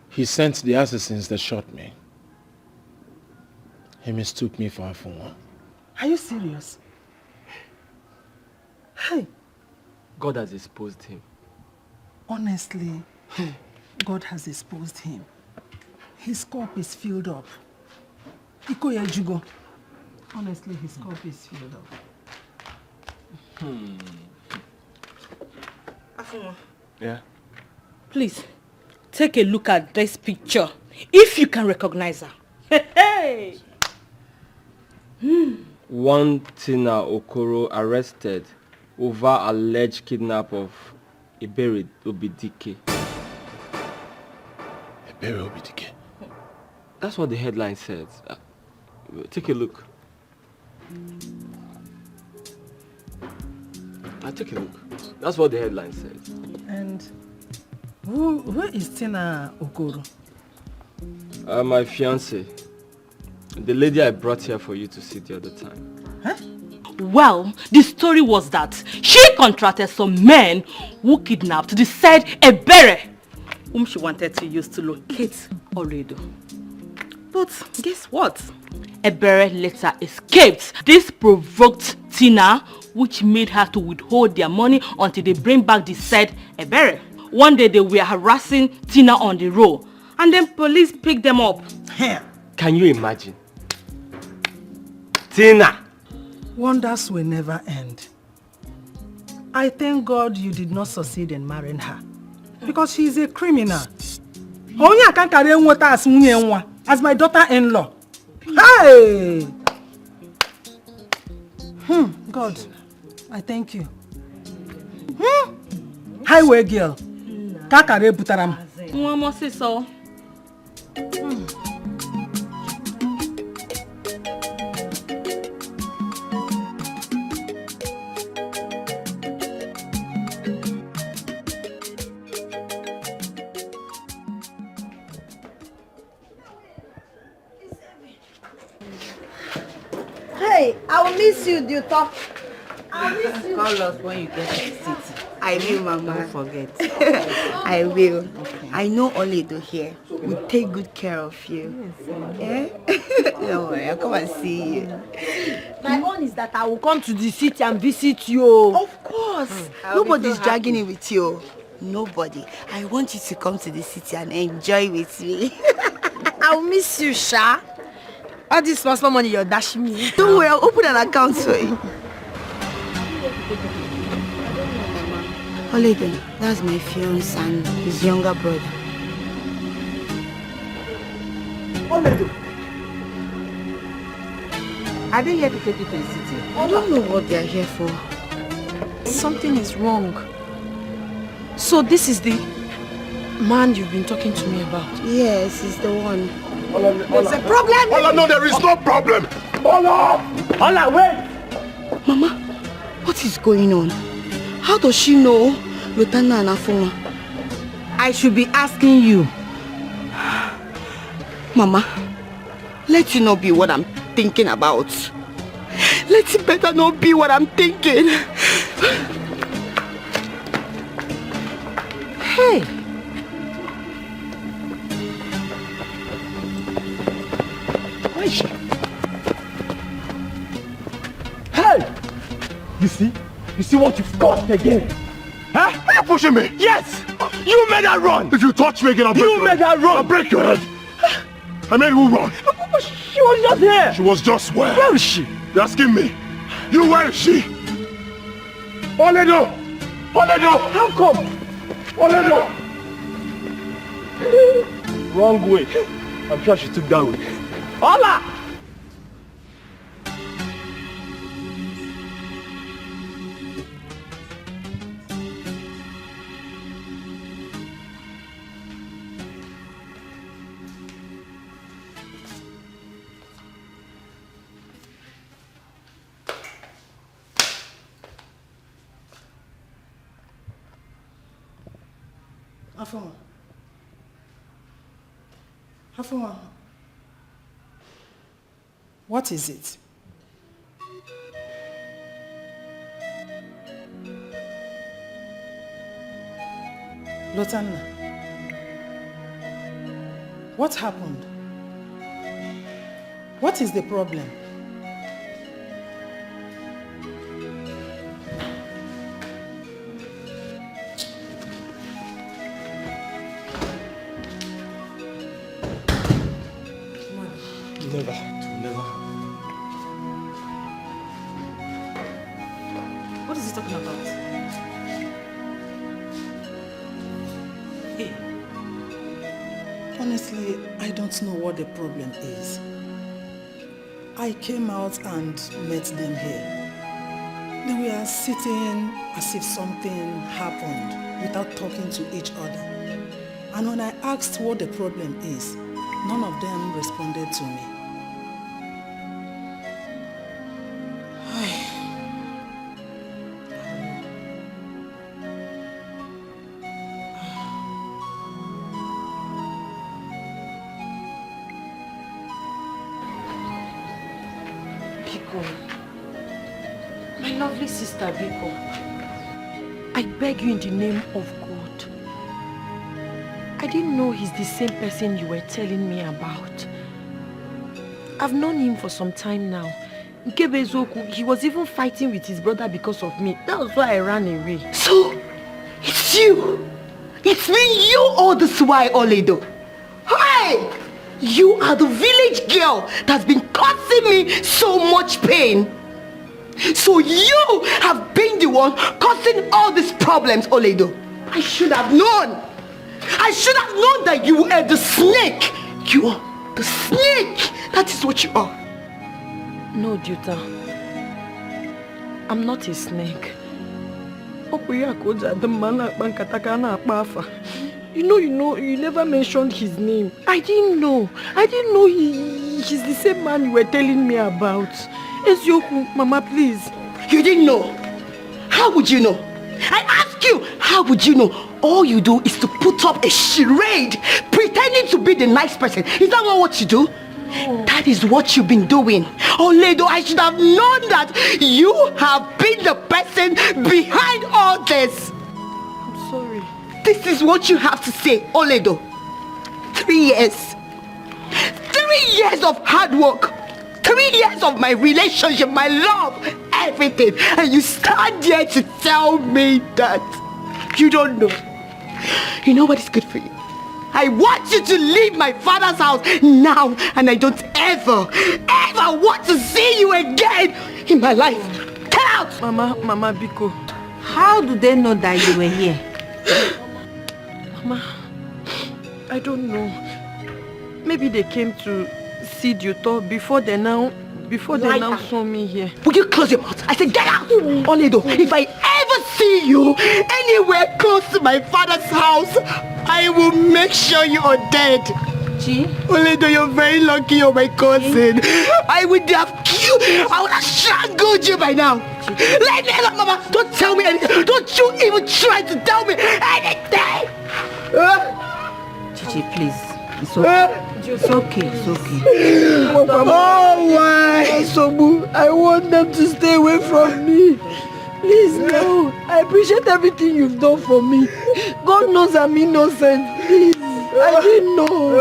He sent the assassins that shot me. He mistook me for Afoma. Are you serious? Hey, God has exposed him. honestly, God has exposed him. His cup is filled up. Ikoya Jugo. Honestly, his cup is filled up. Afuma, Yeah? please, take a look at this picture. If you can recognize her. Hey! One Tina Okoro arrested over alleged kidnap of Iberi Dikeh. Iberi Dikeh? That's what the headline says. Take a look. Take a look. That's what the headline says. And who is Tina Okoro? My fiancée. The lady I brought here for you to see the other time. Well, the story was that she contracted some men who kidnapped the said Ebere, whom she wanted to use to locate Oredo. But guess what? Ebere later escaped. This provoked Tina, which made her to withhold their money until they bring back the said Ebere. One day they were harassing Tina on the road, and then police picked them up. Can you imagine? Tina, Wonders will never end. I thank God you did not succeed in marrying her. Because she is a criminal. Only I can carry water as my daughter-in-law. Hey! God, I thank you. Highway girl. Kakare butaram. Mama say so. Hey, I will miss you, Duto. I'll miss you. Call us when you get to the city. I will, Mama. Don't forget. I will. Okay. I know Oledo here will take good care of you. Yes, don't worry, I'll come and see you. My own is that I will come to the city and visit you. Of course. Nobody's dragging it with you. Nobody. I want you to come to the city and enjoy with me. I'll miss you, Sha. All this small money you're dashing me. Don't worry, I'll open an account for you. Oledo, that's my fiance and his younger brother. Oledo, are they here to take you to the city? I don't know what they're here for. Something is wrong. So this is the man you've been talking to me about? Yes, he's the one. There's a problem. Ola, no, there is no problem. Ola, wait! Mama, what is going on? How does she know Lotana and Afoma? I should be asking you. Mama, let it not be what I'm thinking about. Let it better not be what I'm thinking. Hey! Where is she? Hey! You see what you've caused again? Huh? Are you pushing me? Yes! You made her run! If you touch me again, I'll break your head. You made her run! I'll break your head! I made who run? She was just here! She was just where? Where is she? You're asking me. You, where is she? Oledo! Oledo! How come? Oledo! Wrong way. I'm sure she took that way. Ola! Afoma. What is it? Lotana, what happened? What is the problem? Never. What is he talking about? Hey, honestly, I don't know what the problem is. I came out and met them here. They were sitting as if something happened without talking to each other. And when I asked what the problem is, none of them responded to me. My lovely sister Biko, I beg you in the name of God. I didn't know he's the same person you were telling me about. I've known him for some time now. Nkebezoku, he was even fighting with his brother because of me. That was why I ran away. So, it's you! It's been you all this while, Oledo. Hey! You are the village girl that's been causing me so much pain. So you have been the one causing all these problems, Oledo. I should have known. I should have known that you were the snake. You are the snake. That is what you are. No, Duta. I'm not a snake. You know, you never mentioned his name. I didn't know he's the same man you were telling me about. Ezioku, Mama, please. You didn't know? How would you know? I ask you, how would you know? All you do is to put up a charade, pretending to be the nice person. Is that not what you do? That is what you've been doing. Oledo, I should have known that you have been the person behind all this. I'm sorry. This is what you have to say, Oledo. 3 years. 3 years of hard work. 3 years of my relationship, my love, everything. And you stand there to tell me that you don't know. You know what is good for you? I want you to leave my father's house now, and I don't ever want to see you again in my life. Get out! Mama Biko. How do they know that you were here? Mama, I don't know. Maybe they came to see Duto before they now saw me here. Will you close your mouth? I said get out! Oledo, if I ever see you anywhere close to my father's house, I will make sure you are dead. Oledo, you're very lucky you're my cousin. I would have killed, I would have strangled you by now. Let me alone, Mama. Don't tell me anything. Don't you even try to tell me anything. Chichi, please. It's okay. It's okay. It's okay. Oh, why? Sobu, I want them to stay away from me. Please, no. I appreciate everything you've done for me. God knows I'm innocent. Please, I didn't know.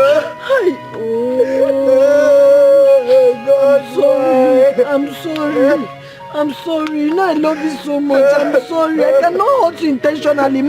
I'm sorry. You know I love you so much. I'm sorry. I cannot hurt you intentionally.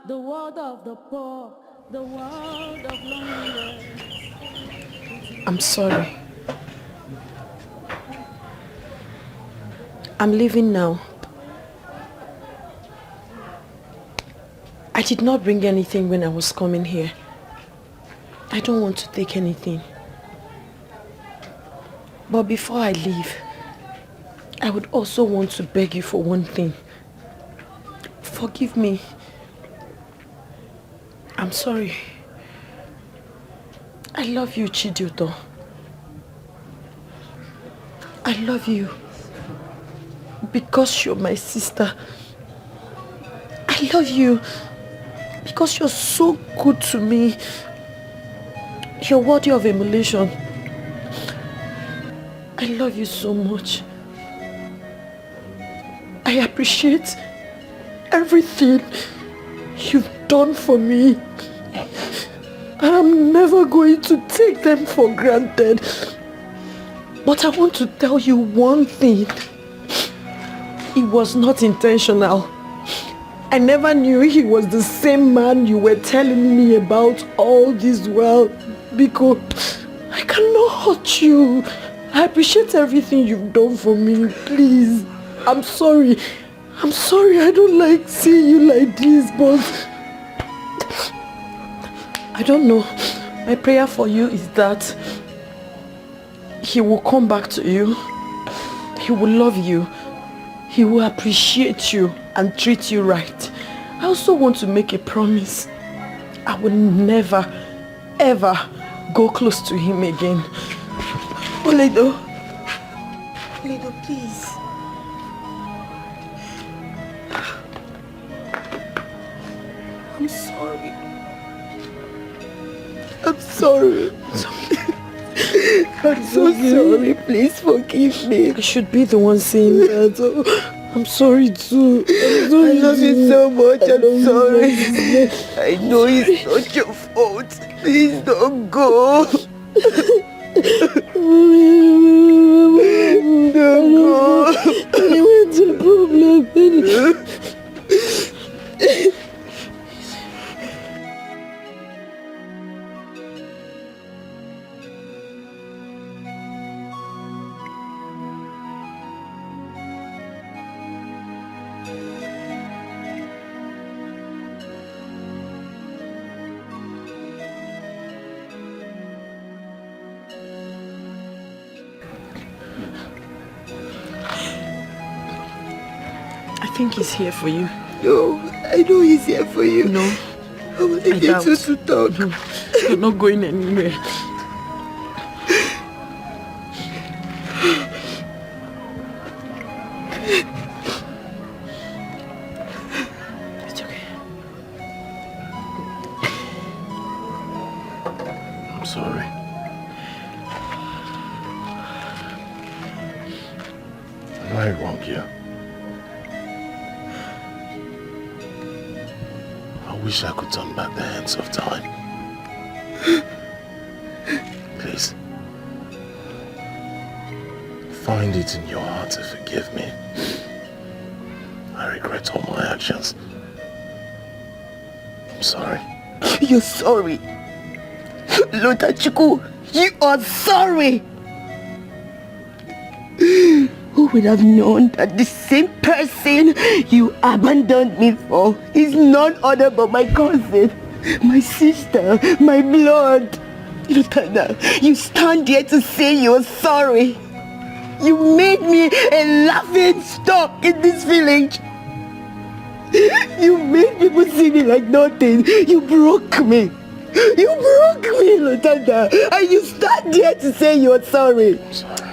The world of the poor, the world of loneliness. I'm sorry. I'm leaving now. I did not bring anything when I was coming here. I don't want to take anything. But before I leave, I would also want to beg you for one thing. Forgive me. I'm sorry. I love you, Chidioto. I love you because you're my sister. I love you because you're so good to me. You're worthy of emulation. I love you so much. I appreciate everything you've done for me. And I'm never going to take them for granted. But I want to tell you one thing. It was not intentional. I never knew he was the same man you were telling me about all this while. Because I cannot hurt you. I appreciate everything you've done for me. Please. I'm sorry. I'm sorry. I don't like seeing you like this, but I don't know. My prayer for you is that he will come back to you. He will love you. He will appreciate you and treat you right. I also want to make a promise. I will never, ever go close to him again. Oledo. Oledo, please. I'm sorry. I'm sorry. I'm so sorry. Please forgive me. I should be the one saying that. Oh, I'm sorry too. I'm sorry. I love you so much. I'm sorry. I know it's not your fault. Please don't go. Don't go. What's the problem? I think he's here for you. No, I know he's here for you. No. I will leave you two to talk. You're not going anywhere. It's okay. I'm sorry. Am I wrong here? I wish I could turn back the hands of time. Please. Find it in your heart to forgive me. I regret all my actions. I'm sorry. You're sorry. Lotachuku, you are sorry. Who would have known that the same person you abandoned me for is none other but my cousin, my sister, my blood. Lutana, you stand here to say you're sorry. You made me a laughing stock in this village. You made people see me like nothing. You broke me. You broke me, Lutana. And you stand here to say you're sorry. I'm sorry.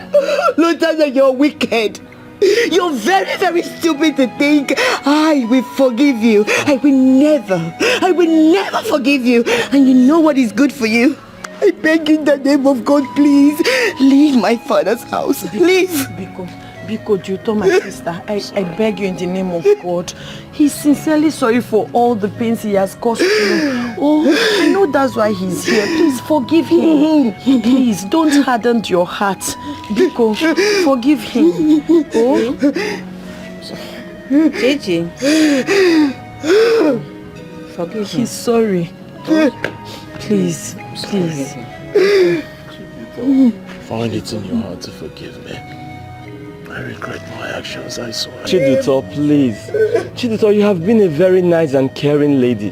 Lutana, you're wicked. You're very, very stupid to think I will forgive you. I will never forgive you. And you know what is good for you? I beg you in the name of God, please, leave my father's house. Please. Biko, Juto, my sister, I beg you in the name of God. He's sincerely sorry for all the pains he has caused you. Oh, I know that's why he's here. Please forgive him. Please, don't harden your heart. Biko, forgive him. Oh. JJ. Forgive him. He's sorry. Please. Find it in your heart to forgive me. I regret my actions, I swear. Chiduto, please. Chiduto, you have been a very nice and caring lady.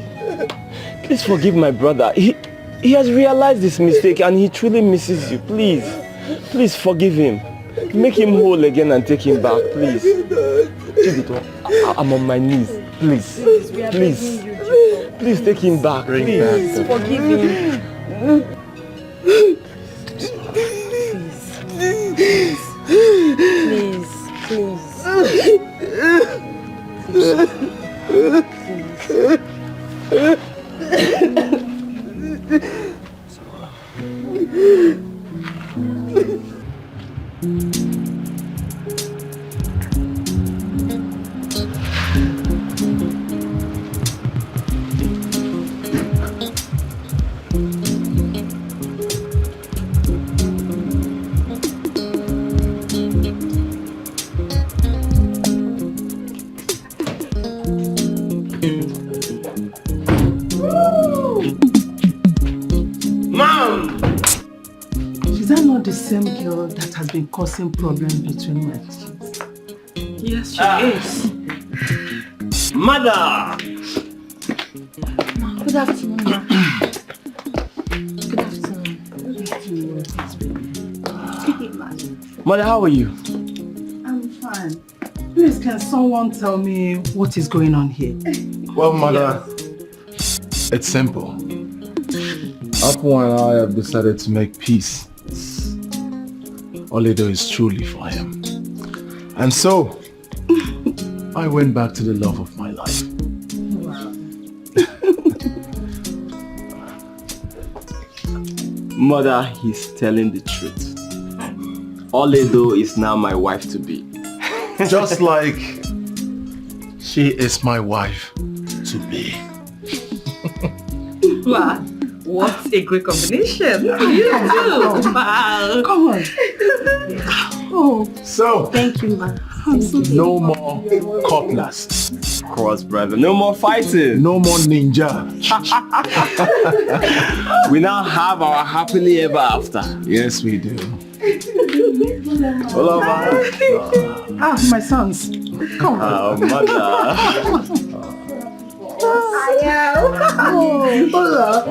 Please forgive my brother. He has realized his mistake and he truly misses you. Please forgive him. Make him whole again and take him back, please. Chiduto, I'm on my knees. Please take him back. Please forgive him. Been causing problems between my kids. Yes, she is. Mother! Good afternoon, ma. Good afternoon. Mother, how are you? I'm fine. Please, can someone tell me what is going on here? Well, Mother, it's simple. Apple and I have decided to make peace. Oledo is truly for him. And so, I went back to the love of my life. Wow. Mother, he's telling the truth. Oledo is now my wife to be. Just like she is my wife to be. Wow, what a great combination. You too. Wow. Come on. Oh, so thank you, ma. No more cutlass. Of course, brother. No more fighting. No more ninja. We now have our happily ever after. Yes, we do. Hello, my sons. Come on. Mother.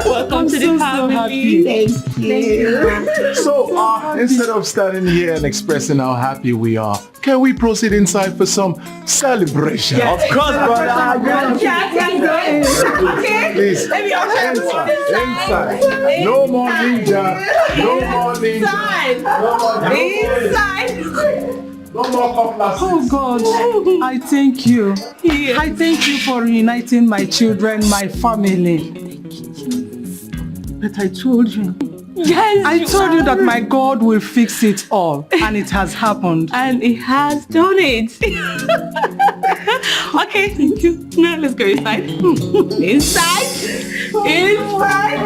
Welcome to the family. Thank you. So, instead of standing here and expressing how happy we are, can we proceed inside for some celebration? Yes. Of course, brother. Okay. Please, inside. No more ninja. No more ninja. Inside. No more cutlasses. Oh God, I thank you. Yes. I thank you for reuniting my children, my family. Thank you, Jesus. But I told you. Yes, I told you that my God will fix it all, and it has happened. And it has done it. Okay, thank you. Now let's go inside. Inside.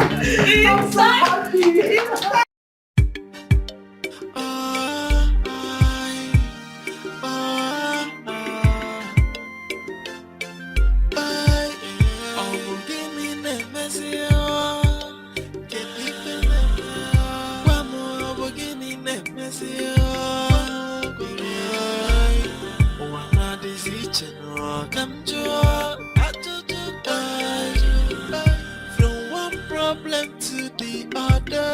From one problem to the other.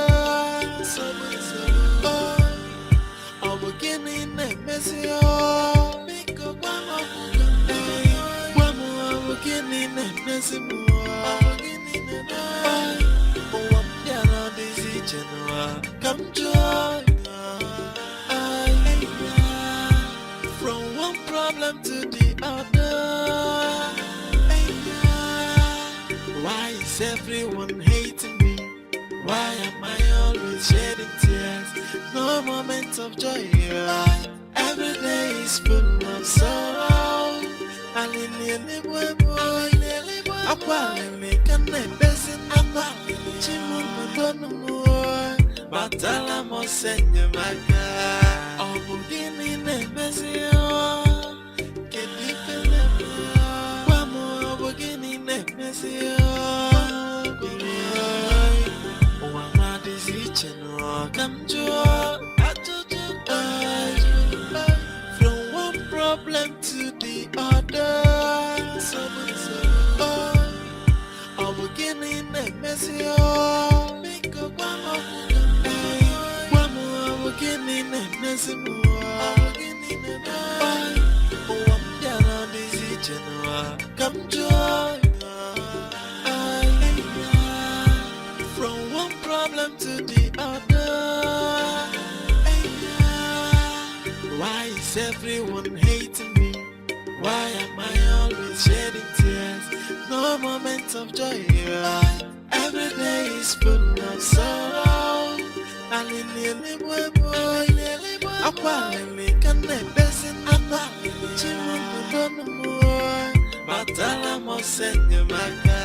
I'm beginning a messy. I'm beginning a messy. Come join. From one problem to the other. Why is everyone hating me? Why am I always shedding tears? No moment of joy. Every day is full of sorrow. Batala mo senye maka obugini ne mesio kedipele kwa mo obugini ne mesio wa ma disicheno kamjo atutu from one problem to the other obugini ne mesio miko kwa mo come join. From one problem to the other. Why is everyone hating me? Why am I always shedding tears? No moment of joy. Every day is full of sorrow. Batala mo senye maka